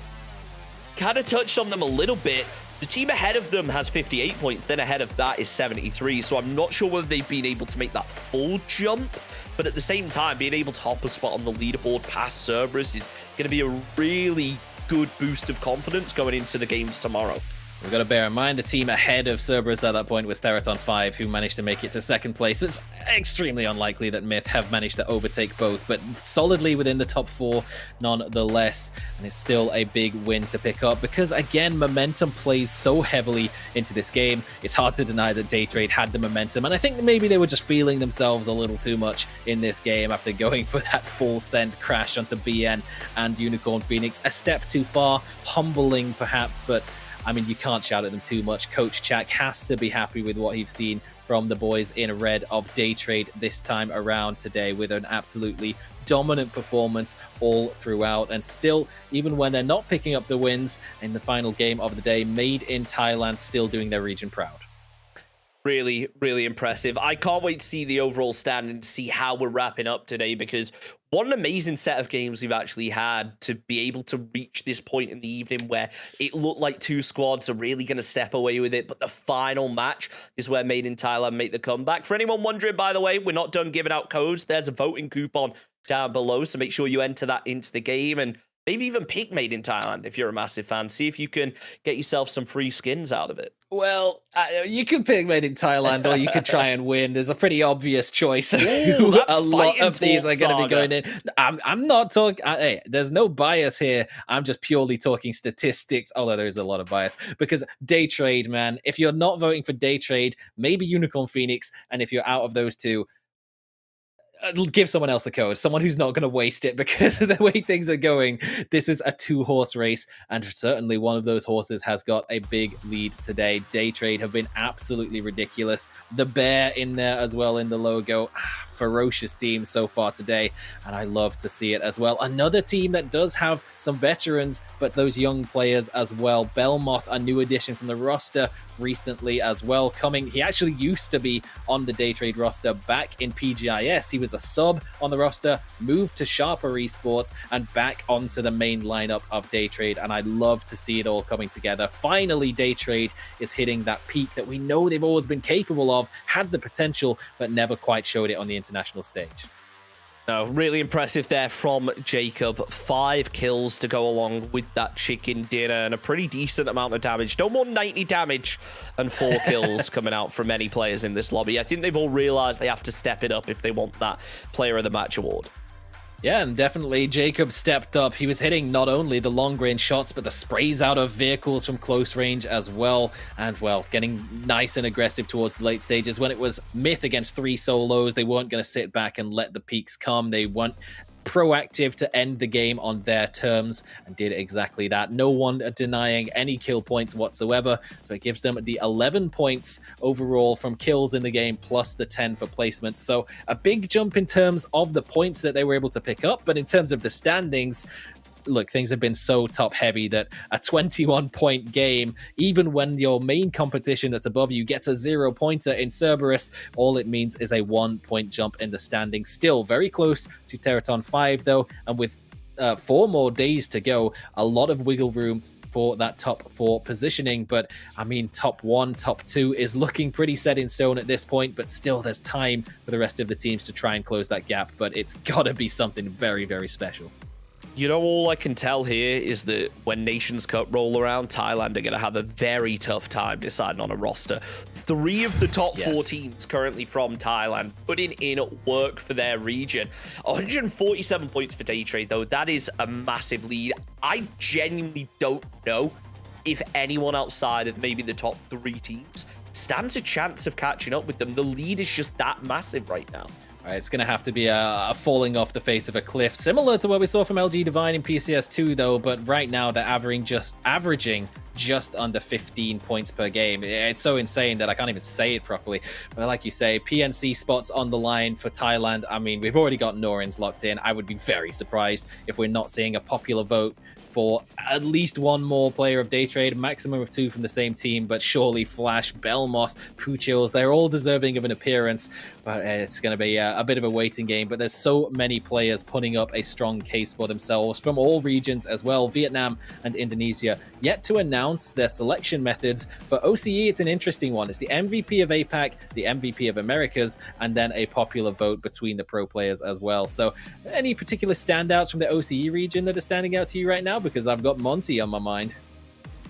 [SPEAKER 7] kind of touched on them a little bit. The team ahead of them has 58 points, then ahead of that is 73. So I'm not sure whether they've been able to make that full jump, but at the same time, being able to hop a spot on the leaderboard past Cerberus is going to be a really good boost of confidence going into the games tomorrow.
[SPEAKER 8] We've got to bear in mind the team ahead of Cerberus at that point was Theraton 5, who managed to make it to 2nd place. It's extremely unlikely that Myth have managed to overtake both, but solidly within the top 4 nonetheless. And it's still a big win to pick up because, again, momentum plays so heavily into this game. It's hard to deny that Day Trade had the momentum, and I think maybe they were just feeling themselves a little too much in this game after going for that full send crash onto BN and Unicorn Phoenix. A step too far, humbling perhaps, but I mean, you can't shout at them too much. Coach Chak has to be happy with what he's seen from the boys in red of Day Trade this time around today, with an absolutely dominant performance all throughout. And still, even when they're not picking up the wins in the final game of the day, Made in Thailand still doing their region proud.
[SPEAKER 7] Really, really impressive. I can't wait to see the overall stand and see how we're wrapping up today, because what an amazing set of games we've actually had to be able to reach this point in the evening where it looked like 2 squads are really going to step away with it. But the final match is where Made in Thailand make the comeback. For anyone wondering, by the way, we're not done giving out codes. There's a voting coupon down below, so make sure you enter that into the game and maybe even pick Made in Thailand if you're a massive fan. See if you can get yourself some free skins out of it.
[SPEAKER 8] Well, you could pick Made in Thailand, or you could try and win. There's a pretty obvious choice.
[SPEAKER 7] Ooh,
[SPEAKER 8] A lot of these are going to be going in. I'm not talking. Hey, there's no bias here. I'm just purely talking statistics, although there is a lot of bias, because Day Trade, man. If you're not voting for Day Trade, maybe Unicorn Phoenix, and if you're out of those two, give someone else the code, someone who's not going to waste it, because of the way things are going, this is a 2-horse race, and certainly one of those horses has got a big lead today. Day Trade have been absolutely ridiculous. The bear in there as well in the logo. Ferocious team so far today, and I love to see it as well. Another team that does have some veterans, but those young players as well. Belmoth, a new addition from the roster recently as well, coming. He actually used to be on the Day Trade roster back in PGIS. He was a sub on the roster, moved to Sharper Esports, and back onto the main lineup of Day Trade, and I love to see it all coming together. Finally, Day Trade is hitting that peak that we know they've always been capable of, had the potential, but never quite showed it on the international stage.
[SPEAKER 7] No, really impressive there from Jacob. 5 kills to go along with that chicken dinner and a pretty decent amount of damage. No more 90 damage and 4 kills coming out from any players in this lobby. I think they've all realized they have to step it up if they want that Player of the Match award.
[SPEAKER 8] Yeah, and definitely Jacob stepped up. He was hitting not only the long-range shots, but the sprays out of vehicles from close range as well. And, well, getting nice and aggressive towards the late stages. When it was Myth against 3 solos, they weren't going to sit back and let the peaks come. They weren't proactive to end the game on their terms, and did exactly that. No one denying any kill points whatsoever, so it gives them the 11 points overall from kills in the game, plus the 10 for placements. So a big jump in terms of the points that they were able to pick up, but in terms of the standings, look, things have been so top heavy that a 21-point game, even when your main competition that's above you gets a 0-pointer in Cerberus, all it means is a 1-point jump in the standings. Still very close to Teraton 5 though, and with 4 more days to go, a lot of wiggle room for that top 4 positioning. But I mean, top 1, top 2 is looking pretty set in stone at this point, but still there's time for the rest of the teams to try and close that gap. But it's got to be something very, very special.
[SPEAKER 7] You know, all I can tell here is that when Nations Cup roll around, Thailand are going to have a very tough time deciding on a roster. 3 of the top 4 teams currently from Thailand putting in work for their region. 147 points for Day Trade, though. That is a massive lead. I genuinely don't know if anyone outside of maybe the top 3 teams stands a chance of catching up with them. The lead is just that massive right now.
[SPEAKER 8] It's going to have to be a falling off the face of a cliff, similar to what we saw from LG Divine in PCS2, though. But right now, they're averaging just under 15 points per game. It's so insane that I can't even say it properly. But like you say, PNC spots on the line for Thailand. I mean, we've already got Norins locked in. I would be very surprised if we're not seeing a popular vote for at least 1 more player of Day Trade, maximum of 2 from the same team, but surely Flash, Belmoth, Poochills, they're all deserving of an appearance. But it's going to be a bit of a waiting game. But there's so many players putting up a strong case for themselves from all regions as well. Vietnam and Indonesia yet to announce their selection methods. For OCE, it's an interesting one. It's the MVP of APAC, the MVP of Americas, and then a popular vote between the pro players as well. So any particular standouts from the OCE region that are standing out to you right now? Because I've got Monty on my mind.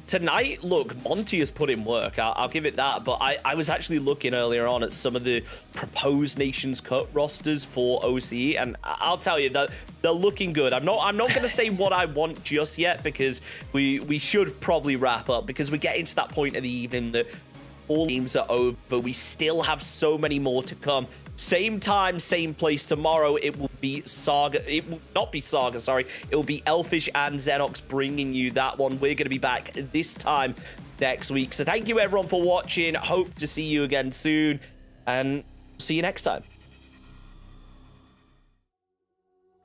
[SPEAKER 7] Tonight, look, Monty has put in work. I'll give it that. But I was actually looking earlier on at some of the proposed Nations Cup rosters for OCE, and I'll tell you that they're looking good. I'm not going to say what I want just yet, because we should probably wrap up, because we're getting to that point of the evening that all games are over. We still have so many more to come. Same time, same place tomorrow. It will be Saga. It will not be Saga, sorry. It will be Elfish and Xenox bringing you that one. We're going to be back this time next week. So thank you everyone for watching. Hope to see you again soon, and see you next time.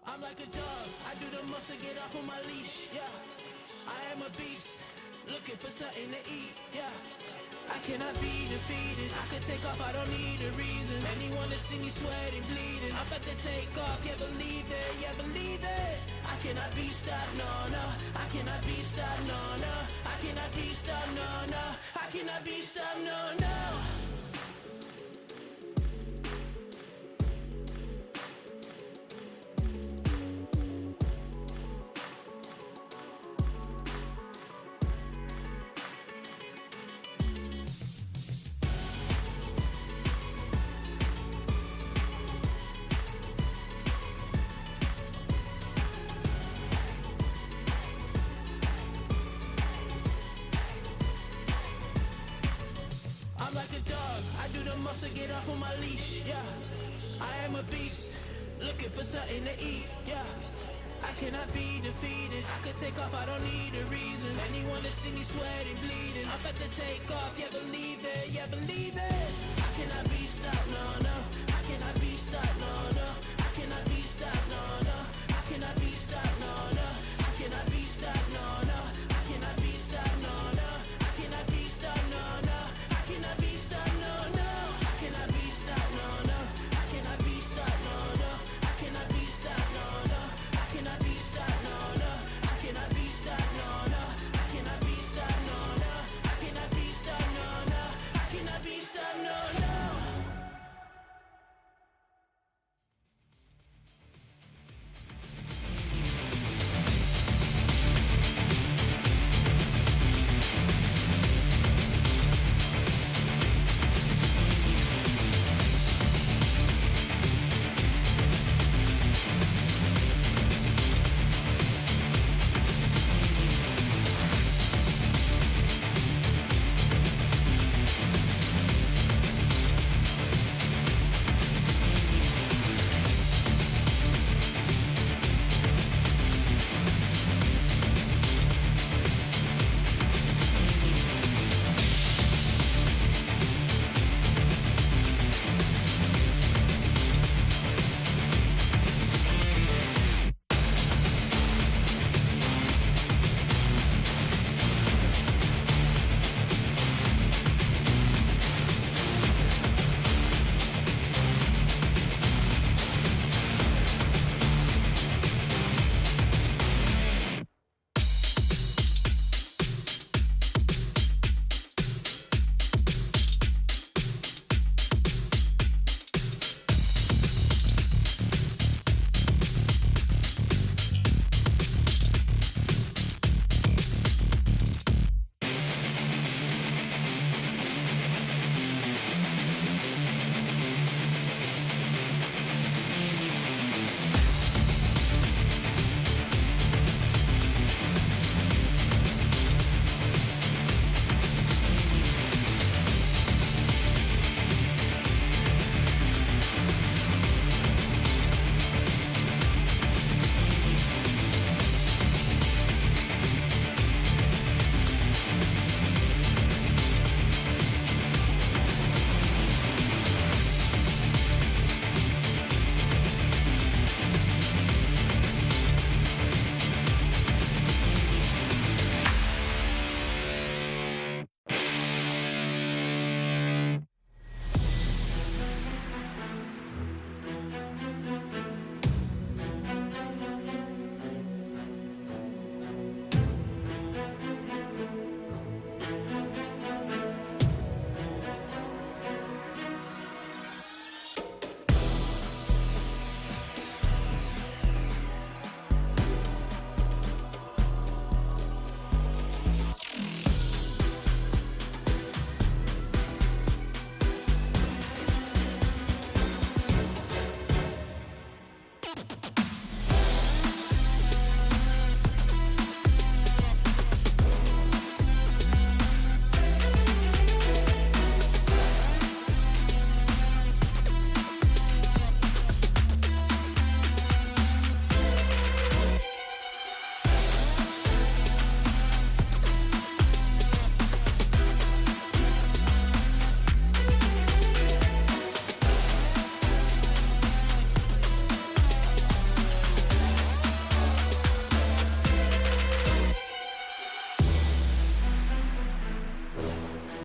[SPEAKER 6] I'm like a dog, I do the muscle, get off of my leash, yeah. I am a beast, looking for something to eat, yeah. I cannot be defeated, I can take off, I don't need a reason. Anyone that see me sweating, bleeding, I'm about to take off, yeah believe it, yeah believe it. I cannot be stopped, no, no. I cannot be stopped, no, no. I cannot be stopped, no, no. I cannot be stopped, no, no. I'm like a dog, I do the muscle, get off of my leash, yeah. I am a beast, looking for something to eat, yeah. I cannot be defeated, I can take off, I don't need a reason. Anyone that see me sweating, bleeding, I'm about to take off, yeah believe it, yeah believe it. I cannot be stopped, no, no.